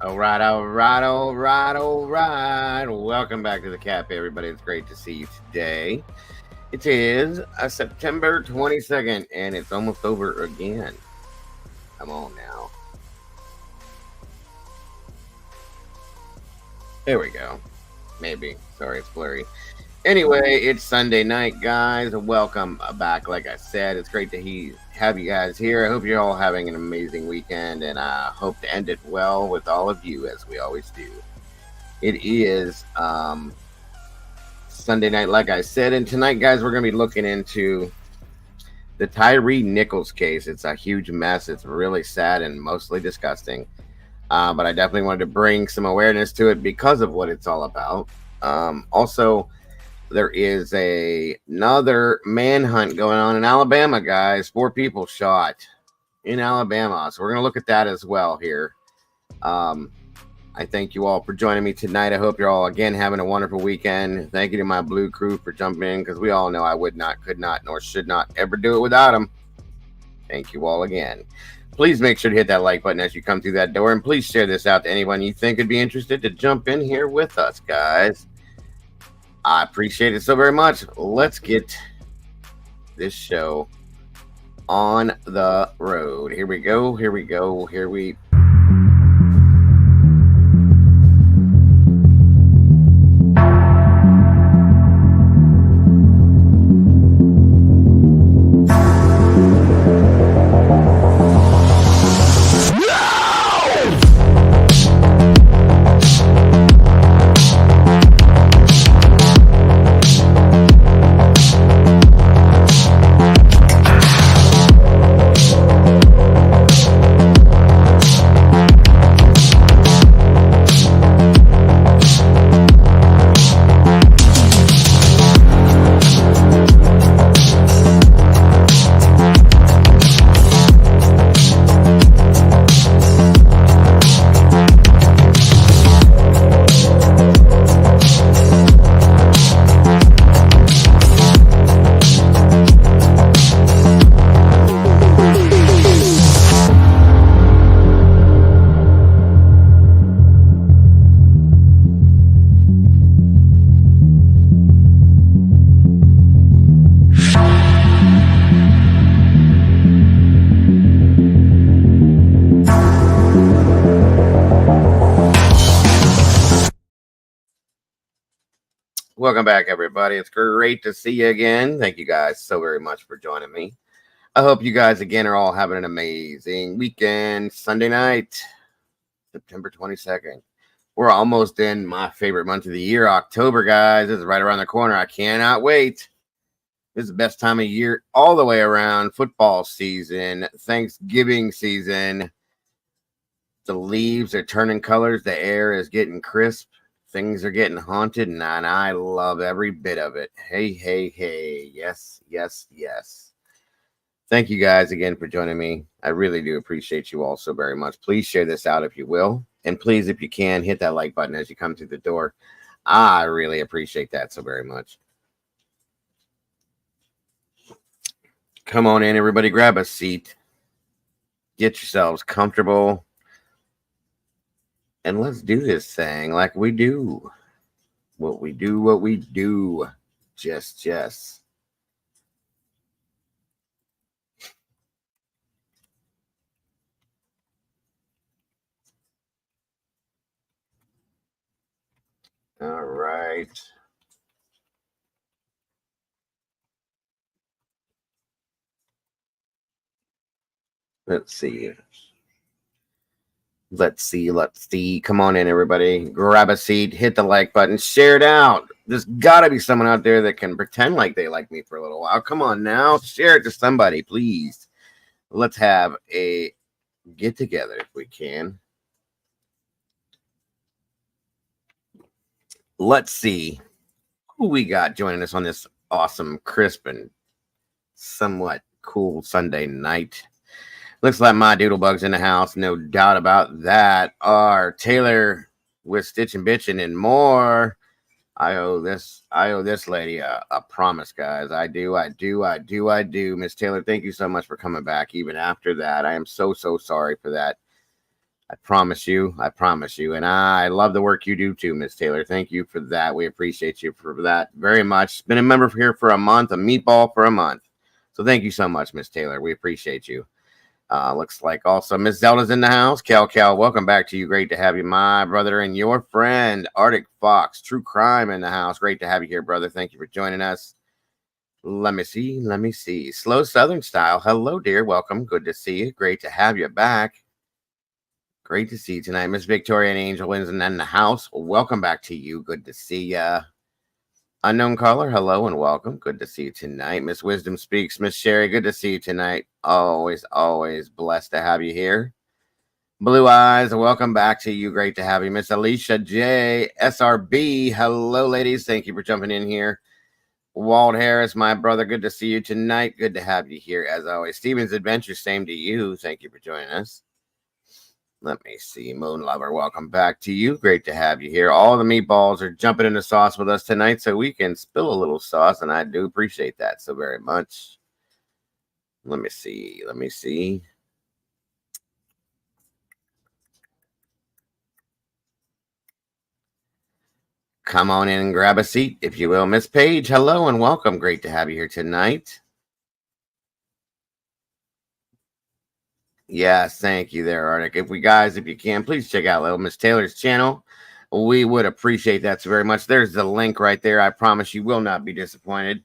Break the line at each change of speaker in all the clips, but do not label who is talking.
All right, all right, all right, all right. Welcome back to the cafe, everybody. It's great to see you today. It is September 22nd, and it's almost over again. Come on now. There we go. Maybe. Sorry, it's blurry. Anyway, it's Sunday night, guys. Welcome back. Like I said, it's great to have you guys here. I hope you're all having an amazing weekend, and I hope to end it well with all of you, as we always do. It is Sunday night, like I said, and tonight, guys, we're going to be looking into the TYRE Nichols case. It's a huge mess. It's really sad and mostly disgusting. But I definitely wanted to bring some awareness to it because of what it's all about. Also, there is another manhunt going on in Alabama, guys. 4 people shot in Alabama. So we're going to look at that as well here. I thank you all for joining me tonight. I hope you're all, again, having a wonderful weekend. Thank you to my blue crew for jumping in, because we all know I would not, could not, nor should not ever do it without them. Thank you all again. Please make sure to hit that like button as you come through that door, and please share this out to anyone you think would be interested to jump in here with us, guys. I appreciate it so very much. Let's get this show on the road. Here we go. Here we go. Here we Welcome back, everybody. It's great to see you again. Thank you guys so very much for joining me. I hope you guys, again, are all having an amazing weekend. Sunday night, September 22nd. We're almost in my favorite month of the year, October, guys. This is right around the corner. I cannot wait. This is the best time of year all the way around. Football season, Thanksgiving season. The leaves are turning colors. The air is getting crisp. Things are getting haunted, and I love every bit of it. Hey, hey, hey. Yes, yes, yes. Thank you guys again for joining me. I really do appreciate you all so very much. Please share this out if you will. And please, if you can, hit that like button as you come through the door. I really appreciate that so very much. Come on in, everybody. Grab a seat. Get yourselves comfortable. And let's do this thing like we do. What we do. Just. All right. Let's see. Let's see. Come on in, everybody. Grab a seat, hit the like button, share it out. There's got to be someone out there that can pretend like they like me for a little while. Come on now, share it to somebody, please. Let's have a get together if we can. Let's see who we got joining us on this awesome, crisp, and somewhat cool Sunday night. Looks like my doodlebug's in the house, no doubt about that. Our Taylor with Stitch and Bitchin' and more. I owe this lady a promise, guys. I do. Miss Taylor, thank you so much for coming back even after that. I am so sorry for that. I promise you. I promise you. And I love the work you do too, Miss Taylor. Thank you for that. We appreciate you for that very much. Been a member here for a month, a meatball for a month. So thank you so much, Miss Taylor. We appreciate you. Looks like also Miss Zelda's in the house. Cal, welcome back to you. Great to have you, my brother, and your friend Arctic Fox, True Crime in the house. Great to have you here, brother. Thank you for joining us. Let me see. Slow Southern Style. Hello, dear. Welcome. Good to see you. Great to have you back. Great to see you tonight. Miss Victoria and Angel Winston in the house. Welcome back to you. Good to see ya. Unknown caller, hello and welcome. Good to see you tonight. Miss Wisdom Speaks. Miss Sherry, good to see you tonight. Always blessed to have you here. Blue Eyes, welcome back to you. Great to have you. Miss Alicia J. SRB, hello, ladies. Thank you for jumping in here. Walt Harris, my brother, good to see you tonight. Good to have you here, as always. Steven's Adventure, same to you. Thank you for joining us. Let me see. Moon Lover, welcome back to you. Great to have you here. All the meatballs are jumping in the sauce with us tonight, so we can spill a little sauce, and I do appreciate that so very much. Let me see. Come on in and grab a seat, if you will. Miss Paige, hello and welcome. Great to have you here tonight. Yes, thank you there, Arctic. If you can, please check out little Miss Taylor's channel. We would appreciate that so very much. There's the link right there. I promise you will not be disappointed.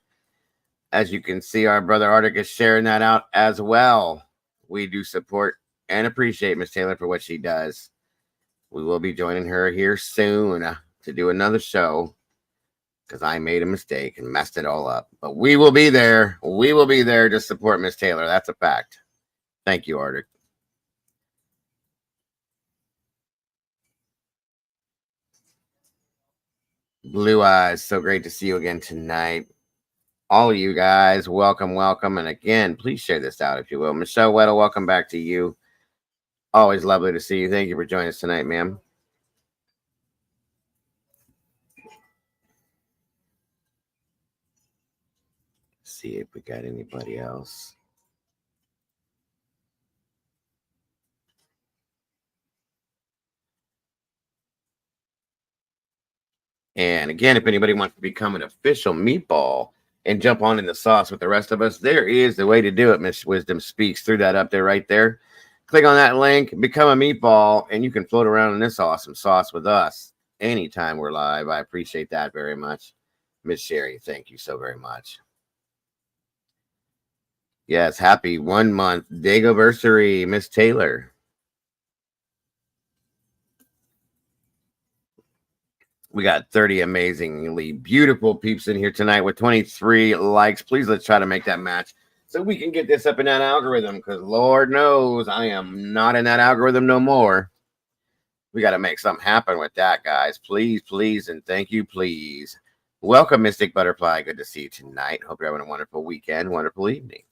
As you can see, our brother Arctic is sharing that out as well. We do support and appreciate Miss Taylor for what she does. We will be joining her here soon to do another show because I made a mistake and messed it all up. But we will be there. We will be there to support Miss Taylor. That's a fact. Thank you, Arctic. Blue Eyes, so great to see you again tonight. All of you guys, welcome. And again, please share this out if you will. Michelle Weddle, welcome back to you. Always lovely to see you. Thank you for joining us tonight, ma'am. See if we got anybody else. And again, if anybody wants to become an official meatball and jump on in the sauce with the rest of us, there is the way to do it. Miss Wisdom Speaks. Threw that up there right there. Click on that link, become a meatball, and you can float around in this awesome sauce with us anytime we're live. I appreciate that very much. Miss Sherry, thank you so very much. Yes, happy 1 month Dagoversary, Miss Taylor. We got 30 amazingly beautiful peeps in here tonight with 23 likes. Please, let's try to make that match so we can get this up in that algorithm because Lord knows I am not in that algorithm no more. We got to make something happen with that, guys. Please, and thank you, please. Welcome, Mystic Butterfly. Good to see you tonight. Hope you're having a wonderful weekend, wonderful evening.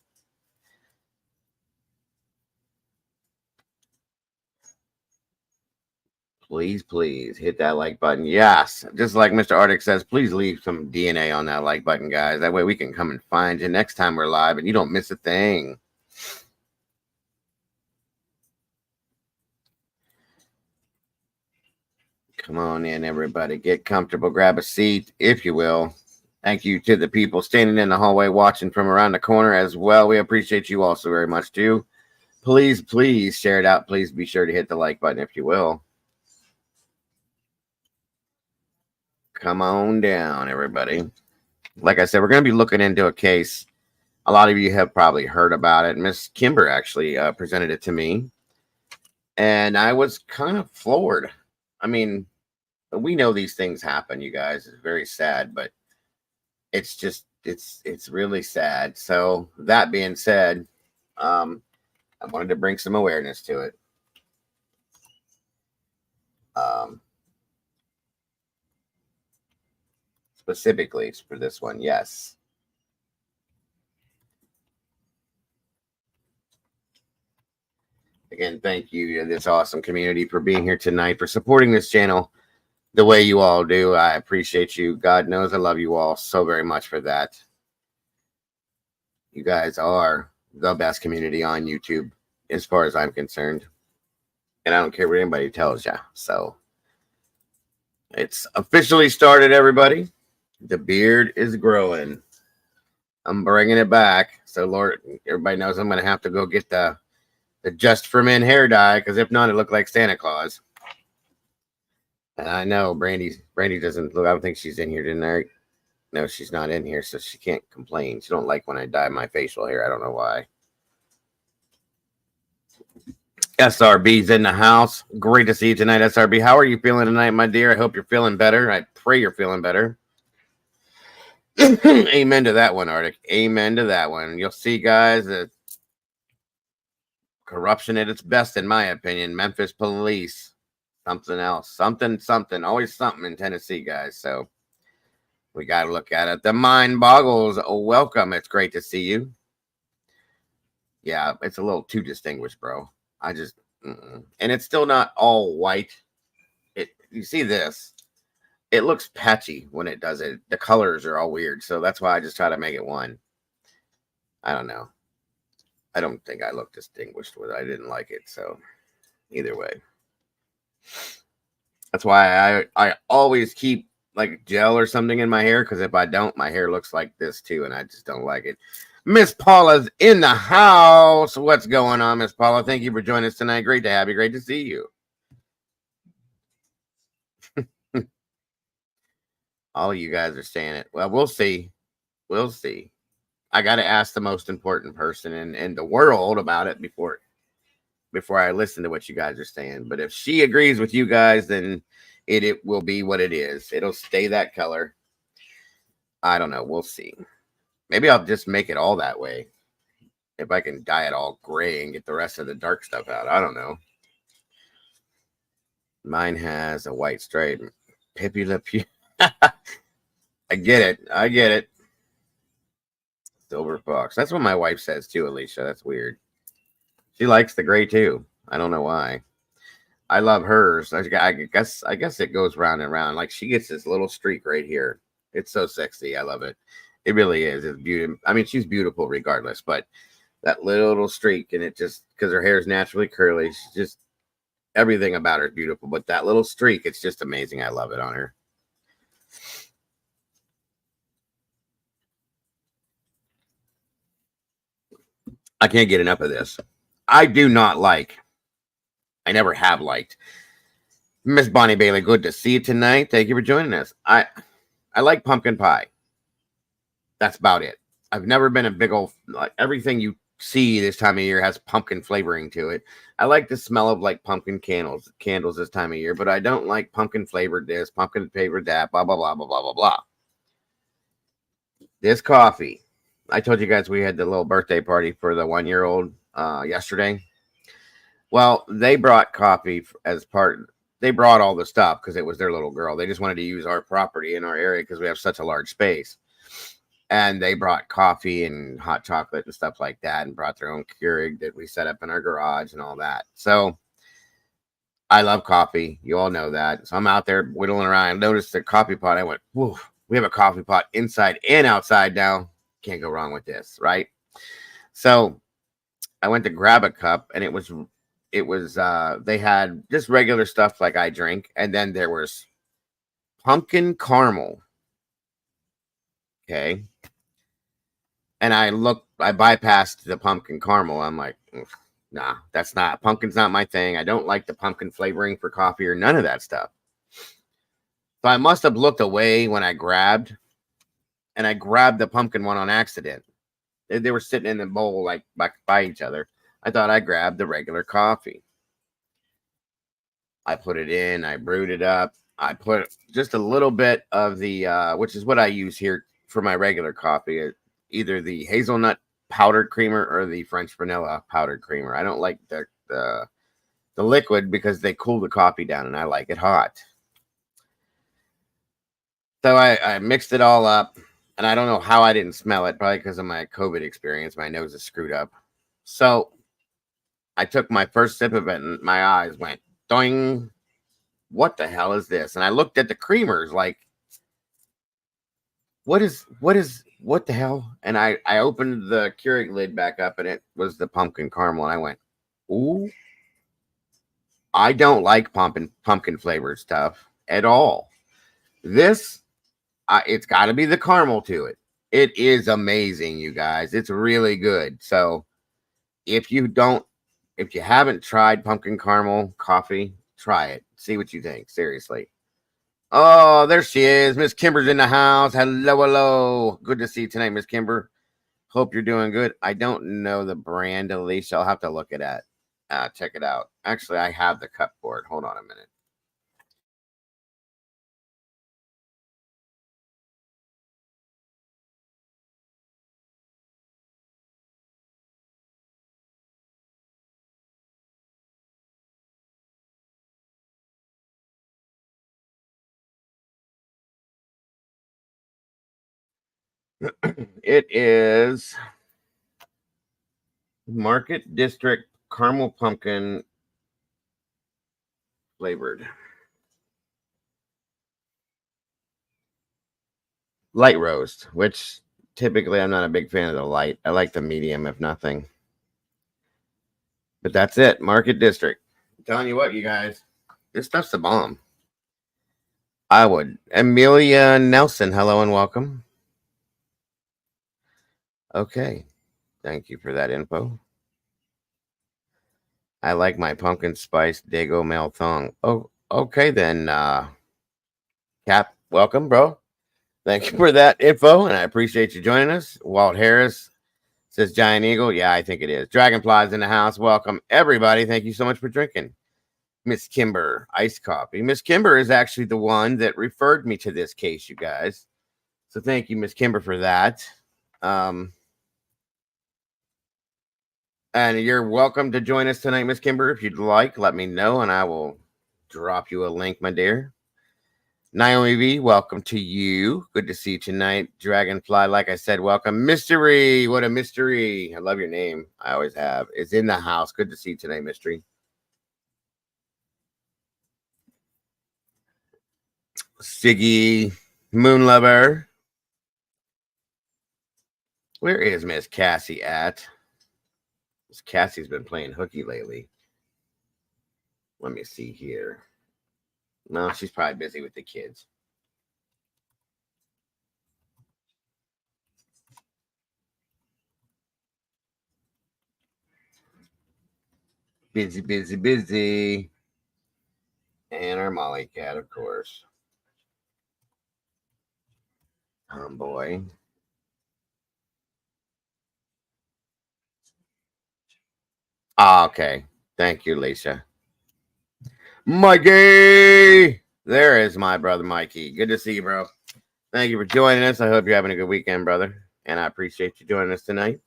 Please hit that like button. Yes, just like Mr. Arctic says, please leave some DNA on that like button, guys. That way we can come and find you next time we're live and you don't miss a thing. Come on in, everybody. Get comfortable. Grab a seat, if you will. Thank you to the people standing in the hallway watching from around the corner as well. We appreciate you also very much, too. Please share it out. Please be sure to hit the like button, if you will. Come on down, everybody. Like I said, we're going to be looking into a case. A lot of you have probably heard about it. Miss Kimber actually presented it to me. And I was kind of floored. I mean, we know these things happen, you guys. It's very sad, but it's just, it's really sad. So that being said, I wanted to bring some awareness to it. Specifically for this one, yes. Again, thank you to this awesome community for being here tonight, for supporting this channel the way you all do. I appreciate you. God knows I love you all so very much for that. You guys are the best community on YouTube, as far as I'm concerned. And I don't care what anybody tells you. So it's officially started, everybody. The beard is growing. I'm bringing it back. So, Lord, everybody knows I'm going to have to go get the Just for Men hair dye, because if not, it look like Santa Claus. And I know Brandy doesn't look. I don't think she's in here tonight. No, she's not in here, so she can't complain. She don't like when I dye my facial hair. I don't know why. SRB's in the house. Great to see you tonight, SRB. How are you feeling tonight, my dear? I hope you're feeling better. I pray you're feeling better. Amen to that one, Arctic. Amen to that one. You'll see, guys, that corruption at its best, in my opinion. Memphis police. Something else. Something. Always something in Tennessee, guys. So we got to look at it. The mind boggles. Oh, welcome. It's great to see you. Yeah, it's a little too distinguished, bro. I just, and it's still not all white. You see this? It looks patchy when it does it. The colors are all weird, so that's why I just try to make it one. I don't know. I don't think I look distinguished with it. I didn't like it, so either way. That's why I always keep like gel or something in my hair, because if I don't, my hair looks like this too, and I just don't like it. Miss Paula's in the house. What's going on, Miss Paula? Thank you for joining us tonight. Great to have you. Great to see you. All of you guys are saying it. Well, we'll see. We'll see. I got to ask the most important person in the world about it before I listen to what you guys are saying. But if she agrees with you guys, then it will be what it is. It'll stay that color. I don't know. We'll see. Maybe I'll just make it all that way. If I can dye it all gray and get the rest of the dark stuff out. I don't know. Mine has a white stripe. Pippi Le Pew. I get it. Silver fox. That's what my wife says too, Alicia. That's weird. She likes the gray too. I don't know why. I love hers. I guess it goes round and round. Like, she gets this little streak right here. It's so sexy. I love it. It really is. It's beautiful. I mean, she's beautiful regardless, but that little streak, and it just, because her hair is naturally curly, she's just, everything about her is beautiful. But that little streak, it's just amazing. I love it on her. I can't get enough of this. I do not like. I never have liked. Miss Bonnie Bailey, good to see you tonight. Thank you for joining us. I like pumpkin pie. That's about it. I've never been a big old, like, everything you see this time of year has pumpkin flavoring to it. I like the smell of like pumpkin candles this time of year, but I don't like pumpkin flavored this, pumpkin flavored that, blah, blah, blah, blah, blah, blah, blah. This coffee. I told you guys we had the little birthday party for the 1-year-old yesterday. Well, they brought coffee as part. They brought all the stuff because it was their little girl. They just wanted to use our property in our area because we have such a large space. And they brought coffee and hot chocolate and stuff like that, and brought their own Keurig that we set up in our garage and all that. So I love coffee. You all know that. So I'm out there whittling around. I noticed the coffee pot. I went, whoa, we have a coffee pot inside and outside now. Can't go wrong with this, right? So I went to grab a cup, and it was they had just regular stuff like I drink, and then there was pumpkin caramel. Okay. And I bypassed the pumpkin caramel. I'm like, nah, pumpkin's not my thing. I don't like the pumpkin flavoring for coffee or none of that stuff. So I must have looked away when I grabbed the pumpkin one on accident. They were sitting in the bowl like by each other. I thought I grabbed the regular coffee. I put it in. I brewed it up. I put just a little bit of the, which is what I use here for my regular coffee, either the hazelnut powdered creamer or the French vanilla powdered creamer. I don't like the liquid because they cool the coffee down, and I like it hot. So I mixed it all up, and I don't know how I didn't smell it, probably because of my COVID experience. My nose is screwed up. So I took my first sip of it, and my eyes went doing. What the hell is this? And I looked at the creamers like, what the hell? And I opened the Keurig lid back up, and it was the pumpkin caramel. And I went, ooh. I don't like pumpkin flavored stuff at all. This, it's got to be the caramel to it. It is amazing, you guys. It's really good. So if you don't, if you haven't tried pumpkin caramel coffee, try it. See what you think. Seriously. Oh, there she is. Miss Kimber's in the house. Hello, hello. Good to see you tonight, Miss Kimber. Hope you're doing good. I don't know the brand, Alicia. I'll have to look it at. Check it out. Actually, I have the cupboard. Hold on a minute. It is Market District Caramel Pumpkin flavored. Light roast, which typically I'm not a big fan of the light. I like the medium, if nothing. But that's it. Market District. I'm telling you what, you guys, this stuff's the bomb. I would. Amelia Nelson, hello and welcome. Okay. Thank you for that info. I like my pumpkin spice Dago Mel thong. Oh, okay then. Cap, welcome, bro. Thank you for that info, and I appreciate you joining us. Walt Harris says Giant Eagle. Yeah, I think it is. Dragonflies in the house. Welcome, everybody. Thank you so much for drinking. Miss Kimber, iced coffee. Miss Kimber is actually the one that referred me to this case, you guys. So thank you, Miss Kimber, for that. And you're welcome to join us tonight, Miss Kimber. If you'd like, let me know, and I will drop you a link, my dear. Naomi V, welcome to you. Good to see you tonight. Dragonfly, like I said, welcome. Mystery, what a mystery. I love your name. I always have. It's in the house. Good to see you tonight, Mystery. Siggy, Moon Lover. Where is Miss Cassie at? Miss Cassie's been playing hooky lately. Let me see here. No, she's probably busy with the kids. Busy, busy, busy. And our Molly cat, of course. Boy. Ah, okay. Thank you, Lisa. Mikey! There is my brother, Mikey. Good to see you, bro. Thank you for joining us. I hope you're having a good weekend, brother. And I appreciate you joining us tonight.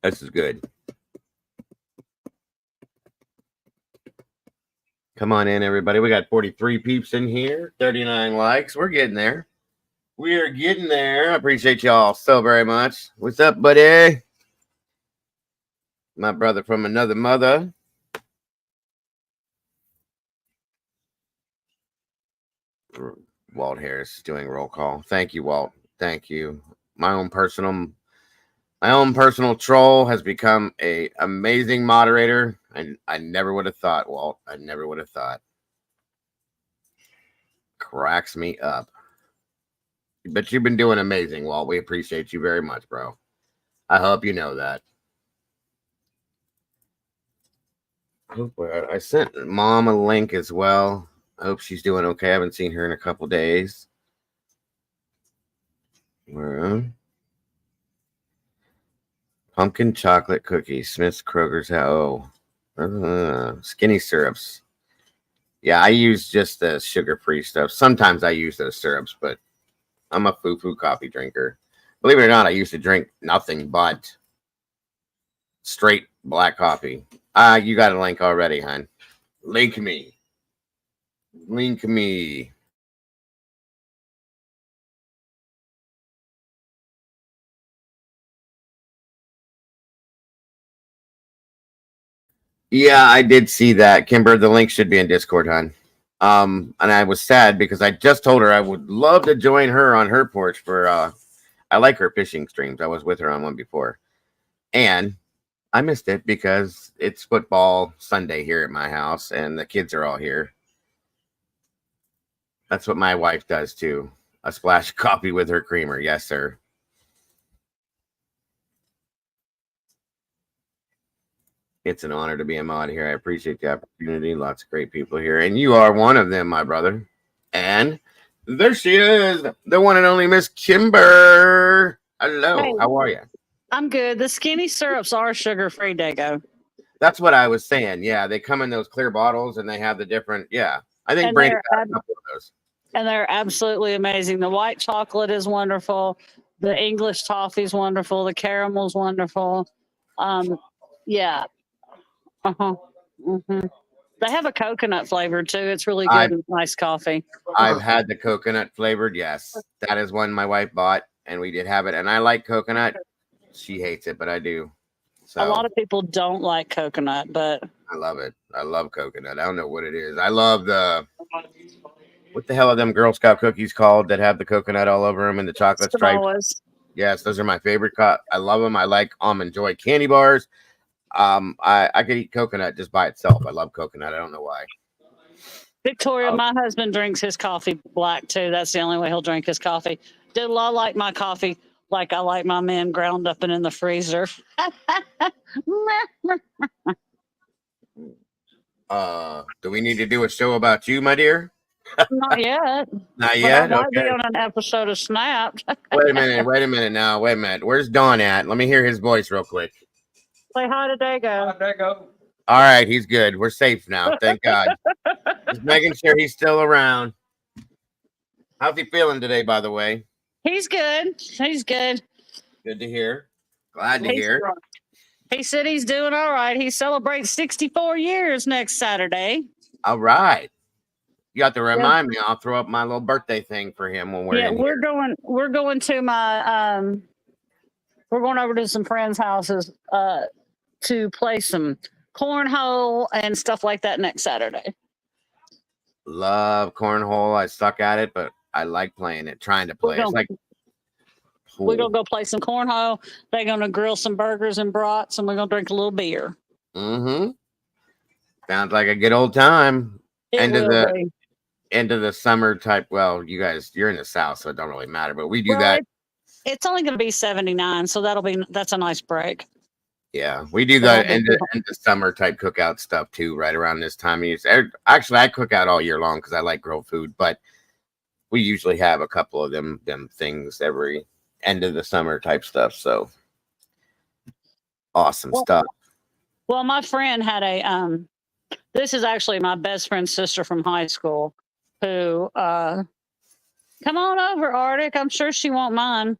This is good. Come on in, everybody. We got 43 peeps in here, 39 likes. We're getting there. We are getting there. I appreciate y'all so very much. What's up, buddy? My brother from another mother. Walt Harris doing roll call. Thank you, Walt. Thank you. My own personal troll has become a amazing moderator. I never would have thought, Walt. I never would have thought. Cracks me up. But you've been doing amazing, Walt. We appreciate you very much, bro. I hope you know that. I sent Mom a link as well. I hope she's doing okay. I haven't seen her in a couple days. Pumpkin chocolate cookies. Smith's Kroger's. Skinny syrups. Yeah, I use just the sugar-free stuff. Sometimes I use those syrups, but I'm a foo-foo coffee drinker. Believe it or not, I used to drink nothing but straight black coffee. You got a link already, hon. Link me. Link me. Yeah, I did see that. Kimber, the link should be in Discord, hon. And I was sad because I just told her I would love to join her on her porch for I like her fishing streams. I was with her on one before. And I missed it because it's football Sunday here at my house and the kids are all here. That's what my wife does too. A splash of coffee with her creamer. Yes, sir. It's an honor to be a mod here. I appreciate the opportunity. Lots of great people here. And you are one of them, my brother. And there she is, the one and only Miss Kimber. Hello.
Hey.
How are you?
I'm good. The skinny syrups are sugar-free, Dago.
That's what I was saying. Yeah, they come in those clear bottles and they have the different. Yeah, I think
And
Brandon got a couple of those.
And they're absolutely amazing. The white chocolate is wonderful. The English toffee is wonderful. The caramel's wonderful. Yeah. Uh-huh. Mm-hmm. They have a coconut flavor too. It's really good and nice coffee.
I've had the coconut flavored. Yes, that is one my wife bought, and we did have it. And I like coconut. She hates it, but I do. So
a lot of people don't like coconut, but
I love it. I love coconut. I don't know what it is. I love the what the hell are them Girl Scout cookies called that have the coconut all over them and the chocolate stripes? Yes, those are my favorite. I love them. I like Almond Joy candy bars. I could eat coconut just by itself. I love coconut. I don't know why.
Victoria, my husband drinks his coffee black too. That's the only way he'll drink his coffee. Diddle, I like my coffee like I like my men ground up and in the freezer.
Do we need to do a show about you, my dear?
Not yet.
Not yet.
I might be on an episode of Snapped.
Wait a minute now. Wait a minute. Where's Don at? Let me hear his voice real quick.
Say hi to Dago.
Hi, Dago.
All right, he's good. We're safe now. Thank God. Just making sure he's still around. How's he feeling today, by the way?
He's good. He's good.
Good to hear. Glad to hear.
He said he's doing all right. He celebrates 64 years next Saturday.
All right. You have to remind me. I'll throw up my little birthday thing for him when we're in
here. We're going to my we're going over to some friends' houses to play some cornhole and stuff like that next Saturday.
Love cornhole. I suck at it, but I like playing it, trying to play. It's like
we're gonna go play some cornhole. They're gonna grill some burgers and brats, and we're gonna drink a little beer.
Mm-hmm. Sounds like a good old time. End of the summer type. Well, you guys, you're in the South, so it don't really matter. But we do that.
It's only gonna be 79, so that's a nice break.
Yeah, we do the end of summer type cookout stuff too, right around this time of year. Actually, I cook out all year long because I like grilled food, but we usually have a couple of them things every end of the summer type stuff. So awesome stuff.
Well, my friend had this is actually my best friend's sister from high school who come on over, Arctic. I'm sure she won't mind.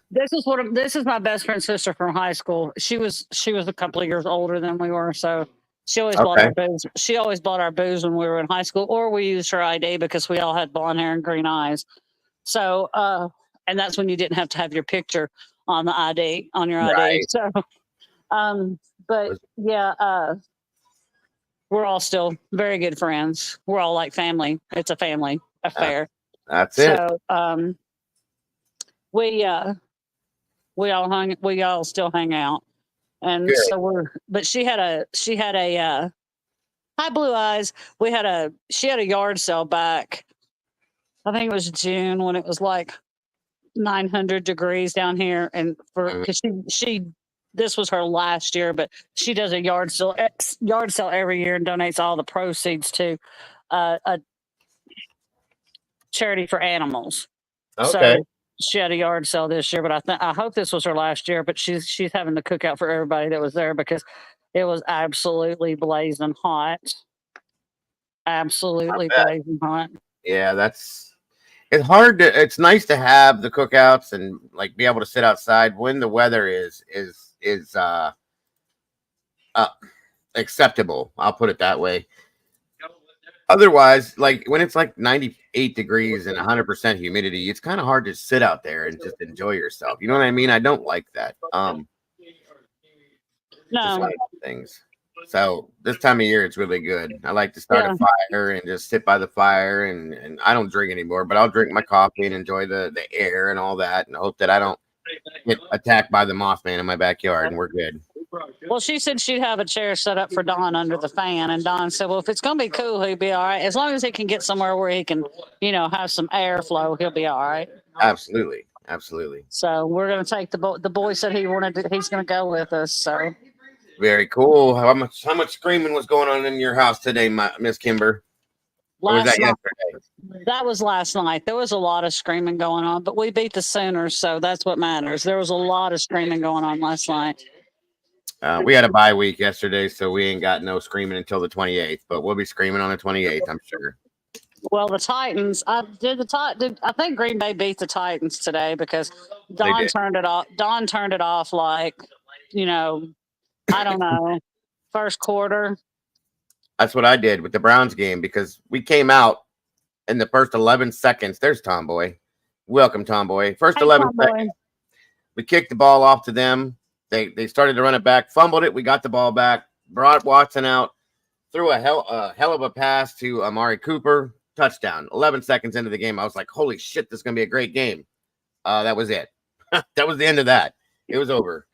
This is my best friend's sister from high school. She was a couple of years older than we were, so she always bought our booze. She always bought our booze when we were in high school, or we used her ID because we all had blonde hair and green eyes. So, and that's when you didn't have to have your picture on the ID on your ID. So, but yeah, we're all still very good friends. We're all like family. It's a family affair.
That's it.
So, we all still hang out, and so but she had a hi Blue Eyes. She had a yard sale back. I think it was June when it was like 900 degrees down here, and because this was her last year, but she does a yard sale every year and donates all the proceeds to a charity for animals.
Okay.
So she had a yard sale this year, but I hope this was her last year. But she's having the cookout for everybody that was there because it was absolutely blazing hot. Absolutely blazing hot.
Yeah, it's hard to. It's nice to have the cookouts and like be able to sit outside when the weather is acceptable. I'll put it that way. Otherwise, like when it's like 98 degrees and 100% humidity, it's kind of hard to sit out there and just enjoy yourself. You know what I mean? I don't like that.
No
things. So this time of year, it's really good. I like to start a fire and just sit by the fire, and I don't drink anymore, but I'll drink my coffee and enjoy the air and all that, and hope that I don't get attacked by the Mothman in my backyard, and we're good.
Well, she said she'd have a chair set up for Don under the fan, and Don said, "Well, if it's going to be cool, he'll be all right. As long as he can get somewhere where he can, have some airflow, he'll be all right."
Absolutely, absolutely.
So we're going to take the boy said he's going to go with us. So
very cool. How much screaming was going on in your house today, Miss Kimber? Or was that yesterday?
That was last night. There was a lot of screaming going on, but we beat the Sooners, so that's what matters. There was a lot of screaming going on last night.
We had a bye week yesterday, so we ain't got no screaming until the 28th, but we'll be screaming on the 28th, I'm sure.
Well, the Titans, I think Green Bay beat the Titans today because Don turned it off. Don turned it off like, I don't know, first quarter.
That's what I did with the Browns game because we came out in the first 11 seconds. There's Tomboy. Welcome, Tomboy. First 11 seconds. We kicked the ball off to them. They started to run it back, fumbled it. We got the ball back, brought Watson out, threw a hell of a pass to Amari Cooper, touchdown. 11 seconds into the game, I was like, holy shit, this is going to be a great game. That was it. That was the end of that. It was over.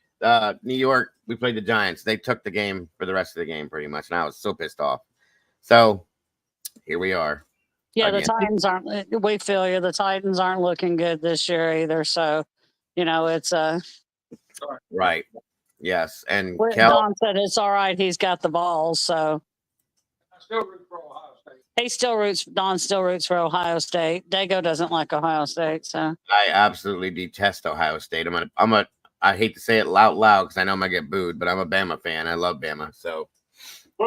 New York, we played the Giants. They took the game for the rest of the game pretty much, and I was so pissed off. So here we are.
Yeah, again. The Titans aren't. We feel you. The Titans aren't looking good this year either. So, it's
right. Yes, and
Don said it's all right. He's got the balls. So
I still root for Ohio State.
Don still roots for Ohio State. Dago doesn't like Ohio State. So
I absolutely detest Ohio State. I hate to say it out loud because I know I'm gonna get booed, but I'm a Bama fan. I love Bama. So
we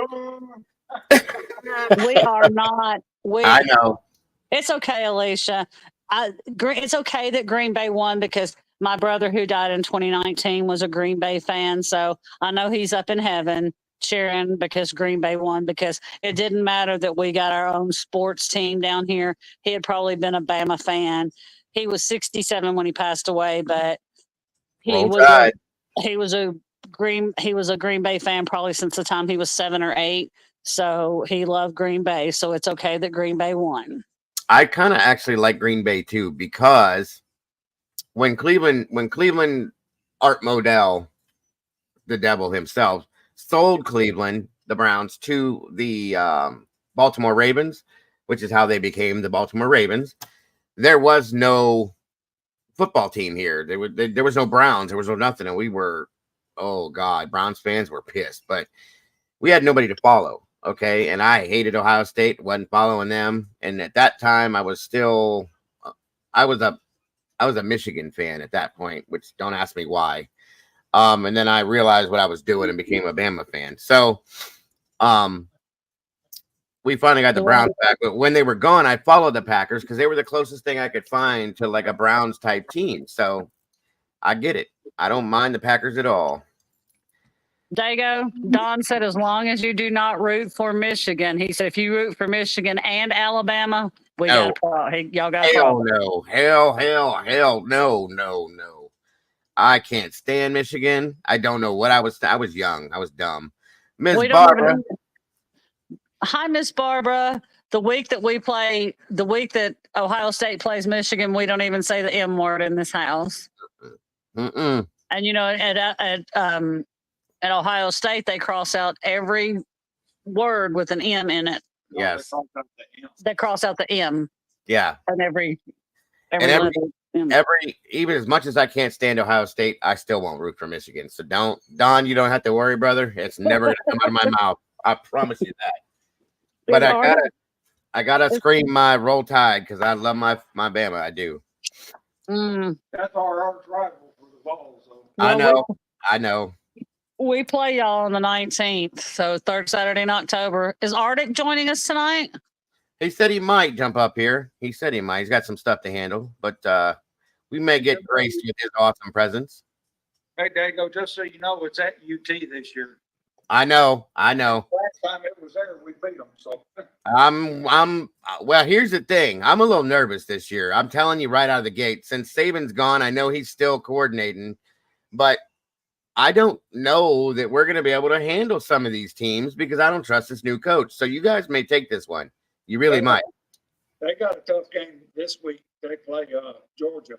are not.
I know.
It's okay, Alicia. It's okay that Green Bay won because my brother who died in 2019 was a Green Bay fan. So I know he's up in heaven cheering because Green Bay won, because it didn't matter that we got our own sports team down here. He had probably been a Bama fan. He was 67 when he passed away, but he was a Green Bay fan probably since the time he was 7 or 8. So he loved Green Bay. So it's okay that Green Bay won.
I kind of actually like Green Bay too, because when Cleveland Art Modell, the devil himself, sold Cleveland, the Browns, to the Baltimore Ravens, which is how they became the Baltimore Ravens, there was no football team here. There was no Browns. There was no nothing. And we were, oh God, Browns fans were pissed. But we had nobody to follow. Okay, and I hated Ohio State, wasn't following them, and at that time I was a Michigan fan at that point, which don't ask me why. And then I realized what I was doing and became a Bama fan. So, we finally got the Browns back, but when they were gone, I followed the Packers because they were the closest thing I could find to like a Browns type team. So, I get it. I don't mind the Packers at all.
Dago, Don said, as long as you do not root for Michigan. He said, if you root for Michigan and Alabama, y'all got a problem.
Hell no. I can't stand Michigan. I don't know what I was young. I was dumb. Miss Barbara.
Hi, Miss Barbara. The week that Ohio State plays Michigan, we don't even say the M word in this house.
Mm-mm.
And at Ohio State, they cross out every word with an M in it.
Yes.
They cross out the M.
Yeah.
And every
even as much as I can't stand Ohio State, I still won't root for Michigan. So Don, you don't have to worry, brother. It's never gonna come out of my mouth. I promise you that. But I gotta scream my Roll Tide because I love my Bama. I do.
That's our arch rival for the ball. So.
I know.
We play y'all on the 19th, so third Saturday in October. Is Arctic joining us tonight?
He said he might jump up here. He said he might. He's got some stuff to handle, but we may get graced with his awesome presence.
Hey, Dago, just so you know, it's at UT this year.
I know.
Last time it was there, we beat them. So
well, here's the thing. I'm a little nervous this year. I'm telling you right out of the gate. Since Saban's gone, I know he's still coordinating, but I don't know that we're going to be able to handle some of these teams because I don't trust this new coach. So you guys may take this one. You really might.
They got a tough game this week. They play Georgia.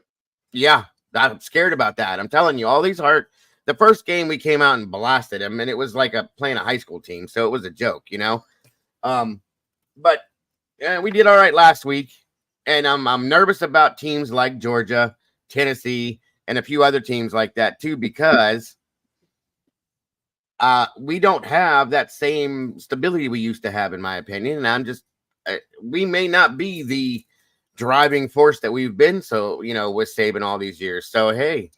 Yeah, I'm scared about that. I'm telling you, all these the first game we came out and blasted him, and it was like playing a high school team, so it was a joke, you know. But we did all right last week, and I'm nervous about teams like Georgia, Tennessee, and a few other teams like that too, because we don't have that same stability we used to have, in my opinion. And I'm just, we may not be the driving force that we've been, so, you know, with Saban all these years. So, hey,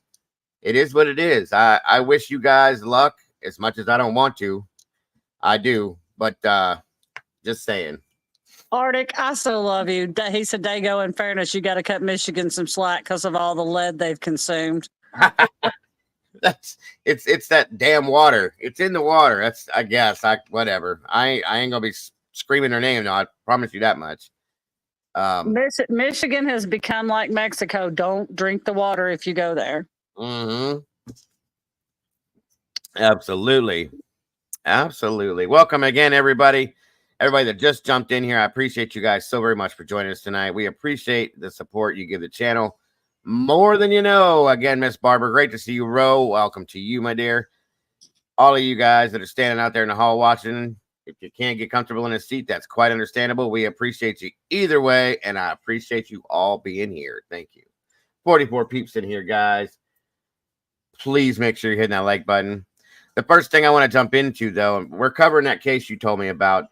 it is what it is. I wish you guys luck as much as I don't want to. I do, but just saying.
Arctic, I still love you. He said, Dago, in fairness, you got to cut Michigan some slack because of all the lead they've consumed.
It's that damn water. It's in the water. That's, I guess, whatever. I ain't gonna be screaming her name. No, I promise you that much.
Michigan has become like Mexico. Don't drink the water if you go there.
Mm-hmm. Absolutely. Welcome again, everybody that just jumped in here. I appreciate you guys so very much for joining us tonight. We appreciate the support you give the channel more than you know. Again, Miss Barbara, great to see you. Ro, welcome to you, my dear. All of you guys that are standing out there in the hall watching, if you can't get comfortable in a seat, that's quite understandable. We appreciate you either way, and I appreciate you all being here. Thank you. 44 peeps in here, guys. Please make sure you're hitting that like button. The first thing I want to jump into, though, we're covering that case you told me about,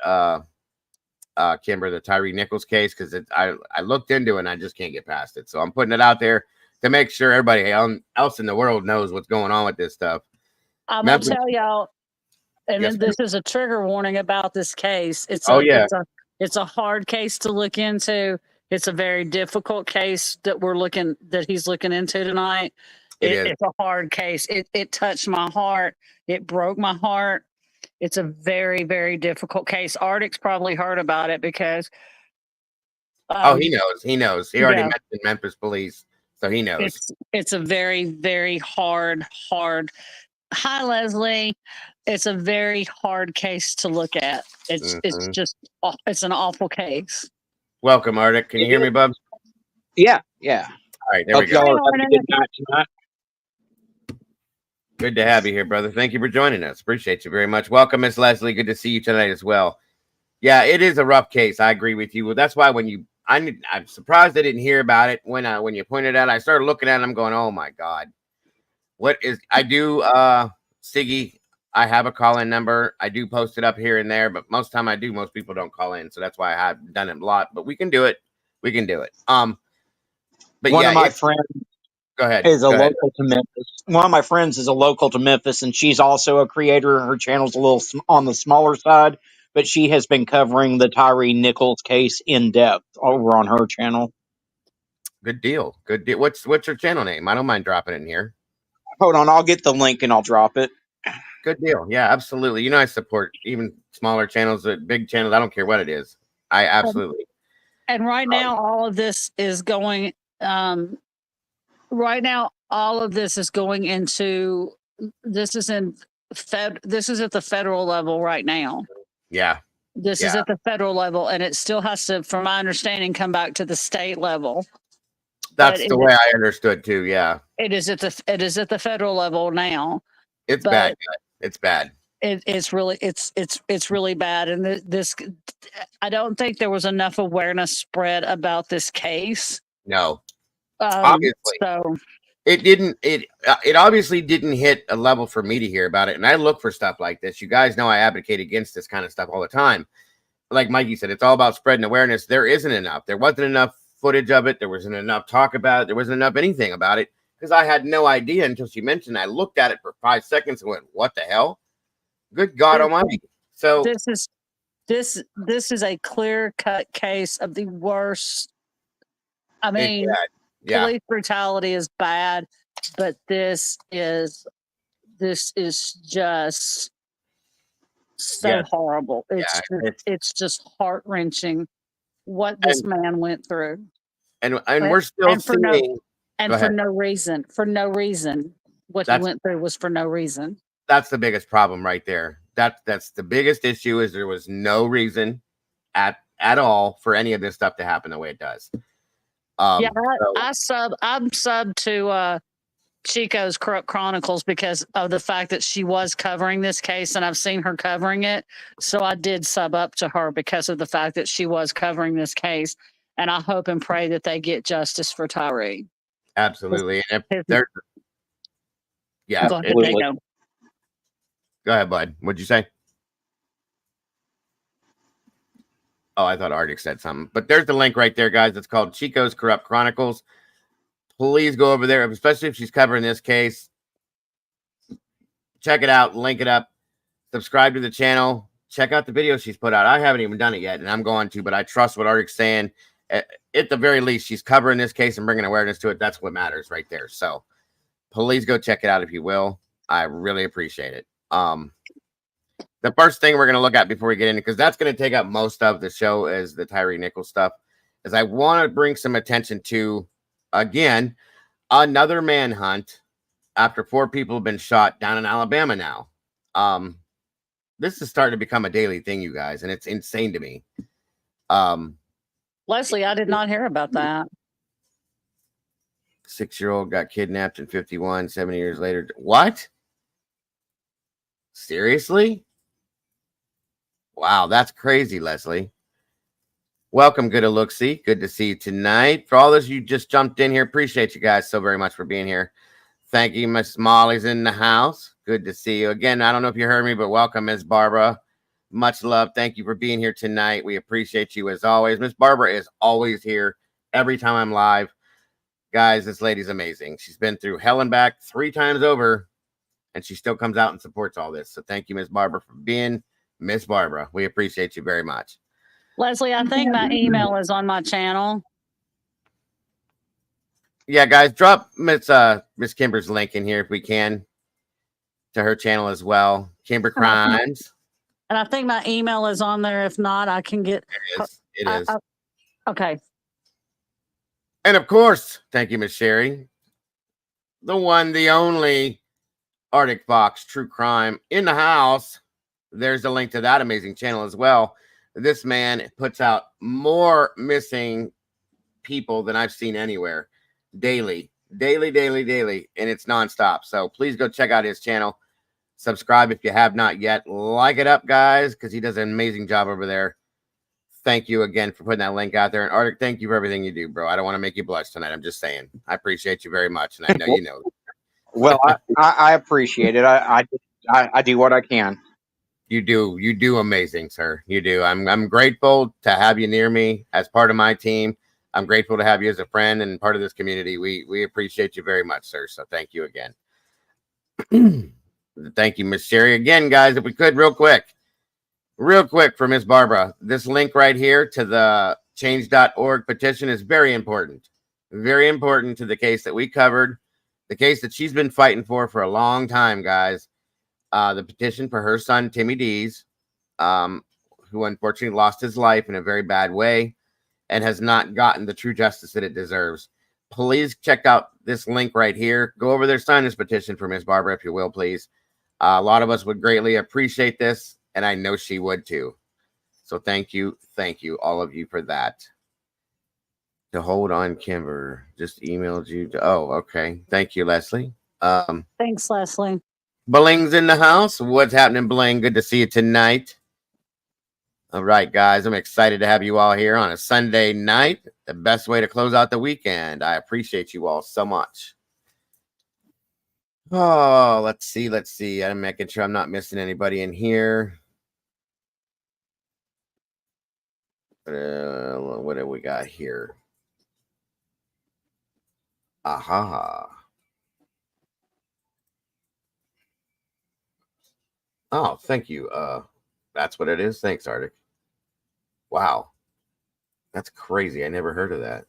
Kimber, the TYRE Nichols case, because I looked into it and I just can't get past it. So I'm putting it out there to make sure everybody else in the world knows what's going on with this stuff.
I'm going to tell y'all, and
yes,
this is a trigger warning about this case. It's a hard case to look into. It's a very difficult case that he's looking into tonight. It's a hard case. It touched my heart. It broke my heart. It's a very, very difficult case. Arctic's probably heard about it because.
He knows. He knows. He already mentioned Memphis police, so he knows.
It's a very, very hard. Hi, Leslie. It's a very hard case to look at. It's an awful case.
Welcome, Arctic. Can you hear me, Bubs?
Yeah.
All right, there we go.
Y'all are having a good night tonight.
Good to have you here, brother. Thank you for joining us. Appreciate you very much. Welcome, Miss Leslie. Good to see you tonight as well. Yeah, it is a rough case. I agree with you. Well, that's why I'm surprised I didn't hear about it when you pointed it out. I started looking at it. I'm going, oh my God. Siggy, I have a call-in number. I do post it up here and there, but most time most people don't call in. So that's why I have done it a lot, but we can do it. But
one of my friends
go ahead.
Local to Memphis. One of my friends is a local to Memphis, and she's also a creator. Her channel's a little on the smaller side, but she has been covering the TYRE Nichols case in depth over on her channel.
Good deal. What's your channel name? I don't mind dropping it in here.
Hold on, I'll get the link and I'll drop it.
Good deal. Yeah, absolutely. You know, I support even smaller channels, big channels. I don't care what it is. I absolutely.
And right now, all of this is going. Right now, all of this is going into. This is at the federal level right now.
Yeah.
This is at the federal level, and it still has to, from my understanding, come back to the state level.
That's the way I understood too. Yeah.
It is at the federal level now.
It's bad. It's bad.
It's really bad, and this I don't think there was enough awareness spread about this case.
No, obviously.
So
it didn't. It obviously didn't hit a level for me to hear about it, and I look for stuff like this. You guys know I advocate against this kind of stuff all the time. Like Mikey said, it's all about spreading awareness. There isn't enough. There wasn't enough footage of it. There wasn't enough talk about it. There wasn't enough anything about it. Because I had no idea until she mentioned it. I looked at it for 5 seconds and went, what the hell? Good God Almighty. So
this is a clear-cut case of the worst. I mean, police brutality is bad, but this is just so horrible. It's just heart-wrenching what this man went through.
And we're still seeing.
For no reason. What he went through was for no reason.
That's the biggest problem right there. That's the biggest issue, is there was no reason at all for any of this stuff to happen the way it does.
I'm subbed to Chico's Corrupt Chronicles because of the fact that she was covering this case and I've seen her covering it. So I did sub up to her because of the fact that she was covering this case. And I hope and pray that they get justice for TYRE.
Absolutely. And if they're, yeah,
Go ahead,
Absolutely.
Dago.
go ahead, bud. What'd you say? Oh, I thought Arctic said something. But there's the link right there, guys. It's called Chico's Corrupt Chronicles. Please go over there, especially if she's covering this case. Check it out, link it up, subscribe to the channel, check out the video she's put out. I haven't even done it yet, and I'm going to, but I trust what Arctic's saying. At the very least, she's covering this case and bringing awareness to it. That's what matters right there. So please go check it out if you will. I really appreciate it. The first thing we're going to look at before we get in, because that's going to take up most of the show, is the TYRE Nichols stuff, is I want to bring some attention to, again, another manhunt after 4 people have been shot down in Alabama now. This is starting to become a daily thing, you guys, and it's insane to me.
Leslie, I did not hear about that.
6-year-old got kidnapped in 51, 7 years later. What? Seriously? Wow, that's crazy, Leslie. Welcome, good to look see. Good to see you tonight. For all those you just jumped in here, appreciate you guys so very much for being here. Thank you, Miss Molly's in the house. Good to see you again. I don't know if you heard me, but welcome, Miss Barbara. Much love. Thank you for being here tonight. We appreciate you as always. Miss Barbara is always here every time I'm live. Guys, this lady's amazing. She's been through hell and back 3 times over, and she still comes out and supports all this. So thank you, Miss Barbara, for being Miss Barbara. We appreciate you very much.
Leslie, I think my email is on my channel.
Yeah, guys, drop Miss Kimber's link in here if we can to her channel as well. Kimber Crimes.
And I think my email is on there. If not, I can get.
It is.
Okay.
And of course, thank you, Miss Sherry. The one, the only Arctic Fox True Crime in the house. There's a link to that amazing channel as well. This man puts out more missing people than I've seen anywhere. Daily, and it's nonstop. So please go check out his channel. Subscribe if you have not yet. Like it up, guys, because he does an amazing job over there. Thank you again for putting that link out there. And Arctic, thank you for everything you do, bro. I don't want to make you blush tonight. I'm just saying. I appreciate you very much, and I know you know.
Well, I appreciate it. I do what I can.
You do amazing, sir. You do. I'm grateful to have you near me as part of my team. I'm grateful to have you as a friend and part of this community. We appreciate you very much, sir. So thank you again. Thank you, Miss Sherry. Again, guys, if we could, real quick for Miss Barbara, this link right here to the change.org petition is very important to the case that we covered, the case that she's been fighting for a long time, guys. The petition for her son, Timmy Dees, who unfortunately lost his life in a very bad way and has not gotten the true justice that it deserves. Please check out this link right here. Go over there, sign this petition for Miss Barbara, if you will, please. A lot of us would greatly appreciate this, and I know she would too. So thank you, all of you, for that. To hold on, Kimber just emailed you. Oh, okay. Thank you, Leslie.
Thanks, Leslie.
Bling's in the house. What's happening, Bling? Good to see you tonight. All right, guys. I'm excited to have you all here on a Sunday night. The best way to close out the weekend. I appreciate you all so much. Oh, let's see. I'm making sure I'm not missing anybody in here. What do we got here? Aha. Oh, thank you. That's what it is. Thanks, Arctic. Wow. That's crazy. I never heard of that.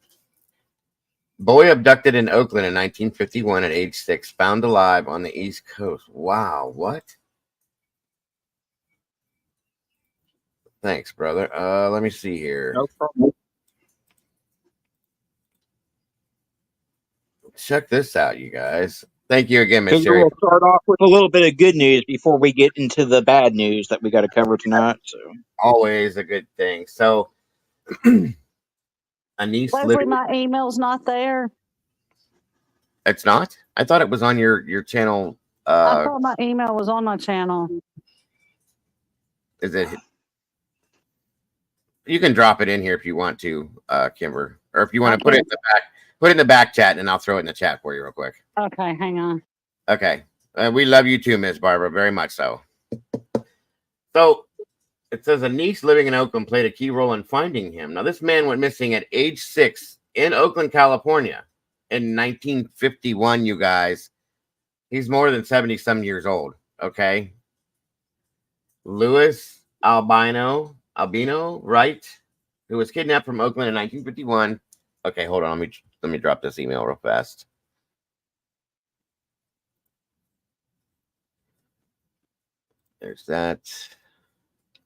Boy abducted in Oakland in 1951 at age 6, found alive on the East Coast. Wow, what? Thanks, brother. Let me see here.
No problem.
Check this out, you guys. Thank you again, Miss Sherry.
We'll start off with a little bit of good news before we get into the bad news that we got to cover tonight. So
Always a good thing. So, Anise,
Leslie, my email's not there.
it's not. I thought it was on your channel.
I thought my email was on my channel.
Is it? You can drop it in here if you want to, Kimber, or if you want to put it in the back. Put it in the back chat, and I'll throw it in the chat for you real quick.
Okay, hang on.
Okay, we love you too, Miss Barbara, very much so. So it says a niece living in Oakland played a key role in finding him. Now, this man went missing at age 6 in Oakland, California, in 1951. You guys, he's more than 70-some years old. Okay, Louis Albino, right? Who was kidnapped from Oakland in 1951. Okay, hold on. Let me drop this email real fast. There's that.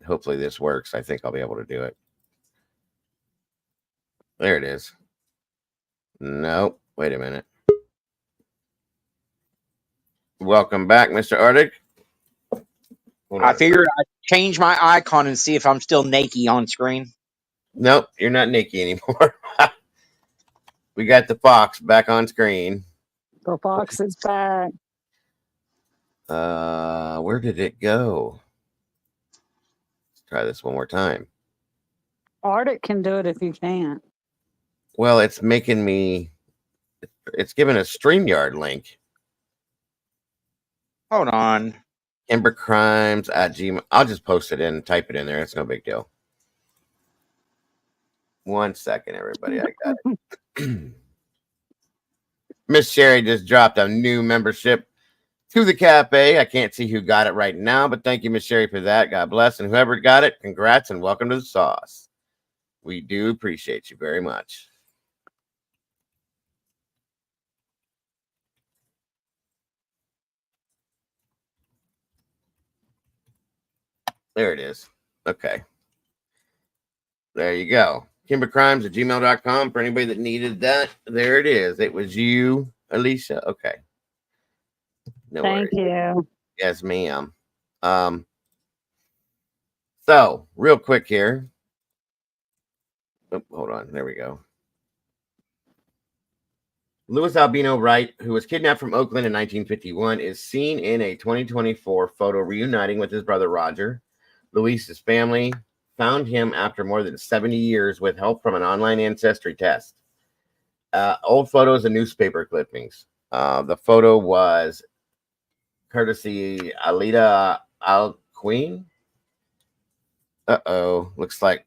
Hopefully this works. I think I'll be able to do it. There it is. Nope. Wait a minute. Welcome back, Mr. Arctic.
I figured I'd change my icon and see if I'm still naked on screen.
Nope, you're not naked anymore. We got the fox back on screen.
The fox is back.
Where did it go? Let's try this one more time.
Arctic can do it if you can't.
Well, it's making me. It's giving a StreamYard link.
Hold on.
Embercrimes at Gmail. I'll just post it in, type it in there. It's no big deal. 1 second, everybody. I got it. Miss Sherry just dropped a new membership to the cafe. I can't see who got it right now, but thank you, Miss Sherry, for that. God bless. And whoever got it, congrats and welcome to the sauce. We do appreciate you very much. There it is. Okay. There you go. Kimbercrimes at gmail.com for anybody that needed that. There it is. It was you, Alicia. Okay. No
Thank you.
Yes, ma'am. So real quick here. Oh, hold on. There we go. Louis Albino Wright, who was kidnapped from Oakland in 1951, is seen in a 2024 photo reuniting with his brother Roger. Luis's family found him after more than 70 years with help from an online ancestry test. Old photos and newspaper clippings. The photo was courtesy Alida Al-Queen. Looks like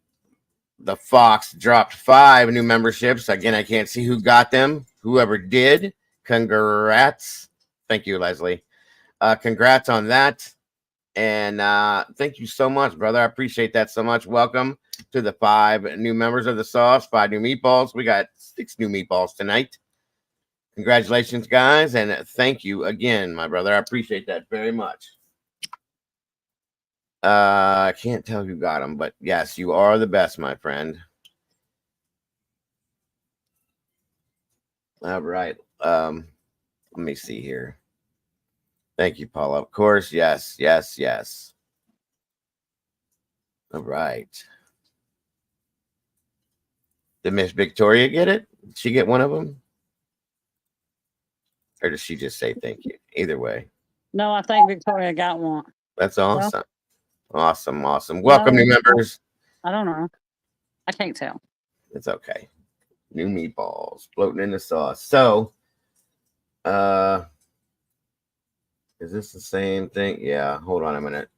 the Fox dropped 5 new memberships. Again, I can't see who got them. Whoever did, congrats. Thank you, Leslie. Congrats on that. And thank you so much, brother. I appreciate that so much. Welcome to the 5 new members of the sauce, 5 new meatballs. We got 6 new meatballs tonight. Congratulations, guys. And thank you again, my brother. I appreciate that very much. I can't tell who got them, but yes, you are the best, my friend. All right. Let me see here. Thank you, Paula. Of course. Yes. All right. Did Miss Victoria get it? Did she get one of them? Or did she just say thank you? Either way.
No, I think Victoria got one.
That's awesome. Awesome. Welcome, new members.
I don't know. I can't tell.
It's okay. New meatballs floating in the sauce. So, is this the same thing? Yeah. Hold on a minute.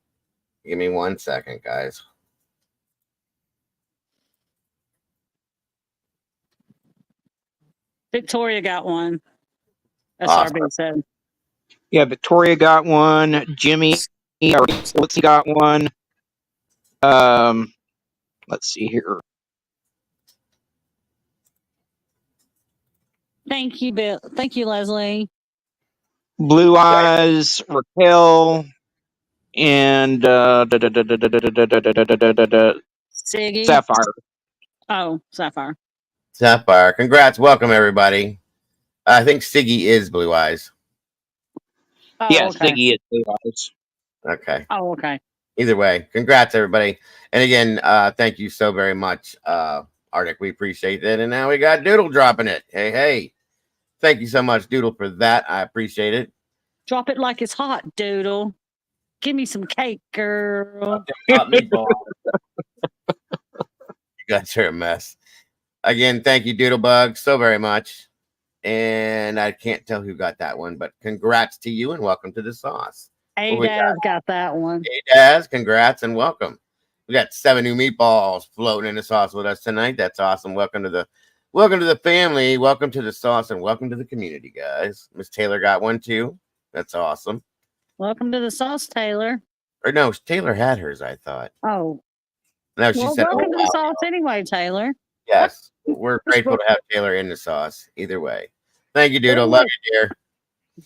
Give me 1 second, guys.
Victoria got one.
Awesome.
SRB said.
Yeah, Victoria got one. Jimmy or Litsy got one. Let's see here.
Thank you, Bill. Thank you, Leslie.
Blue Eyes, Raquel, and
Siggy.
Sapphire.
Oh, Sapphire.
Sapphire. Congrats. Welcome, everybody. I think Siggy is Blue Eyes.
Oh,
Yes,
okay.
Siggy is Blue Eyes.
Okay.
Oh, okay.
Either way, congrats, everybody. And again, thank you so very much, Arctic. We appreciate that. And now we got Doodle dropping it. Hey. Thank you so much, Doodle, for that. I appreciate it.
Drop it like it's hot, Doodle. Give me some cake, girl.
Meatball. You guys are a mess. Again, thank you, Doodlebug, so very much. And I can't tell who got that one, but congrats to you and welcome to the sauce.
Adaz got that one.
Adaz, congrats and welcome. We got 7 new meatballs floating in the sauce with us tonight. That's awesome. Welcome to the family. Welcome to the sauce and welcome to the community, guys. Miss Taylor got one too. That's awesome.
Welcome to the sauce, Taylor.
Or no, Taylor had hers, I thought.
Oh.
No, she said,
welcome to the sauce anyway, Taylor.
Yes. We're grateful to have Taylor in the sauce. Either way. Thank you, Doodle. Love you, dear.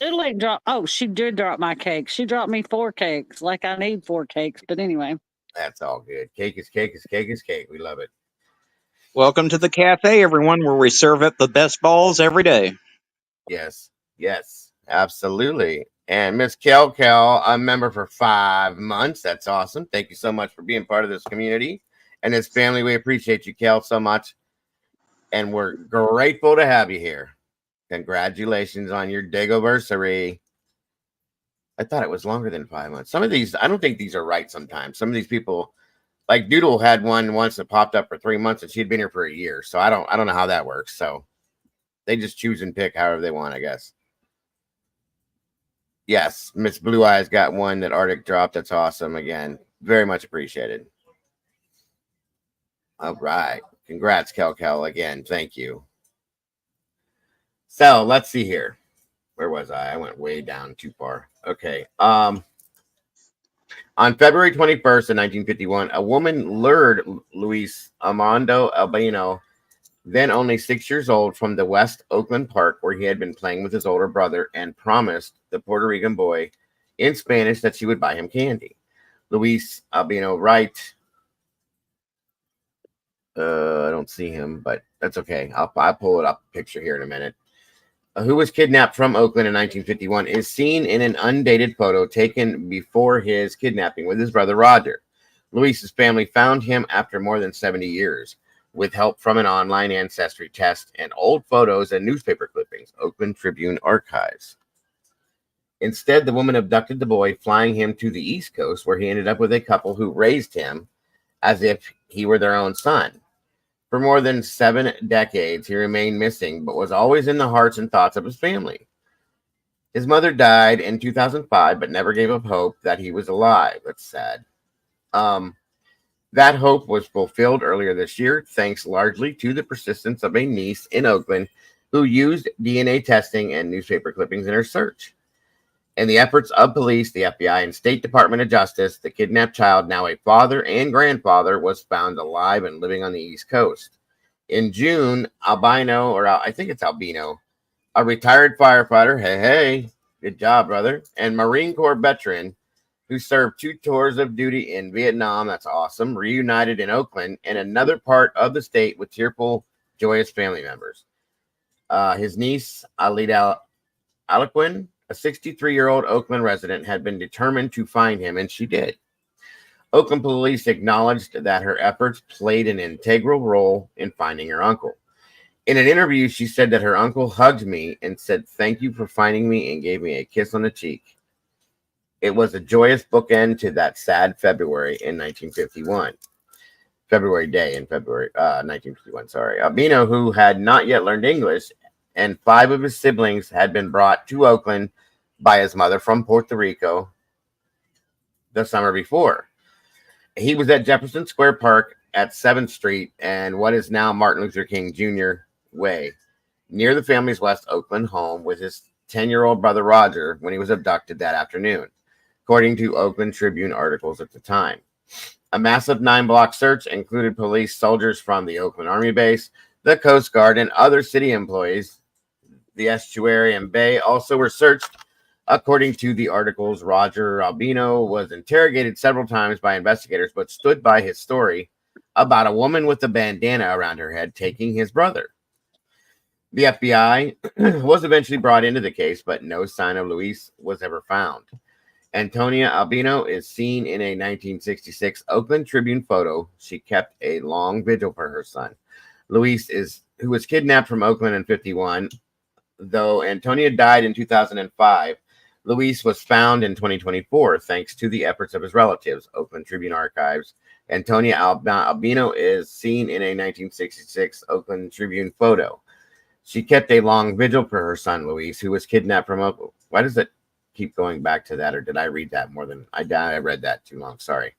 Doodle dropped. Oh, she did drop my cake. She dropped me 4 cakes. Like I need 4 cakes. But anyway.
That's all good. Cake is cake is cake is cake. We love it.
Welcome to the cafe, everyone, where we serve up the best balls every day.
Yes. Yes. Absolutely. And Miss Kel, a member for 5 months. That's awesome. Thank you so much for being part of this community and this family. We appreciate you, Kel, so much. And we're grateful to have you here. Congratulations on your Dagoversary. I thought it was longer than 5 months. Some of these, I don't think these are right sometimes. Some of these people, like Doodle had one once that popped up for 3 months and she'd been here for a year. So I don't know how that works. So they just choose and pick however they want, I guess. Yes, Miss Blue Eyes got one that Arctic dropped. That's awesome. Again, very much appreciated. All right. Congrats, Kel. Again, thank you. So let's see here. Where was I? I went way down too far. Okay. On February 21st of 1951, a woman lured Luis Armando Albino, then only 6 years old, from the West Oakland Park where he had been playing with his older brother, and promised the Puerto Rican boy in Spanish that she would buy him candy. Luis Albino Wright. I don't see him, but that's okay. I'll pull it up picture here in a minute. Who was kidnapped from Oakland in 1951, is seen in an undated photo taken before his kidnapping with his brother Roger. Luis's family found him after more than 70 years, with help from an online ancestry test and old photos and newspaper clippings, Oakland Tribune archives. Instead, the woman abducted the boy, flying him to the East Coast, where he ended up with a couple who raised him as if he were their own son. For more than 7 decades, he remained missing, but was always in the hearts and thoughts of his family. His mother died in 2005, but never gave up hope that he was alive. That's sad. That hope was fulfilled earlier this year, thanks largely to the persistence of a niece in Oakland who used DNA testing and newspaper clippings in her search. In the efforts of police, the FBI, and State Department of Justice, the kidnapped child, now a father and grandfather, was found alive and living on the East Coast. In June, Albino, or I think it's Albino, a retired firefighter, hey, good job, brother, and Marine Corps veteran who served 2 tours of duty in Vietnam, that's awesome, reunited in Oakland and another part of the state with tearful, joyous family members. His niece, Alida Aliquin, a 63-year-old Oakland resident, had been determined to find him, and she did. Oakland police acknowledged that her efforts played an integral role in finding her uncle. In an interview, she said that her uncle hugged me and said, "Thank you for finding me," and gave me a kiss on the cheek. It was a joyous bookend to that sad February in 1951. February day in February 1951, sorry. Albino, who had not yet learned English, and 5 of his siblings had been brought to Oakland by his mother from Puerto Rico the summer before. He was at Jefferson Square Park at 7th Street and what is now Martin Luther King Jr. Way, near the family's West Oakland home, with his 10-year-old brother Roger when he was abducted that afternoon, according to Oakland Tribune articles at the time. A massive 9-block search included police, soldiers from the Oakland Army Base, the Coast Guard, and other city employees. The estuary and bay also were searched. According to the articles, Roger Albino was interrogated several times by investigators, but stood by his story about a woman with a bandana around her head taking his brother. The FBI was eventually brought into the case, but no sign of Luis was ever found. Antonia Albino is seen in a 1966 Oakland Tribune photo. She kept a long vigil for her son. Luis, who was kidnapped from Oakland in 51. Though Antonia died in 2005, Luis was found in 2024 thanks to the efforts of his relatives. Oakland Tribune Archives. Antonia Albino is seen in a 1966 Oakland Tribune photo. She kept a long vigil for her son, Luis, who was kidnapped from Oakland. Why does it keep going back to that, or did I read that more than I read that too long? Sorry.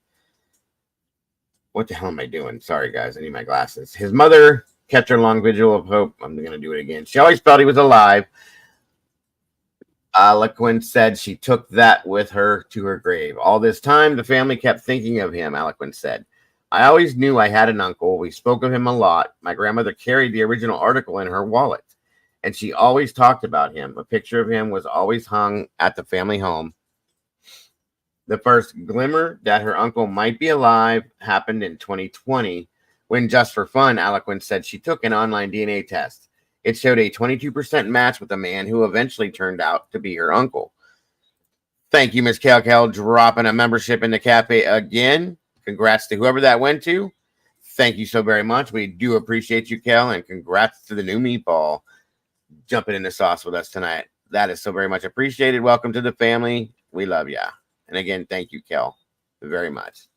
What the hell am I doing? Sorry, guys. I need my glasses. His mother kept her long vigil of hope. I'm going to do it again. She always felt he was alive. Alequin said she took that with her to her grave. All this time, the family kept thinking of him, Alequin said. I always knew I had an uncle. We spoke of him a lot. My grandmother carried the original article in her wallet, and she always talked about him. A picture of him was always hung at the family home. The first glimmer that her uncle might be alive happened in 2020 when, just for fun, Alequin said she took an online DNA test. It showed a 22% match with a man who eventually turned out to be her uncle. Thank you, Miss Kel, dropping a membership in the cafe again. Congrats to whoever that went to. Thank you so very much. We do appreciate you, Kel, and congrats to the new meatball jumping in the sauce with us tonight. That is so very much appreciated. Welcome to the family. We love ya. And again, thank you, Kel, very much.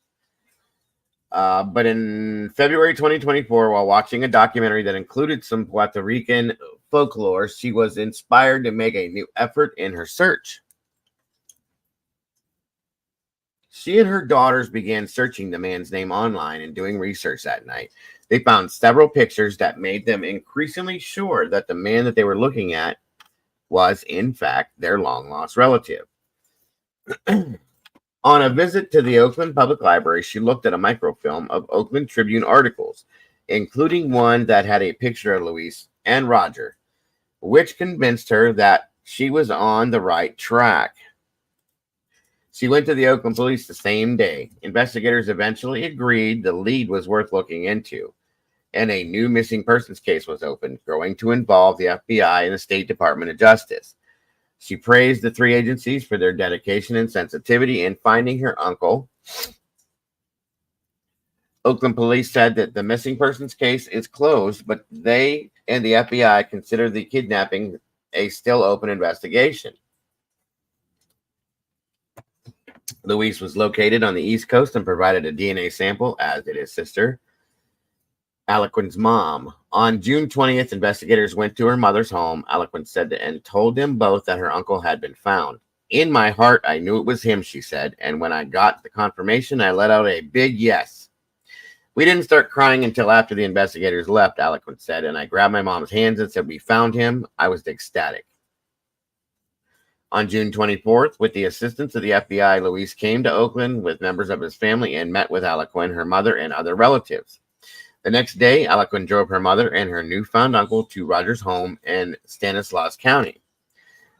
But in February 2024, while watching a documentary that included some Puerto Rican folklore, she was inspired to make a new effort in her search. She and her daughters began searching the man's name online and doing research that night. They found several pictures that made them increasingly sure that the man that they were looking at was, in fact, their long-lost relative. On a visit to the Oakland Public Library, she looked at a microfilm of Oakland Tribune articles, including one that had a picture of Luis and Roger, which convinced her that she was on the right track. She went to the Oakland police the same day. Investigators eventually agreed the lead was worth looking into, and a new missing persons case was opened, going to involve the FBI and the State Department of Justice. She praised the three agencies for their dedication and sensitivity in finding her uncle. Oakland police said that the missing persons case is closed, but they and the FBI consider the kidnapping a still open investigation. Luis was located on the East Coast and provided a DNA sample, as did his sister, Alequin's mom. On June 20th, investigators went to her mother's home. Alequin said and told them both that her uncle had been found. In my heart, I knew it was him, she said, and when I got the confirmation, I let out a big yes. We didn't start crying until after the investigators left, Alequin said, and I grabbed my mom's hands and said, we found him. I was ecstatic. On June 24th, with the assistance of the FBI, Luis came to Oakland with members of his family and met with Alequin, her mother, and other relatives. The next day, Alequin drove her mother and her newfound uncle to Roger's home in Stanislaus County.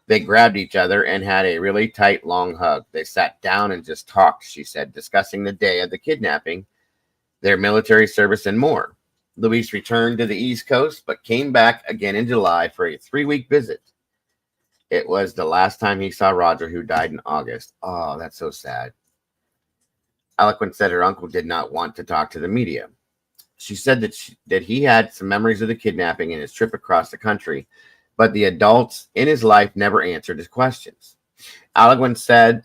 They grabbed each other and had a really tight, long hug. They sat down and just talked, she said, discussing the day of the kidnapping, their military service, and more. Luis returned to the East Coast, but came back again in July for a 3-week visit. It was the last time he saw Roger, who died in August. Oh, that's so sad. Alequin said her uncle did not want to talk to the media. She said that he had some memories of the kidnapping and his trip across the country, but the adults in his life never answered his questions. Alequin said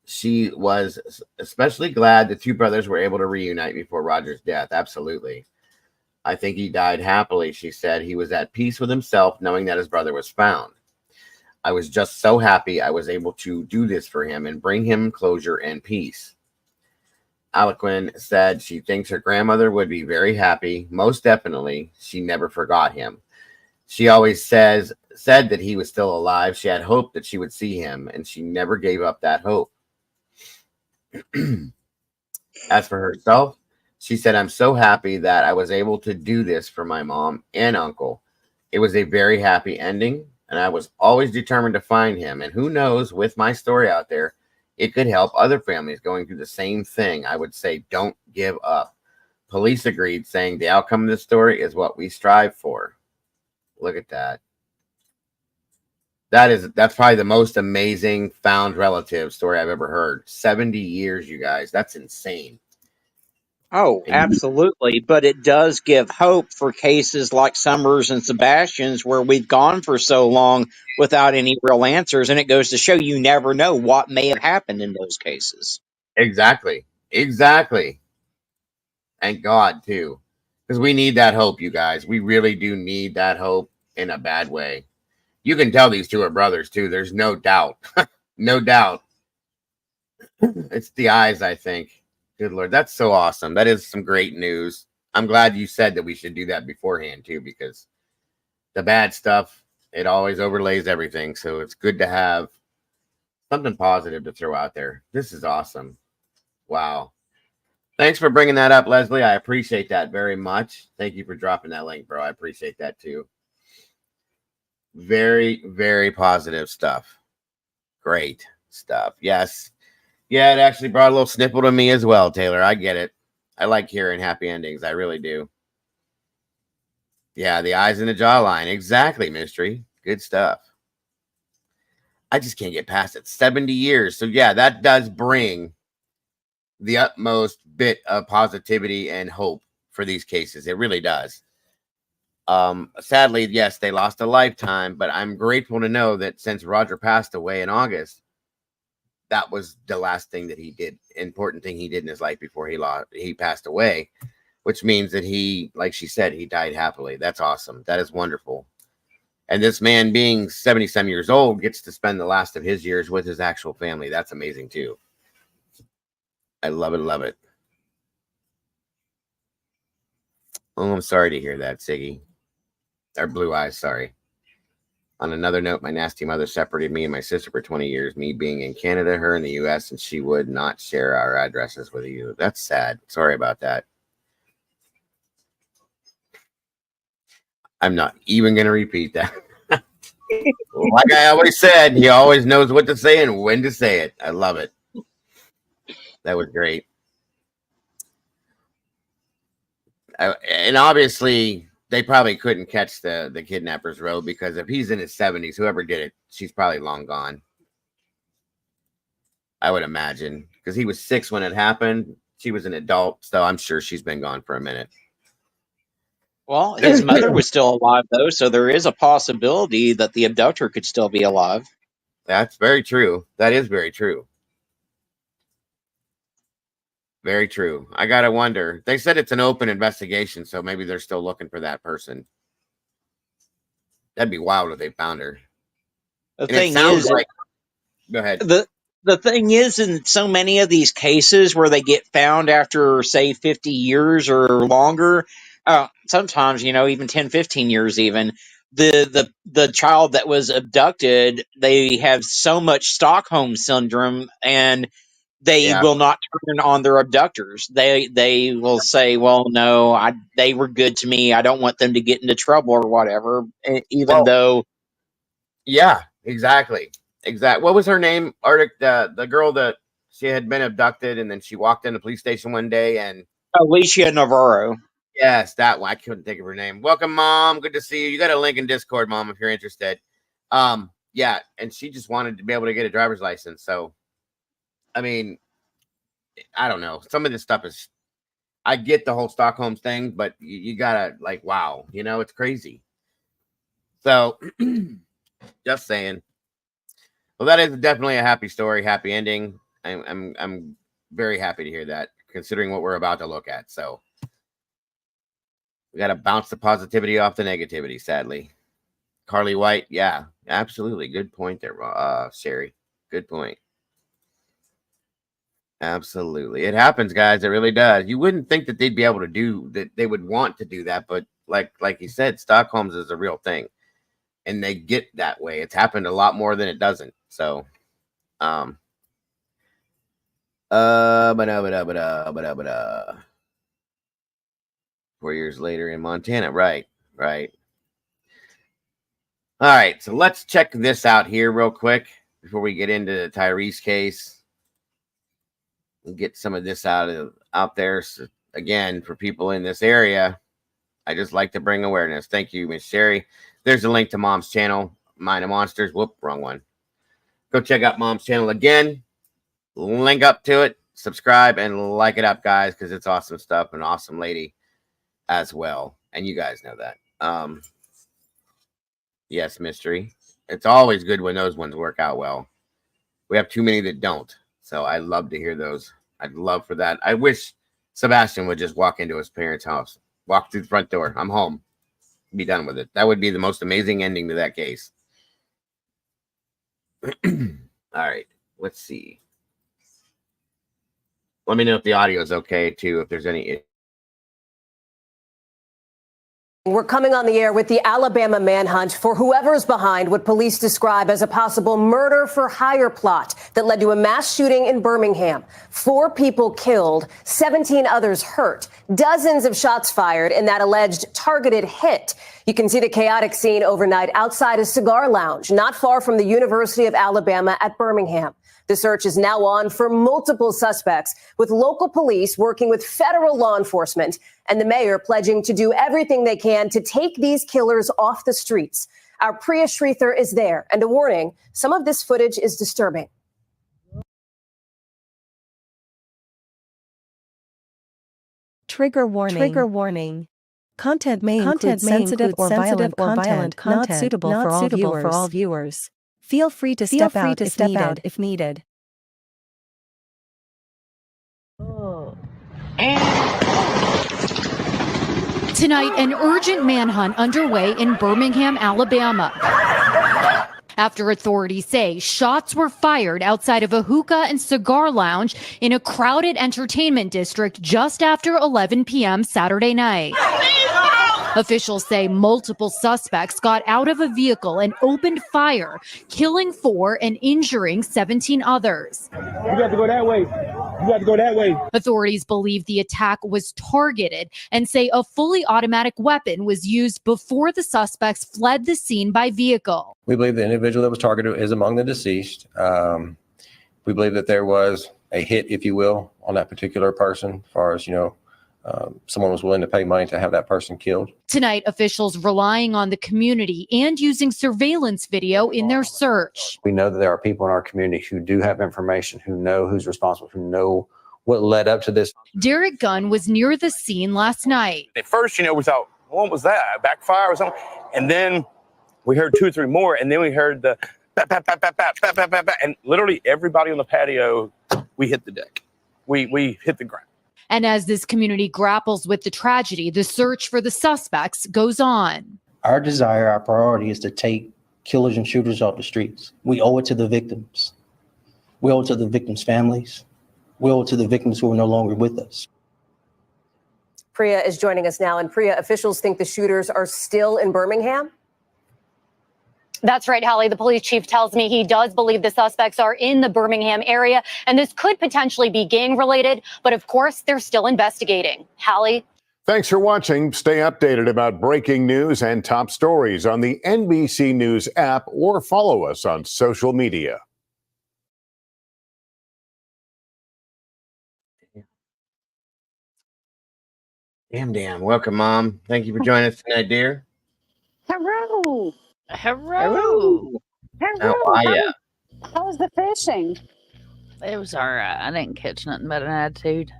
she was especially glad the two brothers were able to reunite before Roger's death. Absolutely. I think he died happily, she said. He was at peace with himself, knowing that his brother was found. I was just so happy I was able to do this for him and bring him closure and peace. Alequin said she thinks her grandmother would be very happy. Most definitely, she never forgot him. She always said that he was still alive. She had hoped that she would see him, and she never gave up that hope. As for herself, she said, I'm so happy that I was able to do this for my mom and uncle. It was a very happy ending, and I was always determined to find him. And who knows, with my story out there, it could help other families going through the same thing. I would say don't give up. Police agreed, saying the outcome of this story is what we strive for. Look at that. That's probably the most amazing found relative story I've ever heard. 70 years, you guys. That's insane.
Oh,
And
absolutely. But it does give hope for cases like Summers and Sebastian's where we've gone for so long without any real answers. And it goes to show you never know what may have happened in those cases.
exactly, exactly. Thank God too, because we need that hope, you guys. We really do need that hope in a bad way. You can tell these two are brothers too. There's no doubt, no doubt. It's the eyes, I think. Good Lord, that's so awesome. That is some great news. I'm glad you said that we should do that beforehand too, because the bad stuff, it always overlays everything. So it's good to have something positive to throw out there. This is awesome. Wow. Thanks for bringing that up, Leslie. I appreciate that very much. Thank you for dropping that link, bro. I appreciate that too. Very, very positive stuff. Great stuff. Yes. Yeah, it actually brought a little sniffle to me as well, Taylor. I get it. I like hearing happy endings. I really do. Yeah, the eyes and the jawline. Exactly, mystery. Good stuff. I just can't get past it. 70 years. So, yeah, that does bring the utmost bit of positivity and hope for these cases. It really does. Sadly, yes, they lost a lifetime, but I'm grateful to know that since Roger passed away in August, that was the last thing that he did, important thing he did in his life before he passed away, which means that he, like she said, he died happily. That's awesome. That is wonderful. And this man, being 70 some years old, gets to spend the last of his years with his actual family. That's amazing too. I love it, love it. Oh, I'm sorry to hear that, Siggy. Or Blue Eyes, sorry. On another note, my nasty mother separated me and my sister for 20 years, me being in Canada, her in the US, and she would not share our addresses with you. That's sad. Sorry about that. I'm not even going to repeat that. Like I always said, he always knows what to say and when to say it. I love it. That was great. And obviously, they probably couldn't catch the kidnapper's road, because if he's in his 70s, whoever did it, she's probably long gone. I would imagine, because he was 6 when it happened. She was an adult, so I'm sure she's been gone for a minute.
Well, his mother was still alive, though, so there is a possibility that the abductor could still be alive.
That's very true. That is very true. Very true. I gotta wonder. They said it's an open investigation, so maybe they're still looking for that person. That'd be wild if they found her.
The
And it
thing
sounds
is,
like. Go ahead.
the thing is, in so many of these cases where they get found after, say, 50 years or longer, sometimes, even 10, 15 years even, the child that was abducted, they have so much Stockholm syndrome, and they
Yeah.
will not turn on their abductors. They will say, well, no, they were good to me. I don't want them to get into trouble or whatever, even
Well,
though
yeah, exactly. Exactly. What was her name? Arctic, the girl that she had been abducted, and then she walked in the police station one day, and
Alicia Navarro.
yes, that one. I couldn't think of her name. Welcome, Mom. Good to see you. You got a link in Discord, Mom, if you're interested. Yeah, and she just wanted to be able to get a driver's license. So, I mean, I don't know. Some of this stuff is. I get the whole Stockholm thing, but you gotta like, wow, it's crazy. So, just saying. Well, that is definitely a happy story, happy ending. I'm very happy to hear that, considering what we're about to look at. So we got to bounce the positivity off the negativity. Sadly, Carly White, yeah, absolutely, good point there, Sherry. Good point. Absolutely, it happens, guys. It really does. You wouldn't think that they'd be able to do that. They would want to do that, but like you said, Stockholm's is a real thing, and they get that way. It's happened a lot more than it doesn't. So, um, 4 years later in Montana. Right, right. All right, so let's check this out here real quick before we get into the Tyrese case and get some of this out there. So again, for people in this area, I just like to bring awareness. Thank you, Miss Sherry. There's a link to Mom's channel, Mind of Monsters. Whoop, wrong one. Go check out Mom's channel again. Link up to it. subscribe and like it up, guys, because it's awesome stuff. An awesome lady as well. And you guys know that. Yes, mystery. It's always good when those ones work out well. We have too many that don't. So I love to hear those. I'd love for that. I wish Sebastian would just walk into his parents' house, walk through the front door. I'm home. Be done with it. That would be the most amazing ending to that case. All right. Let's see. Let me know if the audio is okay, too, if there's any.
We're coming on the air with the Alabama manhunt for whoever's behind what police describe as a possible murder for hire plot that led to a mass shooting in Birmingham. 4 people killed, 17 others hurt, dozens of shots fired in that alleged targeted hit. You can see the chaotic scene overnight outside a cigar lounge not far from the University of Alabama at Birmingham. The search is now on for multiple suspects, with local police working with federal law enforcement and the mayor pledging to do everything they can to take these killers off the streets. Our Priya Sridhar is there, and a warning, some of this footage is disturbing.
Trigger warning. Trigger warning. Content may include sensitive or violent content not suitable for all viewers. Feel free to step out if needed.
Tonight, an urgent manhunt underway in Birmingham, Alabama, after authorities say shots were fired outside of a hookah and cigar lounge in a crowded entertainment district just after 11 p.m. Saturday night. Officials say multiple suspects got out of a vehicle and opened fire, killing 4 and injuring 17 others.
You got to go that way. You got to go that way.
Authorities believe the attack was targeted and say a fully automatic weapon was used before the suspects fled the scene by vehicle.
We believe the individual that was targeted is among the deceased. We believe that there was a hit, if you will, on that particular person, as far as, someone was willing to pay money to have that person killed.
Tonight, officials relying on the community and using surveillance video in their search.
We know that there are people in our community who do have information, who know who's responsible, who know what led up to this.
Derek Gunn was near the scene last night.
At first, we thought, what was that? A backfire or something? And then we heard 2 or 3 more, and then we heard the bap, bap, bap, bap, bap, bap, bap, bap, bap, and literally everybody on the patio, we hit the deck. We hit the ground.
And as this community grapples with the tragedy, the search for the suspects goes on.
Our desire, our priority is to take killers and shooters off the streets. We owe it to the victims. We owe it to the victims' families. We owe it to the victims who are no longer with us.
Priya is joining us now. And Priya, officials think the shooters are still in Birmingham?
That's right, Hallie. The police chief tells me he does believe the suspects are in the Birmingham area, and this could potentially be gang related. But of course, they're still investigating. Hallie.
Thanks for watching. Stay updated about breaking news and top stories on the NBC News app or follow us on social media.
Damn. Welcome, Mom. Thank you for joining us tonight, dear.
Hello.
Hello.
How are ya?
How was the fishing?
It was all right. I didn't catch nothing but an attitude.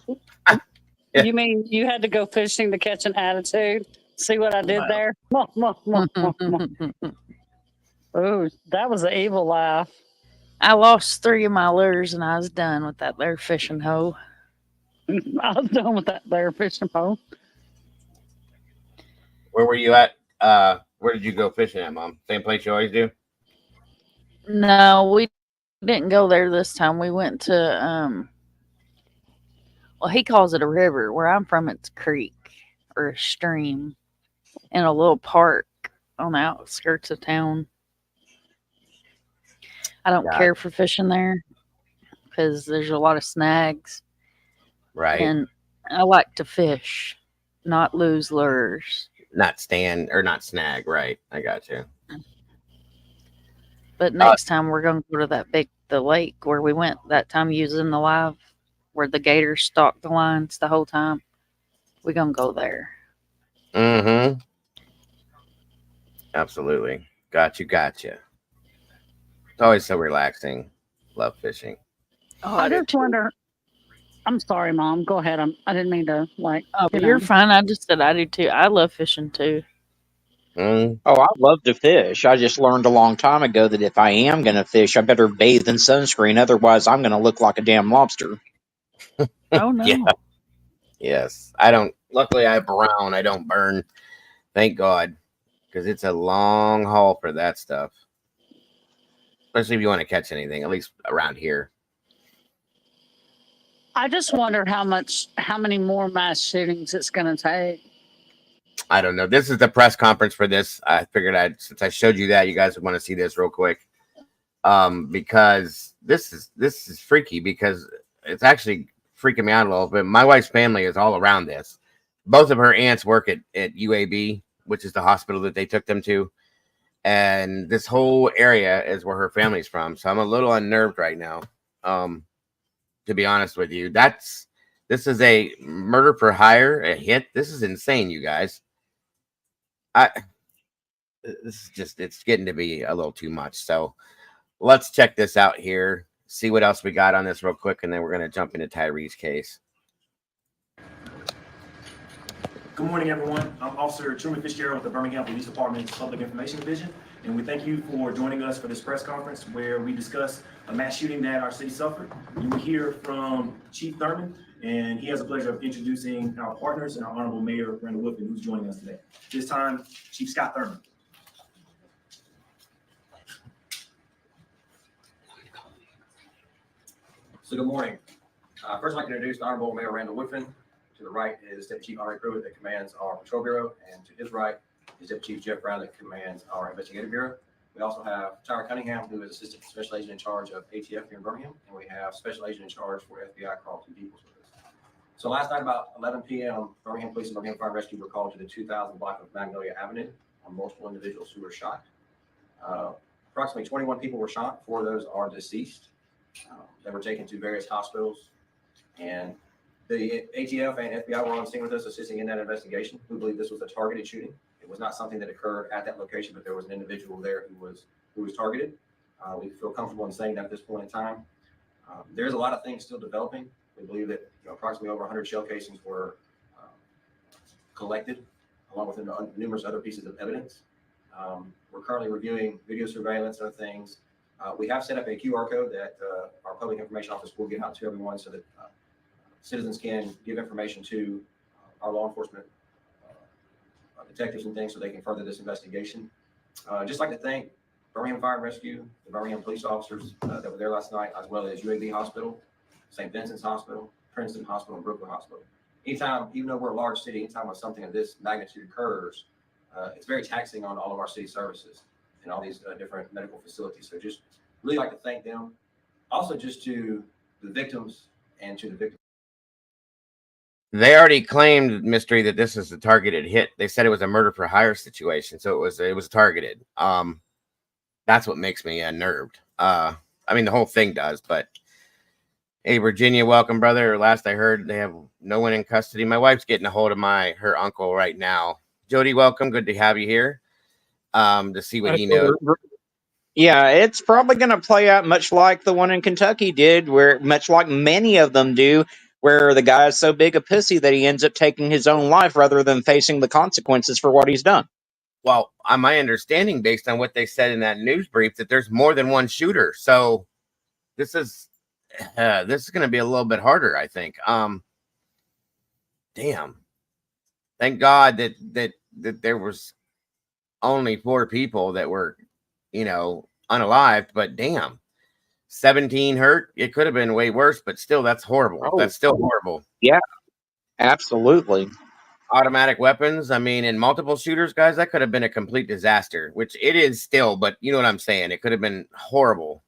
Yeah.
You mean you had to go fishing to catch an attitude? See what I did there? Oh, that was an evil laugh.
I lost 3 of my lures and I was done with that there fishing hole.
I was done with that there fishing pole.
Where were you at? Where did you go fishing at, Mom? Same place you always do?
No, we didn't go there this time. We went to, well, he calls it a river. Where I'm from, it's a creek or a stream in a little park on the outskirts of town. I don't care for fishing there because there's a lot of snags.
Right.
And I like to fish, not lose lures.
Not snag, right. I got you.
But next time we're going to go to the lake where we went that time using the live, where the gators stalked the lines the whole time. We're going to go there.
Mm-hmm. Absolutely. Gotcha. It's always so relaxing. Love fishing.
Oh,
I
do
just
too.
wonder. I'm sorry, Mom. Go ahead. I didn't mean to
Oh, you're fine. I just said I do too. I love fishing too.
Oh, I love to fish. I just learned a long time ago that if I am going to fish, I better bathe in sunscreen. Otherwise, I'm going to look like a damn lobster.
Oh no.
Yeah. Yes. I don't. Luckily, I brown. I don't burn. Thank God, because it's a long haul for that stuff. Especially if you want to catch anything, at least around here.
I just wondered how many more mass shootings it's going to take.
I don't know. This is the press conference for this. I figured since I showed you that, you guys would want to see this real quick. Because this is freaky because it's actually freaking me out a little bit. My wife's family is all around this. Both of her aunts work at UAB, which is the hospital that they took them to. And this whole area is where her family's from. So I'm a little unnerved right now. To be honest with you, this is a murder for hire, a hit. This is insane, you guys. This is just, it's getting to be a little too much. So let's check this out here, see what else we got on this real quick, and then we're going to jump into TYRE's case.
Good morning, everyone. I'm Officer Truman Fitzgerald with the Birmingham Police Department's Public Information Division, and we thank you for joining us for this press conference where we discuss a mass shooting that our city suffered. You will hear from Chief Thurman, and he has the pleasure of introducing our partners and our Honorable Mayor, Randall Woodfin, who's joining us today. This time, Chief Scott Thurman.
So good morning. First, I'd like to introduce the Honorable Mayor Randall Woodfin. To the right is Deputy Chief Henry Pruitt that commands our Patrol Bureau, and to his right is Deputy Chief Jeff Brown that commands our Investigative Bureau. We also have TYRE Cunningham, who is Assistant Special Agent in charge of ATF here in Birmingham, and we have Special Agent in charge for FBI, Carlton Nichols with us. So last night about 11 p.m., Birmingham Police and Birmingham Fire and Rescue were called to the 2000 block of Magnolia Avenue on multiple individuals who were shot. Approximately 21 people were shot. 4 of those are deceased. They were taken to various hospitals, and the ATF and FBI were on scene with us assisting in that investigation. We believe this was a targeted shooting. It was not something that occurred at that location, but there was an individual there who was targeted. We feel comfortable in saying that at this point in time. There's a lot of things still developing. We believe that approximately over 100 shell casings were collected, along with numerous other pieces of evidence. We're currently reviewing video surveillance and other things. We have set up a QR code that our public information office will get out to everyone so that citizens can give information to our law enforcement detectives and things so they can further this investigation. Just like to thank Birmingham Fire and Rescue, the Birmingham police officers that were there last night, as well as UAB Hospital, St. Vincent's Hospital, Princeton Hospital, and Brooklyn Hospital. Anytime, even though we're a large city, anytime when something of this magnitude occurs, it's very taxing on all of our city services and all these different medical facilities. So just really like to thank them. Also just to the victims and to the victims.
They already claimed, Mystery, that this is a targeted hit. They said it was a murder for hire situation, so it was targeted. That's what makes me unnerved. I mean, the whole thing does, but hey, Virginia, welcome, brother. Last I heard, they have no one in custody. My wife's getting a hold of her uncle right now. Jody, welcome. Good to have you here. To see what he knows.
Yeah, it's probably going to play out much like the one in Kentucky did, where much like many of them do, where the guy is so big a pussy that he ends up taking his own life rather than facing the consequences for what he's done.
Well, my understanding, based on what they said in that news brief, that there's more than one shooter. So this is going to be a little bit harder, I think. Damn. Thank God that there was only 4 people that were, unalived, but damn, 17 hurt. It could have been way worse, but still, that's horrible.
Oh,
that's still horrible.
Yeah, absolutely.
Automatic weapons. I mean, in multiple shooters, guys, that could have been a complete disaster, which it is still, but you know what I'm saying? It could have been horrible.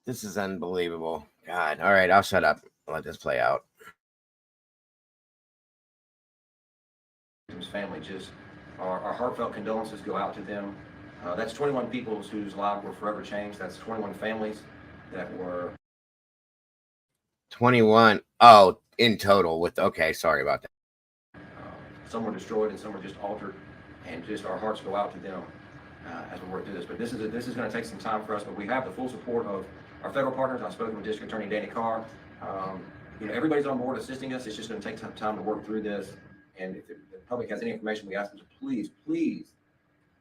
This is unbelievable. God. All right, I'll shut up. I'll let this play out.
Family, just our heartfelt condolences go out to them. That's 21 people whose lives were forever changed. That's 21 families that were
21. Oh, in total with, okay, sorry about that.
Some were destroyed and some were just altered, and just our hearts go out to them. as we work through this. But this is going to take some time for us, but we have the full support of our federal partners. I've spoken with District Attorney Danny Carr. Everybody's on board assisting us. It's just going to take some time to work through this. And if the public has any information, we ask them to please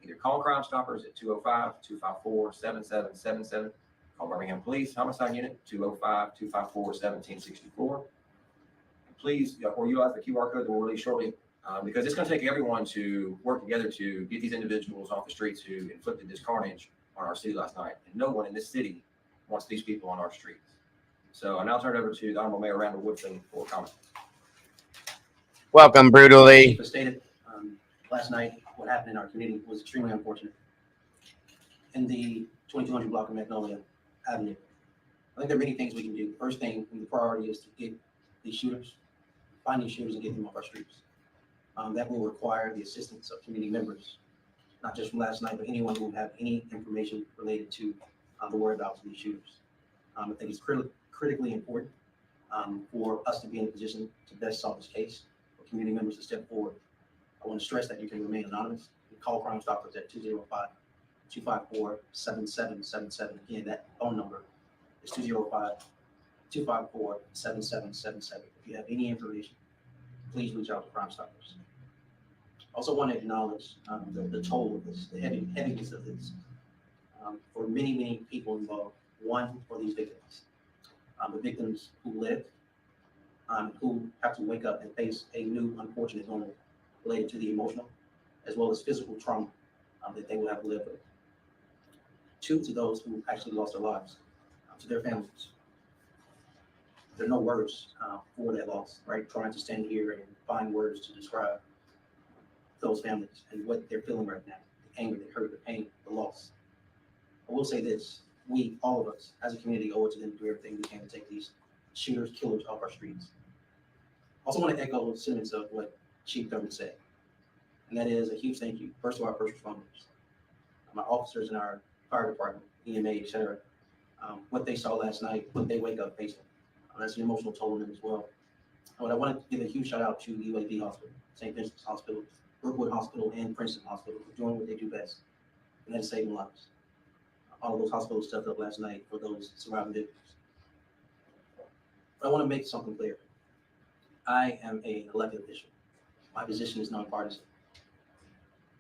either call Crime Stoppers at 205-254-7777. Call Birmingham Police Homicide Unit 205-254-1764. Please, or utilize the QR code that we'll release shortly, because it's going to take everyone to work together to get these individuals off the streets who inflicted this carnage on our city last night. And no one in this city wants these people on our streets. So I now turn it over to the Honorable Mayor Randall Woodson for comment.
Welcome, Brutally.
As stated last night, what happened in our community was extremely unfortunate. In the 2200 block of Magnolia Avenue, I think there are many things we can do. The first thing, and the priority, is to get these shooters, find these shooters and get them off our streets. That will require the assistance of community members, not just from last night, but anyone who would have any information related to the whereabouts of these shooters. I think it's critically important for us to be in a position to best solve this case, for community members to step forward. I want to stress that you can remain anonymous. You call Crime Stoppers at 205-254-7777. Again, that phone number is 205-254-7777. If you have any information, please reach out to Crime Stoppers. Also want to acknowledge the toll of this, the heaviness of this. For many people involved, one, for these victims. The victims who lived, who have to wake up and face a new unfortunate moment related to the emotional as well as physical trauma that they will have to live with. Two, to those who actually lost their lives, to their families. There are no words for that loss, right? Trying to stand here and find words to describe those families and what they're feeling right now, the anger, the hurt, the pain, the loss. I will say this, we, all of us, as a community, owe it to them to do everything we can to take these shooters, killers off our streets. Also want to echo sentiments of what Chief Thurman said, and that is a huge thank you, first to our first responders, my officers in our fire department, EMA, etc. What they saw last night, what they wake up facing. That's an emotional toll on them as well. But I want to give a huge shout out to UAB Hospital, St. Vincent's Hospital, Brookwood Hospital, and Princeton Hospital for doing what they do best, and that is saving lives. All of those hospitals stepped up last night for those surviving victims. But I want to make something clear. I am an elected official. My position is nonpartisan.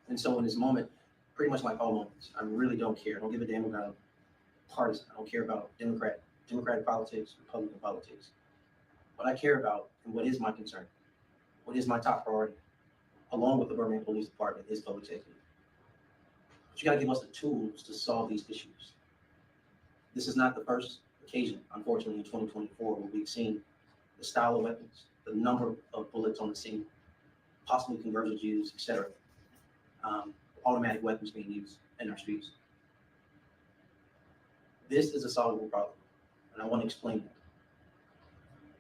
And so in this moment, pretty much like all moments, I really don't care. I don't give a damn about partisan. I don't care about Democratic politics, Republican politics. What I care about, and what is my concern, what is my top priority, along with the Birmingham Police Department, is public safety. But you got to give us the tools to solve these issues. This is not the first occasion, unfortunately, in 2024, where we've seen the style of weapons, the number of bullets on the scene, possibly conversions used, etc. Automatic weapons being used in our streets. This is a solvable problem, and I want to explain that.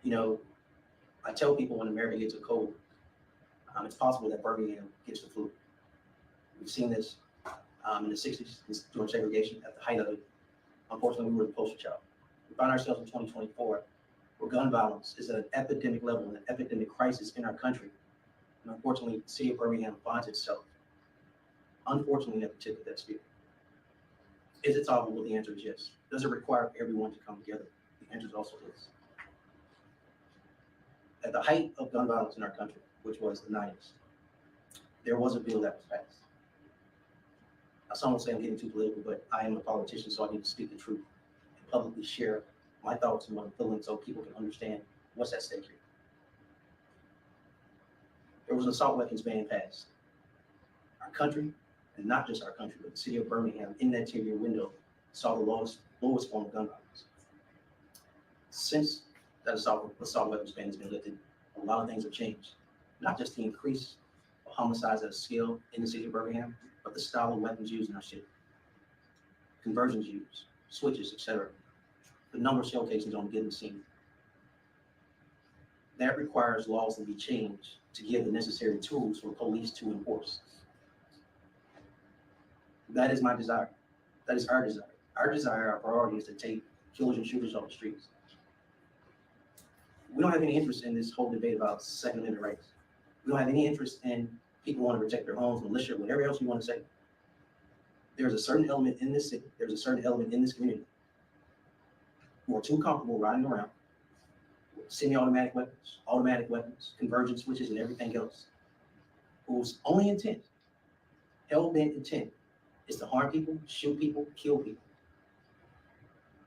You know, I tell people when America gets a cold, it's possible that Birmingham gets the flu. We've seen this in the 60s during segregation at the height of it. Unfortunately, we were the poster child. We find ourselves in 2024 where gun violence is at an epidemic level, an epidemic crisis in our country. And unfortunately, the city of Birmingham finds itself, unfortunately, at the tip of that spear. Is it solvable? The answer is yes. Does it require everyone to come together? The answer is also yes. At the height of gun violence in our country, which was the 90s, there was a bill that was passed. Now, some will say I'm getting too political, but I am a politician, so I need to speak the truth and publicly share my thoughts and what I'm feeling so people can understand what's at stake here. There was an assault weapons ban passed. Our country, and not just our country, but the city of Birmingham, in that 10-year window, saw the lowest form of gun violence. Since that assault weapons ban has been lifted, a lot of things have changed. Not just the increase of homicides at a scale in the city of Birmingham, but the style of weapons used in our city. Conversions used, switches, etc. The number of shell casings on a given scene. That requires laws to be changed to give the necessary tools for police to enforce. That is my desire. That is our desire. Our desire, our priority is to take killers and shooters off the streets. We don't have any interest in this whole debate about Second Amendment rights. We don't have any interest in people wanting to protect their homes, militia, whatever else you want to say. There's a certain element in this city, there's a certain element in this community who are too comfortable riding around with semi-automatic weapons, automatic weapons, convergent switches, and everything else, whose only intent, hell-bent intent, is to harm people, shoot people, kill people.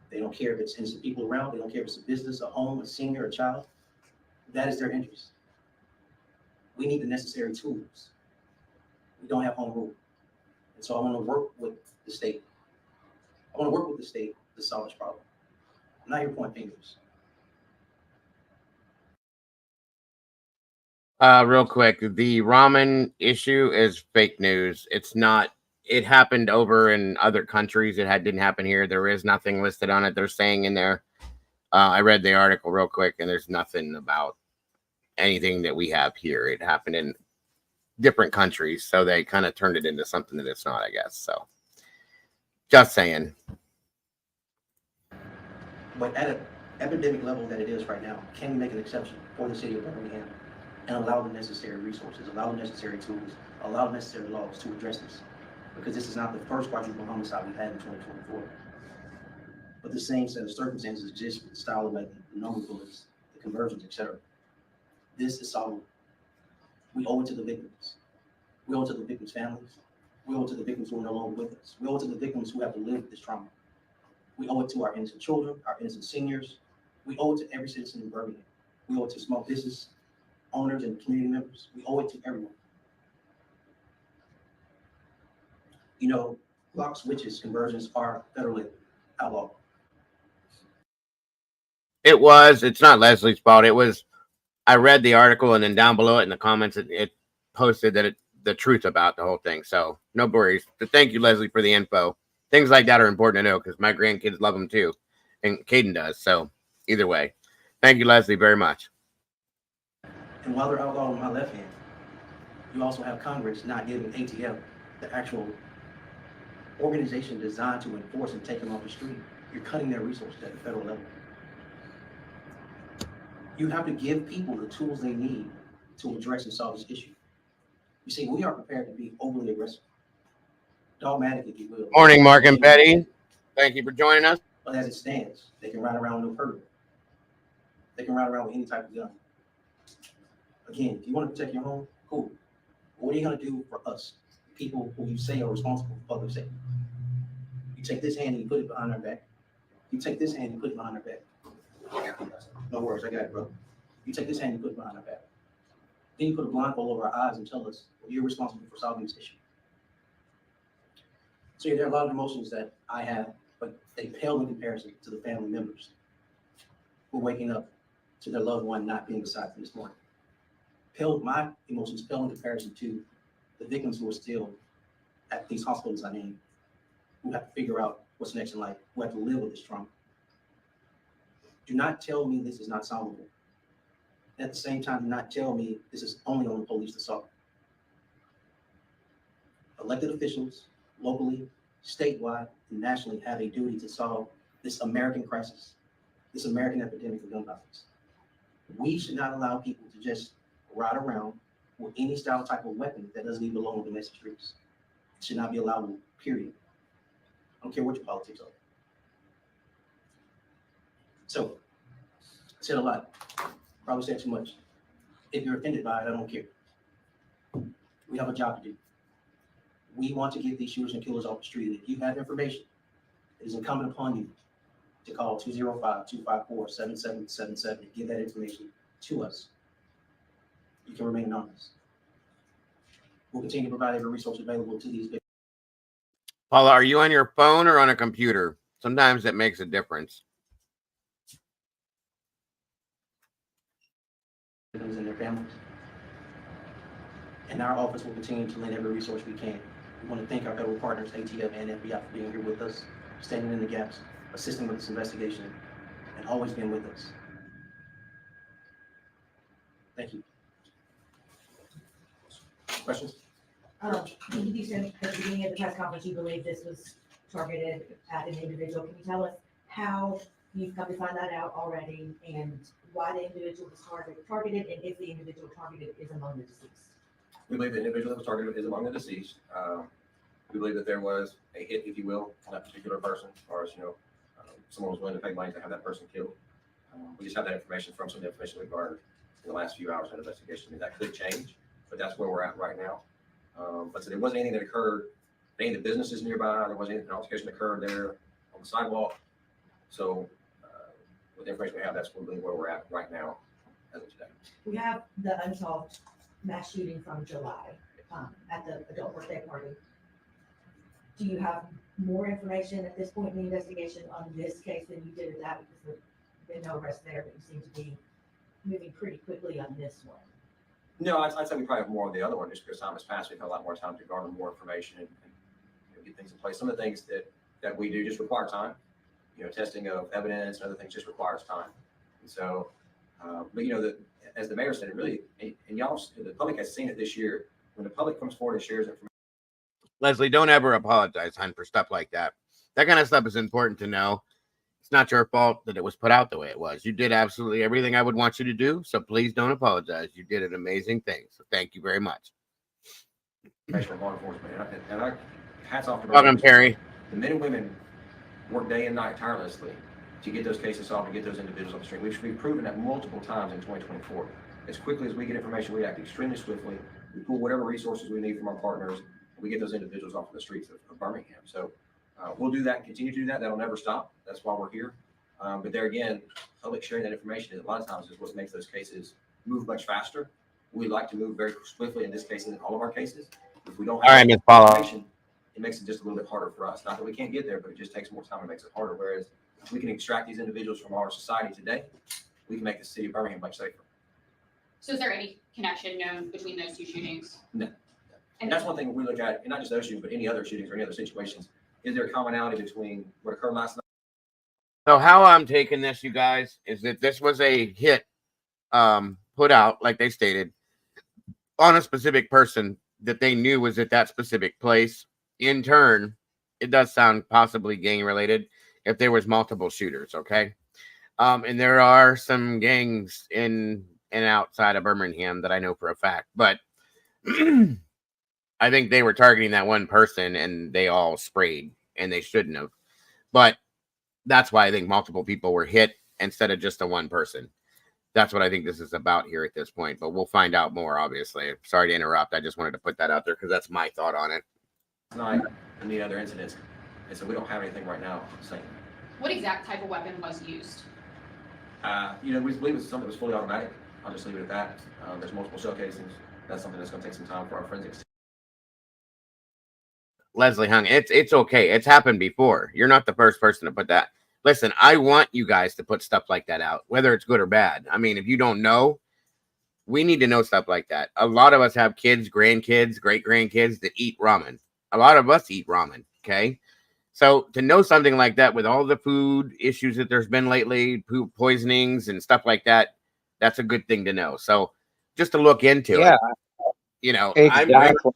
They don't care if it's innocent people around. They don't care if it's a business, a home, a senior, a child. That is their interest. We need the necessary tools. We don't have home rule. And so I want to work with the state. I want to work with the state to solve this problem. I'm not here pointing fingers.
Real quick, the ramen issue is fake news. It's not. It happened over in other countries. It didn't happen here. There is nothing listed on it. They're saying in there. I read the article real quick, and there's nothing about anything that we have here. It happened in different countries, so they kind of turned it into something that it's not, I guess. So, just saying.
But at an epidemic level that it is right now, can we make an exception for the city of Birmingham and allow the necessary resources, allow the necessary tools, allow the necessary laws to address this? Because this is not the first quadruple homicide we've had in 2024. But the same set of circumstances exist with the style of weapon, the number of bullets, the conversions, etc. This is solvable. We owe it to the victims. We owe it to the victims' families. We owe it to the victims who are no longer with us. We owe it to the victims who have to live with this trauma. We owe it to our innocent children, our innocent seniors. We owe it to every citizen in Birmingham. We owe it to small business owners and community members. We owe it to everyone. You know, lock switches, conversions are federally outlawed.
It was. It's not Leslie's fault. It was. I read the article, and then down below it in the comments, it posted that the truth about the whole thing. So no worries. But thank you, Leslie, for the info. Things like that are important to know because my grandkids love them too, and Caden does. So either way, thank you, Leslie, very much.
And while they're outlawed on my left hand, you also have Congress not giving ATF the actual organization designed to enforce and take them off the street. You're cutting their resources at the federal level. You have to give people the tools they need to address and solve this issue. You see, we are prepared to be overly aggressive, dogmatic, if you will.
Morning, Mark and Betty. Thank you for joining us.
But as it stands, they can ride around with no permit. They can ride around with any type of gun. Again, if you want to protect your home, cool. What are you going to do for us, people who you say are responsible for public safety? You take this hand and you put it behind our back. You take this hand and you put it behind our back. No worries, I got it, bro. You take this hand and you put it behind our back. Then you put a blindfold over our eyes and tell us, well, you're responsible for solving this issue. So yeah, there are a lot of emotions that I have, but they pale in comparison to the family members who are waking up to their loved one not being beside them this morning. My emotions pale in comparison to the victims who are still at these hospitals I named, who have to figure out what's next in life, who have to live with this trauma. Do not tell me this is not solvable. At the same time, do not tell me this is only on the police to solve. Elected officials, locally, statewide, and nationally have a duty to solve this American crisis, this American epidemic of gun violence. We should not allow people to just ride around with any style type of weapon that doesn't even belong on domestic streets. It should not be allowable, period. I don't care what your politics are. So, I said a lot, probably said too much. If you're offended by it, I don't care. We have a job to do. We want to get these shooters and killers off the street. And if you have information, it is incumbent upon you to call 205-254-7777 and give that information to us. You can remain anonymous. We'll continue to provide every resource available to these victims.
Paula, are you on your phone or on a computer? Sometimes that makes a difference.
And their families. And our office will continue to lend every resource we can. We want to thank our federal partners, ATF and FBI, for being here with us, standing in the gaps, assisting with this investigation, and always being with us. Thank you. Questions?
You said at the beginning of the press conference you believe this was targeted at an individual. Can you tell us how you've come to find that out already and why the individual was targeted and if the individual targeted is among the deceased?
We believe the individual that was targeted is among the deceased. We believe that there was a hit, if you will, on that particular person, as far as, someone was willing to pay money to have that person killed. We just have that information from some of the information we've garnered in the last few hours of investigation. I mean, that could change, but that's where we're at right now. But so there wasn't anything that occurred, any of the businesses nearby, there wasn't any altercation that occurred there on the sidewalk. So with the information we have, that's really where we're at right now as of today.
We have the unsolved mass shooting from July at the adult birthday party. Do you have more information at this point in the investigation on this case than you did at that? Because there's been no arrest there, but you seem to be moving pretty quickly on this one.
No, I'd say we probably have more on the other one just because time has passed. We've had a lot more time to garner more information and get things in place. Some of the things that we do just require time. Testing of evidence and other things just requires time. And so, but as the mayor said, it really, and y'all, the public has seen it this year. When the public comes forward and shares information.
Leslie, don't ever apologize, hon, for stuff like that. That kind of stuff is important to know. It's not your fault that it was put out the way it was. You did absolutely everything I would want you to do, so please don't apologize. You did an amazing thing, so thank you very much.
From law enforcement, and I hats off to
welcome, Perry.
The men and women work day and night tirelessly to get those cases solved and get those individuals off the street. We've proven that multiple times in 2024. As quickly as we get information, we act extremely swiftly. We pull whatever resources we need from our partners, and we get those individuals off the streets of Birmingham. So we'll do that and continue to do that. That'll never stop. That's why we're here. But there again, public sharing that information a lot of times is what makes those cases move much faster. We like to move very swiftly in this case and in all of our cases. If we don't have information, it makes it just a little bit harder for us. Not that we can't get there, but it just takes more time and makes it harder. Whereas if we can extract these individuals from our society today, we can make the city of Birmingham much safer.
So is there any connection known between those two shootings?
No. And that's one thing we look at, and not just those shootings, but any other shootings or any other situations. Is there a commonality between what occurred last night?
So how I'm taking this, you guys, is that this was a hit put out, like they stated, on a specific person that they knew was at that specific place. In turn, it does sound possibly gang related if there was multiple shooters, okay? And there are some gangs in and outside of Birmingham that I know for a fact, but I think they were targeting that one person and they all sprayed and they shouldn't have. But that's why I think multiple people were hit instead of just a one person. That's what I think this is about here at this point, but we'll find out more, obviously. Sorry to interrupt. I just wanted to put that out there because that's my thought on it.
Tonight and the other incidents. And so we don't have anything right now saying.
What exact type of weapon was used?
We believe it's something that was fully automatic. I'll just leave it at that. There's multiple shell casings. That's something that's going to take some time for our forensics.
Leslie Hung, it's okay. It's happened before. You're not the first person to put that. Listen, I want you guys to put stuff like that out, whether it's good or bad. I mean, if you don't know, we need to know stuff like that. A lot of us have kids, grandkids, great-grandkids that eat ramen. A lot of us eat ramen, okay? So to know something like that with all the food issues that there's been lately, food poisonings and stuff like that, that's a good thing to know. So just to look into it,
exactly.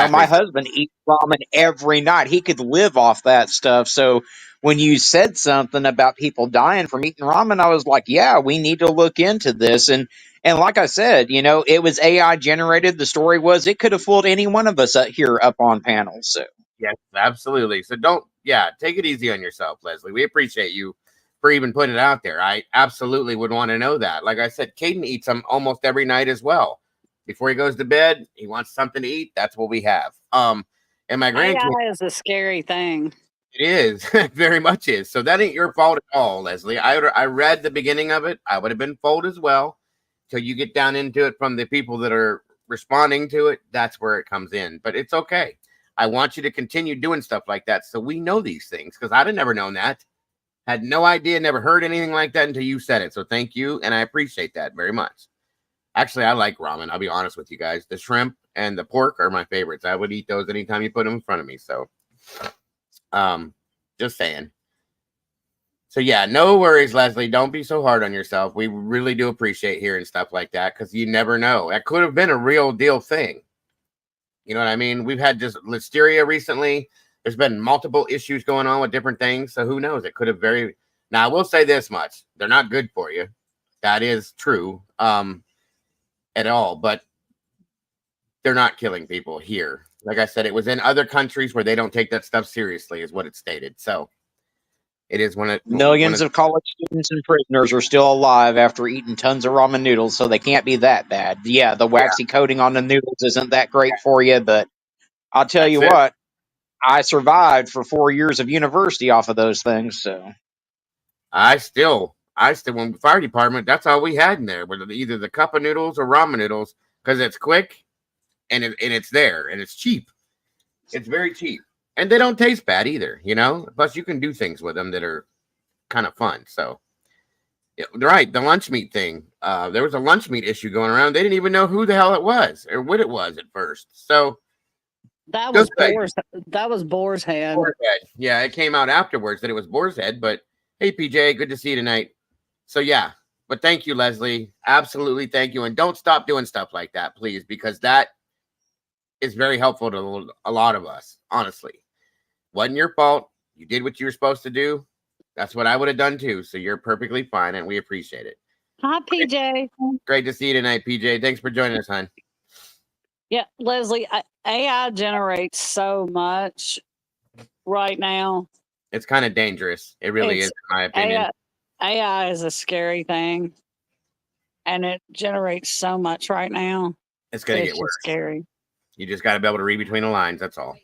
My husband eats ramen every night. He could live off that stuff. So when you said something about people dying from eating ramen, I was like, yeah, we need to look into this. And like I said, it was AI generated. The story was it could have fooled any one of us here up on panel. So
yes, absolutely. So take it easy on yourself, Leslie. We appreciate you for even putting it out there. I absolutely would want to know that. Like I said, Caden eats them almost every night as well. Before he goes to bed, he wants something to eat. That's what we have. And my grandkids.
AI is a scary thing.
It is. It very much is. So that ain't your fault at all, Leslie. I read the beginning of it. I would have been fooled as well. Till you get down into it from the people that are responding to it. That's where it comes in. But it's okay. I want you to continue doing stuff like that so we know these things, because I'd have never known that. Had no idea, never heard anything like that until you said it. So thank you, and I appreciate that very much. Actually, I like ramen. I'll be honest with you guys. The shrimp and the pork are my favorites. I would eat those anytime you put them in front of me. So, just saying. So, yeah, no worries, Leslie. Don't be so hard on yourself. We really do appreciate hearing stuff like that because you never know. That could have been a real deal thing. You know what I mean? We've had just listeria recently. There's been multiple issues going on with different things. So, who knows? It could have very... Now, I will say this much. They're not good for you. That is true. At all, but they're not killing people here like I said, it was in other countries where they don't take that stuff seriously, is what it stated. So it is
Millions of college students and prisoners are still alive after eating tons of ramen noodles, so they can't be that bad. Yeah, the waxy coating on the noodles isn't that great for you, but I'll tell you what, I survived for 4 years of university off of those things. So
I still, when fire department, that's all we had in there, were either the cup of noodles or ramen noodles, because it's quick and it's there and it's cheap. It's very cheap, and they don't taste bad either. Plus, you can do things with them that are kind of fun. So, yeah, right, the lunch meat thing. There was a lunch meat issue going around. They didn't even know who the hell it was or what it was at first. So
that was Boar's. That was Boar's Head.
Boar's Head. Yeah, it came out afterwards that it was Boar's Head. But hey, PJ, good to see you tonight. So yeah, but thank you, Leslie. Absolutely, thank you, and don't stop doing stuff like that, please, because that is very helpful to a lot of us. Honestly, wasn't your fault. You did what you were supposed to do. That's what I would have done too. So you're perfectly fine, and we appreciate it.
Hi, PJ.
Great to see you tonight, PJ. Thanks for joining us, hon.
Yeah, Leslie, AI generates so much right now.
It's kind of dangerous. It really is, in my opinion.
AI is a scary thing, and it generates so much right now.
It's going to get worse.
Scary.
You just got to be able to read between the lines. That's all.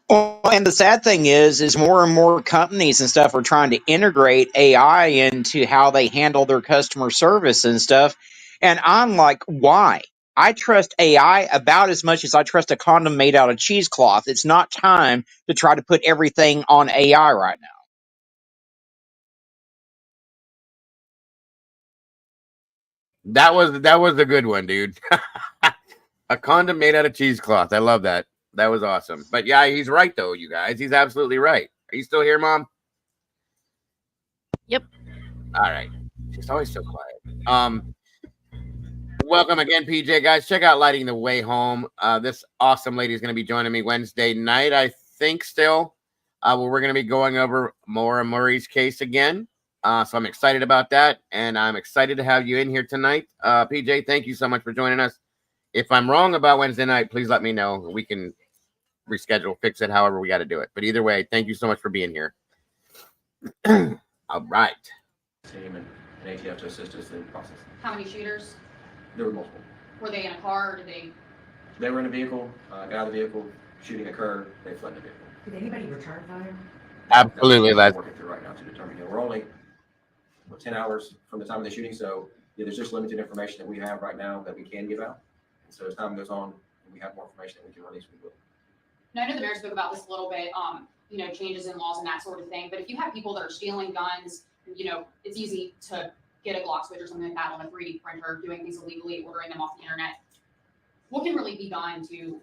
Well, and the sad thing is more and more companies and stuff are trying to integrate AI into how they handle their customer service and stuff. And I'm like, why? I trust AI about as much as I trust a condom made out of cheesecloth. It's not time to try to put everything on AI right now.
That was a good one, dude. A condom made out of cheesecloth. I love that. That was awesome. But yeah, he's right though, you guys. He's absolutely right. Are you still here, Mom?
Yep.
All right. She's always so quiet. Welcome again, PJ, guys. Check out Lighting the Way Home. This awesome lady is going to be joining me Wednesday night, I think still. Where we're going to be going over Maura Murray's case again. So I'm excited about that, and I'm excited to have you in here tonight. PJ, thank you so much for joining us. If I'm wrong about Wednesday night, please let me know. We can reschedule, fix it, however we got to do it. But either way, thank you so much for being here. All right.
Team and ATF to assist us in the process.
How many shooters?
There were multiple.
Were they in a car or did they?
They were in a vehicle, got out of the vehicle, shooting occurred, they fled the vehicle.
Did anybody return fire?
Absolutely, Les.
Working through right now to determine. We're only 10 hours from the time of the shooting, so yeah, there's just limited information that we have right now that we can give out. And so as time goes on, and we have more information that we can release, we will.
Now, I know the mayor spoke about this a little bit, changes in laws and that sort of thing. But if you have people that are stealing guns, it's easy to get a Glock switch or something like that on a 3D printer, doing things illegally, ordering them off the internet. What can really be done to,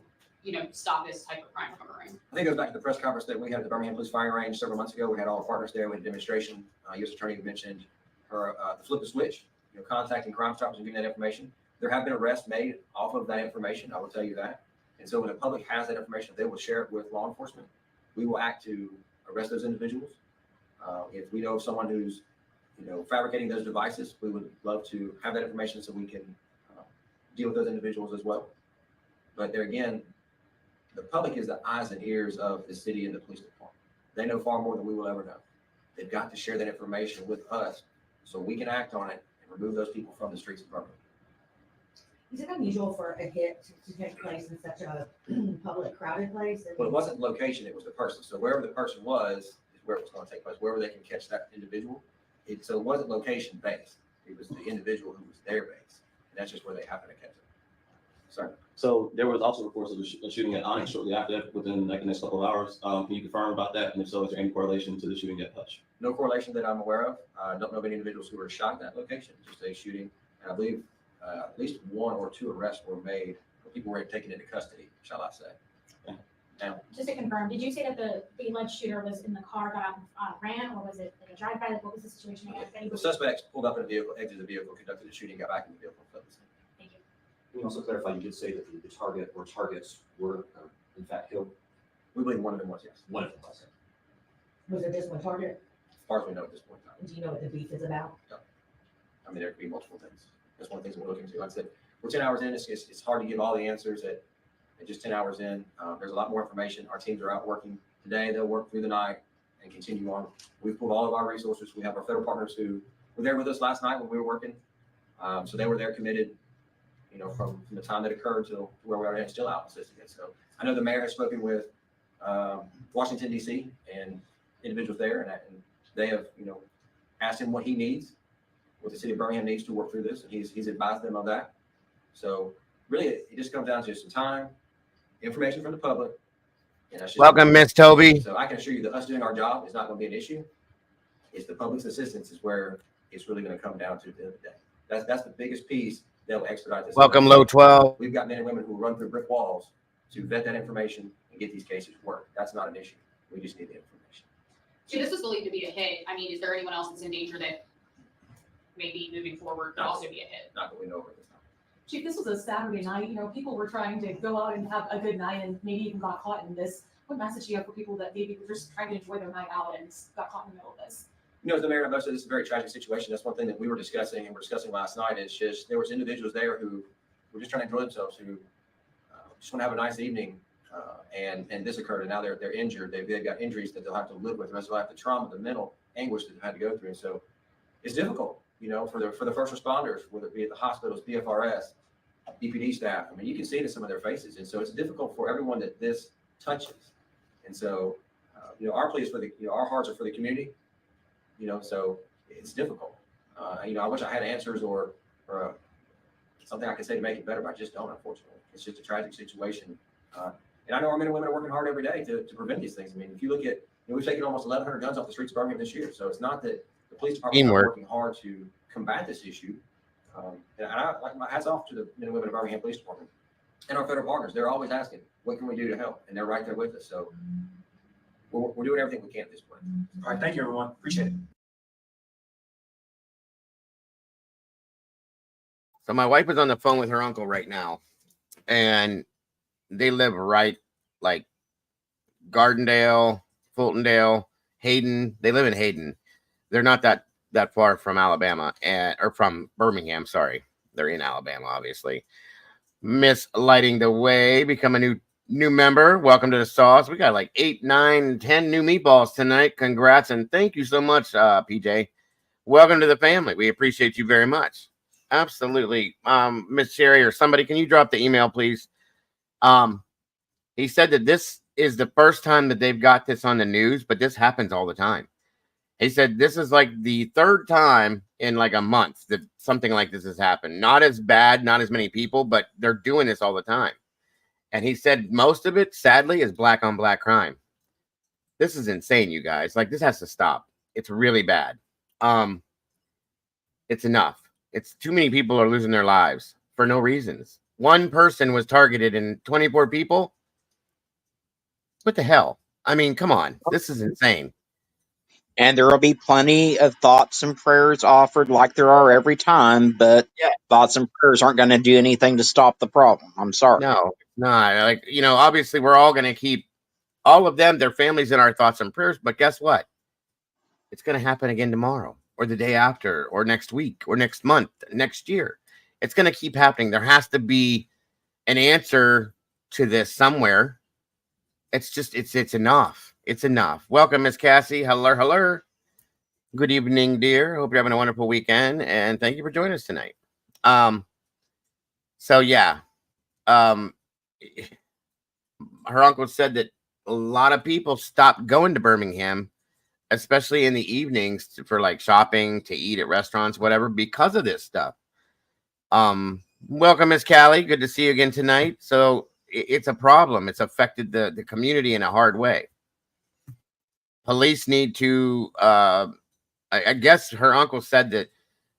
stop this type of crime from occurring?
I think it goes back to the press conference that we had at the Birmingham Police Firing Range several months ago. We had all our partners there. We had a demonstration. U.S. Attorney mentioned her the flip the switch, contacting Crime Stoppers and getting that information. There have been arrests made off of that information. I will tell you that. And so when the public has that information, they will share it with law enforcement. We will act to arrest those individuals. If we know of someone who's, fabricating those devices, we would love to have that information so we can deal with those individuals as well. But there again, the public is the eyes and ears of the city and the police department. They know far more than we will ever know. They've got to share that information with us so we can act on it and remove those people from the streets of Birmingham.
Is it unusual for a hit to take place in such a public, crowded place?
Well, it wasn't the location, it was the person. So wherever the person was is where it was going to take place, wherever they can catch that individual. So it wasn't location based. It was the individual who was their base. And that's just where they happened to catch them. Sorry.
So there was also reports of a shooting at Onyx shortly after that, within the next couple of hours. Can you confirm about that? And if so, is there any correlation to the shooting at Hutch?
No correlation that I'm aware of. I don't know of any individuals who were shot in that location, just a shooting. And I believe at least 1 or 2 arrests were made. People were taken into custody, shall I say. Now,
just to confirm, did you say that the alleged shooter was in the car, got out and ran, or was it like a drive-by? Like, what was the situation?
The suspects pulled up in a vehicle, exited the vehicle, conducted a shooting, got back in the vehicle, and fled the scene.
Thank you.
Can you also clarify, you did say that the target or targets were in fact killed?
We believe one of them was, yes.
One of them was.
Was there just one target?
As far as we know at this point in time.
Do you know what the beef is about?
No. I mean, there could be multiple things. That's one of the things we're looking into. Like I said, we're 10 hours in. It's hard to give all the answers at And just 10 hours in, there's a lot more information. Our teams are out working today. They'll work through the night and continue on. We've pulled all of our resources. We have our federal partners who were there with us last night when we were working. So they were there committed, from the time that occurred to where we are and still out assisting it. So I know the mayor has spoken with Washington, D.C. and individuals there, and they have, asked him what he needs, what the city of Birmingham needs to work through this, and he's advised them of that. So really, it just comes down to some time, information from the public. And
Welcome, Miss Toby.
So I can assure you that us doing our job is not going to be an issue. It's the public's assistance is where it's really going to come down to at the end of the day. That's the biggest piece that will expedite this.
Welcome, Low 12.
We've got men and women who run through brick walls to vet that information and get these cases work. That's not an issue. We just need the information.
Chief, this was believed to be a hit. I mean, is there anyone else that's in danger that maybe moving forward could also be a hit?
Not that we know of at this time.
Chief, this was a Saturday night. People were trying to go out and have a good night and maybe even got caught in this. What message do you have for people that maybe were just trying to enjoy their night out and got caught in the middle of this?
As the mayor and I both said, this is a very tragic situation. That's one thing that we were discussing and we're discussing last night is just there was individuals there who were just trying to enjoy themselves, who just want to have a nice evening. And this occurred, and now they're injured. They've got injuries that they'll have to live with the rest of their life, the trauma, the mental anguish that they've had to go through. And so it's difficult, for the first responders, whether it be at the hospitals, BFRS, DPD staff. I mean, you can see it in some of their faces. And so it's difficult for everyone that this touches. And so, our plea is for our hearts are for the community, so it's difficult. I wish I had answers or something I could say to make it better, but I just don't, unfortunately. It's just a tragic situation. And I know our men and women are working hard every day to prevent these things. I mean, if you look at, we've taken almost 1,100 guns off the streets of Birmingham this year. So it's not that the police department is working hard to combat this issue. And I like my hats off to the men and women of Birmingham Police Department and our federal partners. They're always asking, what can we do to help? And they're right there with us. So we're doing everything we can at this point.
All right, thank you, everyone. Appreciate it.
So my wife is on the phone with her uncle right now, and they live right like Gardendale, Fultondale, Hayden. They live in Hayden. They're not that far from Alabama or from Birmingham. Sorry, they're in Alabama, obviously. Miss Lighting the Way, become a new member. Welcome to the sauce. We got like 8, 9, 10 new meatballs tonight. Congrats and thank you so much, PJ. Welcome to the family. We appreciate you very much. Absolutely. Miss Sherry or somebody, can you drop the email, please? He said that this is the first time that they've got this on the news, but this happens all the time. He said this is like the third time in like a month that something like this has happened. Not as bad, not as many people, but they're doing this all the time. And he said most of it, sadly, is black on black crime. This is insane, you guys. Like, this has to stop. It's really bad. It's enough. It's too many people are losing their lives for no reasons. One person was targeted and 24 people. What the hell? I mean, come on. This is insane.
And there will be plenty of thoughts and prayers offered like there are every time, but thoughts and prayers aren't going to do anything to stop the problem. I'm sorry.
No, it's not. Like, obviously we're all going to keep all of them, their families in our thoughts and prayers, but guess what? It's going to happen again tomorrow or the day after or next week or next month, next year. It's going to keep happening. There has to be an answer to this somewhere. It's just, it's enough. It's enough. Welcome, Miss Cassie. Hello. Good evening, dear. Hope you're having a wonderful weekend, and thank you for joining us tonight. So yeah, her uncle said that a lot of people stopped going to Birmingham, especially in the evenings for like shopping, to eat at restaurants, whatever, because of this stuff. Welcome, Miss Callie. Good to see you again tonight. So it's a problem. It's affected the community in a hard way. Police need to, I guess her uncle said that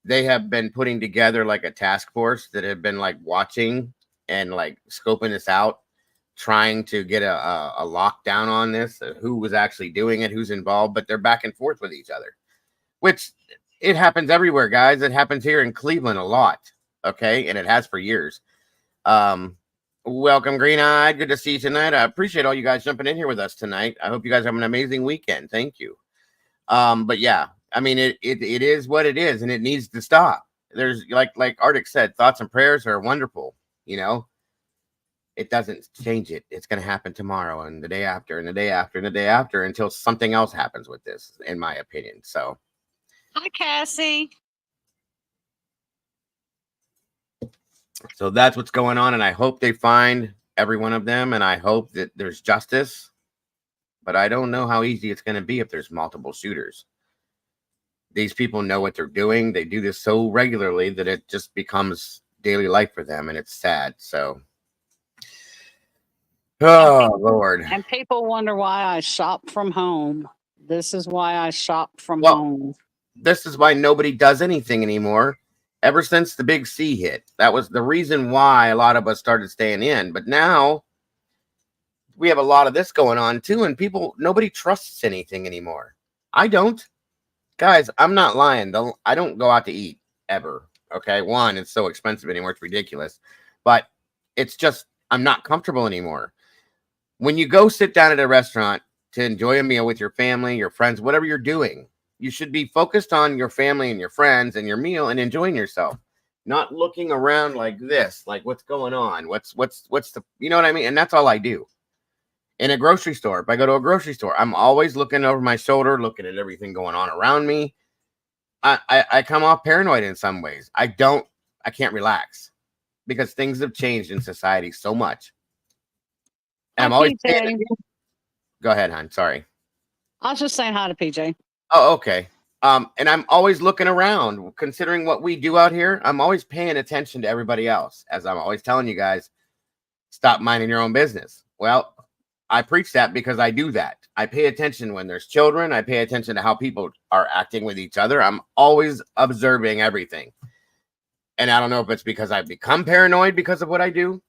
they have been putting together like a task force that have been like watching and like scoping this out, trying to get a lockdown on this, who was actually doing it, who's involved, but they're back and forth with each other, which it happens everywhere, guys. It happens here in Cleveland a lot. Okay. And it has for years. Welcome, Green Eyed. Good to see you tonight. I appreciate all you guys jumping in here with us tonight. I hope you guys have an amazing weekend. Thank you. But yeah, I mean, it is what it is, and it needs to stop. There's like Arctic said, thoughts and prayers are wonderful. it doesn't change it. It's going to happen tomorrow and the day after and the day after and the day after until something else happens with this, in my opinion. So,
Hi, Cassie.
so that's what's going on. And I hope they find every one of them. And I hope that there's justice. But I don't know how easy it's going to be if there's multiple shooters. These people know what they're doing. They do this so regularly that it just becomes daily life for them. And it's sad. So, oh, Lord.
And people wonder why I shop from home. This is why I shop from
Well,
home.
This is why nobody does anything anymore. Ever since the big C hit, that was the reason why a lot of us started staying in. But now we have a lot of this going on too, and nobody trusts anything anymore. I don't, guys. I'm not lying. I don't go out to eat ever. Okay, one, it's so expensive anymore; it's ridiculous. But it's just I'm not comfortable anymore. When you go sit down at a restaurant to enjoy a meal with your family, your friends, whatever you're doing, you should be focused on your family and your friends and your meal and enjoying yourself, not looking around like this, like what's going on, what's the, you know what I mean? And that's all I do. In a grocery store, if I go to a grocery store, I'm always looking over my shoulder, looking at everything going on around me. I come off paranoid in some ways. I can't relax because things have changed in society so much. And I'm always
PJ.
Go ahead, hon. Sorry.
I was just saying hi to PJ.
Oh, okay. And I'm always looking around, considering what we do out here. I'm always paying attention to everybody else, as I'm always telling you guys, stop minding your own business. Well, I preach that because I do that. I pay attention when there's children. I pay attention to how people are acting with each other. I'm always observing everything. And I don't know if it's because I've become paranoid because of what I do,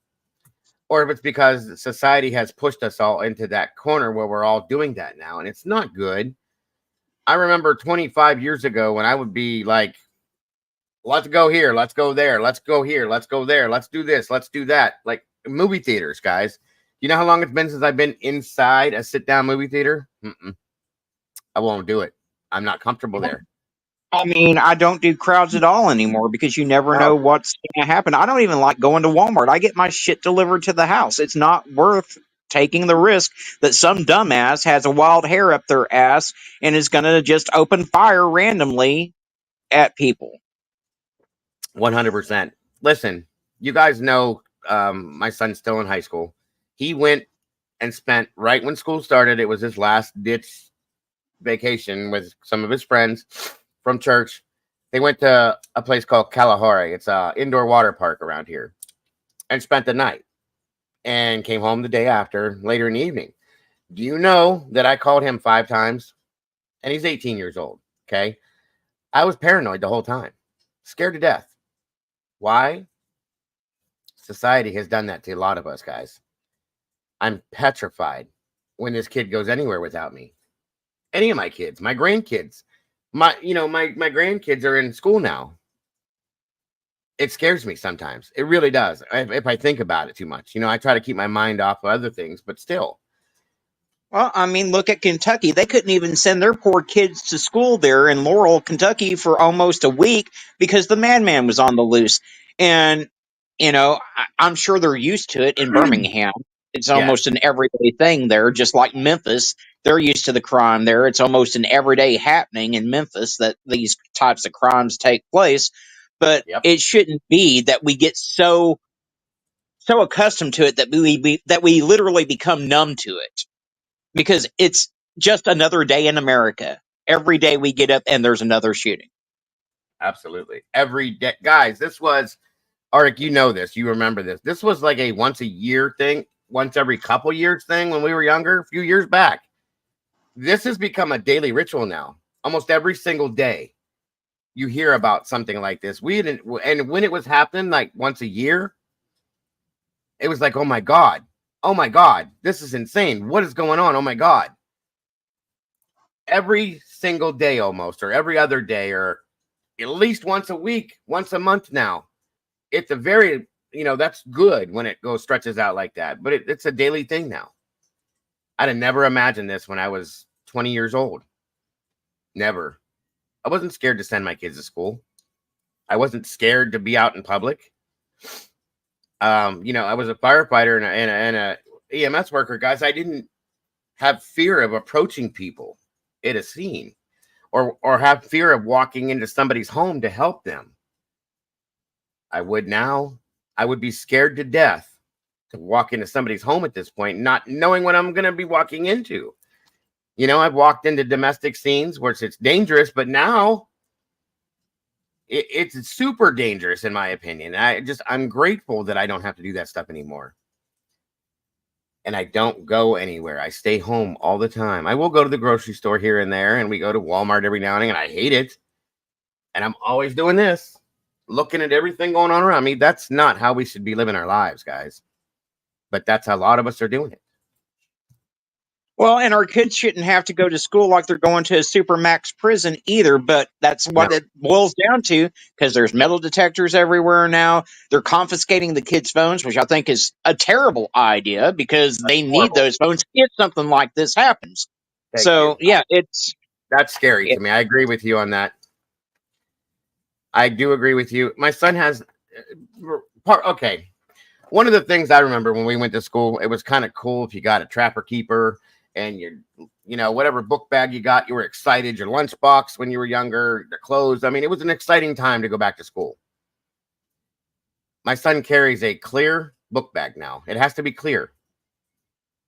or if it's because society has pushed us all into that corner where we're all doing that now. And it's not good. I remember 25 years ago when I would be like, let's go here, let's go there, let's go here, let's go there, let's do this, let's do that. Like movie theaters, guys. You know how long it's been since I've been inside a sit-down movie theater? I won't do it. I'm not comfortable there.
I mean, I don't do crowds at all anymore because you never know what's going to happen. I don't even like going to Walmart. I get my shit delivered to the house. It's not worth taking the risk that some dumbass has a wild hair up their ass and is going to just open fire randomly at people.
100%. Listen, you guys know my son's still in high school. He went and spent, right when school started, it was his last ditch vacation with some of his friends from church. They went to a place called Kalahari. It's a indoor water park around here, and spent the night and came home the day after, later in the evening. Do you know that I called him 5 times? And he's 18 years old. Okay. I was paranoid the whole time, scared to death. Why? Society has done that to a lot of us, guys. I'm petrified when this kid goes anywhere without me. Any of my kids, my grandkids, my grandkids are in school now. It scares me sometimes. It really does. If I think about it too much, I try to keep my mind off of other things, but still.
Well, I mean, look at Kentucky. They couldn't even send their poor kids to school there in Laurel, Kentucky for almost a week because the madman was on the loose. And, I'm sure they're used to it in Birmingham. It's almost an everyday thing there, just like Memphis. They're used to the crime there. It's almost an everyday happening in Memphis that these types of crimes take place. But it shouldn't be that we get so accustomed to it that we literally become numb to it. Because it's just another day in America. Every day we get up and there's another shooting.
Absolutely. Every day. Guys, this was, Arik, you know this. You remember this. This was like a once a year thing, once every couple years thing when we were younger, a few years back. This has become a daily ritual now. Almost every single day you hear about something like this. And when it was happening like once a year, it was like, oh my God, this is insane. What is going on? Oh my God. Every single day almost, or every other day, or at least once a week, once a month now. It's a very, that's good when it stretches out like that, but it's a daily thing now. I'd have never imagined this when I was 20 years old. Never. I wasn't scared to send my kids to school. I wasn't scared to be out in public. I was a firefighter and a EMS worker, guys. I didn't have fear of approaching people at a scene or have fear of walking into somebody's home to help them. I would now. I would be scared to death to walk into somebody's home at this point, not knowing what I'm going to be walking into. I've walked into domestic scenes where it's dangerous, but now it's super dangerous in my opinion. I'm grateful that I don't have to do that stuff anymore. And I don't go anywhere. I stay home all the time. I will go to the grocery store here and there, and we go to Walmart every now and then, and I hate it. And I'm always doing this, looking at everything going on around me. That's not how we should be living our lives, guys. But that's how a lot of us are doing it.
Well, and our kids shouldn't have to go to school like they're going to a supermax prison either, but that's what it boils down to, because there's metal detectors everywhere now. They're confiscating the kids' phones, which I think is a terrible idea because they need those phones if something like this happens. Yeah,
that's scary to me. I agree with you on that. I do agree with you. My son has okay. One of the things I remember when we went to school, it was kind of cool if you got a Trapper Keeper and whatever book bag you got, you were excited. Your lunchbox when you were younger, the clothes. I mean, it was an exciting time to go back to school. My son carries a clear book bag now. It has to be clear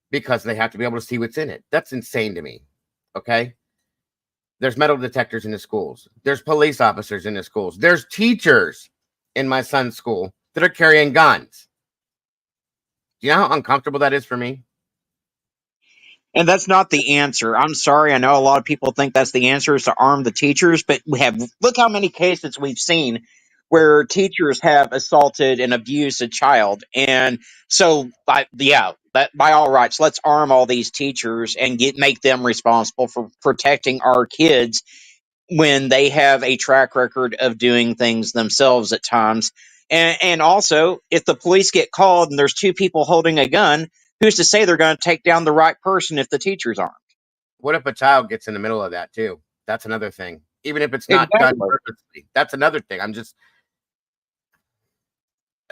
because they have to be able to see what's in it. That's insane to me. Okay. There's metal detectors in the schools. There's police officers in the schools. There's teachers in my son's school that are carrying guns. Do you know how uncomfortable that is for me?
And that's not the answer. I'm sorry. I know a lot of people think that's the answer is to arm the teachers, but look how many cases we've seen where teachers have assaulted and abused a child. And so, by all rights, let's arm all these teachers and make them responsible for protecting our kids when they have a track record of doing things themselves at times. And also, if the police get called and there's two people holding a gun, who's to say they're going to take down the right person if the teachers aren't?
What if a child gets in the middle of that too? That's another thing. Even if it's not done purposely, that's another thing.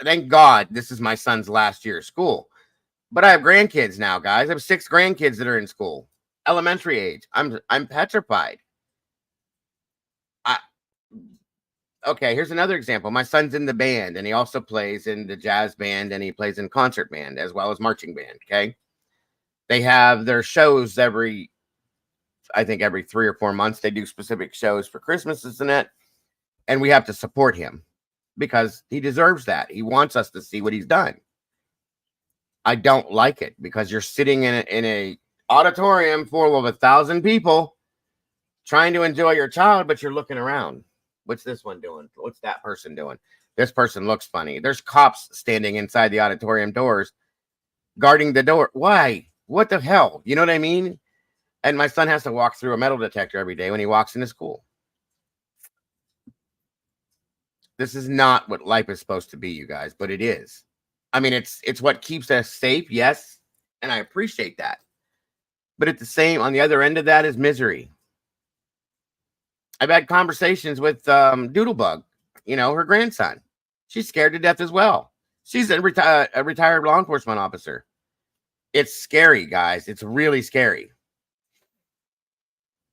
Thank God this is my son's last year of school. But I have grandkids now, guys. I have 6 grandkids that are in school, elementary age. I'm petrified. Okay, here's another example. My son's in the band, and he also plays in the jazz band, and he plays in concert band as well as marching band. Okay, they have their shows every 3 or 4 months. They do specific shows for Christmas, isn't it? And we have to support him because he deserves that. He wants us to see what he's done. I don't like it because you're sitting in a auditorium full of 1,000 people trying to enjoy your child, but you're looking around. What's this one doing? What's that person doing? This person looks funny. There's cops standing inside the auditorium doors, guarding the door. Why? What the hell? You know what I mean? And my son has to walk through a metal detector every day when he walks into school. This is not what life is supposed to be, you guys, but it is. I mean, it's what keeps us safe, yes, and I appreciate that. But on the other end of that is misery. I've had conversations with Doodlebug, her grandson. She's scared to death as well. She's a retired law enforcement officer. It's scary, guys. It's really scary.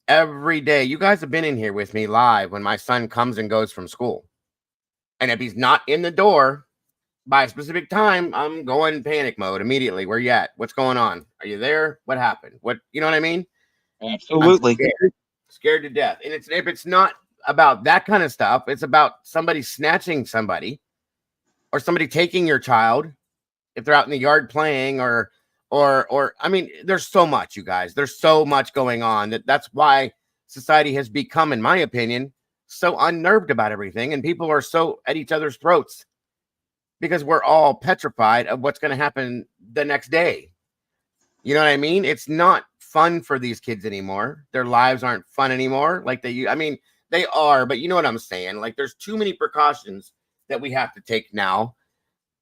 Every day, you guys have been in here with me live when my son comes and goes from school. And if he's not in the door by a specific time, I'm going panic mode immediately. Where you at? What's going on? Are you there? What happened? You know what I mean?
Absolutely.
Scared to death. And if it's not about that kind of stuff, it's about somebody snatching somebody or somebody taking your child if they're out in the yard playing or I mean, there's so much, you guys. There's so much going on that's why society has become, in my opinion, so unnerved about everything, and people are so at each other's throats because we're all petrified of what's going to happen the next day. You know what I mean? It's not fun for these kids anymore. Their lives aren't fun anymore. They are, but you know what I'm saying? Like, there's too many precautions that we have to take now,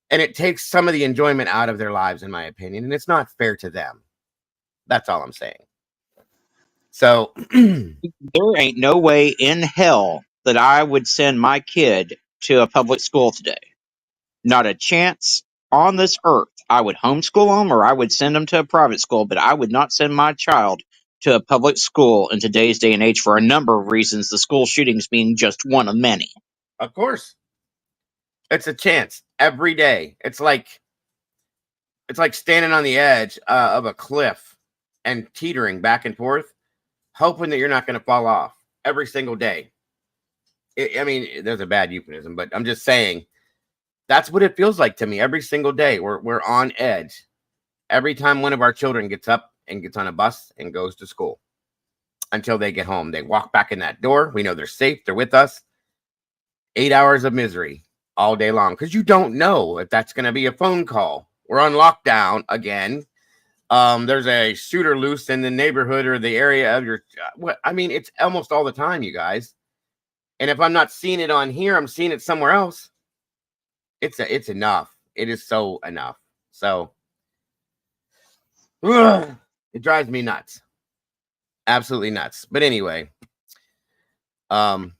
and it takes some of the enjoyment out of their lives, in my opinion, and it's not fair to them. That's all I'm saying. So
there ain't no way in hell that I would send my kid to a public school today. Not a chance on this earth, I would homeschool them or I would send them to a private school, but I would not send my child to a public school in today's day and age for a number of reasons, the school shootings being just one of many.
Of course. It's a chance every day. It's like standing on the edge of a cliff and teetering back and forth, hoping that you're not going to fall off every single day. I mean, there's a bad euphemism, but I'm just saying that's what it feels like to me every single day. We're on edge. Every time one of our children gets up and gets on a bus and goes to school until they get home, they walk back in that door. We know they're safe. They're with us. 8 hours of misery all day long because you don't know if that's going to be a phone call. We're on lockdown again. There's a shooter loose in the neighborhood or the area of your. I mean, it's almost all the time, you guys. And if I'm not seeing it on here, I'm seeing it somewhere else. It's enough. It is so enough. So it drives me nuts. Absolutely nuts. But anyway, Mom,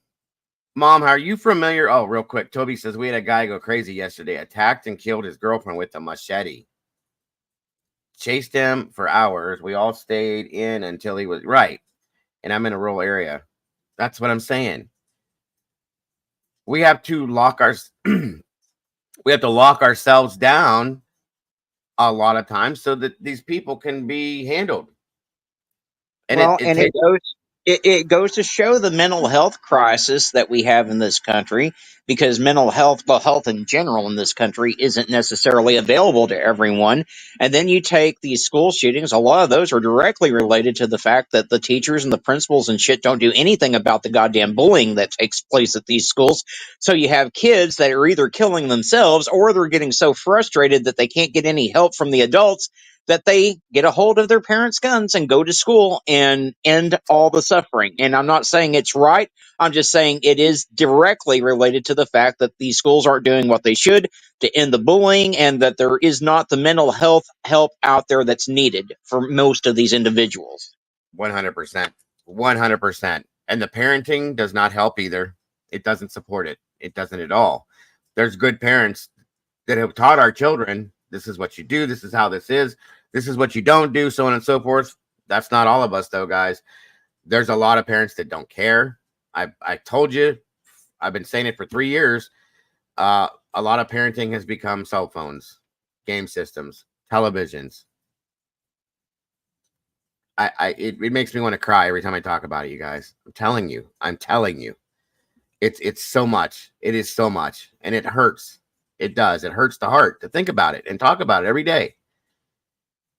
how are you familiar? Oh, real quick. Toby says we had a guy go crazy yesterday, attacked and killed his girlfriend with a machete. Chased him for hours. We all stayed in until he was right. And I'm in a rural area. That's what I'm saying. We have to lock ourselves down a lot of times so that these people can be handled. And
it goes to show the mental health crisis that we have in this country, because mental health, well, health in general in this country isn't necessarily available to everyone. And then you take these school shootings, a lot of those are directly related to the fact that the teachers and the principals and shit don't do anything about the goddamn bullying that takes place at these schools. So you have kids that are either killing themselves or they're getting so frustrated that they can't get any help from the adults that they get a hold of their parents' guns and go to school and end all the suffering. And I'm not saying it's right. I'm just saying it is directly related to the fact that these schools aren't doing what they should to end the bullying, and that there is not the mental health help out there that's needed for most of these individuals.
100%. 100%. And the parenting does not help either. It doesn't support it. It doesn't at all. There's good parents that have taught our children, this is what you do, this is how this is what you don't do, so on and so forth. That's not all of us, though, guys. There's a lot of parents that don't care. I told you, I've been saying it for 3 years. A lot of parenting has become cell phones, game systems, televisions. It makes me want to cry every time I talk about it, you guys. I'm telling you. It's so much. It is so much, and it hurts. It does. It hurts the heart to think about it and talk about it every day.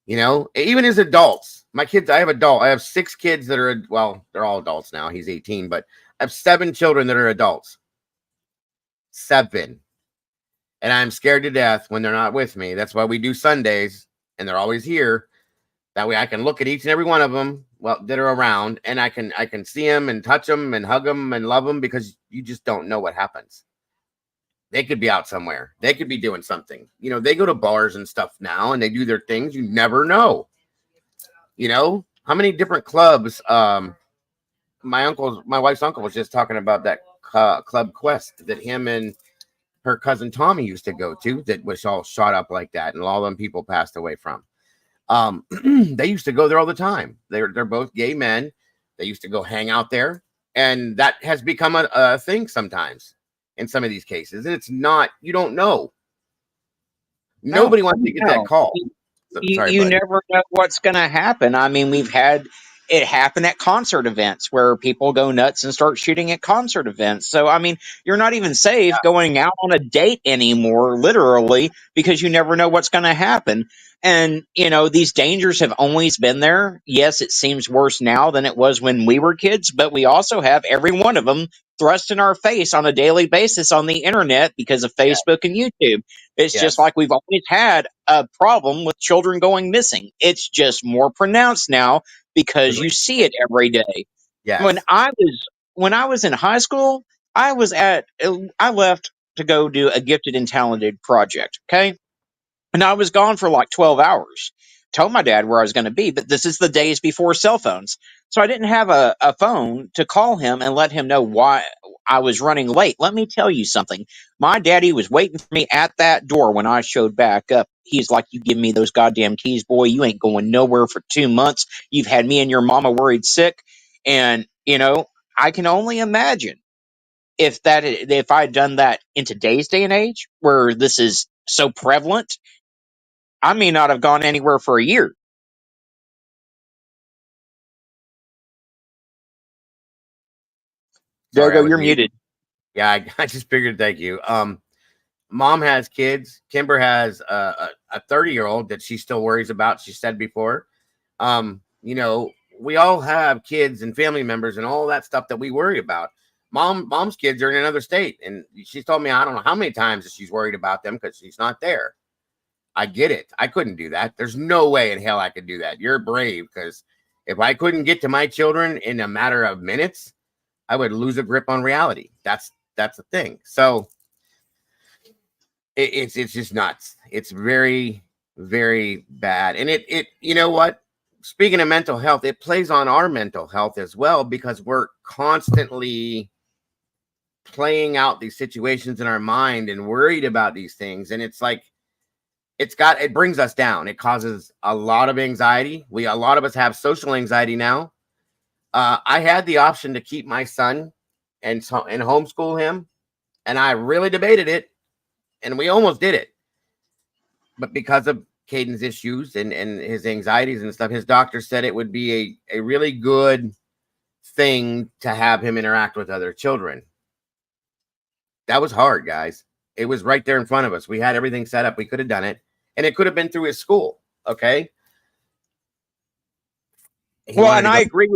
You know, even as adults, my kids, I have 6 kids that are, well, they're all adults now. He's 18, but I have 7 children that are adults. 7. And I'm scared to death when they're not with me. That's why we do Sundays, and they're always here. That way I can look at each and every one of them, well, that are around, and I can see them and touch them and hug them and love them, because you just don't know what happens. They could be out somewhere. They could be doing something. You know, they go to bars and stuff now and they do their things. You never know. You know, how many different clubs? My wife's uncle was just talking about that Club Quest that him and her cousin Tommy used to go to, that was all shot up like that, and all them people passed away from. They used to go there all the time. They're both gay men. They used to go hang out there, and that has become a thing sometimes in some of these cases. And it's not, you don't know. Nobody wants to get that call.
You never know what's going to happen. I mean, we've had it happen at concert events where people go nuts and start shooting at concert events. So, I mean, you're not even safe going out on a date anymore, literally, because you never know what's going to happen. And, you know, these dangers have always been there. Yes, it seems worse now than it was when we were kids, but we also have every one of them thrust in our face on a daily basis on the internet because of Facebook and YouTube. It's just like we've always had a problem with children going missing. It's just more pronounced now because you see it every day.
Yes.
When I was in high school, I left to go do a gifted and talented project. Okay. And I was gone for like 12 hours. Told my dad where I was going to be, but this is the days before cell phones. So I didn't have a phone to call him and let him know why I was running late. Let me tell you something. My daddy was waiting for me at that door when I showed back up. He's like, "You give me those goddamn keys, boy. You ain't going nowhere for 2 months. You've had me and your mama worried sick." And, I can only imagine if I had done that in today's day and age where this is so prevalent, I may not have gone anywhere for a year.
Sorry, I
Dogo,
was
you're
muted.
muted.
Yeah, I just figured. Thank you. Mom has kids. Kimber has a 30-year-old that she still worries about. She said before. We all have kids and family members and all that stuff that we worry about. Mom's kids are in another state, and she's told me I don't know how many times that she's worried about them because she's not there. I get it. I couldn't do that. There's no way in hell I could do that. You're brave, because if I couldn't get to my children in a matter of minutes, I would lose a grip on reality. That's the thing. So it's just nuts. It's very, very bad. And it you know what? Speaking of mental health, it plays on our mental health as well, because we're constantly playing out these situations in our mind and worried about these things. And it's like, it brings us down. It causes a lot of anxiety. A lot of us have social anxiety now. I had the option to keep my son and homeschool him, and I really debated it, and we almost did it. But because of Caden's issues and his anxieties and stuff, his doctor said it would be a really good thing to have him interact with other children. That was hard, guys. It was right there in front of us. We had everything set up. We could have done it, and it could have been through his school. Okay.
Well, and I agree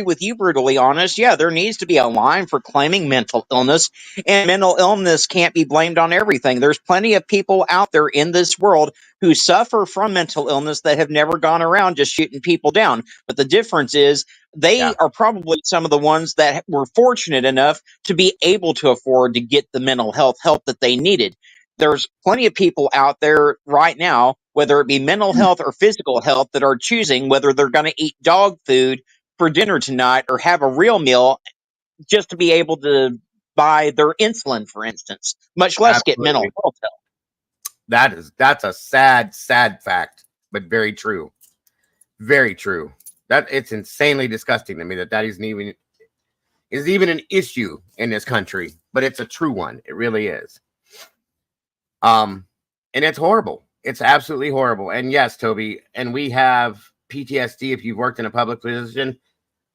with you, brutally honest. Yeah, there needs to be a line for claiming mental illness, and mental illness can't be blamed on everything. There's plenty of people out there in this world who suffer from mental illness that have never gone around just shooting people down. But the difference is they are probably some of the ones that were fortunate enough to be able to afford to get the mental health help that they needed. There's plenty of people out there right now, whether it be mental health or physical health, that are choosing whether they're going to eat dog food for dinner tonight or have a real meal just to be able to buy their insulin, for instance, much less get mental health help.
That's a sad fact, but very true. Very true. That it's insanely disgusting to me that isn't even an issue in this country, but it's a true one. It really is. And it's horrible. It's absolutely horrible. And yes, Toby, and we have PTSD. If you've worked in a public position,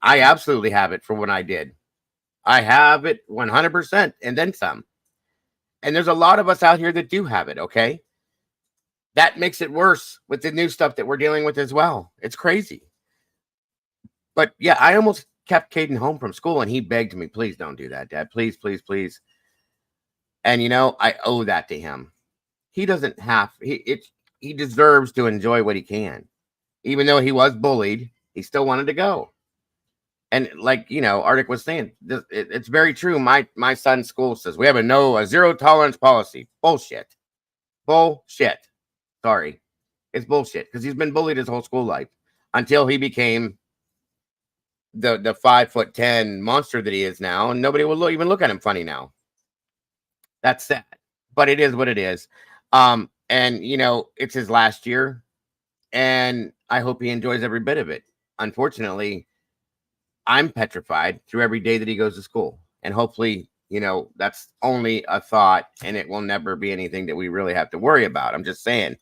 I absolutely have it for what I did. I have it 100% and then some. And there's a lot of us out here that do have it. Okay. That makes it worse with the new stuff that we're dealing with as well. It's crazy. But yeah, I almost kept Caden home from school, and he begged me, "Please don't do that, Dad. Please, please, please." And I owe that to him. He doesn't have he deserves to enjoy what he can. Even though he was bullied, he still wanted to go. And like, Arctic was saying, it's very true. My son's school says we have a zero tolerance policy. Bullshit. Bullshit. Sorry. It's bullshit, because he's been bullied his whole school life until he became the 5'10" monster that he is now, and nobody will even look at him funny now. That's sad, but it is what it is. And it's his last year, and I hope he enjoys every bit of it. Unfortunately, I'm petrified through every day that he goes to school, and hopefully, that's only a thought, and it will never be anything that we really have to worry about. I'm just saying,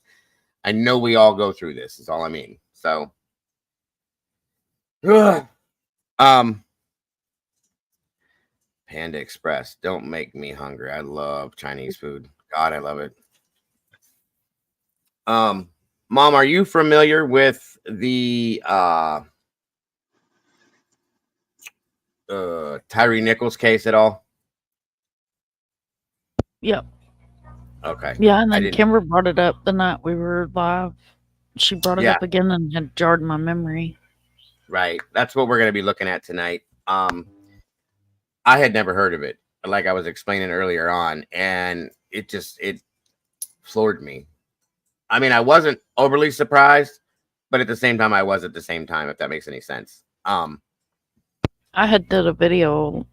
I know we all go through this, is all I mean. So, Panda Express, don't make me hungry. I love Chinese food. God, I love it. Mom, are you familiar with the TYRE Nichols case at all?
Yep.
Okay.
Yeah, and then Kimber brought it up the night we were live. She brought it up again and had jarred my memory.
Right. That's what we're going to be looking at tonight. I had never heard of it, like I was explaining earlier on, and it floored me. I mean, I wasn't overly surprised, but at the same time, I was at the same time, if that makes any sense.
I had did a video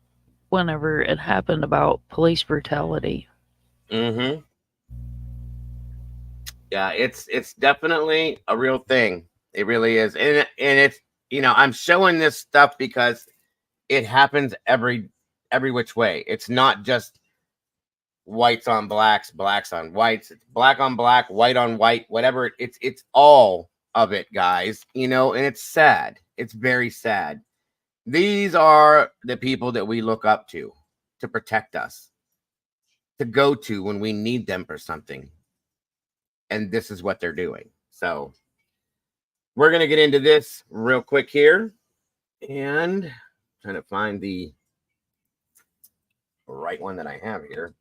whenever it happened about police brutality.
Mm-hmm. Yeah, it's definitely a real thing. It really is, and it's I'm showing this stuff because it happens every which way. It's not just whites on blacks, blacks on whites. It's black on black, white on white, whatever. It's all of it, guys. And it's sad. It's very sad. These are the people that we look up to protect us, to go to when we need them for something. And this is what they're doing. So we're going to get into this real quick here. And trying to find the right one that I have here.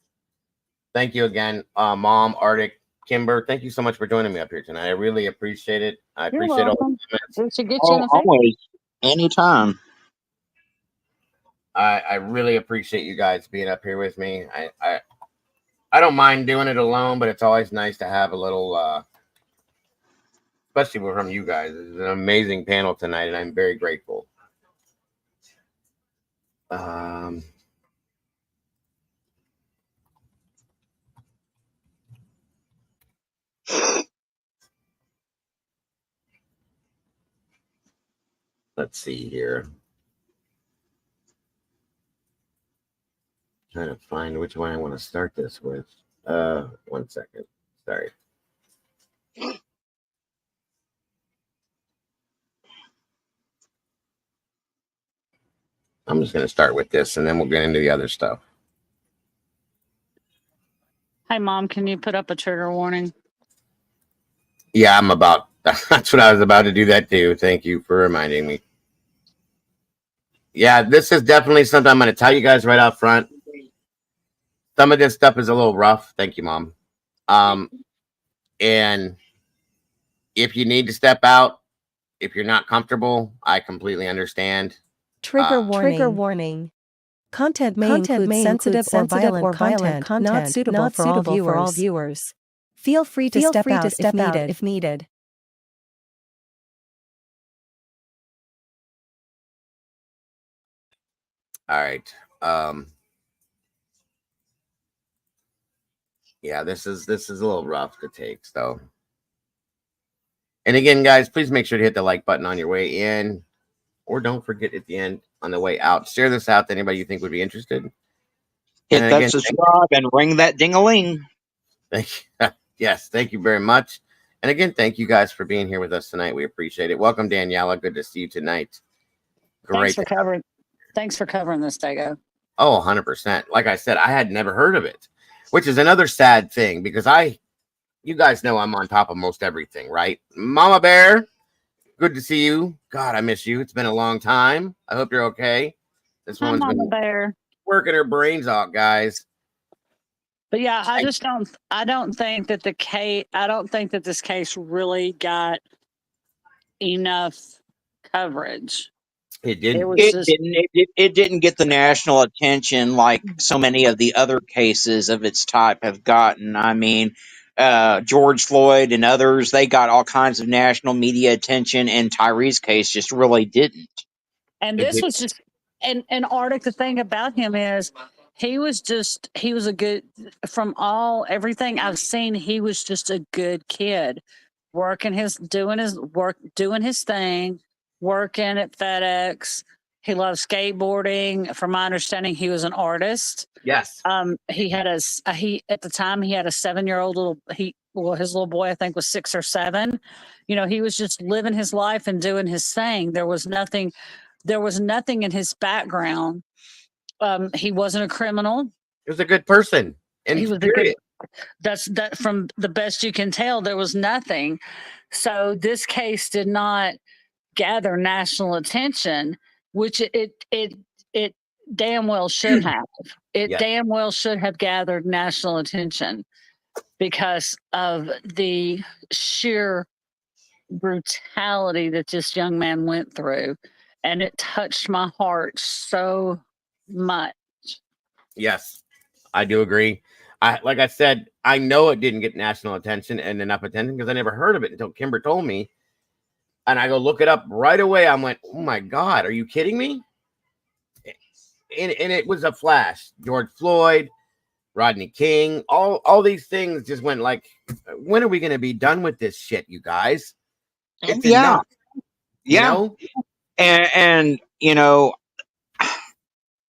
Thank you again, Mom, Arctic, Kimber. Thank you so much for joining me up here tonight. I really appreciate it. I
You're
appreciate all
welcome.
the comments.
We should get you in a
Always, anytime.
I really appreciate you guys being up here with me. I don't mind doing it alone, but it's always nice to have a little, especially from you guys. It's an amazing panel tonight, and I'm very grateful. Let's see here. Trying to find which one I want to start this with. 1 second. Sorry. I'm just going to start with this, and then we'll get into the other stuff.
Hey, Mom, can you put up a trigger warning?
Yeah, that's what I was about to do that too. Thank you for reminding me. Yeah, this is definitely something I'm going to tell you guys right out front. Some of this stuff is a little rough. Thank you, Mom. And if you need to step out, if you're not comfortable, I completely understand.
Trigger warning. Content may include sensitive or violent content not suitable for all viewers. Feel free to step out if needed.
All right. Yeah, this is a little rough to take, so. And again, guys, please make sure to hit the like button on your way in, or don't forget at the end on the way out. Share this out to anybody you think would be interested.
Hit that subscribe and ring that ding-a-ling.
Thank you. Yes, thank you very much. And again, thank you guys for being here with us tonight. We appreciate it. Welcome, Daniela. Good to see you tonight. Great.
Thanks for covering this, Dago.
Oh, 100%. Like I said, I had never heard of it, which is another sad thing because you guys know I'm on top of most everything, right? Mama Bear, good to see you. God, I miss you. It's been a long time. I hope you're okay. This
Hi,
one's
Mama
been
Bear.
working her brains out, guys.
But yeah, I don't think that this case really got enough coverage.
It didn't.
It didn't get the national attention like so many of the other cases of its type have gotten. I mean, George Floyd and others, they got all kinds of national media attention, and Tyree's case just really didn't.
And this was just and Arctic, the thing about him is he was a good, from everything I've seen, he was just a good kid, doing his thing, working at FedEx. He loved skateboarding. From my understanding, he was an artist.
Yes.
He had at the time he had a 7-year-old his little boy, I think, was 6 or 7. He was just living his life and doing his thing. There was nothing in his background. He wasn't a criminal.
He was a good person. And
he was period. That from the best you can tell, there was nothing. So this case did not gather national attention, which it damn well should have. Damn well should have gathered national attention because of the sheer brutality that this young man went through. And it touched my heart so much.
Yes, I do agree. Like I said, I know it didn't get national attention and enough attention because I never heard of it until Kimber told me. And I go look it up right away. I went, oh my God, are you kidding me? And it was a flash. George Floyd, Rodney King, all these things just went like, when are we going to be done with this shit, you guys? It's enough. You know?
And you know,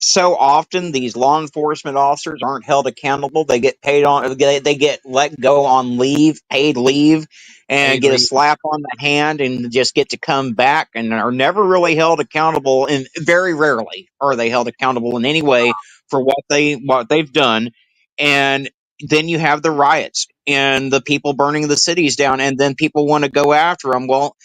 so often these law enforcement officers aren't held accountable. They get paid on, they get let go on leave, paid leave, and get a slap on the hand and just get to come back and are never really held accountable. And very rarely are they held accountable in any way for what they've done. And then you have the riots and the people burning the cities down, and then people want to go after them. Well,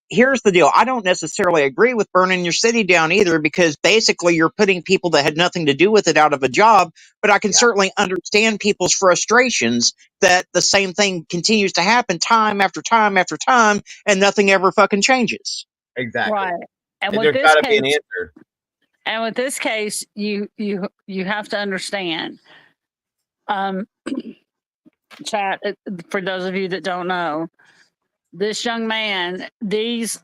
here's the deal. I don't necessarily agree with burning your city down either, because basically you're putting people that had nothing to do with it out of a job. But I can certainly understand people's frustrations that the same thing continues to happen time after time after time, and nothing ever fucking changes.
Exactly.
Right. And
There's got to be an answer.
And with this case, you have to understand, chat, for those of you that don't know, this young man, these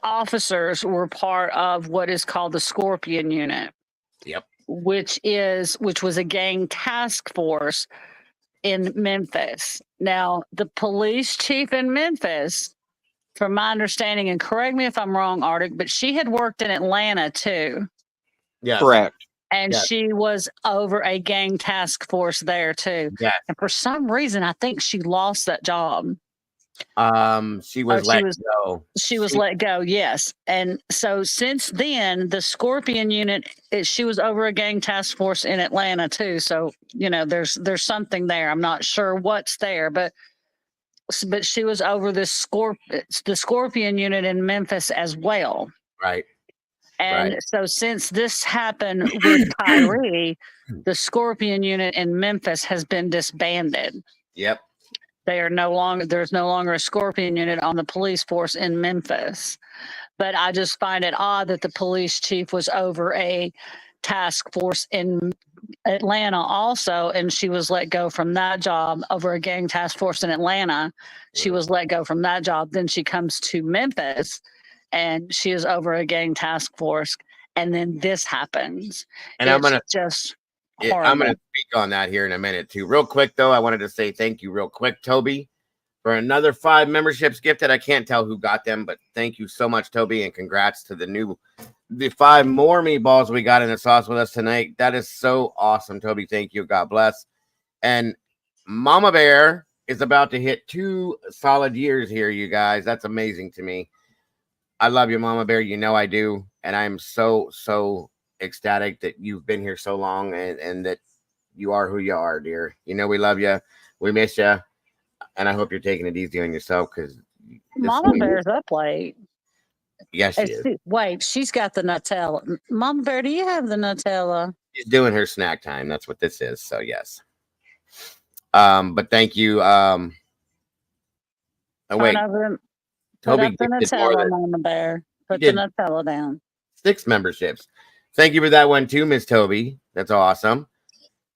officers were part of what is called the Scorpion Unit.
Yep.
Which was a gang task force in Memphis. Now, the police chief in Memphis, from my understanding, and correct me if I'm wrong, Arctic, but she had worked in Atlanta too.
Yes.
Correct.
And she was over a gang task force there too.
Yes.
And for some reason, I think she lost that job.
She was let go.
She was let go, yes. And so since then, the Scorpion Unit, she was over a gang task force in Atlanta too. So, you know, there's something there. I'm not sure what's there, but she was over the Scorpion Unit in Memphis as well.
Right.
And so since this happened with TYRE, the Scorpion Unit in Memphis has been disbanded.
Yep.
There's no longer a Scorpion Unit on the police force in Memphis. But I just find it odd that the police chief was over a task force in Atlanta also, and she was let go from that job. Over a gang task force in Atlanta, she was let go from that job. Then she comes to Memphis, and she is over a gang task force, and then this happens.
And I'm going to
horrible.
speak on that here in a minute too. Real quick though, I wanted to say thank you real quick, Toby, for another 5 memberships gifted. I can't tell who got them, but thank you so much, Toby, and congrats to the 5 more meatballs we got in the sauce with us tonight. That is so awesome, Toby. Thank you. God bless. And Mama Bear is about to hit 2 solid years here, you guys. That's amazing to me. I love you, Mama Bear. You know I do. And I'm so ecstatic that you've been here so long and that you are who you are, dear. You know we love you. We miss you. And I hope you're taking it easy on yourself, because
Mama Bear's up late.
Yes, she is.
Wait, she's got the Nutella. Mama Bear, do you have the Nutella?
She's doing her snack time. That's what this is. So yes. But thank you. Oh wait.
Put up the Nutella, Mama Bear. Put the Nutella down.
6 memberships. Thank you for that one too, Miss Toby. That's awesome.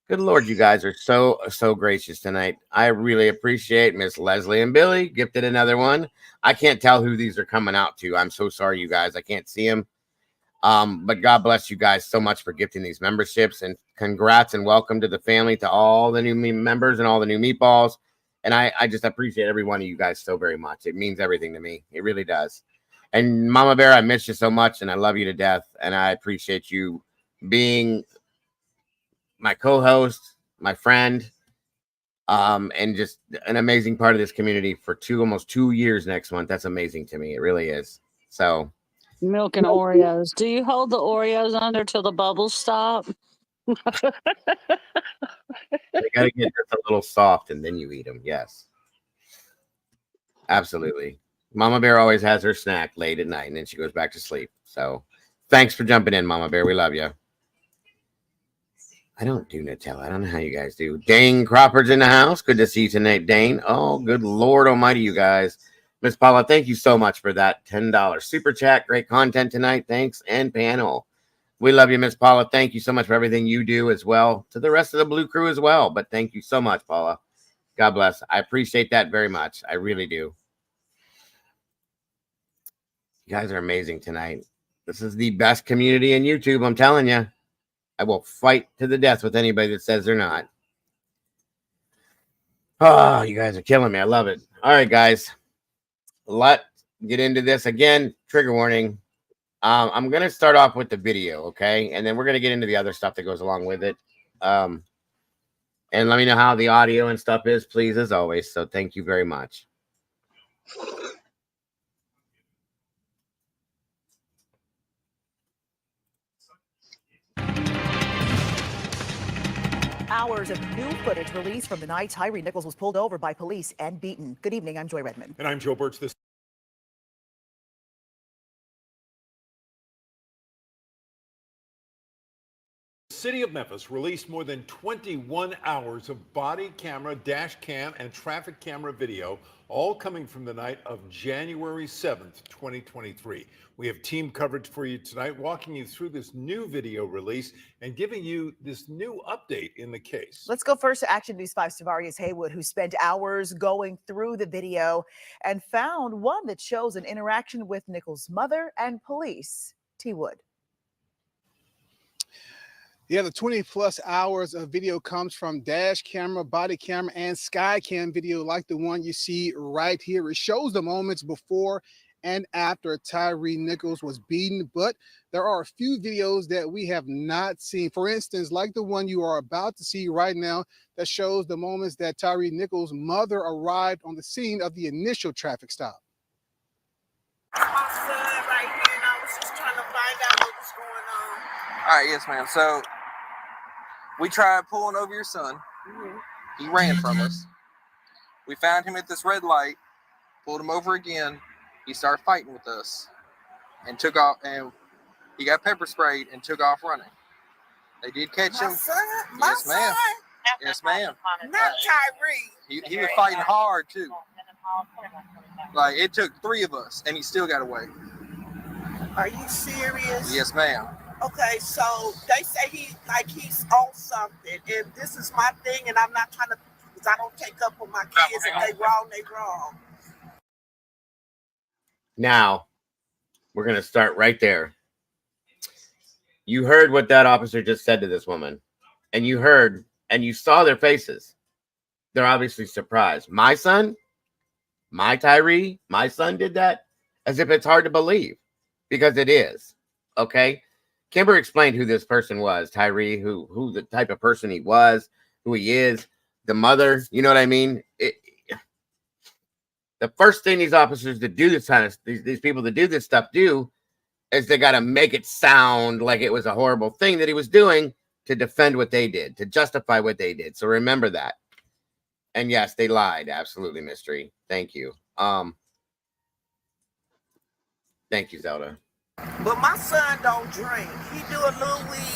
Good Lord, you guys are so gracious tonight. I really appreciate Miss Leslie and Billy gifted another one. I can't tell who these are coming out to. I'm so sorry, you guys. I can't see them. But God bless you guys so much for gifting these memberships, and congrats and welcome to the family, to all the new members and all the new meatballs. And I just appreciate every one of you guys so very much. It means everything to me. It really does. And Mama Bear, I miss you so much, and I love you to death. And I appreciate you being my co-host, my friend, and just an amazing part of this community for almost 2 years next month. That's amazing to me. It really is. So
milk and Oreos. Do you hold the Oreos under till the bubbles stop?
They got to get just a little soft and then you eat them. Yes, absolutely. Mama Bear always has her snack late at night and then she goes back to sleep. So thanks for jumping in, Mama Bear. We love you. I don't do Nutella. I don't know how you guys do. Dane Crawford's in the house. Good to see you tonight, Dane. Oh, good Lord almighty, you guys. Miss Paula, thank you so much for that $10 super chat. Great content tonight. Thanks. And panel. We love you, Miss Paula. Thank you so much for everything you do as well. To the rest of the Blue Crew as well. But thank you so much, Paula. God bless. I appreciate that very much. I really do. You guys are amazing tonight. This is the best community in YouTube. I'm telling you. I will fight to the death with anybody that says they're not. Oh, you guys are killing me. I love it. All right, guys. Let's get into this again. Trigger warning. I'm going to start off with the video, okay? And then we're going to get into the other stuff that goes along with it. And let me know how the audio and stuff is, please, as always. So thank you very much.
Hours of new footage released from the night TYRE Nichols was pulled over by police and beaten. Good evening, I'm Joy Redmond.
And I'm Joe Birch. The city of Memphis released more than 21 hours of body camera, dash cam, and traffic camera video, all coming from the night of January 7th, 2023. We have team coverage for you tonight, walking you through this new video release and giving you this new update in the case.
Let's go first to Action News 5's Tavarius Haywood, who spent hours going through the video and found one that shows an interaction with Nichols' mother and police. T. Wood.
Yeah, the 20+ hours of video comes from dash camera, body camera, and sky cam video like the one you see right here. It shows the moments before and after TYRE Nichols was beaten, but there are a few videos that we have not seen. For instance, like the one you are about to see right now that shows the moments that TYRE Nichols' mother arrived on the scene of the initial traffic stop.
My son right here, and I was just trying to find out what was going on.
All right, yes, ma'am. So we tried pulling over your son. He ran from us. We found him at this red light, pulled him over again. He started fighting with us and took off, and he got pepper sprayed and took off running. They did catch him. Yes, ma'am. Yes, ma'am.
Not TYRE.
He was fighting hard too. Like, it took 3 of us, and he still got away.
Are you serious?
Yes, ma'am.
Okay, so they say he's on something, and this is my thing, and I'm not trying to, because I don't take up with my kids. If they wrong, they wrong.
Now, we're going to start right there. You heard what that officer just said to this woman, and you heard and you saw their faces. They're obviously surprised. My son, my TYRE, my son did that, as if it's hard to believe, because it is. Okay. Kimber explained who this person was, TYRE, who the type of person he was, who he is, the mother. You know what I mean? The first thing these officers that do this kind of these people that do this stuff do is they got to make it sound like it was a horrible thing that he was doing to defend what they did, to justify what they did. So remember that. And yes, they lied. Absolutely, Mystery. Thank you. Thank you, Zelda.
But my son don't drink. He do a little weed.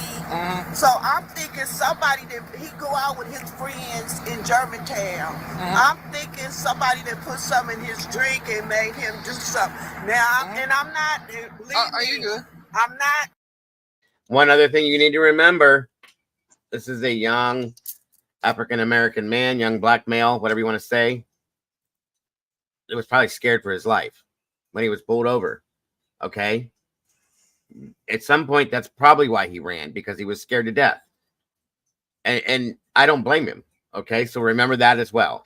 So I'm thinking somebody that he go out with his friends in Germantown. I'm thinking somebody that put some in his drink and made him do something. Now, and I'm not. Are you good? I'm not.
One other thing you need to remember: this is a young African-American man, young black male, whatever you want to say. He was probably scared for his life when he was pulled over. Okay. At some point, that's probably why he ran, because he was scared to death. And I don't blame him. Okay, so remember that as well.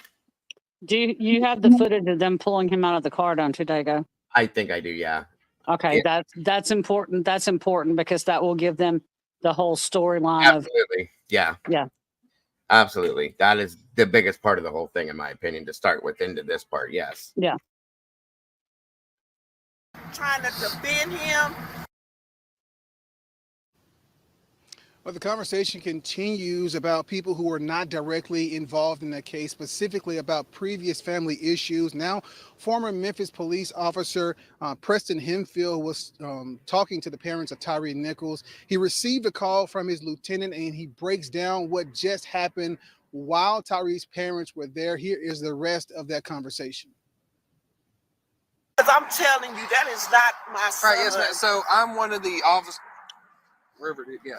Do you have the footage of them pulling him out of the car, don't you, Dago?
I think I do, yeah.
Okay, yeah. That's important. That's important because that will give them the whole storyline.
Absolutely, yeah.
Yeah.
Absolutely. That is the biggest part of the whole thing, in my opinion, to start with into this part, yes.
Yeah.
Trying to defend him.
Well, the conversation continues about people who are not directly involved in that case, specifically about previous family issues. Now, former Memphis police officer Preston Hemfield was talking to the parents of TYRE Nichols. He received a call from his lieutenant, and he breaks down what just happened while TYRE's parents were there. Here is the rest of that conversation.
Because I'm telling you, that is not my son.
Right, yes, ma'am. So I'm one of the officers.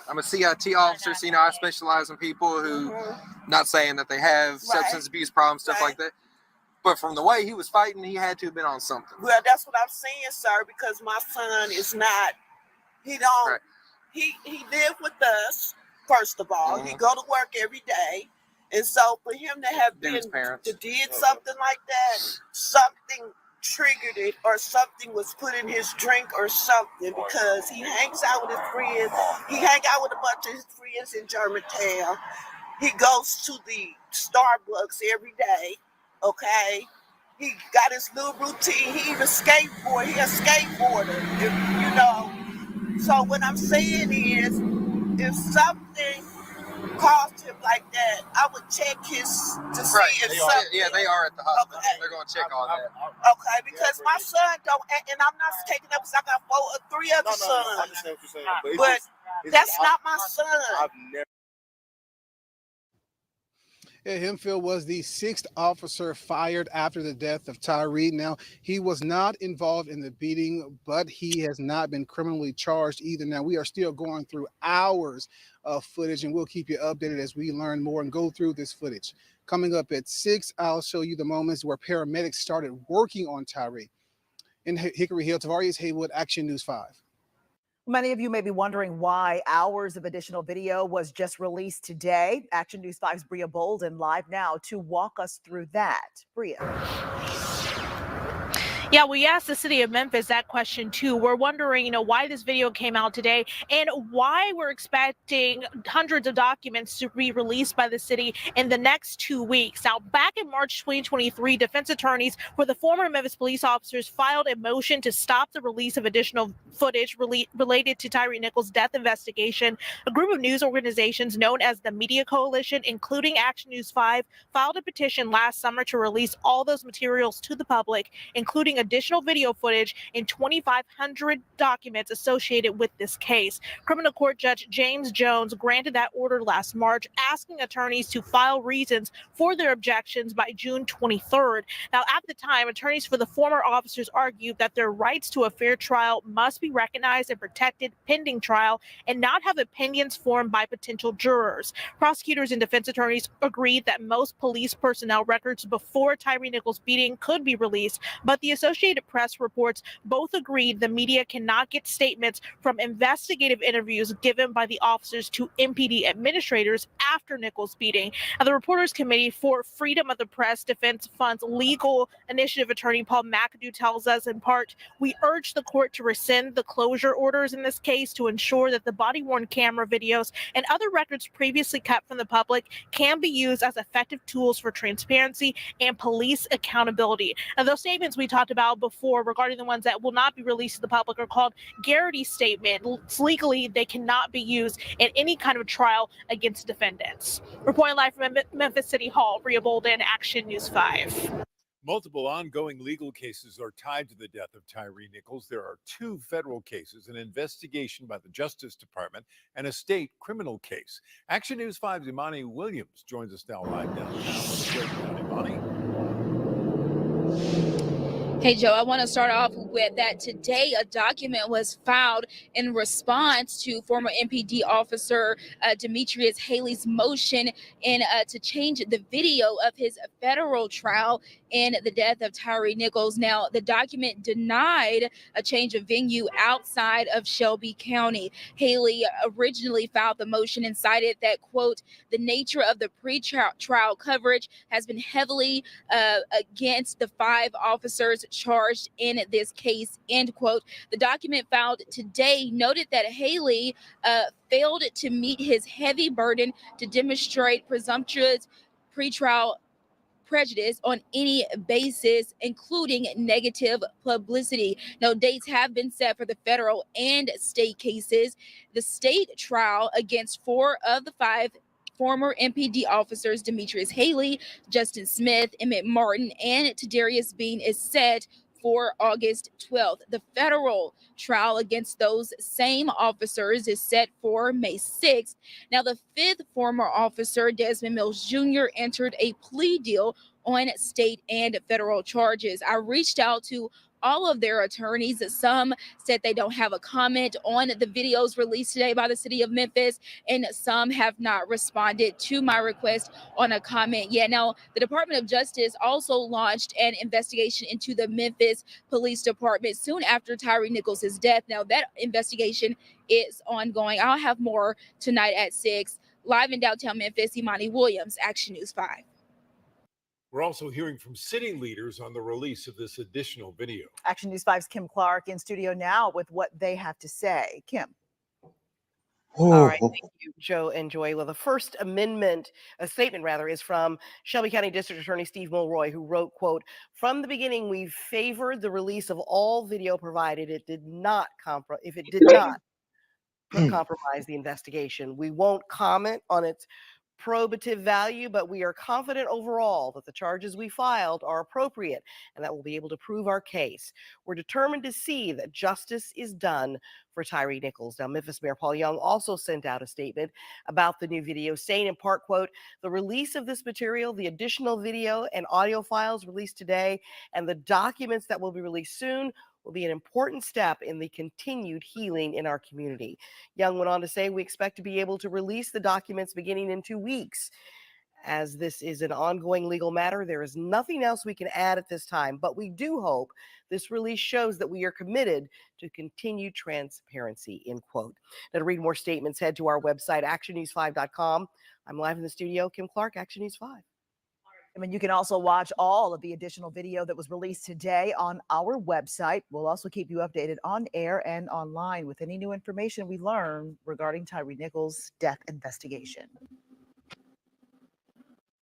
I'm a CIT officer, so I specialize in people who, not saying that they have substance abuse problems, stuff like that, But from the way he was fighting, he had to have been on something.
Well, that's what I'm saying, sir, because my son is not, he don't,
Right.
he live with us, first of all. He go to work every day. And so for him to have
His parents.
to did something like that, something triggered it or something was put in his drink or something, because he hangs out with his friends. He hang out with a bunch of his friends in Germantown. He goes to the Starbucks every day, okay? He got his little routine. He even skateboard. He a skateboarder, you know. So what I'm saying is, if something caused him like that, I would check his to see if something.
Yeah, they are at the hospital.
Okay.
They're going to check all that.
Okay, because my son don't, and I'm not taking up because I got 3 other sons.
I understand what you're saying,
But that's not my son.
I've never.
Yeah, Hemphill was the 6th officer fired after the death of TYRE. Now, he was not involved in the beating, but he has not been criminally charged either. Now, we are still going through hours of footage, and we'll keep you updated as we learn more and go through this footage. Coming up at 6, I'll show you the moments where paramedics started working on TYRE. In Hickory Hill, Tavarius Haywood, Action News 5.
Many of you may be wondering why hours of additional video was just released today. Action News 5's Bria Bolden live now to walk us through that. Bria.
Yeah, we asked the city of Memphis that question too. We're wondering, why this video came out today and why we're expecting hundreds of documents to be released by the city in the next 2 weeks. Now, back in March 2023, defense attorneys for the former Memphis police officers filed a motion to stop the release of additional footage related to TYRE Nichols' death investigation. A group of news organizations known as the Media Coalition, including Action News 5, filed a petition last summer to release all those materials to the public, including additional video footage and 2,500 documents associated with this case. Criminal Court Judge James Jones granted that order last March, asking attorneys to file reasons for their objections by June 23rd. Now, at the time, attorneys for the former officers argued that their rights to a fair trial must be recognized and protected pending trial and not have opinions formed by potential jurors. Prosecutors and defense attorneys agreed that most police personnel records before TYRE Nichols' beating could be released, but the Associated Press reports both agreed the media cannot get statements from investigative interviews given by the officers to MPD administrators after Nichols' beating. Now, the Reporters Committee for Freedom of the Press Defense Fund's legal initiative attorney Paul McAdoo tells us, in part, we urge the court to rescind the closure orders in this case to ensure that the body-worn camera videos and other records previously kept from the public can be used as effective tools for transparency and police accountability. Now, those statements we talked about before regarding the ones that will not be released to the public are called Garrity statements. Legally, they cannot be used in any kind of trial against defendants. Reporting live from Memphis City Hall, Bria Bolden, Action News 5.
Multiple ongoing legal cases are tied to the death of TYRE Nichols. There are 2 federal cases, an investigation by the Justice Department, and a state criminal case. Action News 5's Imani Williams joins us now live downtown. Imani.
Hey, Joe, I want to start off with that today a document was filed in response to former MPD officer Demetrius Haley's motion to change the video of his federal trial in the death of TYRE Nichols. Now, the document denied a change of venue outside of Shelby County. Haley originally filed the motion and cited that, quote, the nature of the pre-trial coverage has been heavily against the 5 officers charged in this case, end quote. The document filed today noted that Haley failed to meet his heavy burden to demonstrate presumptuous pretrial prejudice on any basis, including negative publicity. No dates have been set for the federal and state cases. The state trial against 4 of the 5 former MPD officers, Demetrius Haley, Justin Smith, Emmett Martin, and Tadarius Bean, is set for August 12th. The federal trial against those same officers is set for May 6th. Now, the 5th former officer, Desmond Mills Jr., entered a plea deal on state and federal charges. I reached out to all of their attorneys. Some said they don't have a comment on the videos released today by the city of Memphis, and some have not responded to my request on a comment yet. Now, the Department of Justice also launched an investigation into the Memphis Police Department soon after TYRE Nichols' death. Now, that investigation is ongoing. I'll have more tonight at 6. Live in downtown Memphis, Imani Williams, Action News 5.
We're also hearing from city leaders on the release of this additional video.
Action News 5's Kim Clark in studio now with what they have to say. Kim.
All right, thank you, Joe and Joy. Well, the First Amendment, a statement rather, is from Shelby County District Attorney Steve Mulroy, who wrote, quote, "From the beginning, we favored the release of all video provided. If it did not compromise the investigation. We won't comment on its probative value, but we are confident overall that the charges we filed are appropriate and that we'll be able to prove our case. We're determined to see that justice is done for TYRE Nichols." Now, Memphis Mayor Paul Young also sent out a statement about the new video, saying in part, quote, "The release of this material, the additional video and audio files released today, and the documents that will be released soon will be an important step in the continued healing in our community." Young went on to say, "We expect to be able to release the documents beginning in 2 weeks. As this is an ongoing legal matter, there is nothing else we can add at this time, but we do hope this release shows that we are committed to continued transparency," end quote. Now, to read more statements, head to our website, actionnews5.com. I'm live in the studio, Kim Clark, Action News 5.
I mean, you can also watch all of the additional video that was released today on our website. We'll also keep you updated on air and online with any new information we learn regarding TYRE Nichols' death investigation.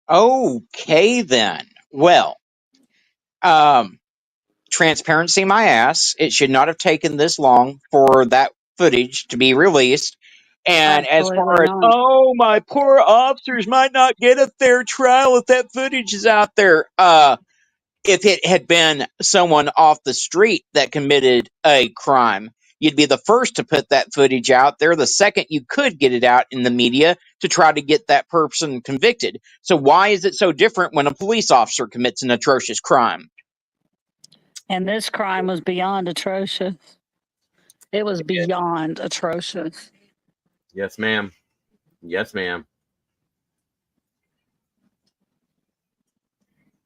Okay, then. Well, transparency my ass. It should not have taken this long for that footage to be released. And as far as, oh, my poor officers might not get a fair trial if that footage is out there. If it had been someone off the street that committed a crime, you'd be the first to put that footage out there. The second you could get it out in the media to try to get that person convicted. So why is it so different when a police officer commits an atrocious crime?
And this crime was beyond atrocious. It was beyond atrocious.
Yes, ma'am. Yes, ma'am.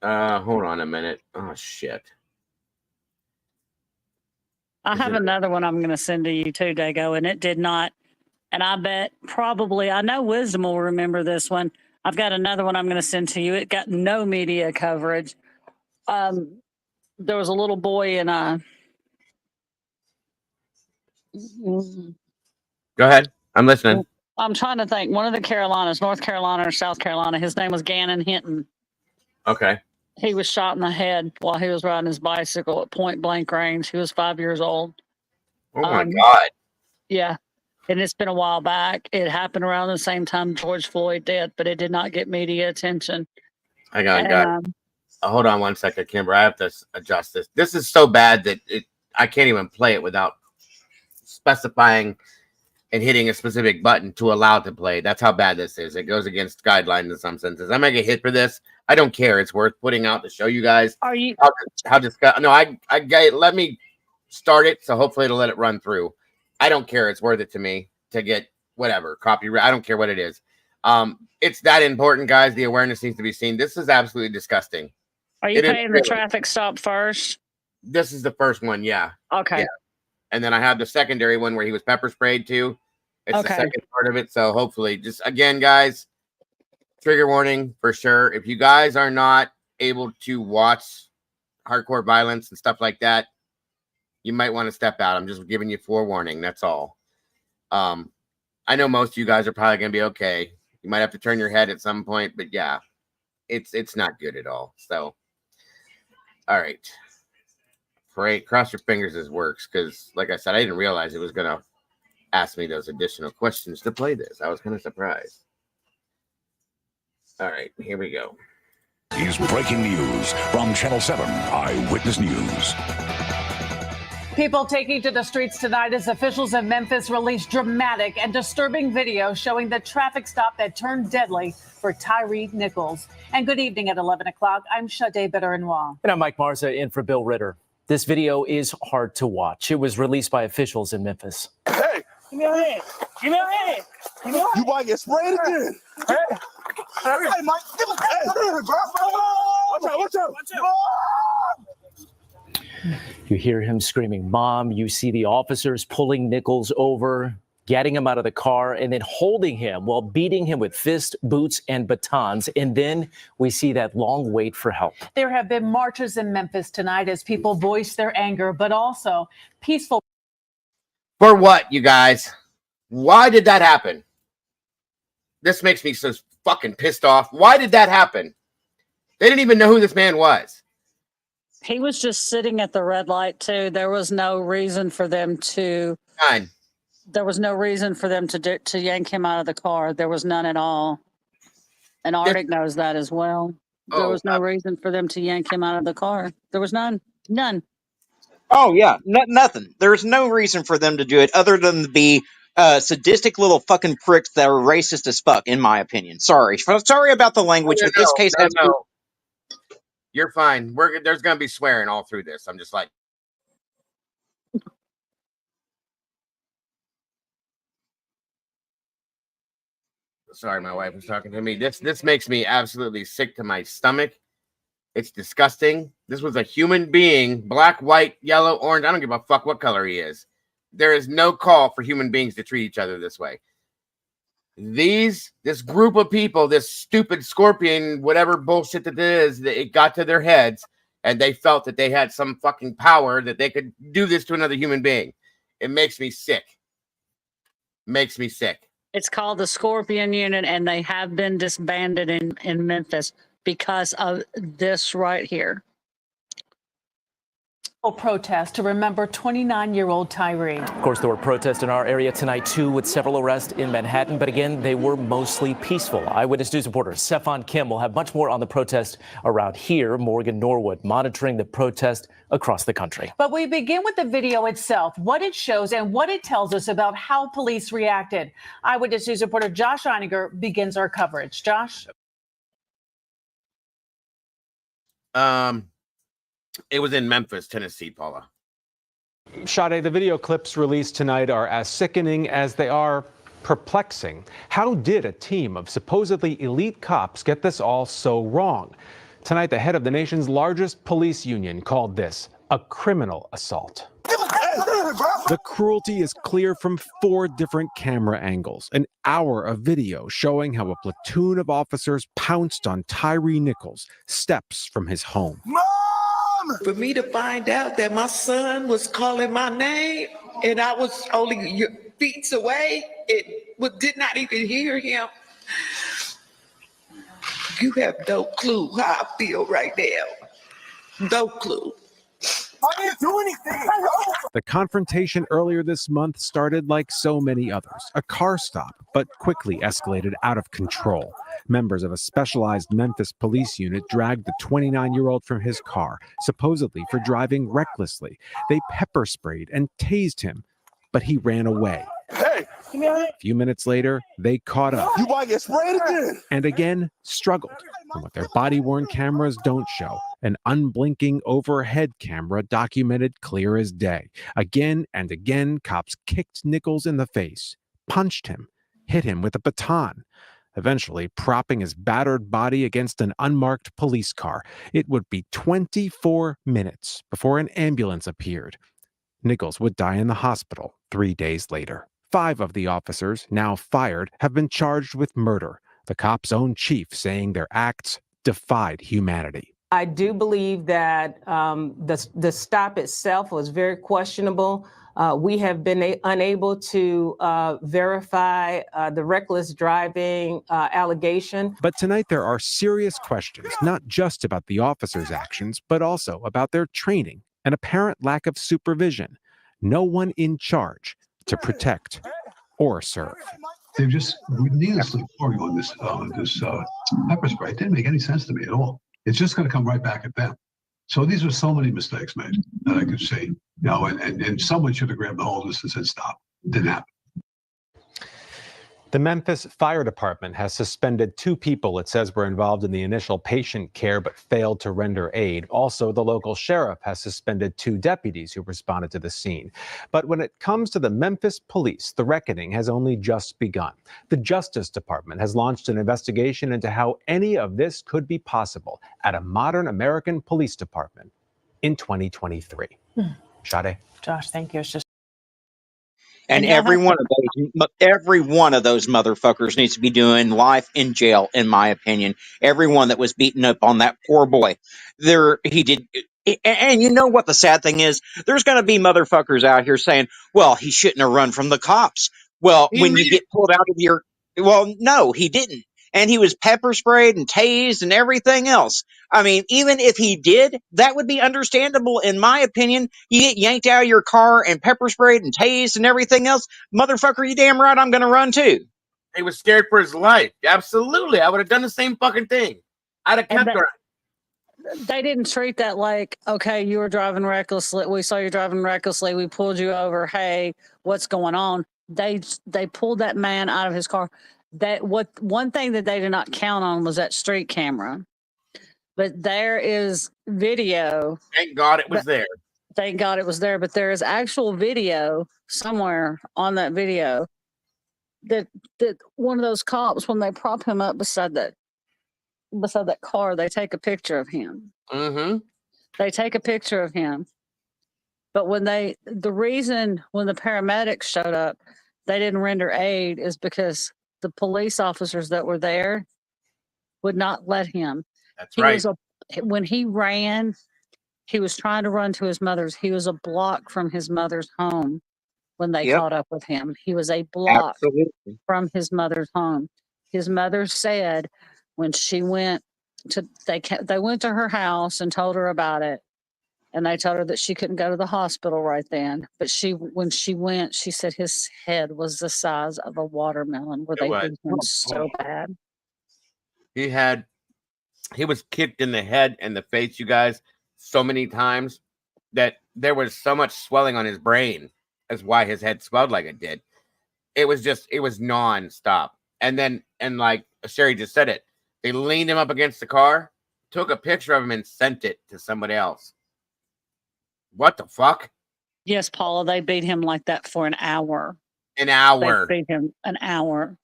Hold on a minute. Oh, shit.
I have another one I'm going to send to you too, Dago, and it did not. And I bet probably, I know Wisdom will remember this one. I've got another one I'm going to send to you. It got no media coverage. There was a little boy in a.
Go ahead. I'm listening.
I'm trying to think. One of the Carolinas, North Carolina or South Carolina. His name was Gannon Hinton.
Okay.
He was shot in the head while he was riding his bicycle at point blank range. He was 5 years old.
Oh my God.
Yeah. And it's been a while back. It happened around the same time George Floyd did, but it did not get media attention.
Hang on, God. Hold on one second, Kimber. I have to adjust this. This is so bad that I can't even play it without specifying and hitting a specific button to allow it to play. That's how bad this is. It goes against guidelines in some senses. I might get hit for this. I don't care. It's worth putting out to show you guys.
Are you
how disgusting? No, I let me start it, so hopefully it'll let it run through. I don't care. It's worth it to me to get whatever copyright. I don't care what it is. It's that important, guys. The awareness needs to be seen. This is absolutely disgusting.
Are you paying the traffic stop first?
This is the first one, yeah.
Okay.
Yeah. And then I have the secondary one where he was pepper sprayed too. It's the second part of it. So hopefully, just again, guys, trigger warning for sure. If you guys are not able to watch hardcore violence and stuff like that, you might want to step out. I'm just giving you forewarning. That's all. I know most of you guys are probably going to be okay. You might have to turn your head at some point, but yeah, it's not good at all. So, all right. Pray, cross your fingers this works, because like I said, I didn't realize it was going to ask me those additional questions to play this. I was kind of surprised. All right, here we go.
Is breaking news from Channel 7 Eyewitness News.
People taking to the streets tonight as officials in Memphis released dramatic and disturbing video showing the traffic stop that turned deadly for TYRE Nichols. And good evening at 11 o'clock. I'm Sade Better-Noir.
And I'm Mike Marza in for Bill Ritter.
This video is hard to watch. It was released by officials in Memphis.
Hey, give me a hand. Give me a hand. Give me a hand. You might get sprayed again. Hey, hey, Mike. Give me a hand, bro. Watch out, watch out. Watch out.
You hear him screaming, "Mom." You see the officers pulling Nichols over, getting him out of the car, and then holding him while beating him with fists, boots, and batons. And then we see that long wait for help.
There have been marches in Memphis tonight as people voice their anger, but also peaceful.
For what, you guys? Why did that happen? This makes me so fucking pissed off. Why did that happen? They didn't even know who this man was.
He was just sitting at the red light too. There was no reason for them to.
None.
There was no reason for them to yank him out of the car. There was none at all. And Arctic knows that as well. There was no reason for them to yank him out of the car. There was none. None.
Oh yeah, nothing. There's no reason for them to do it other than to be sadistic little fucking pricks that are racist as fuck, in my opinion. Sorry about the language, but this case has.
No. You're fine. There's gonna be swearing all through this. I'm just like. Sorry, my wife was talking to me. This makes me absolutely sick to my stomach. It's disgusting. This was a human being, black, white, yellow, orange. I don't give a fuck what color he is. There is no call for human beings to treat each other this way. This group of people, this stupid scorpion, whatever bullshit that it is, it got to their heads, and they felt that they had some fucking power that they could do this to another human being. It makes me sick. Makes me sick.
It's called the Scorpion Unit, and they have been disbanded in Memphis because of this right here.
Protest to remember 29-year-old TYRE.
Of course, there were protests in our area tonight, too, with several arrests in Manhattan. But again, they were mostly peaceful. Eyewitness News reporter Stefan Kim will have much more on the protest around here. Morgan Norwood monitoring the protest across the country.
But we begin with the video itself, what it shows and what it tells us about how police reacted. Eyewitness News reporter Josh Einiger begins our coverage. Josh?
It was in Memphis, Tennessee, Paula.
Sade, the video clips released tonight are as sickening as they are perplexing. How did a team of supposedly elite cops get this all so wrong? Tonight, the head of the nation's largest police union called this a criminal assault. The cruelty is clear from 4 different camera angles. An hour of video showing how a platoon of officers pounced on TYRE Nichols steps from his home.
For me to find out that my son was calling my name and I was only feet away, did not even hear him. You have no clue how I feel right now. No clue.
I didn't do anything.
The confrontation earlier this month started like so many others, a car stop, but quickly escalated out of control. Members of a specialized Memphis police unit dragged the 29-year-old from his car, supposedly for driving recklessly. They pepper sprayed and tased him, but he ran away.
Hey, give me a hand.
A few minutes later, they caught up.
You might get sprayed again.
And again, struggled. From what their body-worn cameras don't show, an unblinking overhead camera documented clear as day. Again and again, cops kicked Nichols in the face, punched him, hit him with a baton, eventually propping his battered body against an unmarked police car. It would be 24 minutes before an ambulance appeared. Nichols would die in the hospital 3 days later. 5 of the officers, now fired, have been charged with murder, the cops' own chief saying their acts defied humanity.
I do believe that the stop itself was very questionable. We have been unable to verify the reckless driving allegation.
But tonight there are serious questions, not just about the officers' actions, but also about their training, an apparent lack of supervision, no one in charge to protect or serve.
They've just needlessly pouring on this pepper spray. It didn't make any sense to me at all. It's just going to come right back at them. So these are so many mistakes made that I could see, and someone should have grabbed the hold of this and said, stop. It didn't happen.
The Memphis Fire Department has suspended 2 people it says were involved in the initial patient care but failed to render aid. Also, the local sheriff has suspended 2 deputies who responded to the scene. But when it comes to the Memphis police, the reckoning has only just begun. The Justice Department has launched an investigation into how any of this could be possible at a modern American police department in 2023. Sade?
Josh, thank you. It's just
And
y'all
every
have
one of those motherfuckers needs to be doing life in jail, in my opinion. Everyone that was beaten up on that poor boy. He did. And you know what the sad thing is? There's going to be motherfuckers out here saying, well, he shouldn't have run from the cops. Well, when you get pulled out of your, well, no, he didn't. And he was pepper sprayed and tased and everything else. I mean, even if he did, that would be understandable, in my opinion. You get yanked out of your car and pepper sprayed and tased and everything else. Motherfucker, you damn right I'm going to run too.
He was scared for his life. Absolutely. I would have done the same fucking thing. I'd have kept her.
They didn't treat that like, okay, you were driving recklessly. We saw you driving recklessly. We pulled you over. Hey, what's going on? They pulled that man out of his car. One thing that they did not count on was that street camera. But there is video.
Thank God it was there.
Thank God it was there. But there is actual video somewhere on that video that one of those cops, when they prop him up beside that car, they take a picture of him.
Mm-hmm.
They take a picture of him. But when the paramedics showed up, they didn't render aid is because the police officers that were there would not let him.
That's right.
When he ran, he was trying to run to his mother's. He was a block from his mother's home when they caught up with him. He was a block from his mother's home. His mother said when she went to, they went to her house and told her about it. And they told her that she couldn't go to the hospital right then. But when she went, she said his head was the size of a watermelon where they beat him so bad.
He was kicked in the head and the face, you guys, so many times that there was so much swelling on his brain. That's why his head swelled like it did. It was nonstop. And like Sherry just said it, they leaned him up against the car, took a picture of him and sent it to somebody else. What the fuck?
Yes, Paula, they beat him like that for an hour.
An hour.
They beat him an hour.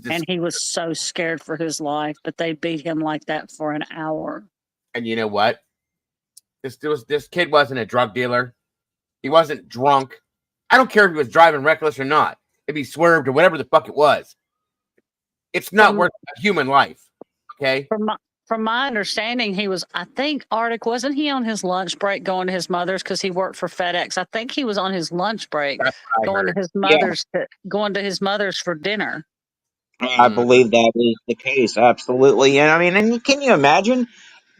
And he was so scared for his life, but they beat him like that for an hour.
And you know what? This kid wasn't a drug dealer. He wasn't drunk. I don't care if he was driving reckless or not. If he swerved or whatever the fuck it was. It's not worth a human life. Okay?
From my understanding, he was, I think, Arctic, wasn't he on his lunch break going to his mother's because he worked for FedEx? I think he was on his lunch break going to his mother's for dinner.
I believe that is the case, absolutely. And I mean, and can you imagine?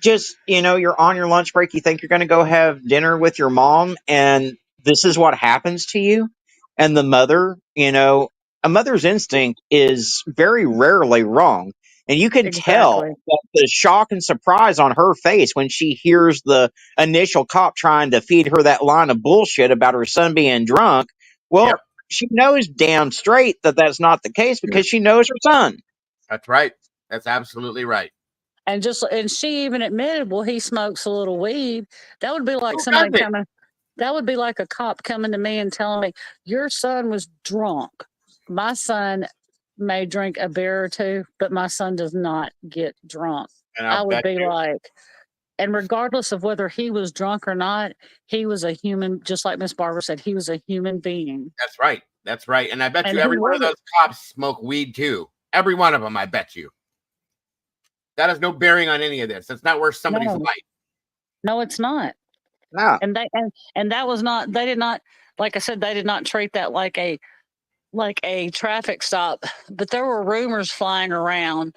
Just, you're on your lunch break, you think you're going to go have dinner with your mom, and this is what happens to you. And the mother, a mother's instinct is very rarely wrong. And you can tell that the shock and surprise on her face when she hears the initial cop trying to feed her that line of bullshit about her son being drunk. Well, she knows damn straight that that's not the case because she knows her son.
That's right. That's absolutely right.
And she even admitted, well, he smokes a little weed. That would be like that would be like a cop coming to me and telling me, your son was drunk. My son may drink a beer or two, but my son does not get drunk. And I would be like, and regardless of whether he was drunk or not, he was a human, just like Miss Barbara said, he was a human being.
That's right. That's right. And I bet you every one of those cops smoke weed too. Every one of them, I bet you. That has no bearing on any of this. It's not worth somebody's life.
No, it's not.
No.
And that was not, they did not, like I said, they did not treat that like a traffic stop. But there were rumors flying around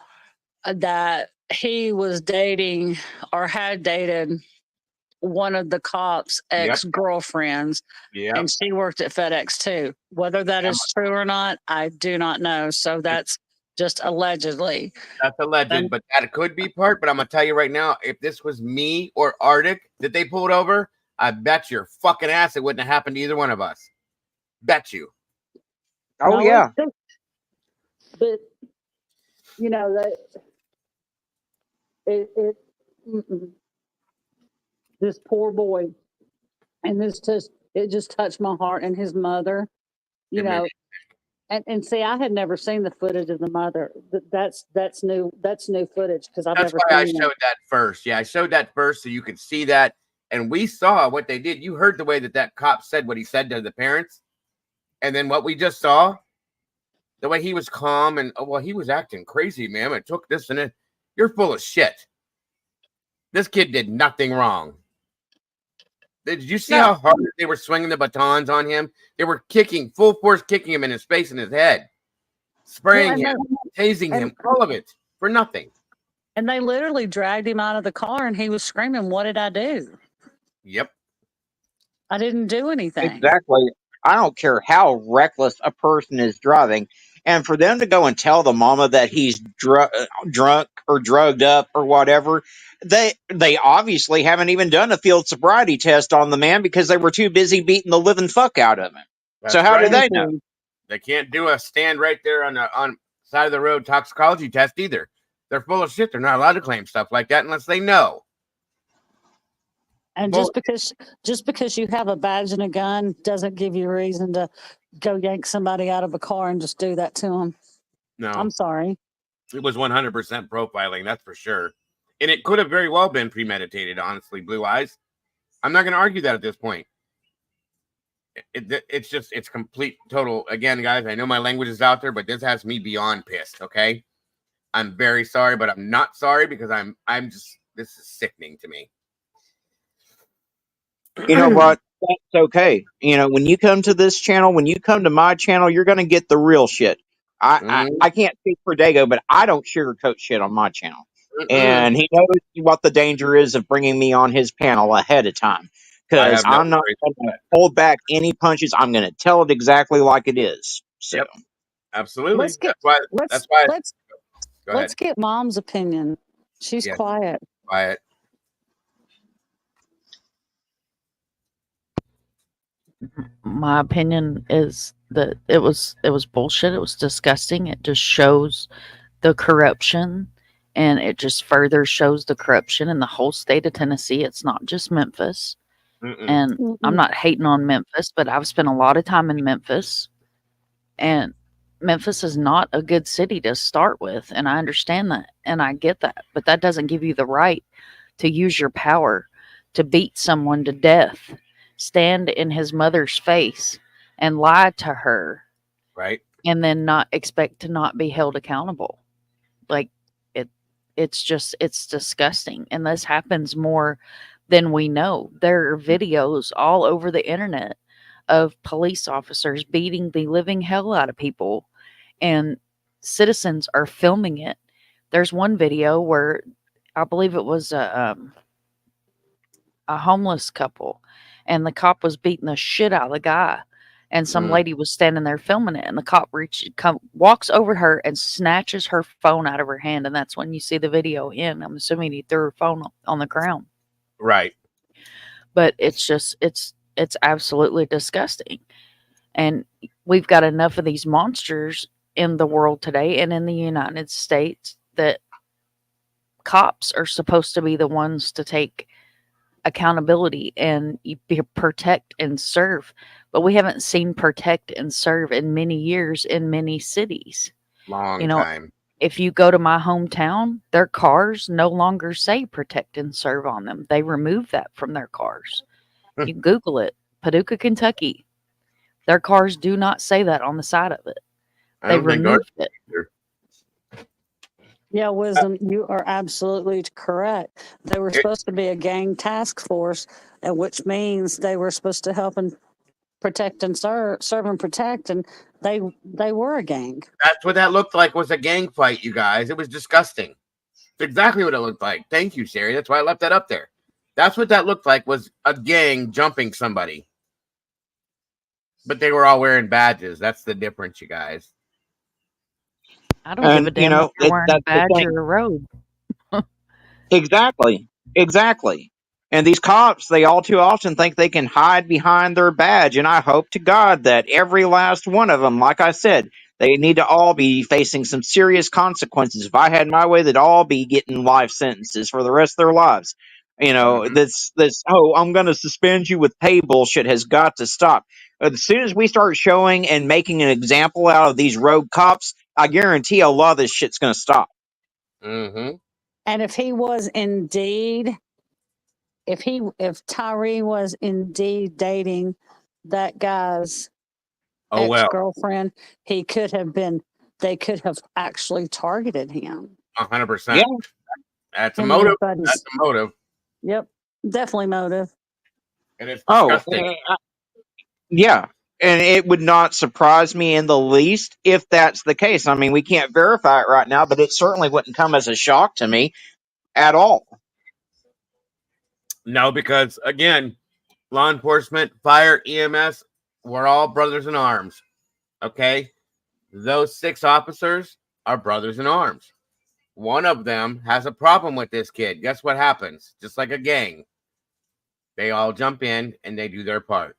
that he was dating or had dated one of the cops' ex-girlfriends.
Yep.
And she worked at FedEx too. Whether that is true or not, I do not know. So that's just allegedly.
That's alleged, but that could be part. But I'm gonna tell you right now, if this was me or Arctic that they pulled over, I bet your fucking ass it wouldn't have happened to either one of us. Bet you.
Oh, yeah.
But you know that it mm-mm. This poor boy, and it just touched my heart. And his mother, you
It made
know, and see, I had never seen the footage of the mother. That's new. That's new footage because I've
That's
never
why I
seen that.
showed that first. Yeah, I showed that first so you could see that. And we saw what they did. You heard the way that cop said what he said to the parents. And then what we just saw, the way he was calm and, well, he was acting crazy, ma'am. It took this and it. You're full of shit. This kid did nothing wrong. Did you see how hard they were swinging the batons on him? They were kicking, full force kicking him in his face and his head, spraying him, tasing him, all of it for nothing.
And they literally dragged him out of the car, and he was screaming, "What did I do?
Yep.
I didn't do anything."
Exactly. I don't care how reckless a person is driving. And for them to go and tell the mama that he's drunk or drugged up or whatever, they obviously haven't even done a field sobriety test on the man because they were too busy beating the living fuck out of him. So how do they know?
They can't do a stand right there on the side of the road toxicology test either. They're full of shit. They're not allowed to claim stuff like that unless they know.
And just because you have a badge and a gun doesn't give you a reason to go yank somebody out of a car and just do that to them.
No,
I'm sorry.
It was 100% profiling, that's for sure. And it could have very well been premeditated, honestly, Blue Eyes. I'm not going to argue that at this point. It's complete, total. Again, guys, I know my language is out there, but this has me beyond pissed, okay? I'm very sorry, but I'm not sorry because I'm just, this is sickening to me.
You know what? That's okay. You know, when you come to this channel, when you come to my channel, you're going to get the real shit. I can't speak for Dago, but I don't sugarcoat shit on my channel. And he knows what the danger is of bringing me on his panel ahead of time. Because I'm not going to hold back any punches. I'm going to tell it exactly like it is. So.
Yep. Absolutely.
Let's get Mom's opinion. She's quiet.
Quiet.
My opinion is that it was bullshit. It was disgusting. It just shows the corruption, and it just further shows the corruption in the whole state of Tennessee. It's not just Memphis. And I'm not hating on Memphis, but I've spent a lot of time in Memphis, and Memphis is not a good city to start with, and I understand that, and I get that, but that doesn't give you the right to use your power to beat someone to death, stand in his mother's face and lie to her,
right,
and then not expect to not be held accountable. Like, it's disgusting, and this happens more than we know. There are videos all over the internet of police officers beating the living hell out of people, and citizens are filming it. There's one video where I believe it was a homeless couple, and the cop was beating the shit out of the guy, and some lady was standing there filming it, and the cop walks over to her and snatches her phone out of her hand, and that's when you see the video end. I'm assuming he threw her phone on the ground.
Right.
But it's absolutely disgusting. And we've got enough of these monsters in the world today and in the United States that cops are supposed to be the ones to take accountability and protect and serve. But we haven't seen protect and serve in many years in many cities.
Long time.
If you go to my hometown, their cars no longer say protect and serve on them. They removed that from their cars. You can Google it. Paducah, Kentucky. Their cars do not say that on the side of it. They removed it.
Yeah, Wisdom, you are absolutely correct. They were supposed to be a gang task force, which means they were supposed to help and protect and serve and protect, and they were a gang.
That's what that looked like, was a gang fight, you guys. It was disgusting. It's exactly what it looked like. Thank you, Sherry. That's why I left that up there. That's what that looked like, was a gang jumping somebody. But they were all wearing badges. That's the difference, you guys.
I don't give a damn if you're wearing a badge or a robe.
Exactly. And these cops, they all too often think they can hide behind their badge. And I hope to God that every last one of them, like I said, They need to all be facing some serious consequences. If I had my way, they'd all be getting life sentences for the rest of their lives. You know, this I'm going to suspend you with pay bullshit has got to stop. As soon as we start showing and making an example out of these rogue cops, I guarantee a lot of this shit's going to stop.
Mm-hmm.
And if he was indeed, if TYRE was indeed dating that guy's ex-girlfriend, he could have been. They could have actually targeted him.
100%. That's a
Him and his
motive.
buddies.
That's a motive.
Yep, definitely motive.
And it's
Oh,
disgusting.
yeah. And it would not surprise me in the least if that's the case. I mean, we can't verify it right now, but it certainly wouldn't come as a shock to me at all.
No, because again, law enforcement, fire, EMS, we're all brothers in arms. Okay? Those 6 officers are brothers in arms. One of them has a problem with this kid. Guess what happens? Just like a gang. They all jump in and they do their part.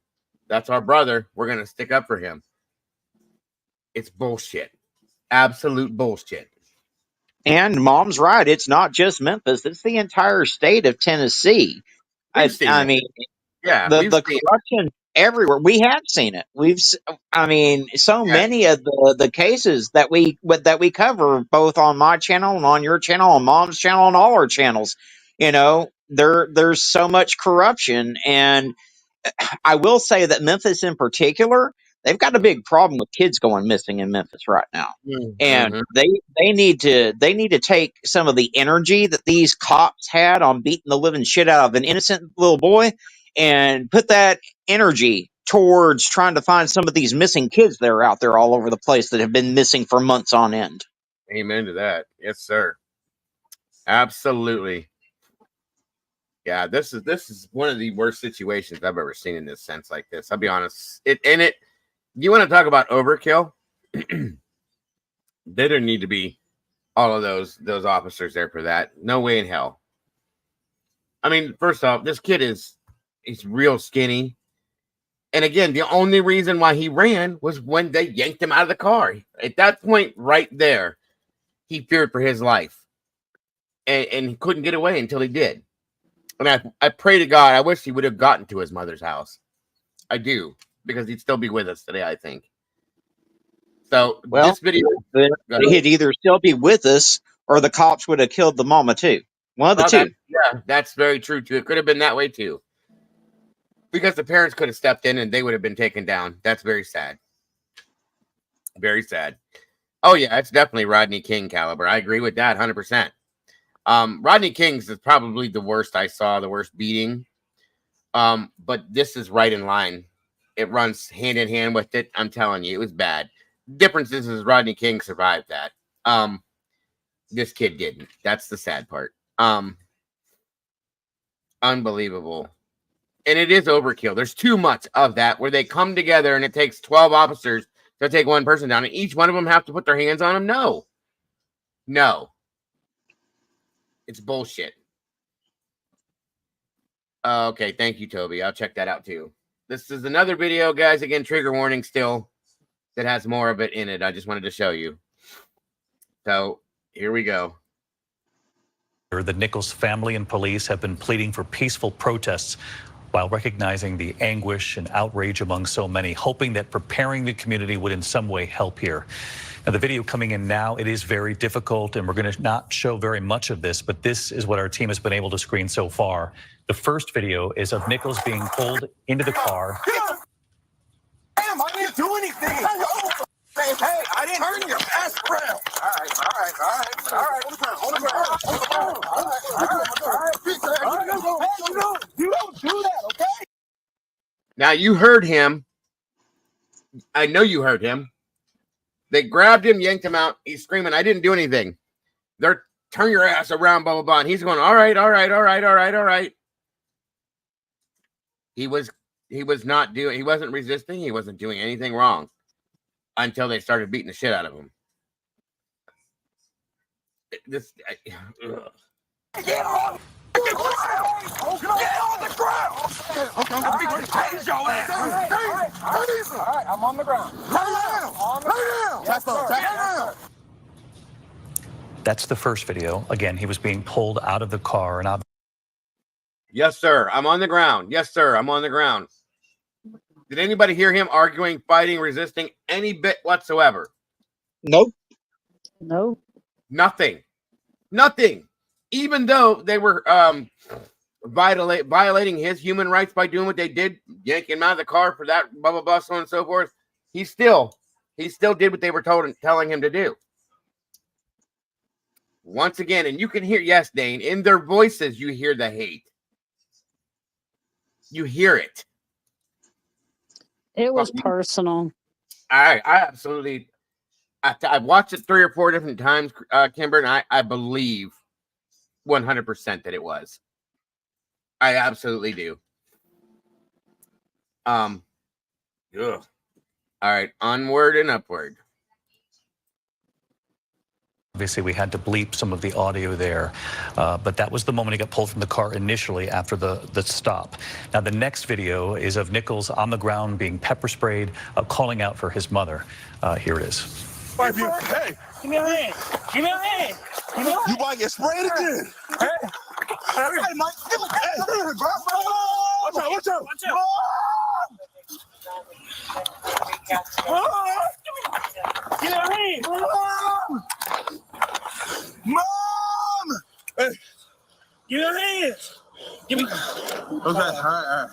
That's our brother. We're going to stick up for him. It's bullshit. Absolute bullshit.
And Mom's right. It's not just Memphis. It's the entire state of Tennessee. I mean,
yeah,
the corruption everywhere. We have seen it. So many of the cases that we cover, both on my channel and on your channel, on Mom's channel, and all our channels. You know, there's so much corruption, and I will say that Memphis in particular, they've got a big problem with kids going missing in Memphis right now. And they need to take some of the energy that these cops had on beating the living shit out of an innocent little boy and put that energy towards trying to find some of these missing kids that are out there all over the place that have been missing for months on end.
Amen to that. Yes, sir. Absolutely. Yeah, this is one of the worst situations I've ever seen in this sense like this. I'll be honest. You want to talk about overkill? There didn't need to be all of those officers there for that. No way in hell. I mean, first off, this kid he's real skinny. And again, the only reason why he ran was when they yanked him out of the car. At that point right there, he feared for his life. And he couldn't get away until he did. And I pray to God, I wish he would have gotten to his mother's house. I do, because he'd still be with us today, I think. So,
well,
this video...
He'd either still be with us, or the cops would have killed the mama, too. One of the two.
That's very true, too. It could have been that way, too. Because the parents could have stepped in, and they would have been taken down. That's very sad. Very sad. Oh, yeah, it's definitely Rodney King caliber. I agree with that 100%. Rodney King's is probably the worst I saw, the worst beating. But this is right in line. It runs hand in hand with it. I'm telling you, it was bad. Difference is Rodney King survived that. This kid didn't. That's the sad part. Unbelievable. And it is overkill. There's too much of that where they come together and it takes 12 officers to take one person down, and each one of them have to put their hands on him. No. It's bullshit. Okay, thank you, Toby. I'll check that out too. This is another video, guys. Again, trigger warning still, that has more of it in it. I just wanted to show you. So here we go.
The Nichols family and police have been pleading for peaceful protests while recognizing the anguish and outrage among so many, hoping that preparing the community would in some way help here. Now, the video coming in now, it is very difficult, and we're going to not show very much of this, but this is what our team has been able to screen so far. The first video is of Nichols being pulled into the car.
Damn, I didn't do anything. Hey, I didn't turn your ass around. All right. You don't do that, okay?
Now, you heard him. I know you heard him. They grabbed him, yanked him out. He's screaming, I didn't do anything. They're turn your ass around, blah, blah, blah. And he's going, all right. He wasn't resisting. He wasn't doing anything wrong until they started beating the shit out of him.
Get on the ground! Okay. Raise your ass! All right, I'm on the ground.
That's the first video. Again, he was being pulled out of the car and
Yes, sir. I'm on the ground. Yes, sir. I'm on the ground. Did anybody hear him arguing, fighting, resisting any bit whatsoever?
Nope.
No.
Nothing. Nothing. Even though they were violating his human rights by doing what they did, yanking him out of the car for that, blah, blah, blah, so on and so forth, he still did what they were telling him to do. Once again, and you can hear, yes, Dane, in their voices, you hear the hate. You hear it.
It was personal.
I absolutely, I've watched it 3 or 4 different times, Kimber, and I believe 100% that it was. I absolutely do. Ugh. All right, onward and upward.
obviously we had to bleep some of the audio there, but that was the moment he got pulled from the car initially after the stop. Now the next video is of Nichols on the ground being pepper sprayed, calling out for his mother. Here it is.
Hey, give me a hand. Give me a hand. You might get sprayed again. Hey, Mike, give me a hand, bro. Watch out, watch out. Watch out. Give me a hand. Mom! Hey. Give me a hand. Give me. Okay, all right.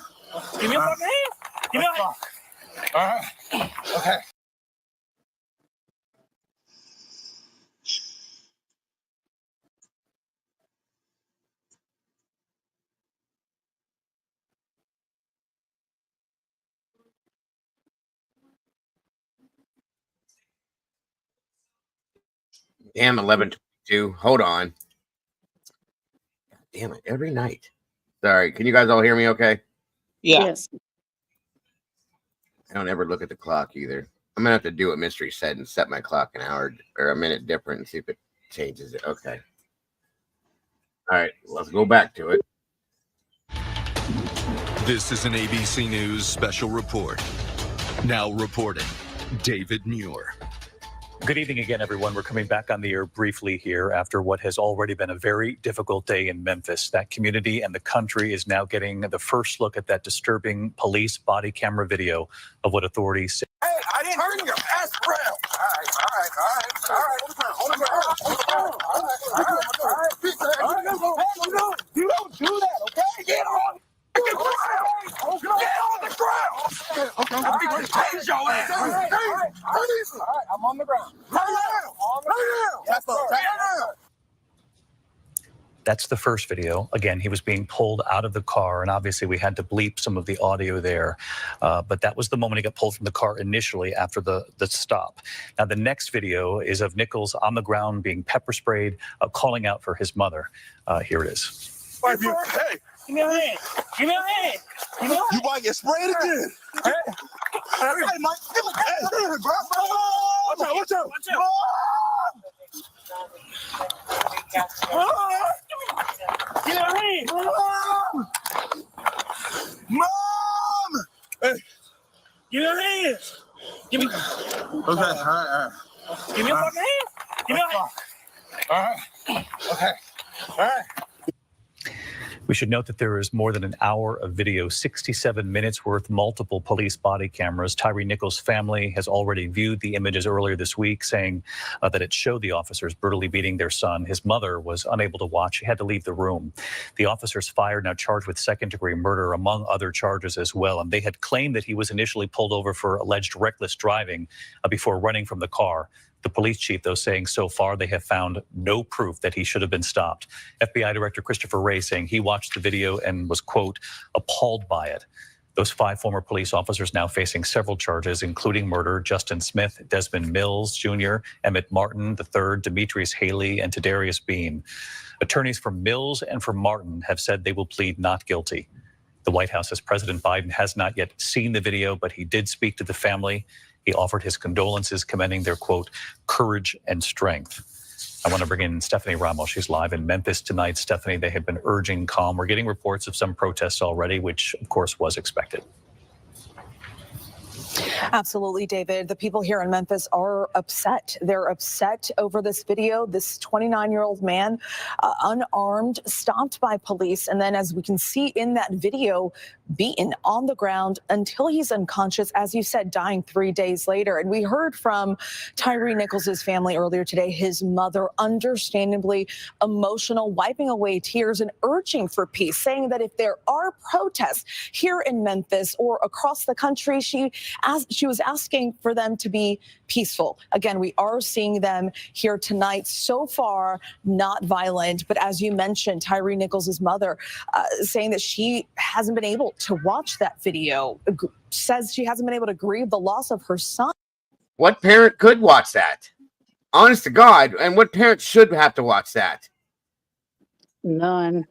Give me a fucking hand. Give me a hand. All right. Okay.
Damn, 11:22. Hold on. Damn it, every night. Sorry, can you guys all hear me okay?
Yeah.
Yes.
I don't ever look at the clock either. I'm gonna have to do what Mystery said and set my clock an hour or a minute different and see if it changes it. Okay. All right, let's go back to it.
This is an ABC News special report. Now reporting, David Muir.
Good evening again, everyone. We're coming back on the air briefly here after what has already been a very difficult day in Memphis. That community and the country is now getting the first look at that disturbing police body camera video of what authorities say.
Hey, I didn't turn your ass around. All right. You don't do that, okay? Get on the ground. Get on the ground. Okay. Change your ass. All right, I'm on the ground. Yes, sir.
That's the first video. Again, he was being pulled out of the car, and obviously we had to bleep some of the audio there. But that was the moment he got pulled from the car initially after the stop. Now, the next video is of Nichols on the ground being pepper sprayed, calling out for his mother. Here it is.
Hey, give me a hand. Give me a hand. You might get sprayed again. Hey, Mike, give me a hand, bro. Watch out, watch out. Watch out. Give me a hand. Mom! Hey. Give me a hand. Give me. Okay, all right. Give me a fucking hand. Give me a hand. All right. Okay. All right.
We should note that there is more than an hour of video, 67 minutes worth, multiple police body cameras. TYRE Nichols' family has already viewed the images earlier this week, saying that it showed the officers brutally beating their son. His mother was unable to watch. She had to leave the room. The officers fired, now charged with second-degree murder, among other charges as well. And they had claimed that he was initially pulled over for alleged reckless driving before running from the car. The police chief, though, saying so far they have found no proof that he should have been stopped. FBI Director Christopher Wray saying he watched the video and was, quote, appalled by it. Those 5 former police officers now facing several charges, including murder: Justin Smith, Desmond Mills Jr., Emmett Martin III, Demetrius Haley, and Tadarius Bean. Attorneys for Mills and for Martin have said they will plead not guilty. The White House says President Biden has not yet seen the video, but he did speak to the family. He offered his condolences, commending their, quote, courage and strength. I want to bring in Stephanie Ramos. She's live in Memphis tonight. Stephanie, they have been urging calm. We're getting reports of some protests already, which, of course, was expected.
Absolutely, David. The people here in Memphis are upset. They're upset over this video. This 29-year-old man, unarmed, stopped by police. And then, as we can see in that video, beaten on the ground until he's unconscious, as you said, dying 3 days later. And we heard from TYRE Nichols' family earlier today, his mother, understandably emotional, wiping away tears and urging for peace, saying that if there are protests here in Memphis or across the country, she was asking for them to be peaceful. Again, we are seeing them here tonight. So far, not violent. But as you mentioned, TYRE Nichols' mother saying that she hasn't been able to watch that video, says she hasn't been able to grieve the loss of her son.
What parent could watch that? Honest to God. And what parent should have to watch that?
None.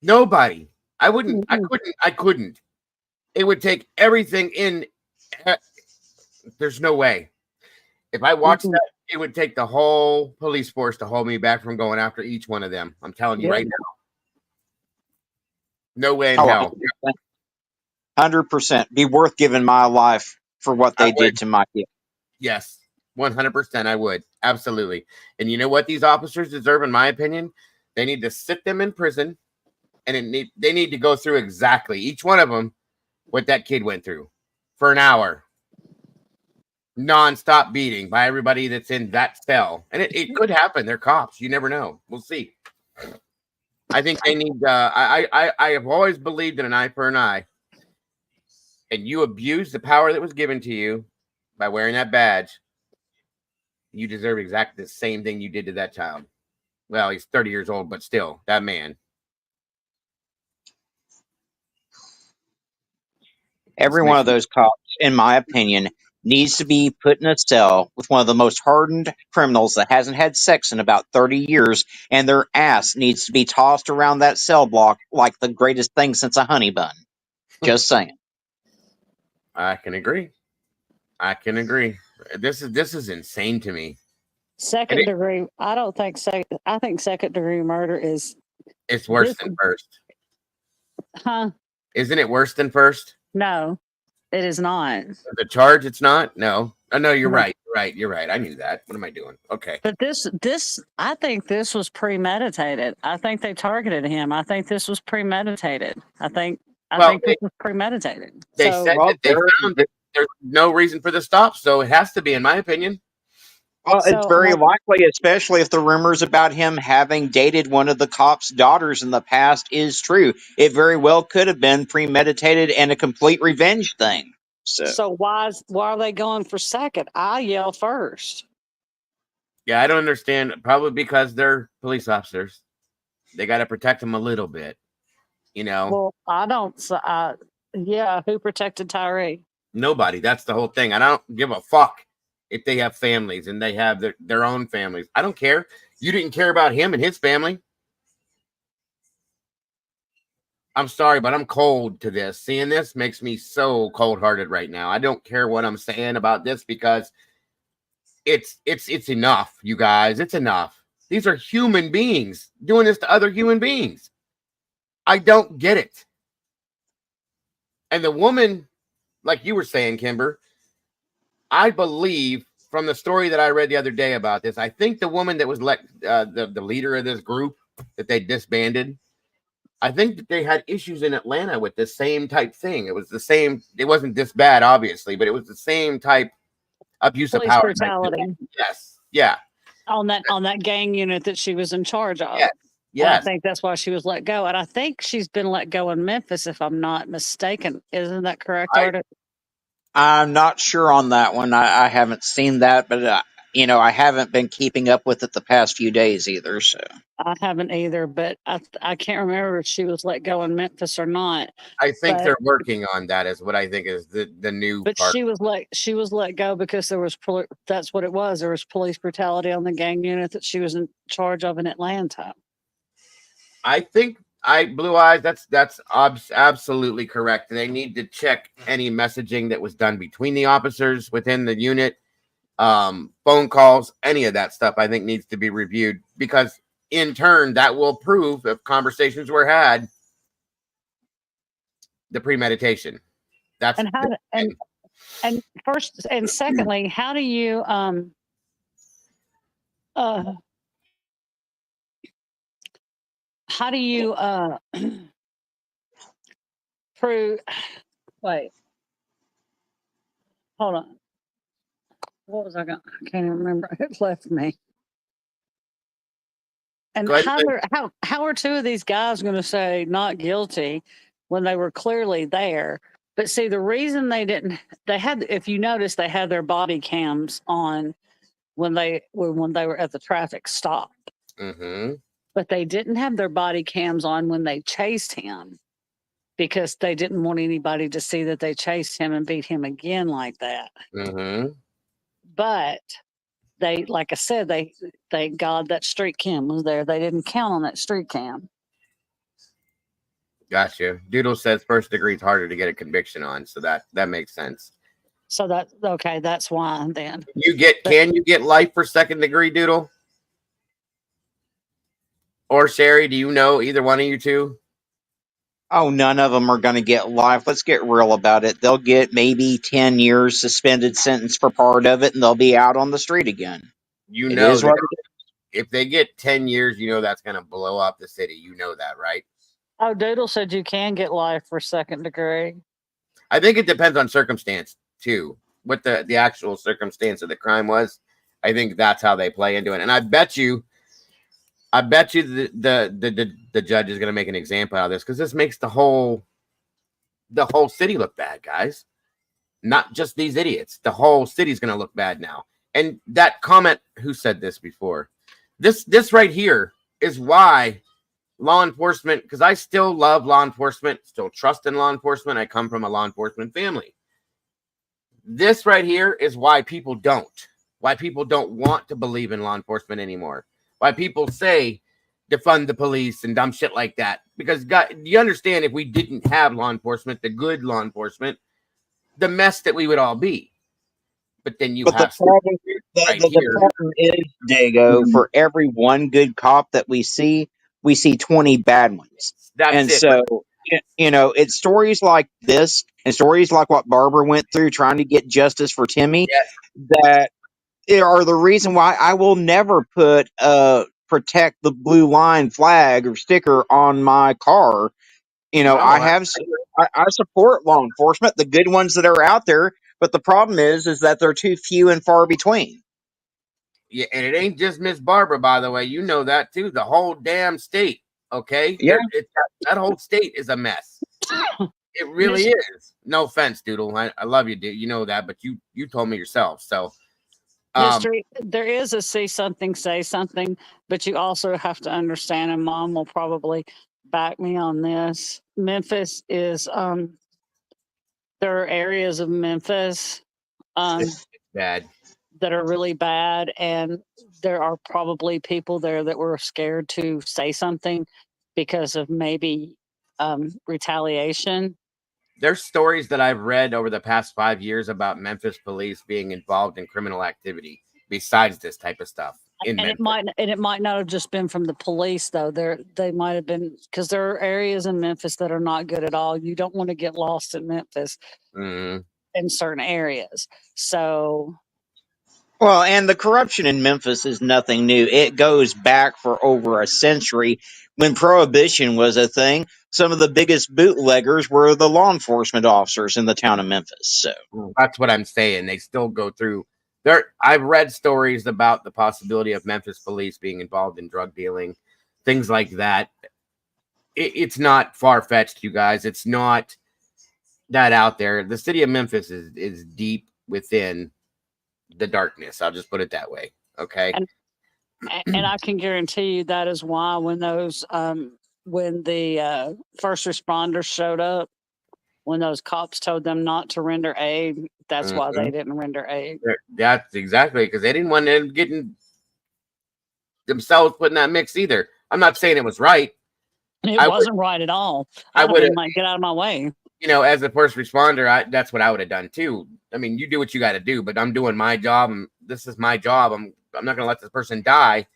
Nobody. I wouldn't. I couldn't. It would take everything in. There's no way. If I watched that, it would take the whole police force to hold me back from going after each one of them. I'm telling you right now. No way in hell.
100%. Be worth giving my life for what they did to my kid.
Yes, 100% I would. Absolutely. And you know what these officers deserve, in my opinion? They need to sit them in prison, and they need to go through exactly, each one of them, what that kid went through for an hour. Non-stop beating by everybody that's in that cell. And it could happen. They're cops. You never know. We'll see. I think they need, I have always believed in an eye for an eye. And you abuse the power that was given to you by wearing that badge. You deserve exactly the same thing you did to that child. Well, he's 30 years old, but still, that man.
Every one of those cops, in my opinion, needs to be put in a cell with one of the most hardened criminals that hasn't had sex in about 30 years, and their ass needs to be tossed around that cell block like the greatest thing since a honey bun. Just saying.
I can agree. I can agree. This is insane to me.
Second degree. I don't think second. I think second degree murder is.
It's worse than first.
Huh?
Isn't it worse than first?
No, it is not.
The charge, it's not? No. Oh, no, you're right. You're right. I knew that. What am I doing? Okay.
But this, I think this was premeditated. I think they targeted him. I think this was premeditated. I think this was premeditated.
They said that they found that there's no reason for the stop, so it has to be, in my opinion.
Well, it's very likely, especially if the rumors about him having dated one of the cops' daughters in the past is true. It very well could have been premeditated and a complete revenge thing.
So why are they going for second? I yell first.
Yeah, I don't understand. Probably because they're police officers. They got to protect them a little bit, you know.
Well, I don't. Yeah, who protected TYRE?
Nobody. That's the whole thing. I don't give a fuck if they have families and they have their own families. I don't care. You didn't care about him and his family. I'm sorry, but I'm cold to this. Seeing this makes me so cold-hearted right now. I don't care what I'm saying about this because it's enough, you guys. It's enough. These are human beings doing this to other human beings. I don't get it. And the woman, like you were saying, Kimber, I believe from the story that I read the other day about this, I think the woman that was the leader of this group that they disbanded, I think that they had issues in Atlanta with the same type thing. It was the same. It wasn't this bad, obviously, but it was the same type abuse of power.
Brutality.
Yes. Yeah.
On that gang unit that she was in charge of.
Yes. Yes.
I think that's why she was let go. And I think she's been let go in Memphis, if I'm not mistaken. Isn't that correct, Artie?
I'm not sure on that one. I haven't seen that, but I haven't been keeping up with it the past few days either. So
I haven't either, but I can't remember if she was let go in Memphis or not.
I think they're working on that. Is what I think is the new.
But
part.
she was let go because that's what it was. There was police brutality on the gang unit that she was in charge of in Atlanta.
I think Blue Eyes. That's absolutely correct. They need to check any messaging that was done between the officers within the unit, phone calls, any of that stuff. I think needs to be reviewed because in turn that will prove if conversations were had. The premeditation. That's
And first and secondly, how do you how do you prove? Wait, hold on. What was I going? I can't even remember. It left me. And
Go ahead.
how are two of these guys going to say not guilty when they were clearly there? But see, the reason they didn't, they had, if you notice, they had their body cams on when they were at the traffic stop.
Mm-hmm.
But they didn't have their body cams on when they chased him because they didn't want anybody to see that they chased him and beat him again like that.
Mm-hmm.
But they, like I said, they thank God that street cam was there. They didn't count on that street cam.
Gotcha. Doodle says first degree is harder to get a conviction on, so that makes sense.
So that okay, that's why then.
Can you get life for second degree, Doodle? Or Sherry, do you know either one of you two?
Oh, none of them are going to get life. Let's get real about it. They'll get maybe 10 years suspended sentence for part of it, and they'll be out on the street again.
You
It
know
is
that
what it
if they get 10 years, you know that's going to blow up the city. You know that, right?
Oh, Doodle said you can get life for second degree.
I think it depends on circumstance too. What the actual circumstance of the crime was. I think that's how they play into it. And I bet you the judge is going to make an example out of this because this makes the whole city look bad, guys. Not just these idiots. The whole city's going to look bad now. And that comment, who said this before? This right here is why law enforcement, because I still love law enforcement, still trust in law enforcement. I come from a law enforcement family. This right here is why people don't want to believe in law enforcement anymore. Why people say defund the police and dumb shit like that. Because you understand, if we didn't have law enforcement, the good law enforcement, the mess that we would all be. But then you
But
have
the problem,
right
the
here.
problem is, Dago, for every one good cop that we see 20 bad ones.
That's
And
it.
so, it's stories like this and stories like what Barbara went through trying to get justice for Timmy that are the reason why I will never put protect the blue line flag or sticker on my car. I support law enforcement, the good ones that are out there, but the problem is that they're too few and far between.
Yeah, and it ain't just Miss Barbara, by the way. You know that too. The whole damn state. Okay,
Yeah,
that whole state is a mess. It really is. No offense, Doodle. I love you, dude. You know that, but you told me yourself. So,
History, there is a see something, say something, but you also have to understand, and Mom will probably back me on this. Memphis is there are areas of Memphis
it's bad.
that are really bad, and there are probably people there that were scared to say something because of maybe retaliation.
There's stories that I've read over the past 5 years about Memphis police being involved in criminal activity besides this type of stuff.
And it might not have just been from the police though. They might have been, because there are areas in Memphis that are not good at all. You don't want to get lost in Memphis in certain areas. So
well, and the corruption in Memphis is nothing new. It goes back for over a century. When Prohibition was a thing, some of the biggest bootleggers were the law enforcement officers in the town of Memphis. So
that's what I'm saying. They still go through there. I've read stories about the possibility of Memphis police being involved in drug dealing, things like that. It's not far-fetched, you guys. It's not that out there. The city of Memphis is deep within the darkness. I'll just put it that way. Okay.
and I can guarantee you that is why when those when the first responders showed up, when those cops told them not to render aid, that's why they didn't render aid.
That's exactly, because they didn't want them getting themselves put in that mix either. I'm not saying it was right.
It wasn't right at all. I would have been like, get out of my way.
As a first responder, that's what I would have done too. I mean, you do what you got to do, but I'm doing my job. And this is my job. I'm not going to let this person die.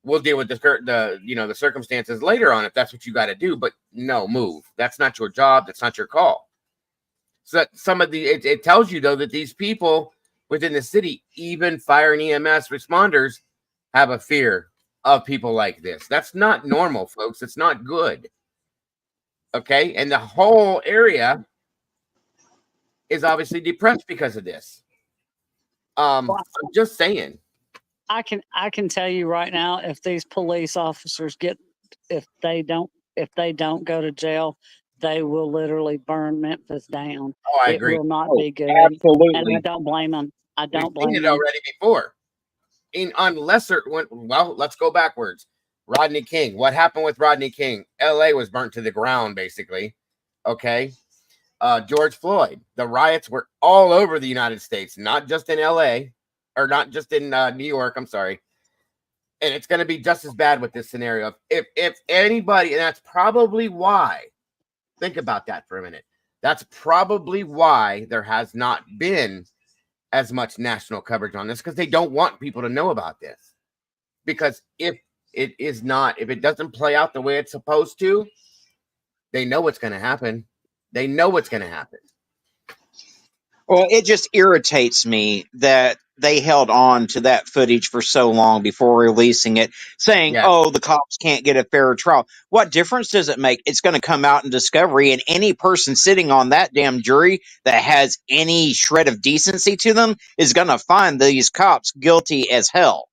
We'll deal with the circumstances later on if that's what you got to do. But no, move. That's not your job. That's not your call. So some of the it tells you though that these people within the city, even fire and EMS responders, have a fear of people like this. That's not normal, folks. It's not good. Okay, and the whole area is obviously depressed because of this. I'm just saying.
I can tell you right now, if these police officers if they don't go to jail, they will literally burn Memphis down.
Oh, I
It
agree.
will not
Oh,
be good, and I
absolutely.
don't blame them. I
We've
don't
seen
blame
it
them.
already before. On lesser, well, let's go backwards. Rodney King. What happened with Rodney King? LA was burnt to the ground, basically. Okay. George Floyd. The riots were all over the United States, not just in LA, or not just in New York. I'm sorry. And it's going to be just as bad with this scenario. If anybody, and that's probably why. Think about that for a minute. That's probably why there has not been as much national coverage on this, because they don't want people to know about this. Because if it doesn't play out the way it's supposed to, they know what's going to happen. They know what's going to happen.
Well, it just irritates me that they held on to that footage for so long before releasing it, saying,
Yes.
oh, the cops can't get a fair trial. What difference does it make? It's going to come out in discovery, and any person sitting on that damn jury that has any shred of decency to them is going to find these cops guilty as hell.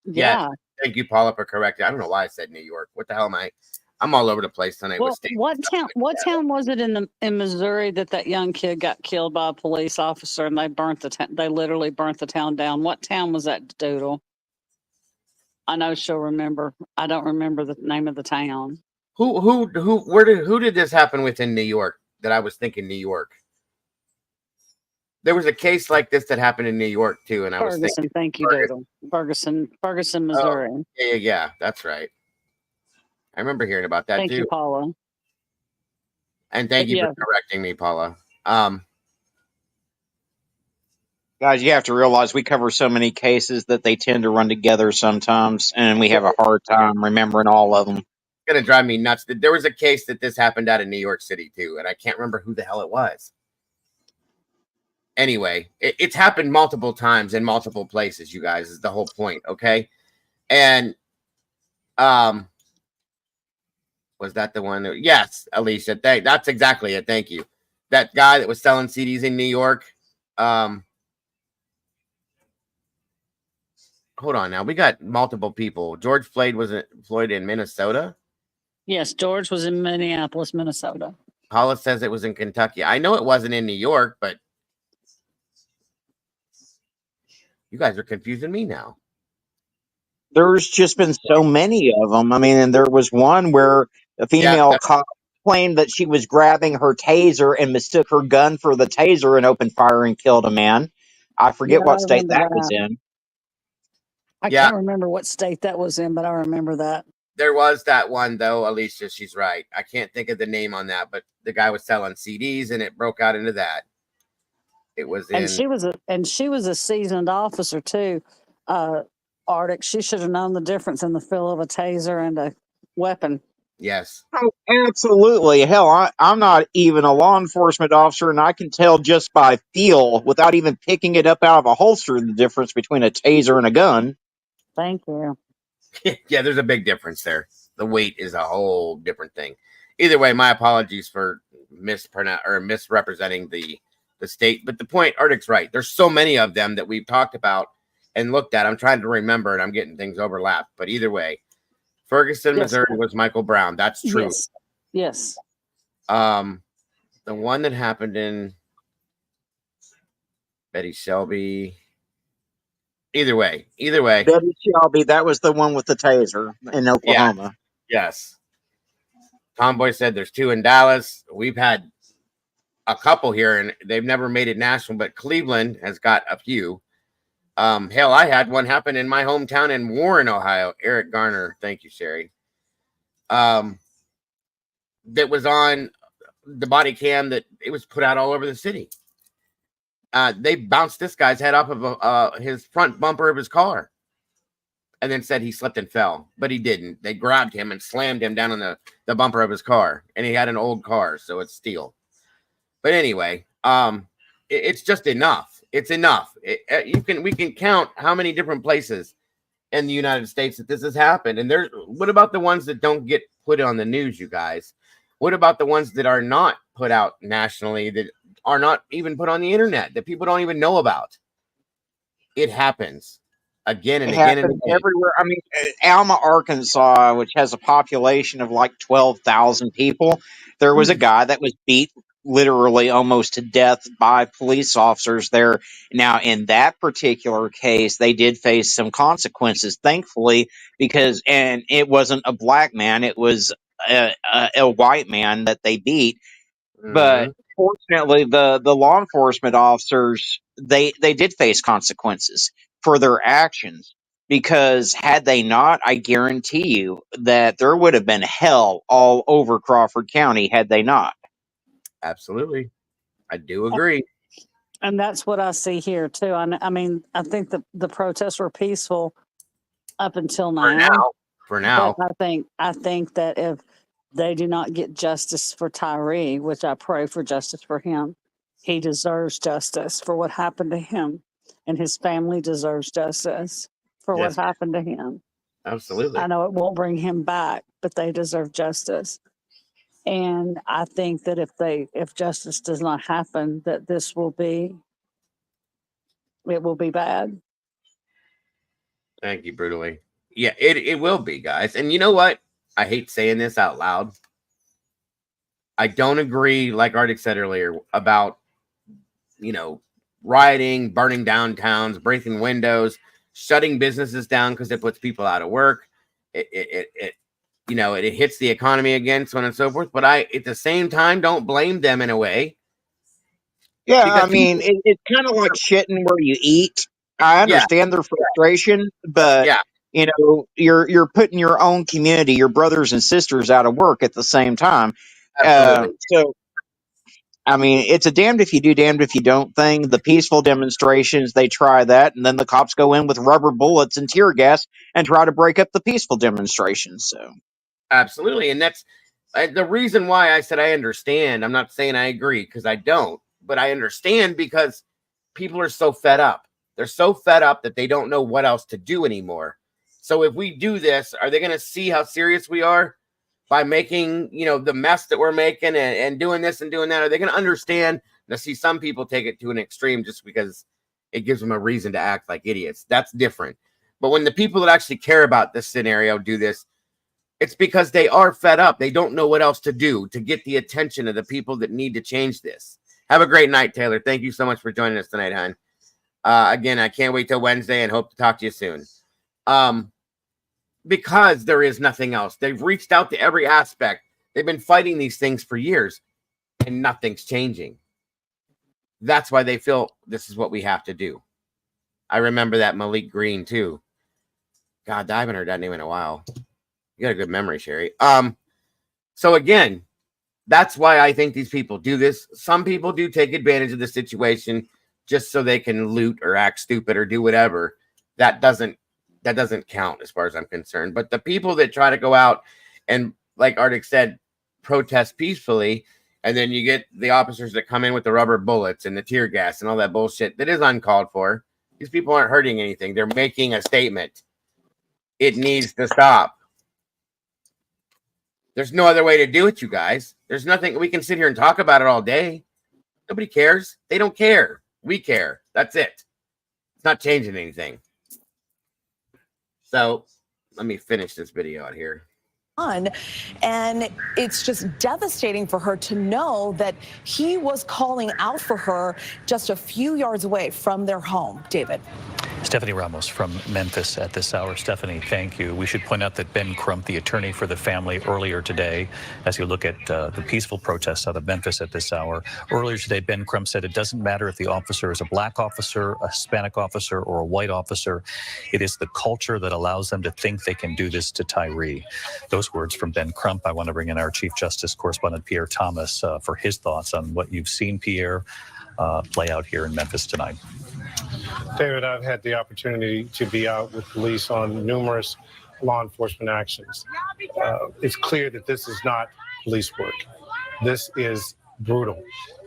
Yes.
Yeah.
Thank you, Paula, for correcting. I don't know why I said New York. What the hell am I? I'm all over the place tonight with
Well,
state.
what town was it in Missouri that young kid got killed by a police officer and they burnt the town? They literally burnt the town down. What town was that, Doodle? I know she'll remember. I don't remember the name of the town.
Who did this happen with in New York? That I was thinking New York. There was a case like this that happened in New York too, and I was
Ferguson.
thinking
Thank you, Doodle. Ferguson, Missouri.
Oh, yeah, that's right. I remember hearing about that
Thank
too.
you, Paula.
And thank you
Yeah.
for correcting me, Paula.
Guys, you have to realize we cover so many cases that they tend to run together sometimes, and we have a hard time remembering all of them.
It's gonna drive me nuts. There was a case that this happened out in New York City too, and I can't remember who the hell it was. Anyway, it's happened multiple times in multiple places, you guys, is the whole point, okay? And was that the one that, yes, Alicia, that's exactly it. Thank you. That guy that was selling CDs in New York. Hold on now. We got multiple people. George Floyd in Minnesota?
Yes, George was in Minneapolis, Minnesota.
Paula says it was in Kentucky. I know it wasn't in New York, but you guys are confusing me now.
There's just been so many of them. I mean, and there was one where a female cop claimed that she was grabbing her taser and mistook her gun for the taser and opened fire and killed a man. I forget
Yeah,
what
I
state
remember
that was
that.
in.
I
Yeah.
can't remember what state that was in, but I remember that.
There was that one though, Alicia. She's right. I can't think of the name on that, but the guy was selling CDs, and it broke out into that. It was in.
And she was a seasoned officer too. Arctic. She should have known the difference in the feel of a taser and a weapon.
Yes.
Oh, absolutely. Hell, I'm not even a law enforcement officer, and I can tell just by feel, without even picking it up out of a holster, the difference between a taser and a gun.
Thank you.
Yeah, there's a big difference there. The weight is a whole different thing. Either way, my apologies for misrepresenting the state. But the point, Arctic's right. There's so many of them that we've talked about and looked at. I'm trying to remember, and I'm getting things overlapped. But either way, Ferguson,
Yes.
Missouri was Michael Brown. That's true.
Yes.
The one that happened in Betty Shelby. Either way.
Betty Shelby, that was the one with the taser in Oklahoma.
Yes. Tomboy said there's 2 in Dallas. We've had a couple here, and they've never made it national, but Cleveland has got a few. Hell, I had one happen in my hometown in Warren, Ohio. Eric Garner. Thank you, Sherry. That was on the body cam that it was put out all over the city. They bounced this guy's head off of his front bumper of his car and then said he slipped and fell, but he didn't. They grabbed him and slammed him down on the bumper of his car, and he had an old car, so it's steel. But anyway, it's just enough. It's enough. We can count how many different places in the United States that this has happened. And what about the ones that don't get put on the news, you guys? What about the ones that are not put out nationally, that are not even put on the internet, that people don't even know about? It happens again and
It
again and
happens
again.
everywhere. I mean, Alma, Arkansas, which has a population of like 12,000 people, there was a guy that was beat literally almost to death by police officers there. Now, in that particular case, they did face some consequences, thankfully, and it wasn't a black man, it was a white man that they beat. But fortunately, the law enforcement officers, they did face consequences for their actions, because had they not, I guarantee you that there would have been hell all over Crawford County had they not.
Absolutely. I do agree.
And that's what I see here too. I mean, I think the protests were peaceful up until now.
For now.
But I think that if they do not get justice for TYRE, which I pray for justice for him, he deserves justice for what happened to him, and his family deserves justice for what happened to him.
Absolutely.
I know it won't bring him back, but they deserve justice. And I think that if justice does not happen, that it will be bad.
Thank you, brutally. Yeah, it will be, guys. And you know what? I hate saying this out loud. I don't agree, like Arctic said earlier, about, rioting, burning downtowns, breaking windows, shutting businesses down because it puts people out of work. It hits the economy again, so on and so forth. But I, at the same time, don't blame them in a way.
Yeah, I mean, it's kind of like shitting where you eat. I understand their frustration, but you're putting your own community, your brothers and sisters, out of work at the same time.
Absolutely.
So, I mean, it's a damned if you do, damned if you don't thing. The peaceful demonstrations, they try that, and then the cops go in with rubber bullets and tear gas and try to break up the peaceful demonstrations. So,
absolutely, and that's the reason why I said I understand. I'm not saying I agree, because I don't, but I understand because people are so fed up. They're so fed up that they don't know what else to do anymore. So if we do this, are they going to see how serious we are by making, the mess that we're making and doing this and doing that? Are they going to understand? Now, see, some people take it to an extreme just because it gives them a reason to act like idiots. That's different. But when the people that actually care about this scenario do this, it's because they are fed up. They don't know what else to do to get the attention of the people that need to change this. Have a great night, Taylor. Thank you so much for joining us tonight, hon. Again, I can't wait till Wednesday and hope to talk to you soon. Because there is nothing else. They've reached out to every aspect. They've been fighting these things for years, and nothing's changing. That's why they feel this is what we have to do. I remember that Malik Green, too. God, I haven't heard that name in a while. You got a good memory, Sherry. So again, that's why I think these people do this. Some people do take advantage of the situation just so they can loot or act stupid or do whatever. That doesn't count as far as I'm concerned. But the people that try to go out and, like Arctic said, protest peacefully, and then you get the officers that come in with the rubber bullets and the tear gas and all that bullshit that is uncalled for. These people aren't hurting anything. They're making a statement. It needs to stop. There's no other way to do it, you guys. There's nothing. We can sit here and talk about it all day. Nobody cares. They don't care. We care. That's it. It's not changing anything. So let me finish this video out here.
And it's just devastating for her to know that he was calling out for her just a few yards away from their home. David.
Stephanie Ramos from Memphis at this hour. Stephanie, thank you. We should point out that Ben Crump, the attorney for the family, earlier today, as you look at the peaceful protests out of Memphis at this hour, earlier today, Ben Crump said it doesn't matter if the officer is a black officer, a Hispanic officer, or a white officer. It is the culture that allows them to think they can do this to TYRE. Those words from Ben Crump. I want to bring in our Chief Justice correspondent, Pierre Thomas, for his thoughts on what you've seen, Pierre, play out here in Memphis tonight.
David, I've had the opportunity to be out with police on numerous law enforcement actions. It's clear that this is not police work. This is brutal.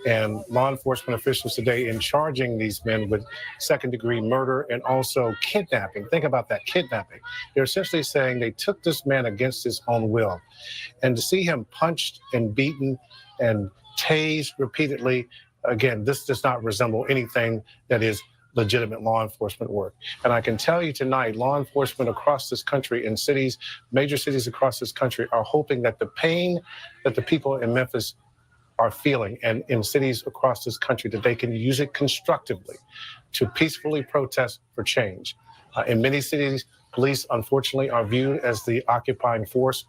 And law enforcement officials today in charging these men with second-degree murder and also kidnapping. Think about that, kidnapping. They're essentially saying they took this man against his own will. And to see him punched and beaten and tased repeatedly, again, this does not resemble anything that is legitimate law enforcement work. And I can tell you tonight, law enforcement across this country in cities, major cities across this country, are hoping that the pain that the people in Memphis are feeling and in cities across this country, that they can use it constructively to peacefully protest for change. In many cities, police, unfortunately, are viewed as the occupying force.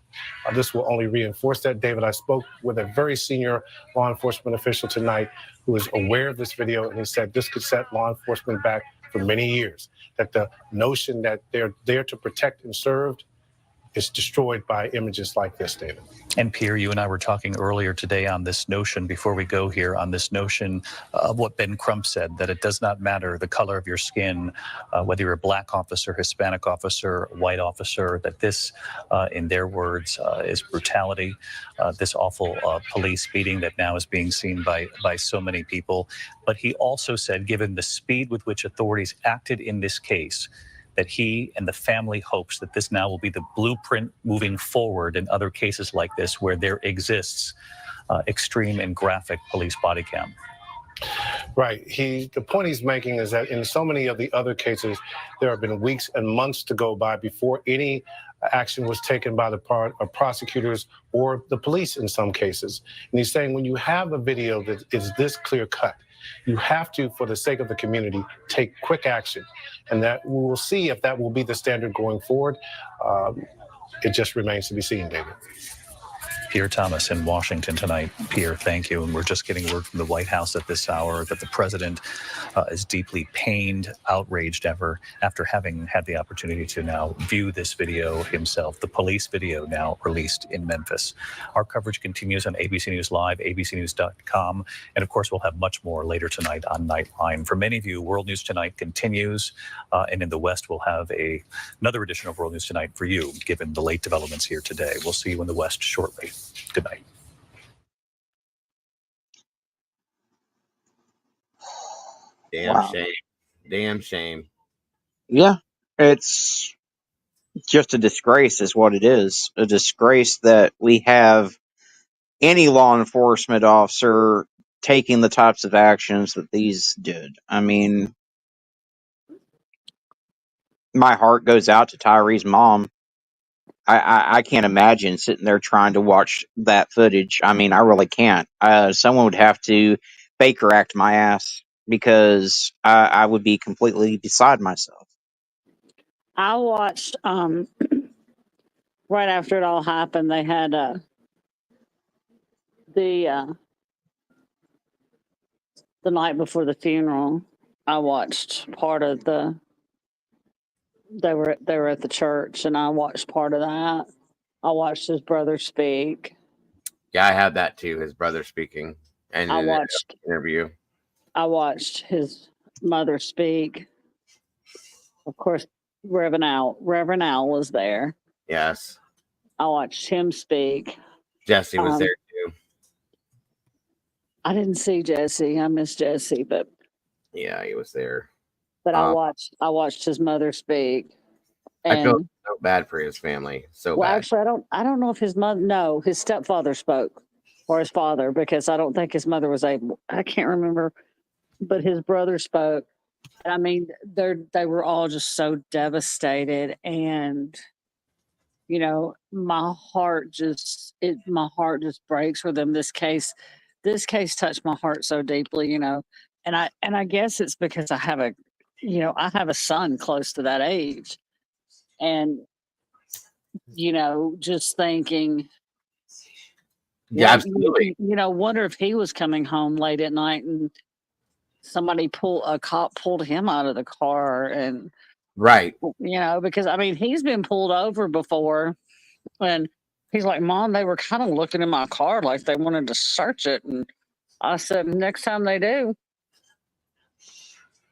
This will only reinforce that. David, I spoke with a very senior law enforcement official tonight who is aware of this video, and he said this could set law enforcement back for many years, that the notion that they're there to protect and serve is destroyed by images like this, David.
And Pierre, you and I were talking earlier today on this notion, before we go here, on this notion of what Ben Crump said, that it does not matter the color of your skin, whether you're a black officer, Hispanic officer, white officer, that this, in their words, is brutality, this awful police beating that now is being seen by so many people. But he also said, given the speed with which authorities acted in this case, that he and the family hopes that this now will be the blueprint moving forward in other cases like this, where there exists extreme and graphic police body cam.
Right. The point he's making is that in so many of the other cases, there have been weeks and months to go by before any action was taken by the part of prosecutors or the police in some cases. And he's saying when you have a video that is this clear cut, you have to, for the sake of the community, take quick action. And that we will see if that will be the standard going forward. It just remains to be seen, David.
Pierre Thomas in Washington tonight. Pierre, thank you. And we're just getting word from the White House at this hour that the president is deeply pained, outraged after having had the opportunity to now view this video himself, the police video now released in Memphis. Our coverage continues on ABC News Live, abcnews.com. And of course, we'll have much more later tonight on Nightline. For many of you, World News Tonight continues. And in the West, we'll have another edition of World News Tonight for you, given the late developments here today. We'll see you in the West shortly. Good night.
Damn
Wow.
shame. Damn shame.
Yeah, it's just a disgrace is what it is. A disgrace that we have any law enforcement officer taking the types of actions that these did. I mean, my heart goes out to Tyree's mom. I can't imagine sitting there trying to watch that footage. I mean, I really can't. Someone would have to Baker act my ass because I would be completely beside myself.
I watched right after it all happened. They had the night before the funeral. I watched part of they were at the church, and I watched part of that. I watched his brother speak.
Yeah, I have that too. His brother speaking and
I
in an
watched
interview.
I watched his mother speak. Of course, Reverend Al was there.
Yes.
I watched him speak.
Jesse was there too.
I didn't see Jesse. I miss Jesse, but
yeah, he was there.
But I watched his mother speak.
I feel
And
so bad for his family. So
well,
bad.
actually, I don't know if his mother. No, his stepfather spoke, or his father, because I don't think his mother was able. I can't remember, but his brother spoke. I mean, they were all just so devastated, and my heart just breaks for them. This case touched my heart so deeply, and I guess it's because I have a son close to that age, and just thinking,
Yeah, absolutely.
Wonder if he was coming home late at night and a cop pulled him out of the car, and
right,
because I mean he's been pulled over before, and he's like, "Mom, they were kind of looking in my car like they wanted to search it," and I said, "Next time they do,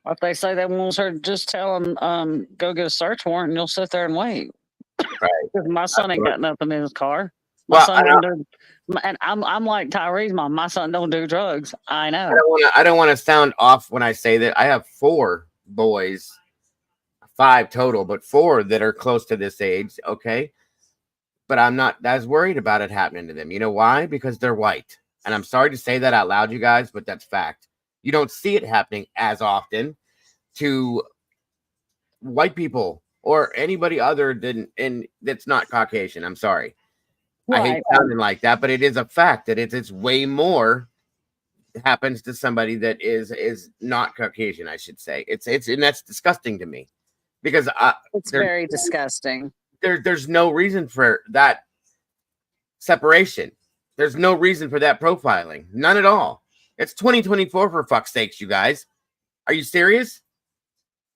if they say they want to, just tell them go get a search warrant, and you'll sit there and wait."
Right.
Because my son ain't got nothing in his car.
Well, I know,
And I'm like Tyree's mom. My son don't do drugs. I know.
I don't want to sound off when I say that. I have 4 boys, 5 total, but 4 that are close to this age. Okay. But I'm not as worried about it happening to them. You know why? Because they're white. And I'm sorry to say that out loud, you guys, but that's fact. You don't see it happening as often to white people or anybody other than, and that's not Caucasian. I'm sorry. I hate sounding like that, but it is a fact that it's way more happens to somebody that is not Caucasian, I should say. It's and that's disgusting to me because
it's very disgusting.
There's no reason for that separation. There's no reason for that profiling. None at all. It's 2024 for fuck's sakes, you guys. Are you serious?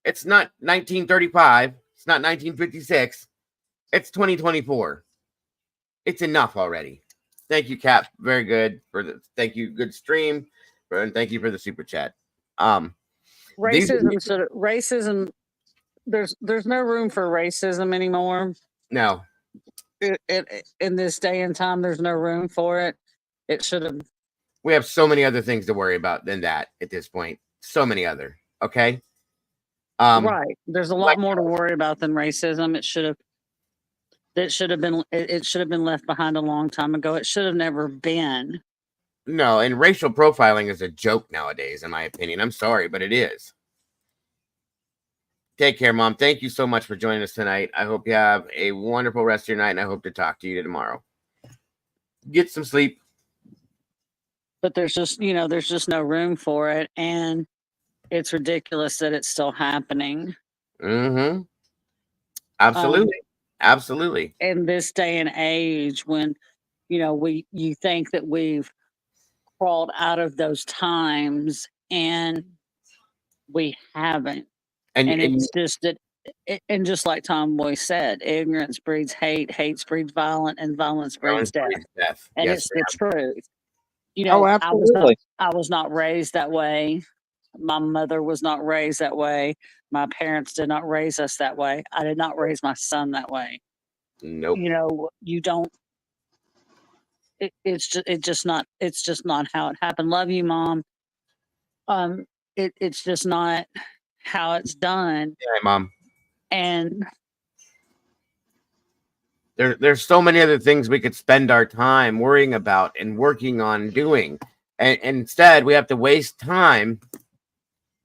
It's not 1935. It's not 1956. It's 2024. It's enough already. Thank you, Cap. Very good for the. Thank you. Good stream, and thank you for the super chat.
Racism. There's no room for racism anymore.
No.
In this day and time, there's no room for it. It should have.
We have so many other things to worry about than that at this point. So many other. Okay.
Right. There's a lot more to worry about than racism. It should have. It should have been. It should have been left behind a long time ago. It should have never been.
No, and racial profiling is a joke nowadays, in my opinion. I'm sorry, but it is. Take care, Mom. Thank you so much for joining us tonight. I hope you have a wonderful rest of your night, and I hope to talk to you tomorrow. Get some sleep.
But there's just no room for it, and it's ridiculous that it's still happening.
Mm-hmm. Absolutely. Absolutely.
In this day and age, when you think that we've crawled out of those times, and we haven't. And it's just that, and just like Tom Boy said, ignorance breeds hate, hate breeds violence, and violence breeds death. And
yes,
it's the truth.
Absolutely.
I was not raised that way. My mother was not raised that way. My parents did not raise us that way. I did not raise my son that way.
Nope.
You don't. It's just not how it happened. Love you, Mom. It's just not how it's done.
Yeah, Mom.
And
there's so many other things we could spend our time worrying about and working on doing. And instead, we have to waste time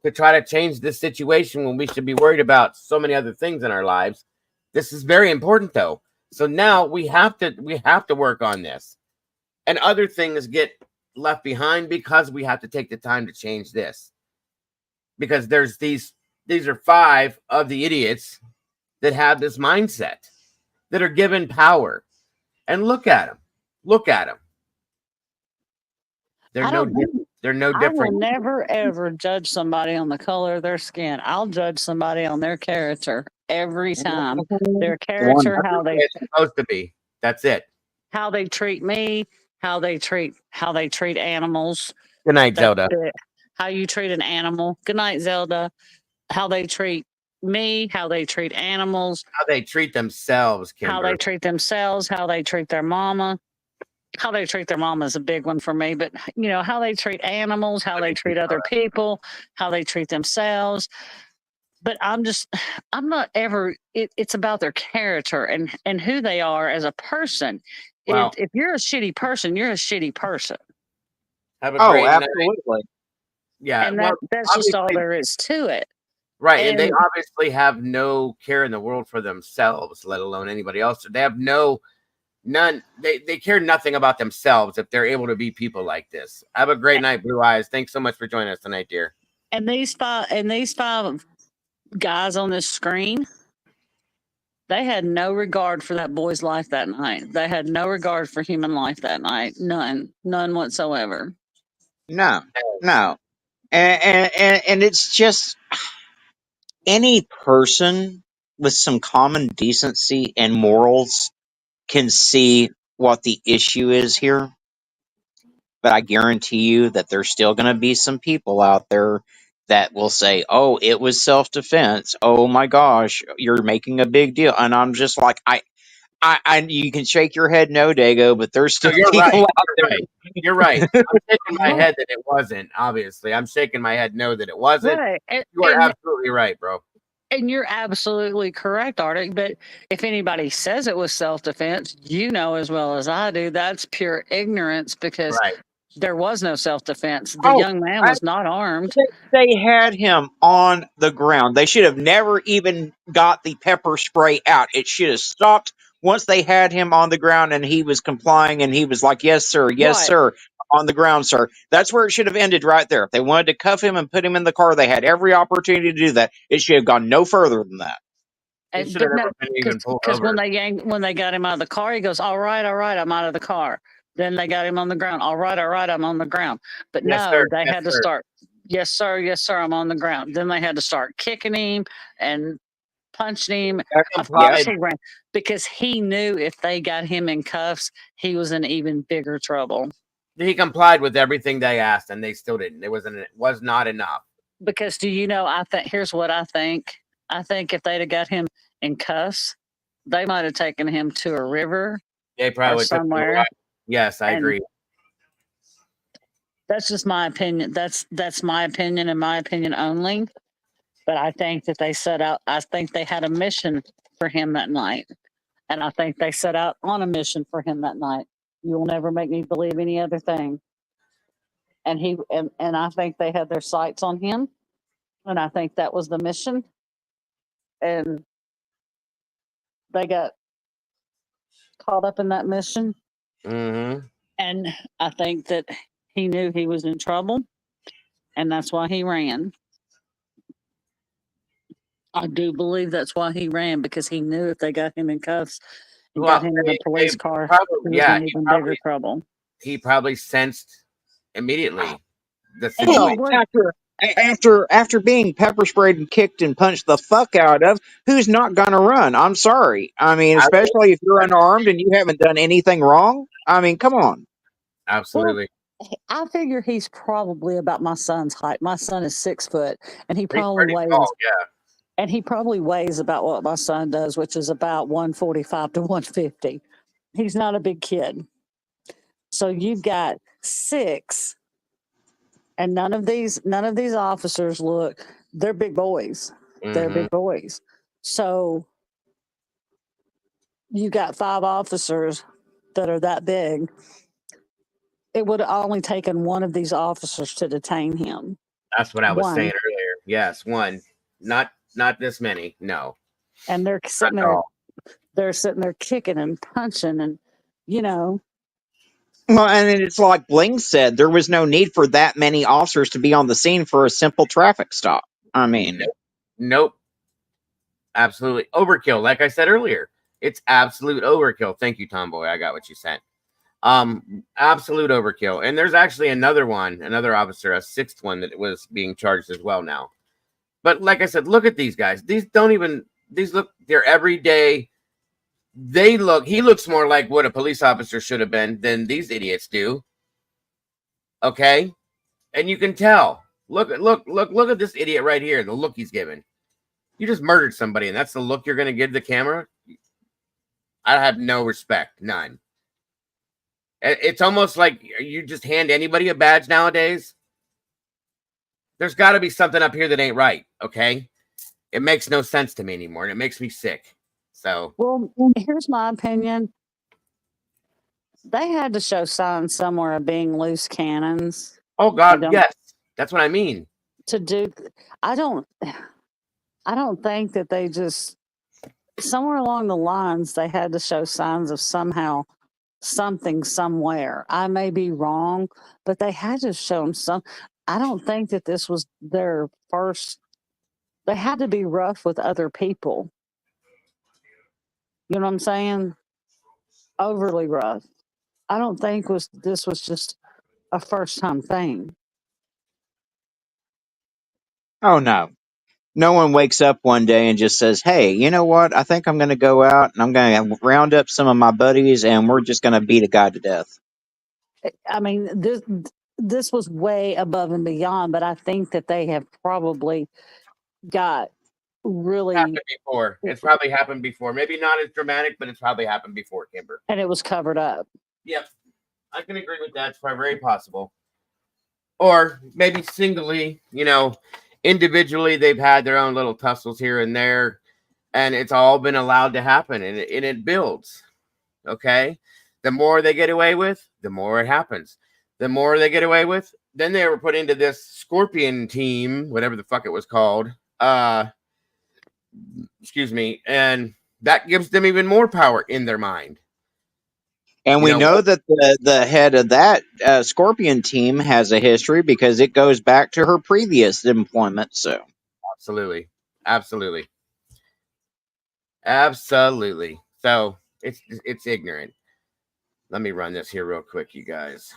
to try to change this situation when we should be worried about so many other things in our lives. This is very important, though. So now we have to work on this. And other things get left behind because we have to take the time to change this. Because there's these are 5 of the idiots that have this mindset, that are given power. And look at them. Look at them. They're no different.
I will never, ever judge somebody on the color of their skin. I'll judge somebody on their character every time. Their character, how they
it's supposed to be. That's it.
How they treat me, how they treat animals.
Good night, Zelda.
How you treat an animal. Good night, Zelda. How they treat me, how they treat animals.
How they treat themselves, Kimber.
How they treat themselves, how they treat their mama. How they treat their mama is a big one for me, but how they treat animals, how they treat other people, how they treat themselves. But I'm not ever, it's about their character and who they are as a person.
Wow.
If you're a shitty person, you're a shitty person.
Have a great night.
Absolutely.
Yeah.
And that's just all there is to it.
Right. And they obviously have no care in the world for themselves, let alone anybody else. They have none. They care nothing about themselves if they're able to be people like this. Have a great night, Blue Eyes. Thanks so much for joining us tonight, dear.
And these 5 guys on this screen, they had no regard for that boy's life that night. They had no regard for human life that night. None whatsoever.
No. And it's just any person with some common decency and morals can see what the issue is here. But I guarantee you that there's still going to be some people out there that will say, oh, it was self-defense. Oh my gosh, you're making a big deal. And I'm just like, You can shake your head no, Dago, but there's
No,
still
you're right.
people out
You're
there.
right. You're right. I'm shaking my head that it wasn't. Obviously, I'm shaking my head no that it wasn't.
Right.
You are absolutely right, bro.
And you're absolutely correct, Arctic. But if anybody says it was self-defense, you know as well as I do, that's pure ignorance because
Right.
there was no self-defense. The
Oh,
young man was not armed.
they had him on the ground. They should have never even got the pepper spray out. It should have stopped once they had him on the ground and he was complying and he was like, yes,
Right.
sir, on the ground, sir. That's where it should have ended right there. If they wanted to cuff him and put him in the car, they had every opportunity to do that. It should have gone no further than that.
He
And
should have
but
never
no,
been even pulled
because
over.
when they got him out of the car, he goes, all right, I'm out of the car. Then they got him on the ground. All right, I'm on the ground. But
Yes,
no,
sir.
they
Yes,
had to
sir.
start. Yes, sir, I'm on the ground. Then they had to start kicking him and punching him. Of course he ran because he knew if they got him in cuffs, he was in even bigger trouble.
He complied with everything they asked, and they still didn't. It was not enough.
Because do you know? I think here's what I think. I think if they'd have got him in cuffs, they might have taken him to a river.
They probably
Or somewhere.
Yes, I agree.
That's just my opinion. That's my opinion and my opinion only. But I think that they set out. I think they had a mission for him that night, and I think they set out on a mission for him that night. You will never make me believe any other thing. And I think they had their sights on him, and I think that was the mission. And they got caught up in that mission.
Mm-hmm.
And I think that he knew he was in trouble, and that's why he ran. I do believe that's why he ran because he knew if they got him in cuffs and got him in a police car, he was in even bigger trouble.
He probably sensed immediately the
Well,
situation.
after being pepper sprayed and kicked and punched the fuck out of, who's not gonna run? I'm sorry. I mean, especially if you're unarmed and you haven't done anything wrong. I mean, come on.
Absolutely.
Well, I figure he's probably about my son's height. My son is 6 foot, and he probably weighs.
Tall, yeah.
And he probably weighs about what my son does, which is about 145 to 150. He's not a big kid. So you've got 6, and none of these officers look. They're big boys. They're big boys. So you got 5 officers that are that big. It would have only taken one of these officers to detain him.
That's what I was saying earlier. Yes, one. Not this many. No.
And they're sitting there. They're sitting there kicking and punching, and you know.
Well, and it's like Bling said, there was no need for that many officers to be on the scene for a simple traffic stop. I mean,
nope. Absolutely overkill. Like I said earlier, it's absolute overkill. Thank you, Tomboy. I got what you said. Absolute overkill. And there's actually another officer, a 6th one that was being charged as well now. But like I said, look at these guys. These look, they're everyday. He looks more like what a police officer should have been than these idiots do. Okay. And you can tell. Look at this idiot right here. The look he's giving. You just murdered somebody, and that's the look you're going to give the camera? I have no respect. None. It's almost like you just hand anybody a badge nowadays. There's got to be something up here that ain't right, okay? It makes no sense to me anymore, and it makes me sick. So,
well, here's my opinion. They had to show signs somewhere of being loose cannons.
Oh God, yes, that's what I mean.
To do, I don't think that they just somewhere along the lines they had to show signs of something somewhere. I may be wrong, but they had to show them some. I don't think that this was their first. They had to be rough with other people. You know what I'm saying? Overly rough. I don't think this was just a first time thing.
oh no. No one wakes up one day and just says, hey, you know what? I think I'm going to go out and I'm going to round up some of my buddies and we're just going to beat a guy to death.
I mean, this was way above and beyond, but I think that they have probably got really
happened before. It's probably happened before. Maybe not as dramatic, but it's probably happened before, Kimber.
and it was covered up.
Yep, I can agree with that. It's probably very possible. Or maybe singly, individually, they've had their own little tussles here and there, and it's all been allowed to happen, and it builds. Okay, the more they get away with, the more it happens. The more they get away with, then they were put into this Scorpion team, whatever the fuck it was called. Excuse me, and that gives them even more power in their mind.
And we know that the head of that Scorpion team has a history because it goes back to her previous employment. So
absolutely. So it's ignorant. Let me run this here real quick, you guys.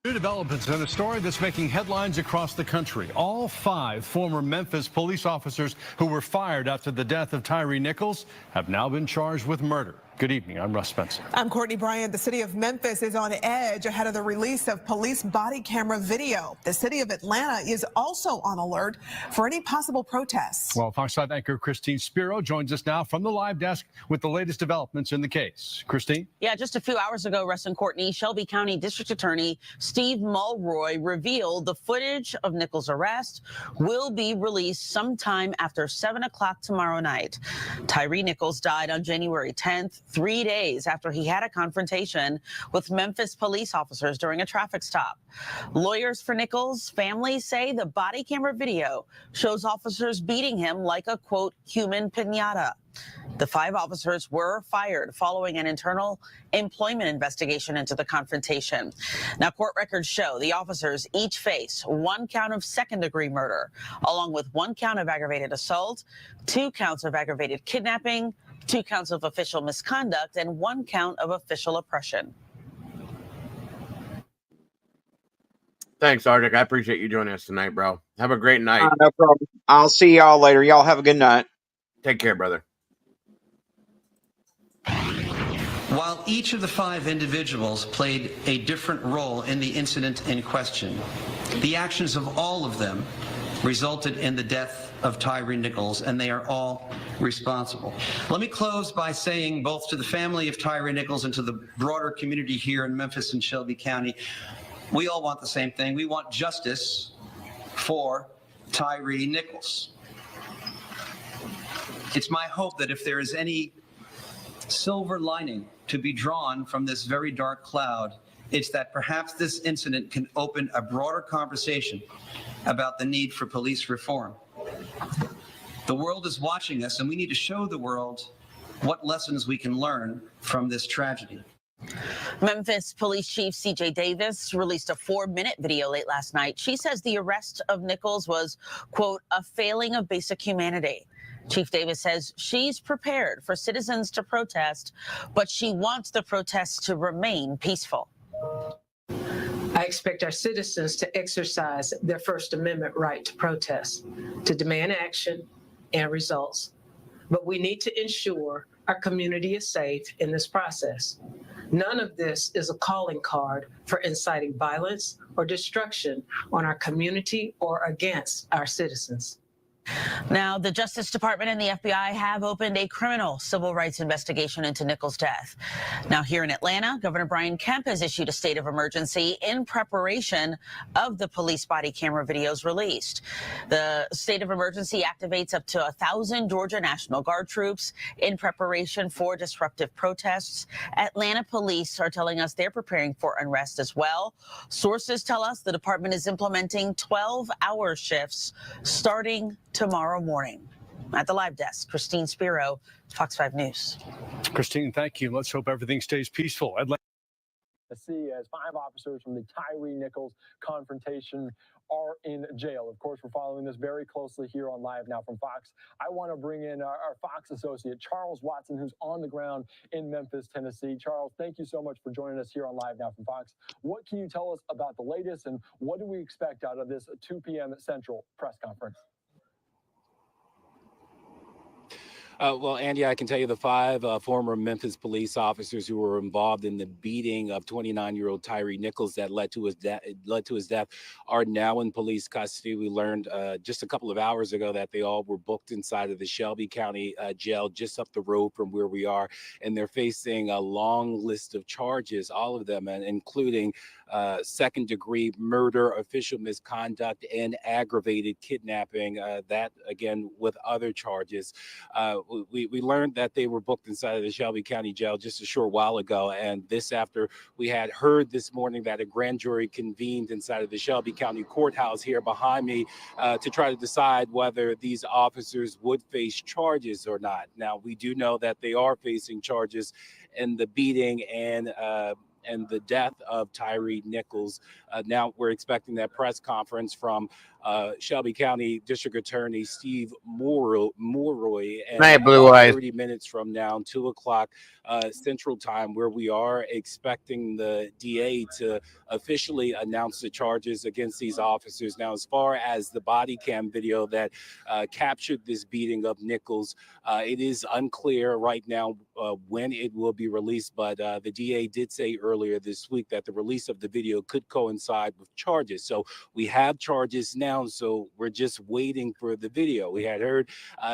New developments in a story that's making headlines across the country. All 5 former Memphis police officers who were fired after the death of TYRE Nichols have now been charged with murder. Good evening. I'm Russ Spencer.
I'm Courtney Bryant. The city of Memphis is on edge ahead of the release of police body camera video. The city of Atlanta is also on alert for any possible protests.
Well, Fox 5 anchor Christine Spiro joins us now from the live desk with the latest developments in the case. Christine?
Yeah, just a few hours ago, Russ and Courtney, Shelby County District Attorney Steve Mulroy revealed the footage of Nichols' arrest will be released sometime after 7 o'clock tomorrow night. TYRE Nichols died on January 10th. 3 days after he had a confrontation with Memphis police officers during a traffic stop. Lawyers for Nichols' family say the body camera video shows officers beating him like a, quote, human piñata. The 5 officers were fired following an internal employment investigation into the confrontation. Now, court records show the officers each face 1 count of second-degree murder, along with 1 count of aggravated assault, 2 counts of aggravated kidnapping, 2 counts of official misconduct, and 1 count of official oppression.
Thanks, Arctic. I appreciate you joining us tonight, bro. Have a great night.
no problem. I'll see y'all later. Y'all have a good night.
Take care, brother.
While each of the 5 individuals played a different role in the incident in question, the actions of all of them resulted in the death of TYRE Nichols, and they are all responsible. Let me close by saying both to the family of TYRE Nichols and to the broader community here in Memphis and Shelby County, we all want the same thing. We want justice for TYRE Nichols. It's my hope that if there is any silver lining to be drawn from this very dark cloud, it's that perhaps this incident can open a broader conversation about the need for police reform. The world is watching us, and we need to show the world what lessons we can learn from this tragedy.
Memphis Police Chief C.J. Davis released a 4-minute video late last night. She says the arrest of Nichols was, quote, a failing of basic humanity. Chief Davis says she's prepared for citizens to protest, but she wants the protests to remain peaceful.
I expect our citizens to exercise their First Amendment right to protest, to demand action and results. But we need to ensure our community is safe in this process. None of this is a calling card for inciting violence or destruction on our community or against our citizens.
Now, the Justice Department and the FBI have opened a criminal civil rights investigation into Nichols' death. Now, here in Atlanta, Governor Brian Kemp has issued a state of emergency in preparation of the police body camera videos released. The state of emergency activates up to 1,000 Georgia National Guard troops in preparation for disruptive protests. Atlanta police are telling us they're preparing for unrest as well. Sources tell us the department is implementing 12-hour shifts starting tomorrow morning. At the live desk, Christine Spiro, Fox 5 News.
Christine, thank you. Let's hope everything stays peaceful.
See, as 5 officers from the TYRE Nichols confrontation are in jail. Of course, we're following this very closely here on Live Now from Fox. I want to bring in our Fox associate, Charles Watson, who's on the ground in Memphis, Tennessee. Charles, thank you so much for joining us here on Live Now from Fox. What can you tell us about the latest, and what do we expect out of this 2 p.m. Central press conference?
Well, Andy, I can tell you the five former Memphis police officers who were involved in the beating of 29-year-old TYRE Nichols that led to his death are now in police custody. We learned just a couple of hours ago that they all were booked inside of the Shelby County jail just up the road from where we are, and they're facing a long list of charges, all of them, and including second-degree murder, official misconduct, and aggravated kidnapping. That again with other charges. We learned that they were booked inside of the Shelby County Jail just a short while ago, and this after we had heard this morning that a grand jury convened inside of the Shelby County Courthouse here behind me to try to decide whether these officers would face charges or not. Now, we do know that they are facing charges in the beating and the death of TYRE Nichols. Now we're expecting that press conference from Shelby County District Attorney Steve Mulroy, and
Hey, Blue
about
Eyes.
30 minutes from now, 2 o'clock Central Time, where we are expecting the DA to officially announce the charges against these officers. Now, as far as the body cam video that captured this beating of Nichols, it is unclear right now when it will be released, but the DA did say earlier this week that the release of the video could coincide with charges. So we have charges now, so we're just waiting for the video. We had heard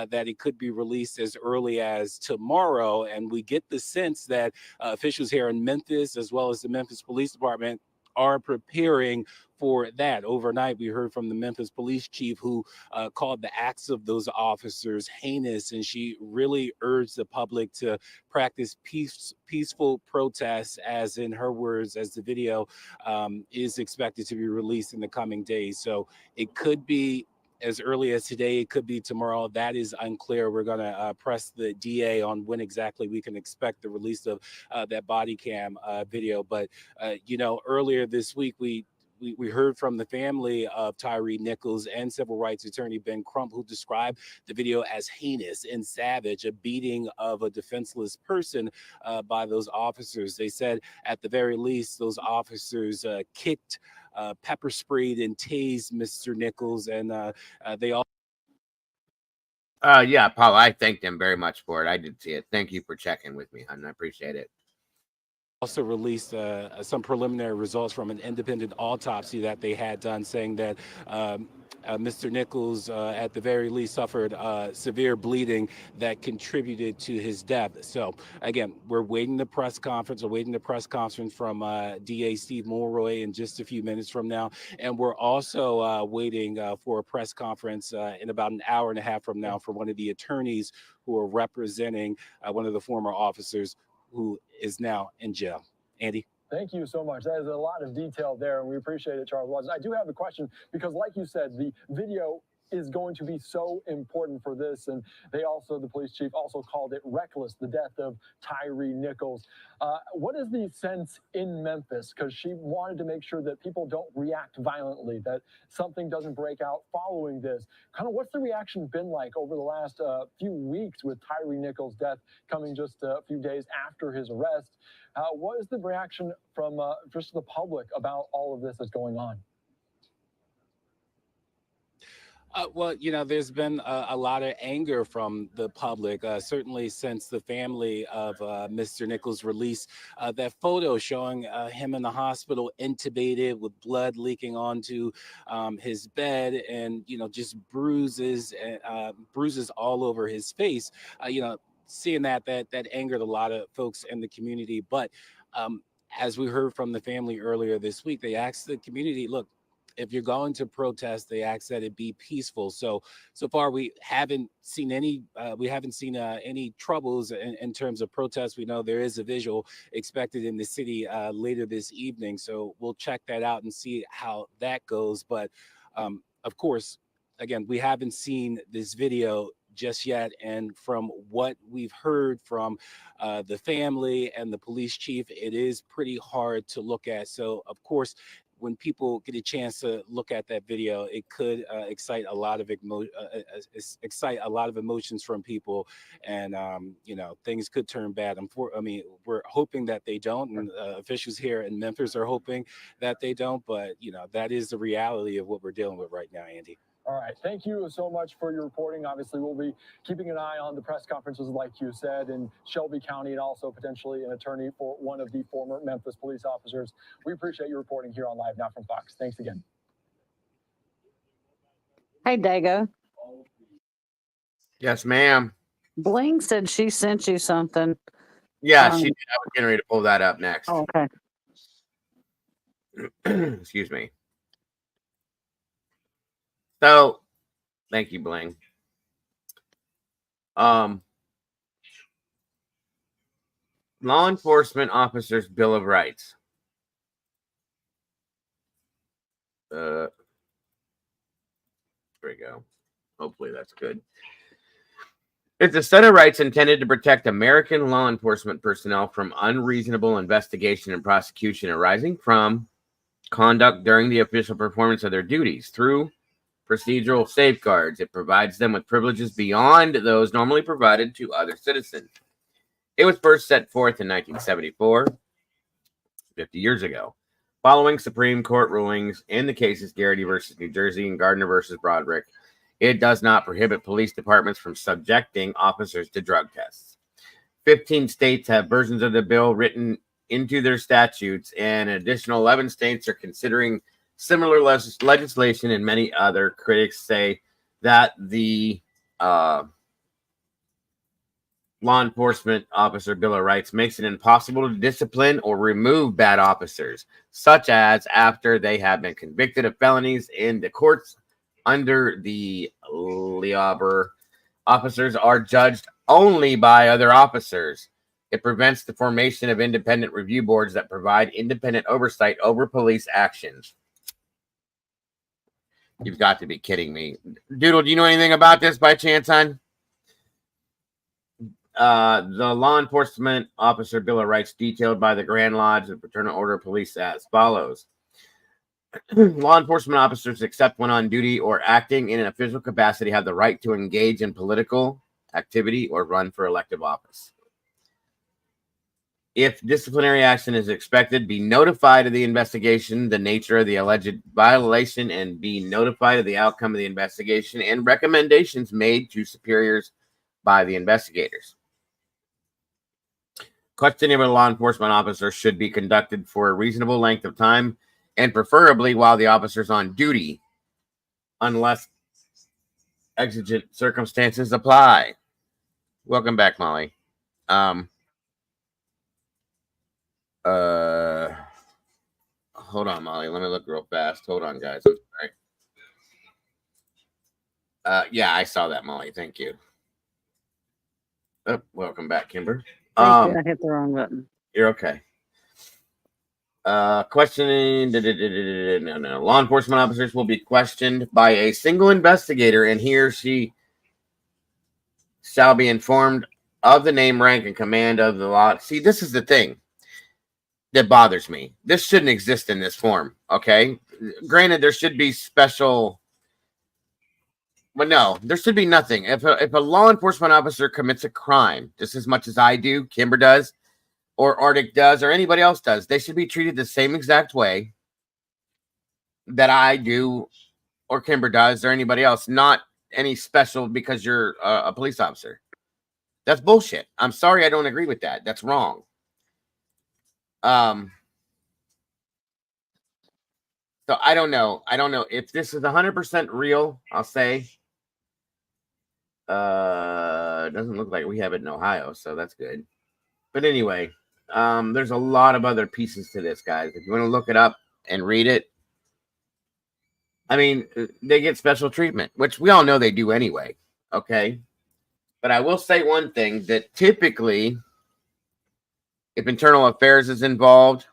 that it could be released as early as tomorrow, and we get the sense that officials here in Memphis, as well as the Memphis Police Department, are preparing for that. Overnight, we heard from the Memphis police chief who called the acts of those officers heinous, and she really urged the public to practice peaceful protests, as in her words, as the video is expected to be released in the coming days. So it could be as early as today, it could be tomorrow. That is unclear. We're going to press the DA on when exactly we can expect the release of that body cam video. But, earlier this week, we heard from the family of TYRE Nichols and civil rights attorney Ben Crump, who described the video as heinous and savage, a beating of a defenseless person by those officers. They said at the very least, those officers kicked, pepper sprayed, and tased Mr. Nichols, and they all.
Yeah, Paul, I thanked him very much for it. I did see it. Thank you for checking with me, hon. I appreciate it.
Also released some preliminary results from an independent autopsy that they had done, saying that Mr. Nichols, at the very least, suffered severe bleeding that contributed to his death. So, again, we're waiting the press conference. We're waiting the press conference from DA Steve Mulroy in just a few minutes from now. And we're also waiting for a press conference in about an hour and a half from now for one of the attorneys who are representing one of the former officers who is now in jail. Andy?
Thank you so much. That is a lot of detail there, and we appreciate it, Charles. I do have a question because, like you said, the video is going to be so important for this, and the police chief also called it reckless, the death of TYRE Nichols. What is the sense in Memphis? Because she wanted to make sure that people don't react violently, that something doesn't break out following this. Kind of what's the reaction been like over the last few weeks with TYRE Nichols' death coming just a few days after his arrest? What is the reaction from just the public about all of this that's going on?
Well, there's been a lot of anger from the public, certainly since the family of Mr. Nichols released that photo showing him in the hospital intubated with blood leaking onto his bed and, just bruises all over his face. Seeing that angered a lot of folks in the community. But as we heard from the family earlier this week, they asked the community, look, if you're going to protest, they ask that it be peaceful. So far, we haven't seen any troubles in terms of protests. We know there is a visual expected in the city later this evening. So we'll check that out and see how that goes. But of course, again, we haven't seen this video just yet. And from what we've heard from the family and the police chief, it is pretty hard to look at. So, of course, when people get a chance to look at that video, it could excite a lot of emotions from people, and things could turn bad. We're hoping that they don't, and officials here in Memphis are hoping that they don't. But that is the reality of what we're dealing with right now, Andy.
All right. Thank you so much for your reporting. Obviously, we'll be keeping an eye on the press conferences, like you said, in Shelby County, and also potentially an attorney for one of the former Memphis police officers. We appreciate your reporting here on Live Now from Fox. Thanks again.
Hey, Dago.
Yes, ma'am.
Bling said she sent you something.
Yeah, she did. I was getting ready to pull that up next.
Oh, okay.
Excuse me. So, thank you, Bling. Law Enforcement Officers Bill of Rights. There we go. Hopefully that's good. It's a set of rights intended to protect American law enforcement personnel from unreasonable investigation and prosecution arising from conduct during the official performance of their duties. Through procedural safeguards, it provides them with privileges beyond those normally provided to other citizens. It was first set forth in 1974, 50 years ago, following Supreme Court rulings in the cases Garrity versus New Jersey and Gardner versus Broderick. It does not prohibit police departments from subjecting officers to drug tests. 15 states have versions of the bill written into their statutes, and an additional 11 states are considering similar legislation, and many other critics say that the Law Enforcement Officer Bill of Rights makes it impossible to discipline or remove bad officers, such as after they have been convicted of felonies in the courts. Under the LIABR, officers are judged only by other officers. It prevents the formation of independent review boards that provide independent oversight over police actions. You've got to be kidding me. Doodle, do you know anything about this by chance, hon? The Law Enforcement Officer Bill of Rights detailed by the Grand Lodge of Fraternal Order of Police as follows. Law enforcement officers, except when on duty or acting in an official capacity, have the right to engage in political activity or run for elective office. If disciplinary action is expected, be notified of the investigation, the nature of the alleged violation, and be notified of the outcome of the investigation and recommendations made to superiors by the investigators. Questioning of a law enforcement officer should be conducted for a reasonable length of time, and preferably while the officer is on duty, unless exigent circumstances apply. Welcome back, Molly. Hold on, Molly. Let me look real fast. Hold on, guys. I'm sorry. Yeah, I saw that, Molly. Thank you. Oh, welcome back, Kimber.
Thank you. I hit the wrong button.
You're okay. Questioning. No. Law enforcement officers will be questioned by a single investigator, and he or she shall be informed of the name, rank, and command of the law. See, this is the thing that bothers me. This shouldn't exist in this form, okay? Granted, there should be special, but no, there should be nothing. If a law enforcement officer commits a crime, just as much as I do, Kimber does, or Arctic does, or anybody else does, they should be treated the same exact way that I do, or Kimber does, or anybody else, not any special because you're a police officer. That's bullshit. I'm sorry, I don't agree with that. That's wrong. So I don't know. If this is 100% real. I'll say. It doesn't look like we have it in Ohio, so that's good. But anyway, there's a lot of other pieces to this, guys. If you want to look it up and read it, I mean, they get special treatment, which we all know they do anyway. Okay. But I will say one thing, that typically, if internal affairs is involved,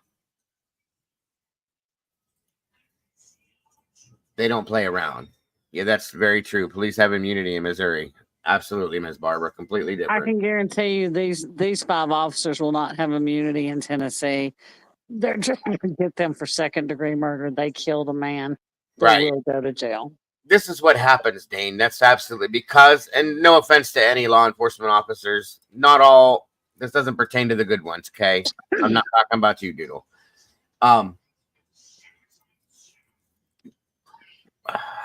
they don't play around. Yeah, that's very true. Police have immunity in Missouri. Absolutely, Ms. Barbara. Completely different.
I can guarantee you these 5 officers will not have immunity in Tennessee. They're trying to get them for second-degree murder. They killed a man. They will go to jail.
This is what happens, Dane. That's absolutely because, and no offense to any law enforcement officers, not all, this doesn't pertain to the good ones, okay? I'm not talking about you, Doodle.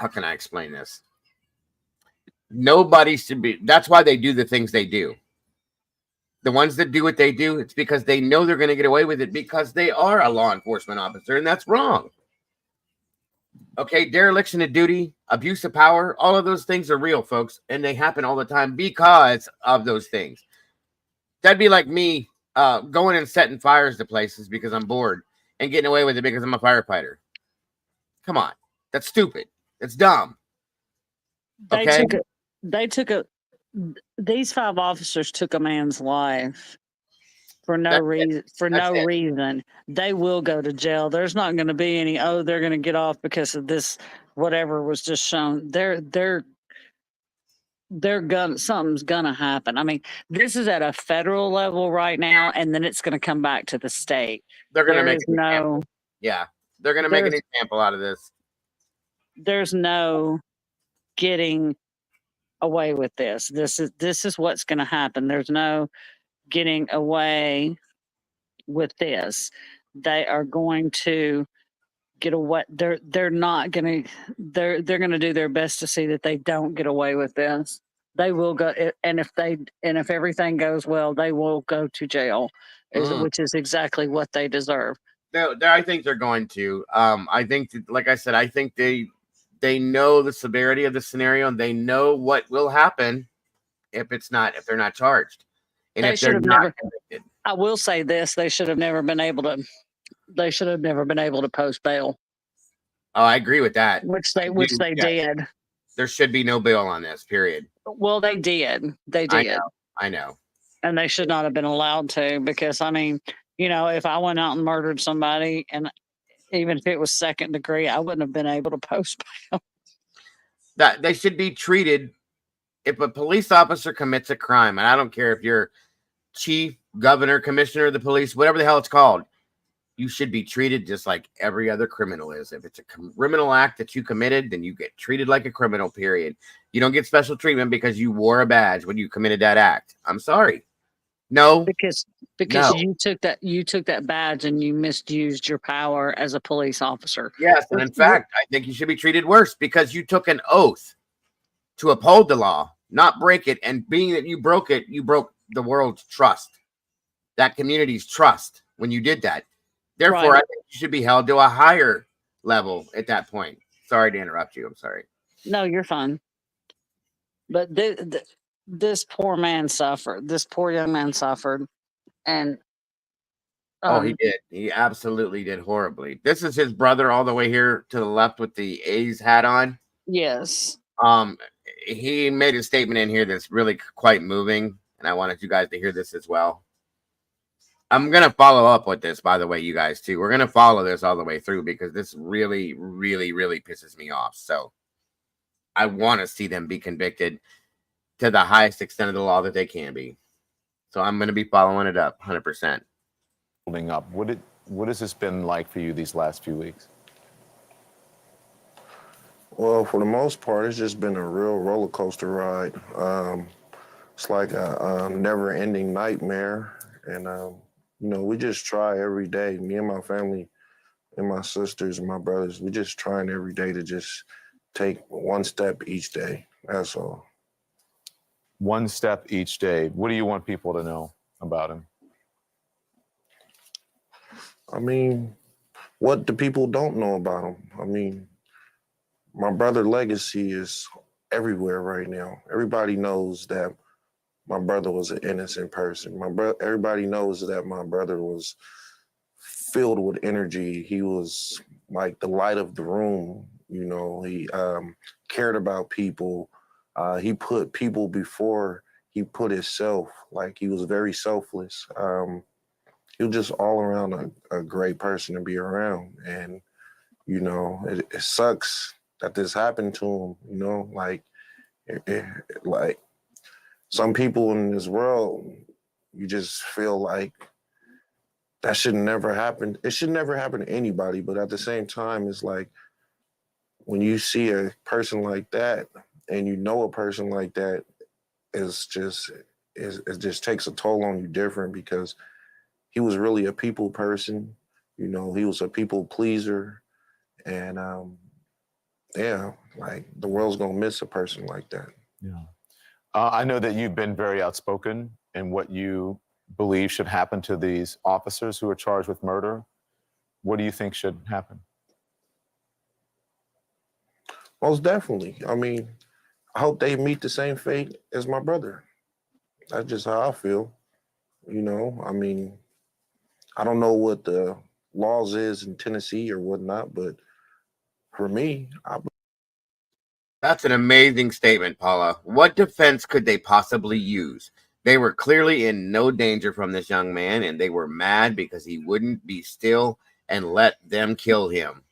how can I explain this? Nobody should be. That's why they do the things they do. The ones that do what they do, it's because they know they're going to get away with it because they are a law enforcement officer, and that's wrong. Okay, dereliction of duty, abuse of power, all of those things are real, folks, and they happen all the time because of those things. That'd be like me going and setting fires to places because I'm bored and getting away with it because I'm a firefighter. Come on, that's stupid. It's dumb. Okay,
these 5 officers took a man's life for no reason. Reason. They will go to jail. There's not going to be any, oh, they're going to get off because of this, whatever was just shown. They're gonna, something's gonna happen. I mean, this is at a federal level right now, and then it's going to come back to the state.
They're going to make an example. Yeah, they're going to make an example out of this.
There's no getting away with this. This is what's going to happen. There's no getting away with this. They are going to get away. They're not going to. They're going to do their best to see that they don't get away with this. They will go, and if everything goes well, they will go to jail, which is exactly what they deserve.
I think they're going to. I think, like I said, I think they know the severity of the scenario, and they know what will happen if they're not charged. And
They
if they're not convicted.
I will say this: they should have never been able to. They should have never been able to post bail.
Oh, I agree with that.
Which they did.
There should be no bail on this. Period.
Well, they did. They did.
I know.
And they should not have been allowed to, because I mean, if I went out and murdered somebody, and even if it was 2nd degree, I wouldn't have been able to post bail.
That they should be treated. If a police officer commits a crime, and I don't care if you're chief, governor, commissioner of the police, whatever the hell it's called, you should be treated just like every other criminal is. If it's a criminal act that you committed, then you get treated like a criminal, period. You don't get special treatment because you wore a badge when you committed that act. I'm sorry. No.
Because
no.
you took that badge and you misused your power as a police officer.
Yes, and in fact, I think you should be treated worse because you took an oath to uphold the law, not break it. And being that you broke it, you broke the world's trust, that community's trust when you did that. Therefore, I think you should be held to a higher level at that point. Sorry to interrupt you. I'm sorry.
No, you're fine. But this poor man suffered. This poor young man suffered. And
he did. He absolutely did horribly. This is his brother all the way here to the left with the A's hat on.
Yes.
He made a statement in here that's really quite moving, and I wanted you guys to hear this as well. I'm going to follow up with this, by the way, you guys, too. We're going to follow this all the way through because this really, really, really pisses me off. So I want to see them be convicted to the highest extent of the law that they can be. So I'm going to be following it up 100%.
Holding up. What has this been like for you these last few weeks?
Well, for the most part, it's just been a real roller coaster ride. It's like a never-ending nightmare. And, we just try every day. Me and my family and my sisters and my brothers, we just trying every day to just take one step each day. That's all.
One step each day. What do you want people to know about him?
I mean, what the people don't know about him. I mean, my brother's legacy is everywhere right now. Everybody knows that my brother was an innocent person. Everybody knows that my brother was filled with energy. He was like the light of the room. He cared about people. He put people before he put himself. Like, he was very selfless. He was just all around a great person to be around. And, it sucks that this happened to him, like some people in this world, you just feel like that should never happen. It should never happen to anybody. But at the same time, it's like when you see a person like that and a person like that, it just takes a toll on you different, because he was really a people person. He was a people pleaser. And yeah, like the world's gonna miss a person like that.
Yeah. I know that you've been very outspoken in what you believe should happen to these officers who are charged with murder. What do you think should happen?
Most definitely. I mean, I hope they meet the same fate as my brother. That's just how I feel. You know, I mean, I don't know what the laws is in Tennessee or whatnot, but for me,
That's an amazing statement, Paula. What defense could they possibly use? They were clearly in no danger from this young man, and they were mad because he wouldn't be still and let them kill him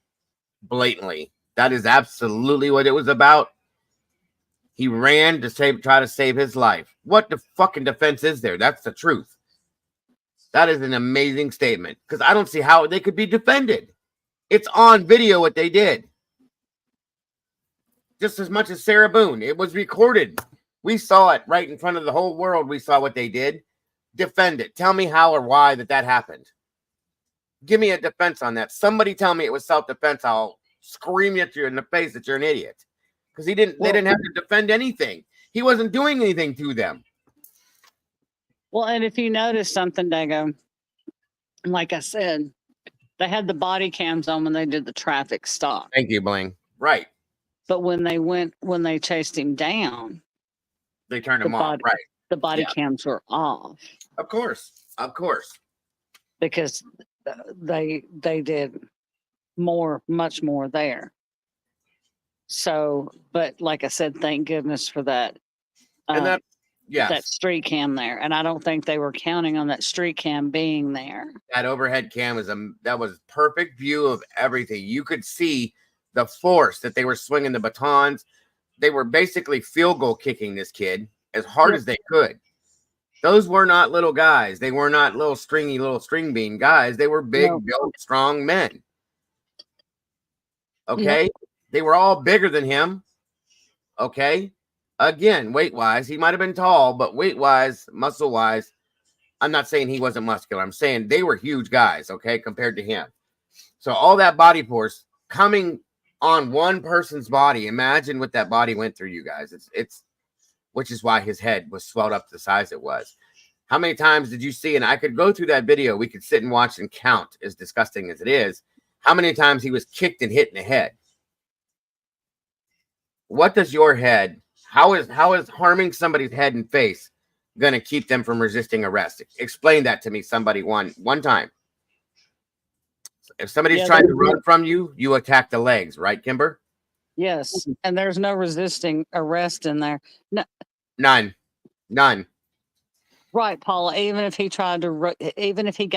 blatantly. That is absolutely what it was about. He ran to try to save his life. What the fucking defense is there? That's the truth. That is an amazing statement because I don't see how they could be defended. It's on video what they did. Just as much as Sarah Boone. It was recorded. We saw it right in front of the whole world. We saw what they did. Defend it. Tell me how or why that happened. Give me a defense on that. Somebody tell me it was self-defense. I'll scream at you in the face that you're an idiot. Because they didn't have to defend anything. He wasn't doing anything to them.
Well, and if you notice something, Dago, like I said, they had the body cams on when they did the traffic stop.
Thank you, Bling. Right.
But when they chased him down,
they turned him off. Right.
The body cams were off.
Of course.
Because they did much more there. So, but like I said, thank goodness for that.
And
that street cam there. And I don't think they were counting on that street cam being there.
That overhead cam was perfect view of everything. You could see the force that they were swinging the batons. They were basically field goal kicking this kid as hard as they could. Those were not little guys. They were not little string bean guys. They were big, built, strong men. Okay? Yep. They were all bigger than him. Okay? Again, weight-wise, he might have been tall, but weight-wise, muscle-wise, I'm not saying he wasn't muscular. I'm saying they were huge guys, okay, compared to him. So all that body force coming on one person's body, imagine what that body went through, you guys. It's which is why his head was swelled up to the size it was. How many times did you see, and I could go through that video, we could sit and watch and count, as disgusting as it is, how many times he was kicked and hit in the head? What does your head, how is harming somebody's head and face going to keep them from resisting arrest? Explain that to me, somebody, one time. If somebody's trying to run from you, you attack the legs, right, Kimber?
Yes, and there's no resisting arrest in there. No.
None.
Right, Paula. Even if he tried to, even if he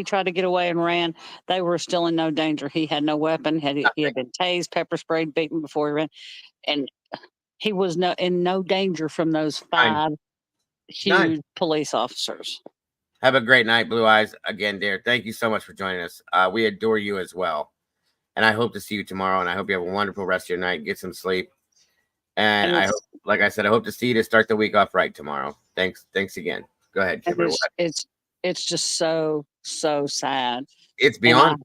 tried to get away and ran, they were still in no danger. He had no weapon. He had been tased, pepper sprayed, beaten before he ran, and he was in no danger from those 5 huge police officers.
Have a great night, Blue Eyes. Again, dear, thank you so much for joining us. We adore you as well. And I hope to see you tomorrow. And I hope you have a wonderful rest of your night. Get some sleep. And I hope, like I said, I hope to see you to start the week off right tomorrow. Thanks again. Go ahead, Kimber.
It's just so sad.
It's beyond.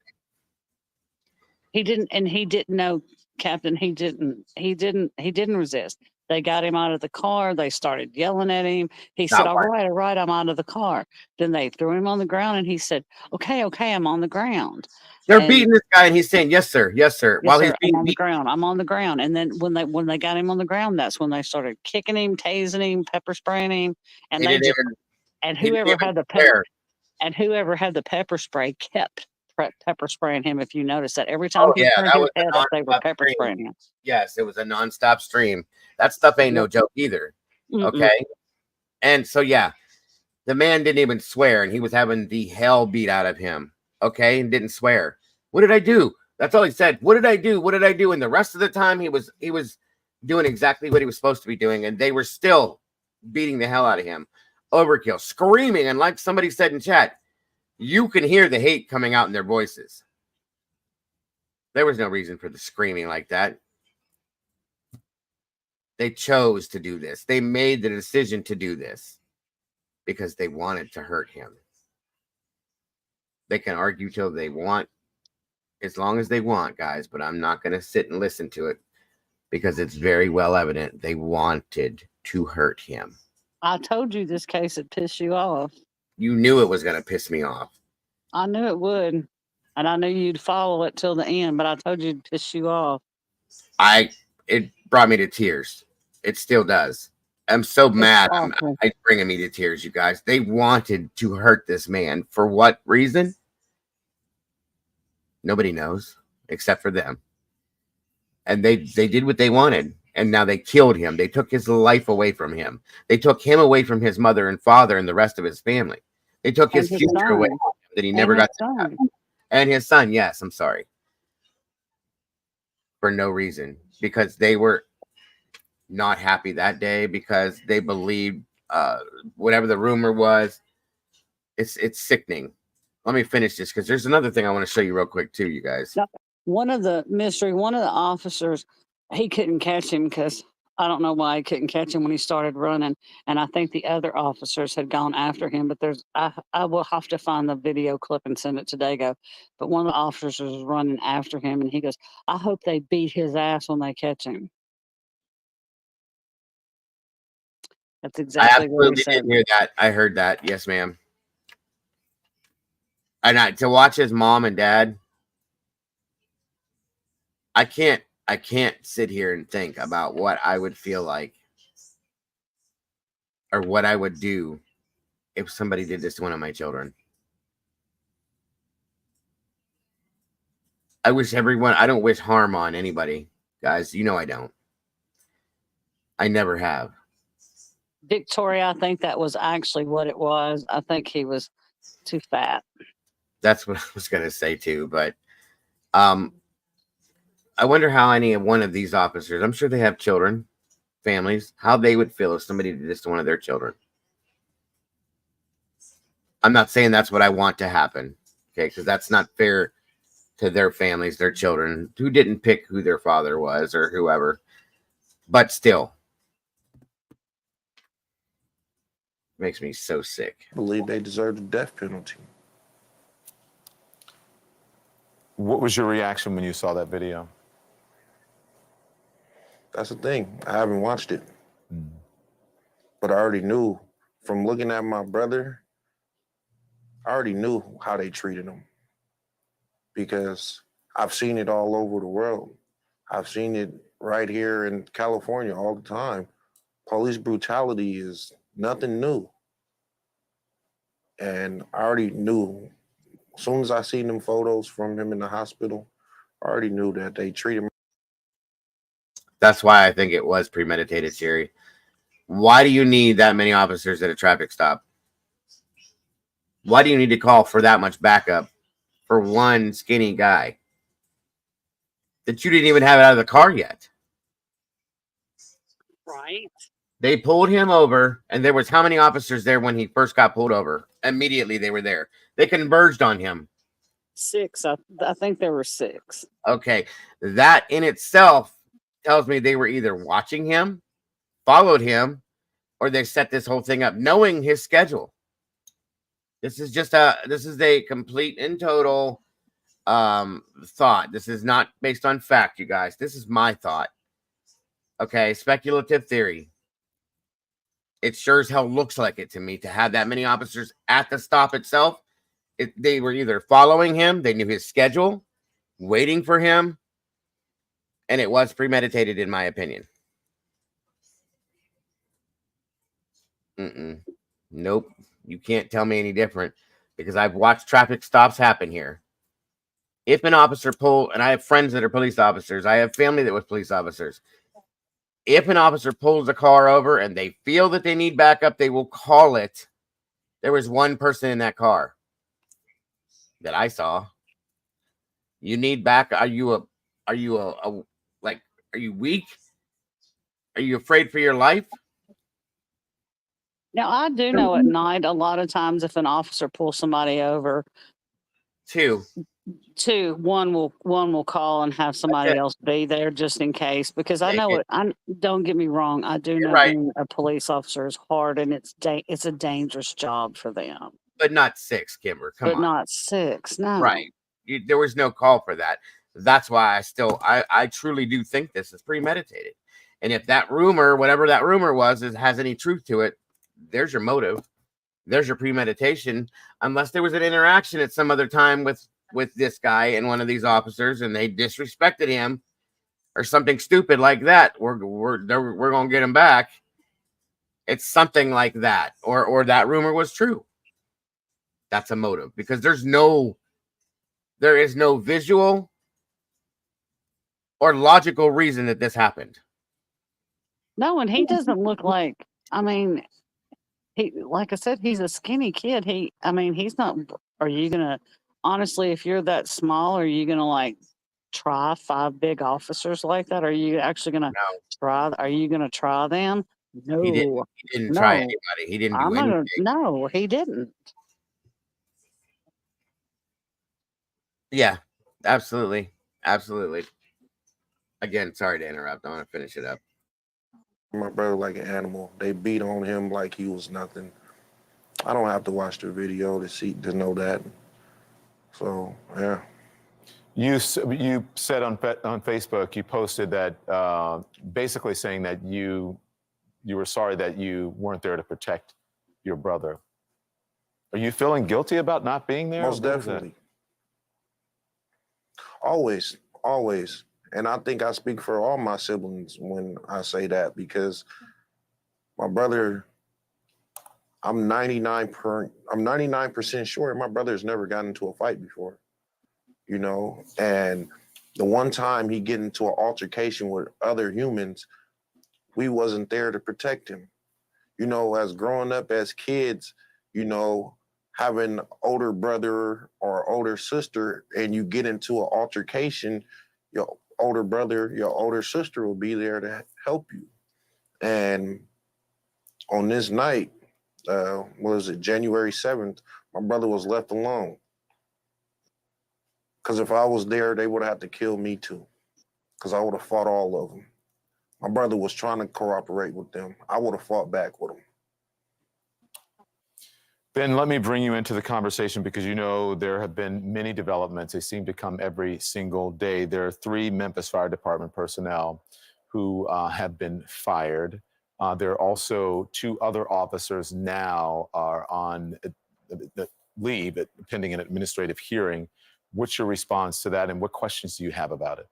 He didn't know, Captain. He didn't resist. They got him out of the car. They started yelling at him. He said, all right, I'm out of the car. Then they threw him on the ground and he said, okay, I'm on the ground.
They're beating this guy and he's saying, yes, sir.
While he's being beaten. I'm on the ground. And then when they got him on the ground, that's when they started kicking him, tasing him, pepper spraying him. And whoever had the pepper spray kept pepper spraying him. If you notice that every time he turned his head up, they were pepper spraying him.
Yes, it was a nonstop stream. That stuff ain't no joke either. Okay. And so, the man didn't even swear and he was having the hell beat out of him. Okay. And didn't swear. What did I do? That's all he said. What did I do? What did I do? And the rest of the time he was doing exactly what he was supposed to be doing. And they were still beating the hell out of him. Overkill, screaming. And like somebody said in chat, you can hear the hate coming out in their voices. There was no reason for the screaming like that. They chose to do this. They made the decision to do this because they wanted to hurt him. They can argue till they want. as long as they want, guys, but I'm not going to sit and listen to it because it's very well evident they wanted to hurt him.
I told you this case would piss you off.
You knew it was going to piss me off.
I knew it would. And I knew you'd follow it till the end, but I told you it'd piss you off.
It brought me to tears. It still does. I'm so mad. It's bringing me to tears, you guys. They wanted to hurt this man. For what reason? Nobody knows except for them. And they did what they wanted. And now they killed him. They took his life away from him. They took him away from his mother and father and the rest of his family. They took his future away from him that he never got to have. And his son, yes, I'm sorry. For no reason. Because they were not happy that day because they believed whatever the rumor was. It's sickening. Let me finish this because there's another thing I want to show you real quick too, you guys.
One of the officers, he couldn't catch him because I don't know why he couldn't catch him when he started running. And I think the other officers had gone after him, but I will have to find the video clip and send it to Dago. But one of the officers was running after him and he goes, I hope they beat his ass when they catch him. That's exactly what he said.
I didn't hear that. I heard that. Yes, ma'am. And to watch his mom and dad, I can't sit here and think about what I would feel like or what I would do if somebody did this to one of my children. I don't wish harm on anybody, guys. You know I don't. I never have.
Victoria, I think that was actually what it was. I think he was too fat.
That's what I was going to say too, but I wonder how any one of these officers, I'm sure they have children, families, how they would feel if somebody did this to one of their children. I'm not saying that's what I want to happen, okay, because that's not fair to their families, their children, who didn't pick who their father was or whoever, but still. Makes me so sick.
I believe they deserve the death penalty.
What was your reaction when you saw that video?
That's the thing. I haven't watched it. But I already knew from looking at my brother, I already knew how they treated him. Because I've seen it all over the world. I've seen it right here in California all the time. Police brutality is nothing new. And I already knew, as soon as I seen them photos from him in the hospital, I already knew that they treated him.
That's why I think it was premeditated, Jerry. Why do you need that many officers at a traffic stop? Why do you need to call for that much backup for one skinny guy that you didn't even have out of the car yet?
Right.
They pulled him over, and there was how many officers there when he first got pulled over? Immediately they were there. They converged on him.
6. I think there were 6.
Okay. That in itself tells me they were either watching him, followed him, or they set this whole thing up knowing his schedule. This is a complete and total thought. This is not based on fact, you guys. This is my thought. Okay, speculative theory. It sure as hell looks like it to me to have that many officers at the stop itself. They were either following him, they knew his schedule, waiting for him, and it was premeditated, in my opinion. Nope. You can't tell me any different because I've watched traffic stops happen here. If an officer and I have friends that are police officers, I have family that was police officers. If an officer pulls a car over and they feel that they need backup, they will call it. There was one person in that car that I saw. You need backup. Are you weak? Are you afraid for your life?
Now, I do know at night, a lot of times if an officer pulls somebody over, one will call and have somebody else be there just in case, because I know it. Don't get me wrong. I do know being a police officer is hard and it's a dangerous job for them.
But not 6, Kimber. Come on.
But not 6. No.
Right. there was no call for that. That's why I truly do think this is premeditated. And if that rumor, whatever that rumor was, has any truth to it, there's your motive. There's your premeditation. Unless there was an interaction at some other time with this guy and one of these officers, and they disrespected him or something stupid like that, we're gonna get him back. It's something like that, or that rumor was true. That's a motive, because there is no visual or logical reason that this happened.
No, and he doesn't look like, I mean, he, like I said, he's a skinny kid. He's not, are you going to, honestly, if you're that small, are you going to like try 5 big officers like that? Are you actually going to are you going to try them? No.
He didn't try anybody. He didn't do anything.
No, he didn't.
Yeah, absolutely. Absolutely. Again, sorry to interrupt. I want to finish it up.
My brother like an animal. They beat on him like he was nothing. I don't have to watch the video to know that. So, yeah.
You said on Facebook, you posted that basically saying that you were sorry that you weren't there to protect your brother. Are you feeling guilty about not being there?
Most definitely. Always, always. And I think I speak for all my siblings when I say that, because my brother, I'm 99% sure my brother's never gotten into a fight before, you know? And the one time he get into an altercation with other humans, we wasn't there to protect him. You know, as growing up as kids, you know, having an older brother or older sister and you get into an altercation, your older brother, your older sister will be there to help you. And on this night, January 7th, my brother was left alone. Because if I was there, they would have to kill me too, because I would have fought all of them. My brother was trying to cooperate with them. I would have fought back with them.
Ben, let me bring you into the conversation, because you know there have been many developments. They seem to come every single day. There are 3 Memphis Fire Department personnel who have been fired. There are also 2 other officers now are on leave pending an administrative hearing. What's your response to that, and what questions do you have about it?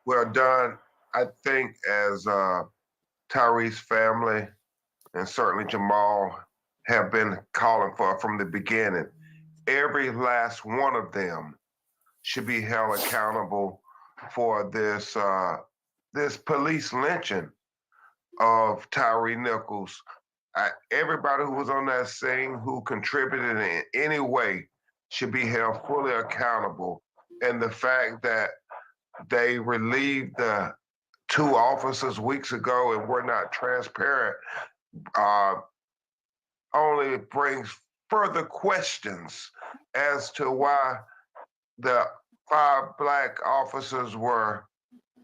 Well, Don, I think as Tyre's family and certainly Jamal have been calling for from the beginning, every last one of them should be held accountable for this this police lynching of TYRE Nichols. Everybody who was on that scene who contributed in any way should be held fully accountable. And the fact that they relieved the 2 officers weeks ago and were not transparent only brings further questions as to why the 5 Black officers were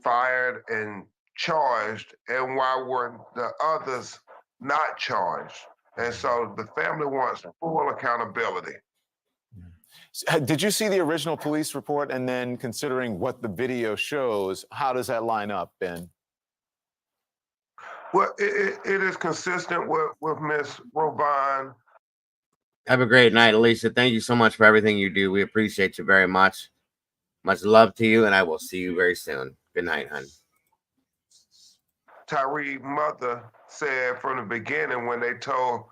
fired and charged, and why were the others not charged. And so the family wants full accountability.
Did you see the original police report? And then, considering what the video shows, how does that line up, Ben?
Well, it is consistent with Ms. Robine.
Have a great night, Alicia. Thank you so much for everything you do. We appreciate you very much. Much love to you, and I will see you very soon. Good night, hon.
Tyre's mother said from the beginning, when they told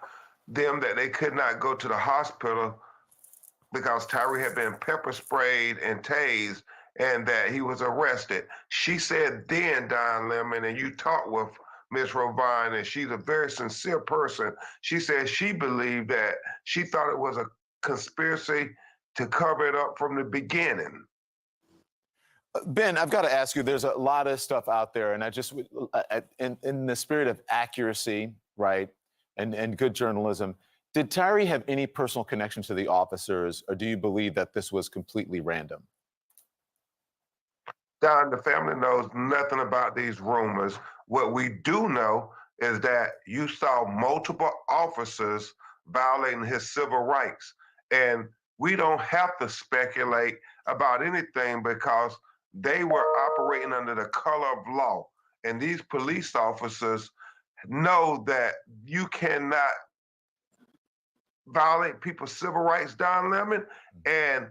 them that they could not go to the hospital because TYRE had been pepper sprayed and tased and that he was arrested, she said then, Don Lemon, and you talked with Ms. Rovine, and she's a very sincere person. She said she believed that she thought it was a conspiracy to cover it up from the beginning.
Ben, I've got to ask you, there's a lot of stuff out there, and I just, in the spirit of accuracy, right, and good journalism, did TYRE have any personal connection to the officers, or do you believe that this was completely random?
Don, the family knows nothing about these rumors. What we do know is that you saw multiple officers violating his civil rights. And we don't have to speculate about anything because they were operating under the color of law. And these police officers know that you cannot violate people's civil rights down limit. And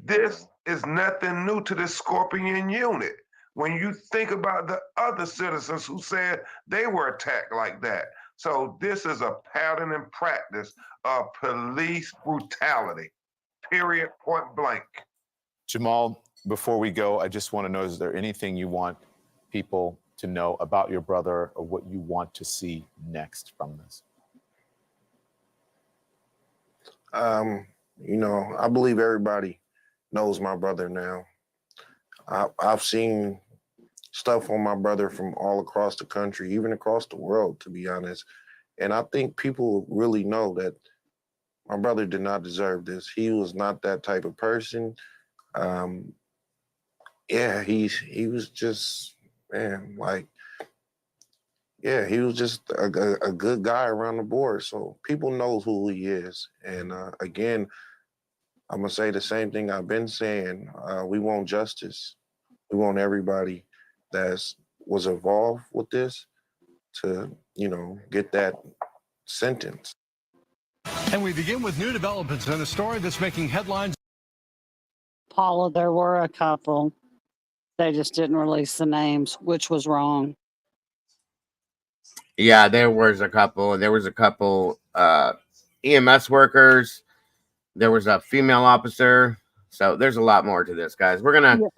this is nothing new to this Scorpion unit. When you think about the other citizens who said they were attacked like that. So this is a pattern and practice of police brutality, period, point blank.
Jamal, before we go, I just want to know, is there anything you want people to know about your brother or what you want to see next from this?
You know, I believe everybody knows my brother now. I've seen stuff on my brother from all across the country, even across the world, to be honest. And I think people really know that my brother did not deserve this. He was not that type of person. Yeah, he was just, man, like, yeah, he was just a good guy around the board. So people know who he is. And again, I'm going to say the same thing I've been saying. We want justice. We want everybody that was involved with this to, you know, get that sentence.
And we begin with new developments in a story that's making headlines.
Paula, there were a couple. They just didn't release the names, which was wrong.
Yeah, there was a couple. There was a couple EMS workers. There was a female officer. So there's a lot more to this, guys. We're going to...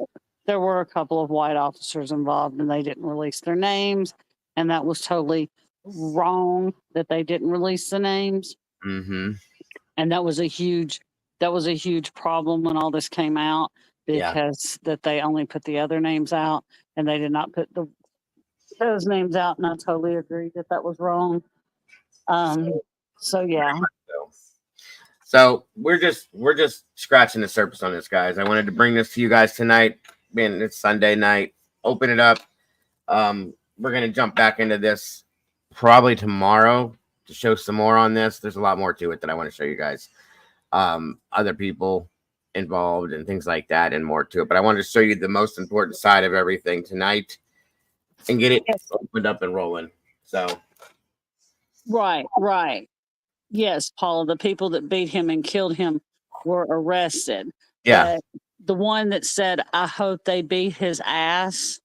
There were a couple of white officers involved, and they didn't release their names. And that was totally wrong that they didn't release the names.
Mm-hmm.
And that was a huge problem when all this came out, because that they only put the other names out and they did not put those names out. And I totally agree that was wrong. So yeah.
So we're just scratching the surface on this, guys. I wanted to bring this to you guys tonight. Man, it's Sunday night. Open it up. We're gonna jump back into this probably tomorrow to show some more on this. There's a lot more to it that I want to show you guys. Other people involved and things like that, and more to it. But I wanted to show you the most important side of everything tonight and get it opened up and rolling. So
Right. Yes, Paula, the people that beat him and killed him were arrested.
Yeah.
But the one that said, "I hope they beat his ass,"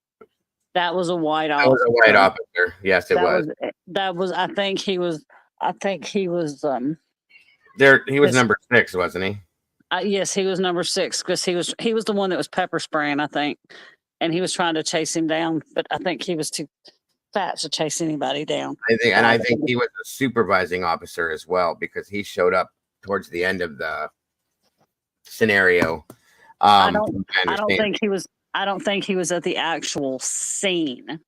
that was a white officer.
That was a white officer. Yes, it was.
That was. I think he was.
There, he was number 6, wasn't he?
Yes, he was number 6, because he was the one that was pepper spraying, I think, and he was trying to chase him down, but I think he was too fat to chase anybody down.
I think he was a supervising officer as well, because he showed up towards the end of the scenario.
I don't think he was. I don't think he was at the actual scene.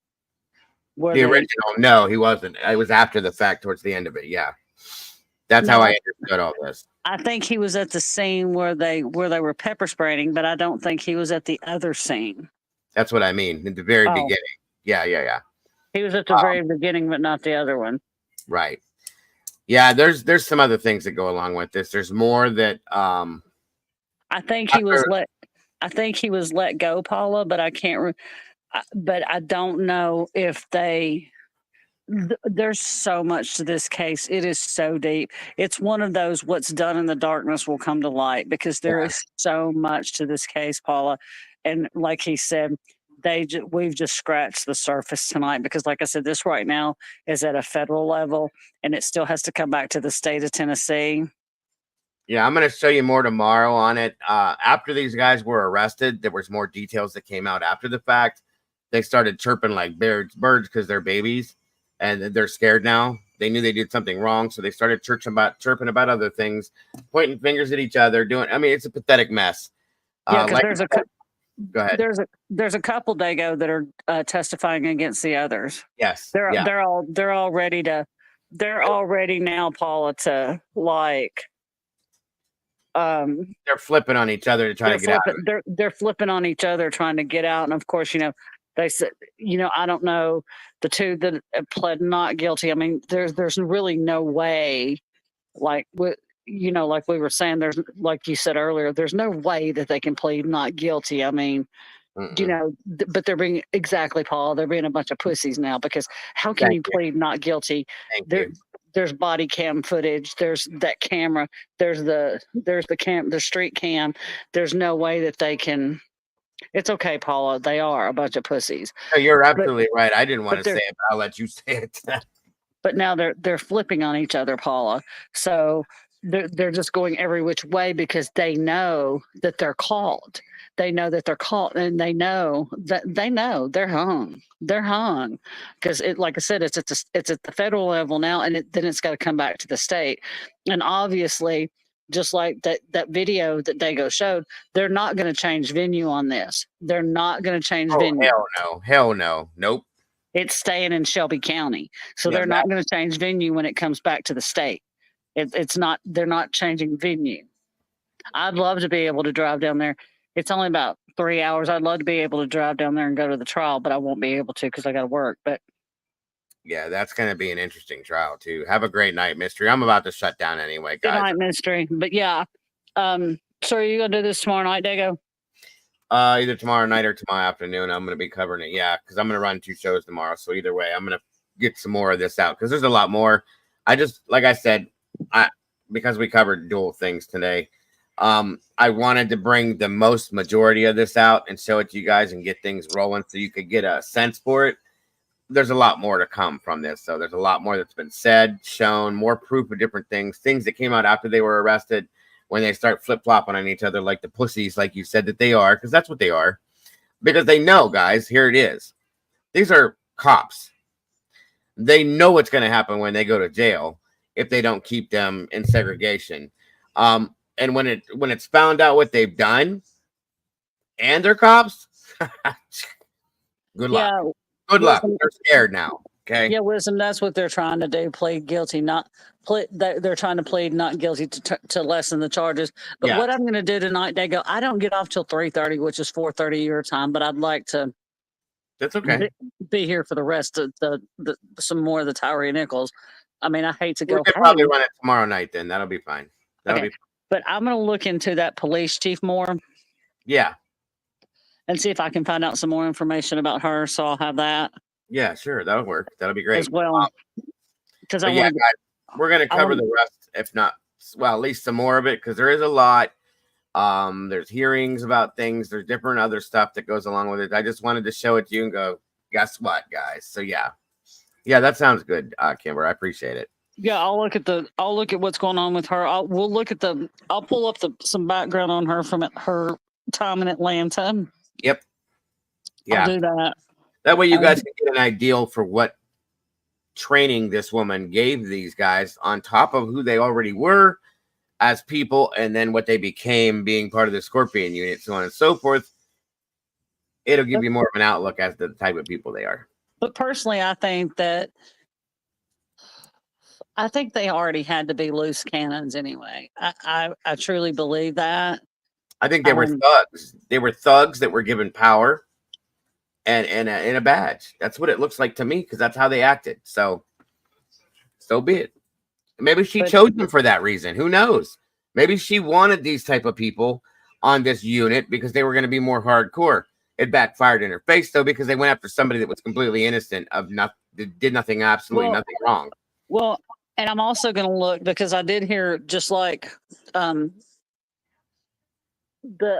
The original, no, he wasn't. It was after the fact, towards the end of it. Yeah, that's how I understood all this.
I think he was at the scene where they were pepper spraying, but I don't think he was at the other scene.
That's what I mean. In the very beginning. Yeah.
He was at the very beginning, but not the other one.
Right. Yeah, there's some other things that go along with this. There's more that
I think he was let go, Paula, but I can't but I don't know if there's so much to this case. It is so deep. It's one of those, what's done in the darkness will come to light, because there is so much to this case, Paula. And like he said, we've just scratched the surface tonight, because like I said, this right now is at a federal level, and it still has to come back to the state of Tennessee.
Yeah, I'm going to show you more tomorrow on it. After these guys were arrested, there was more details that came out after the fact. They started chirping like birds because they're babies, and they're scared now. They knew they did something wrong, so they started chirping about other things, pointing fingers at each other, it's a pathetic mess.
Yeah, because
go ahead.
There's a couple, Dago, that are testifying against the others.
Yes,
they're all ready now, Paula, to like.
They're flipping on each other to try to get out.
They're flipping on each other trying to get out, and of course, they said, I don't know, the two that pled not guilty. I mean, there's really no way, like, you know, like we were saying, there's, like you said earlier, there's no way that they can plead not guilty. I mean, you know, but they're being, exactly, Paul, they're being a bunch of pussies now, because how can
Thank
you
you.
plead not guilty?
Thank
There,
you.
there's body cam footage, there's that camera, there's the street cam. There's no way that they can. It's okay, Paula, they are a bunch of pussies.
No, you're
But
absolutely right. I didn't want
but
to say
they're
it, but I'll let you say it.
but now they're flipping on each other, Paula. So they're just going every which way because they know that they're caught. They know that they're caught, and they know they're hung. They're hung because it, like I said, it's at the federal level now, and then it's got to come back to the state. And obviously, just like that video that Dago showed, they're not going to change venue on this. They're not going to change
Oh,
venue.
hell no. Hell no. Nope.
It's staying in Shelby County. So
Yeah,
they're not going to change venue when it comes back to the state. It's not, they're not changing venue. I'd love to be able to drive down there. It's only about 3 hours. I'd love to be able to drive down there and go to the trial, but I won't be able to because I got to work. But
yeah, that's going to be an interesting trial too. Have a great night, Mystery. I'm about to shut down anyway,
good
guys.
night, Mystery. But yeah, so are you going to do this tomorrow night, Dago?
Either tomorrow night or tomorrow afternoon. I'm going to be covering it. Yeah, because I'm going to run 2 shows tomorrow. So either way, I'm going to get some more of this out because there's a lot more. I just, like I said, because we covered dual things today, I wanted to bring the most majority of this out and show it to you guys and get things rolling so you could get a sense for it. There's a lot more to come from this. So there's a lot more that's been said, shown, more proof of different things that came out after they were arrested. When they start flip-flopping on each other like the pussies, like you said that they are, because that's what they are. Because they know, guys, here it is. These are cops. They know what's going to happen when they go to jail if they don't keep them in segregation. And when it's found out what they've done and they're cops, good luck.
Yeah.
Good luck. They're scared now. Okay.
Yeah, Wisdom, that's what they're trying to do. Plead guilty, they're trying to plead not guilty to lessen the charges. But
Yeah.
what I'm going to do tonight, Dago, I don't get off till 3:30, which is 4:30 your time. But I'd like to.
That's okay.
Be here for the rest of the some more of the TYRE Nichols. I mean, I hate to
We
go.
could probably run it tomorrow night. Then that'll be fine. That'll be.
But I'm going to look into that police chief more.
Yeah.
And see if I can find out some more information about her. So I'll have that.
Yeah, sure. That'll work. That'll be great.
As well. Because
guys, we're going to cover the rest, if not, well, at least some more of it, because there is a lot. There's hearings about things. There's different other stuff that goes along with it. I just wanted to show it to you and go, guess what, guys? So yeah, that sounds good, Kimber. I appreciate it.
Yeah, I'll look at what's going on with her. I'll pull up some background on her from her time in Atlanta.
Yep. Yeah.
I'll do that.
That way you guys can get an idea for what training this woman gave these guys on top of who they already were as people, and then what they became being part of the Scorpion unit, so on and so forth. It'll give you more of an outlook as to the type of people they are.
But personally, I think they already had to be loose cannons anyway. I truly believe that.
I think they were thugs. They were thugs that were given power and a badge. That's what it looks like to me, because that's how they acted. So be it. Maybe she chose them for that reason. Who knows? Maybe she wanted these type of people on this unit because they were going to be more hardcore. It backfired in her face, though, because they went after somebody that was completely innocent of nothing, did nothing, absolutely nothing wrong.
Well, and I'm also going to look, because I did hear, just like the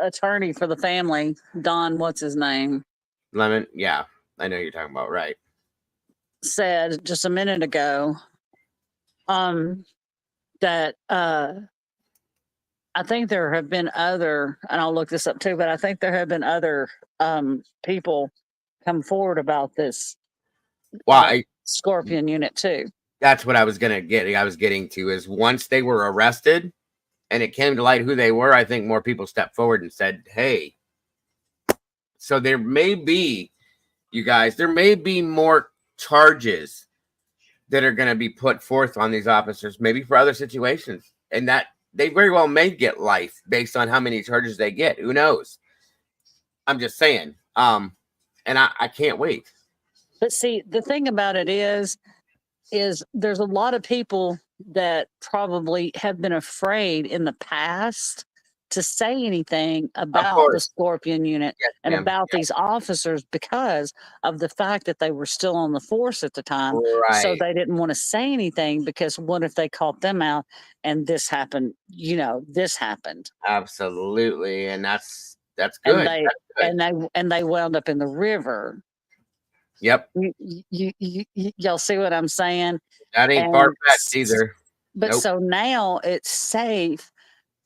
attorney for the family, Don, what's his name?
Lemon. Yeah, I know you're talking about, right.
Said just a minute ago that I think there have been other, and I'll look this up too, but I think there have been other people come forward about this Scorpion unit too.
That's what I was going to get. I was getting to is once they were arrested and it came to light who they were, I think more people stepped forward and said, hey, so there may be, you guys, there may be more charges that are going to be put forth on these officers, maybe for other situations, and that they very well may get life based on how many charges they get. Who knows? I'm just saying. And I can't wait.
But see, the thing about it is, is there's a lot of people that probably have been afraid in the past to say anything
Of
about the
course.
Scorpion unit
Yes,
and
ma'am.
about these officers because of the fact that they were still on the force at the time. So
Right.
they didn't want to say anything because what if they caught them out and this happened, this happened.
Absolutely. And that's
And
good.
they
That's good.
and they wound up in the river.
Yep.
Y'all see what I'm saying?
That ain't far
And
fetched either.
but
Nope.
so now it's safe.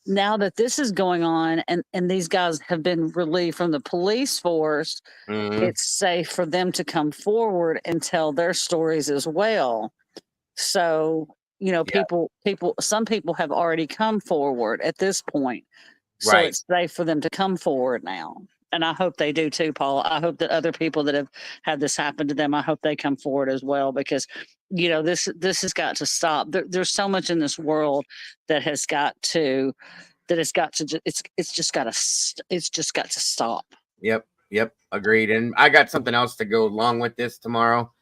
Now that this is going on and these guys have been relieved from the police force,
Mhm.
it's safe for them to come forward and tell their stories as well. So,
Yeah.
some people have already come forward at this point. So
Right.
it's safe for them to come forward now. And I hope they do too, Paul. I hope that other people that have had this happen to them, I hope they come forward as well because, this has got to stop. There's so much in this world that has got to it's just got to stop.
Yep. Yep. Agreed. And I got something else to go along with this tomorrow.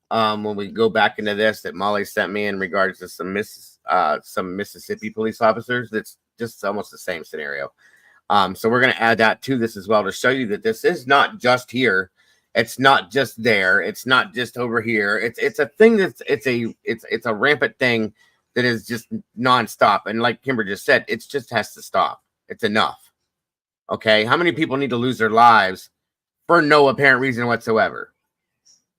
When we go back into this that Molly sent me in regards to some Mississippi police officers, that's just almost the same scenario. So we're going to add that to this as well to show you that this is not just here. It's not just there. It's not just over here. It's a thing it's a rampant thing that is just nonstop. And like Kimber just said, it just has to stop. It's enough. Okay. How many people need to lose their lives for no apparent reason whatsoever?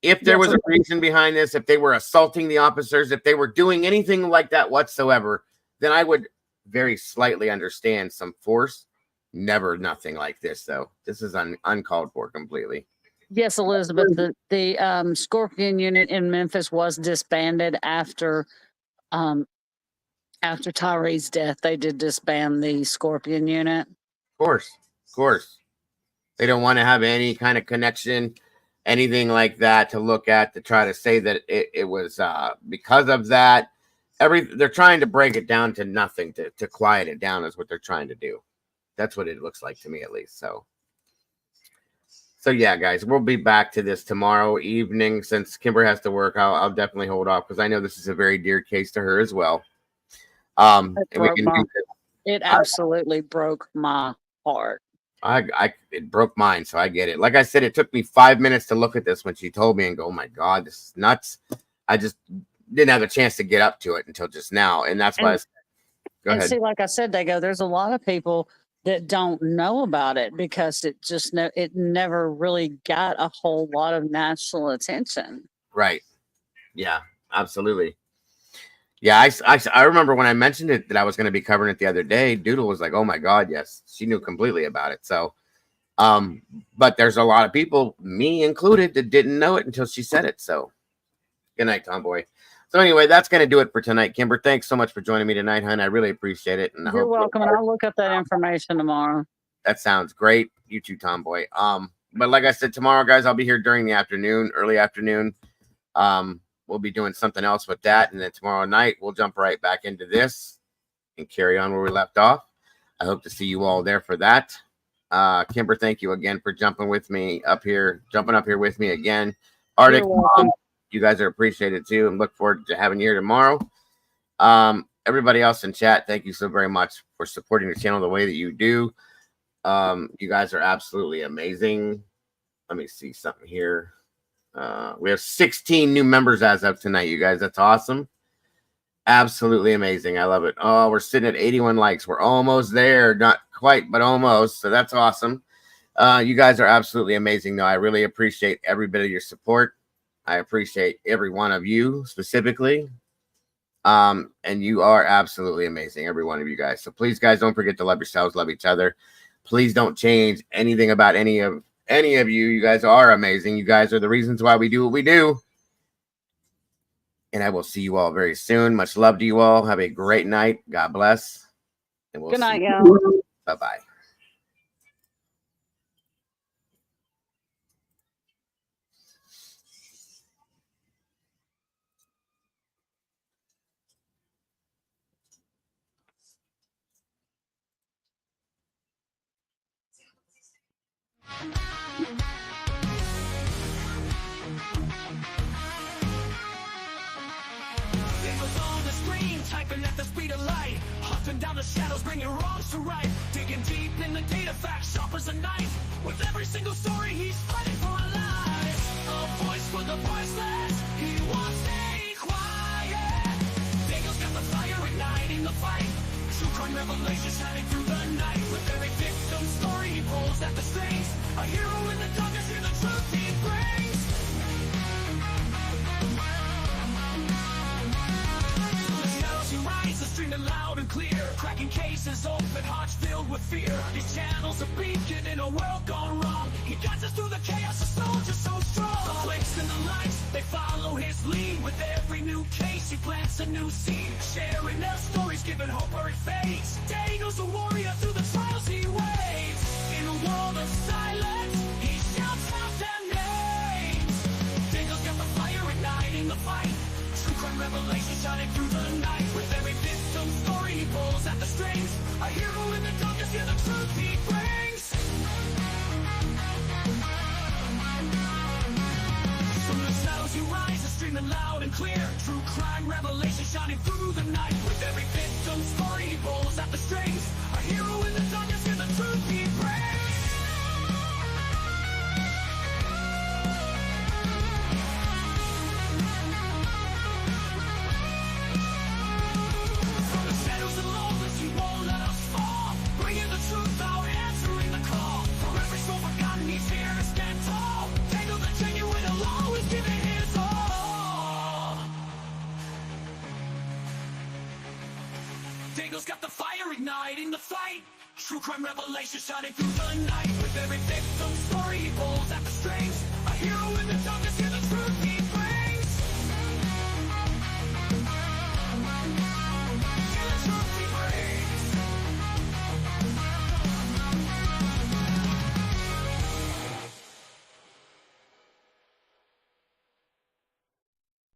If there was a reason behind this, if they were assaulting the officers, if they were doing anything like that whatsoever, then I would very slightly understand some force. Never nothing like this, though. This is uncalled for completely.
Yes, Elizabeth, the Scorpion unit in Memphis was disbanded after Tyre's death. They did disband the Scorpion unit.
Of course. They don't want to have any kind of connection, anything like that to look at to try to say that it was because of that. They're trying to break it down to nothing to quiet it down is what they're trying to do. That's what it looks like to me, at least. So yeah, guys, we'll be back to this tomorrow evening. Since Kimber has to work, I'll definitely hold off because I know this is a very dear case to her as well.
It absolutely broke my heart.
It broke mine, so I get it. Like I said, it took me 5 minutes to look at this when she told me and go, "Oh my God, this is nuts." I just didn't have a chance to get up to it until just now, and that's why. Go ahead.
See, like I said, Dago, there's a lot of people that don't know about it because it never really got a whole lot of national attention.
Right. Yeah, absolutely. Yeah, I remember when I mentioned it that I was going to be covering it the other day. Doodle was like, "Oh my God, yes." She knew completely about it. So, but there's a lot of people, me included, that didn't know it until she said it. So, good night, Tomboy. So anyway, that's going to do it for tonight. Kimber, thanks so much for joining me tonight, hon. I really appreciate it. And
You're welcome. And I'll look up that information tomorrow.
That sounds great. You too, Tomboy. But like I said, tomorrow, guys, I'll be here during the afternoon, early afternoon. We'll be doing something else with that. And then tomorrow night, we'll jump right back into this and carry on where we left off. I hope to see you all there for that. Kimber, thank you again for jumping up here with me again. Arctic, you guys are appreciated too, and look forward to having you here tomorrow. Everybody else in chat, thank you so very much for supporting the channel the way that you do. You guys are absolutely amazing. Let me see something here. We have 16 new members as of tonight, you guys. That's awesome. Absolutely amazing. I love it. Oh, we're sitting at 81 likes. We're almost there. Not quite, but almost. So that's awesome. You guys are absolutely amazing, though. I really appreciate every bit of your support. I appreciate every one of you specifically. And you are absolutely amazing, every one of you guys. So please, guys, don't forget to love yourselves, love each other. Please don't change anything about any of you. You guys are amazing. You guys are the reasons why we do what we do. And I will see you all very soon. Much love to you all. Have a great night. God bless. And we'll
Good night,
see
y'all.
Bye-bye.
the shadows, bringing wrongs to right. Digging deep in the data, facts sharp as a knife. With every single story, he's fighting for our lives. A voice for the voiceless, he won't stay quiet. Daniel's got the fire igniting the fight. True crime revelations shining through the night. With every victim story, he pulls at the strings. A hero in the darkness, hear the truth he brings. He rises, streaming loud and clear, cracking cases open, hearts filled with fear. These channels are beacon in a world gone wrong. He guides us through the chaos, a soldier so strong. The clicks and the lights, they follow his lead. With every new case, he plants a new seed. Sharing their stories, giving hope where it fades. Daniel's a warrior through the trials he waits. In a world of silence, he shouts out their names. Daniel's got the fire igniting the fight. True crime revelation shining through the night. With every victim story, he pulls at the strings. A hero in the darkness, hear the truth he brings. From the shadows he rises, streaming loud and clear. True crime revelation shining through the night. With every victim story, he pulls at the strings. A hero in the darkness, hear the truth he brings. Truth out, answering the call. For every soul forgotten, he's here to stand tall. Daniel the genuine, will always give it his all. Daniel's got the fire igniting the fight. True crime revelation shining through the night. With every victim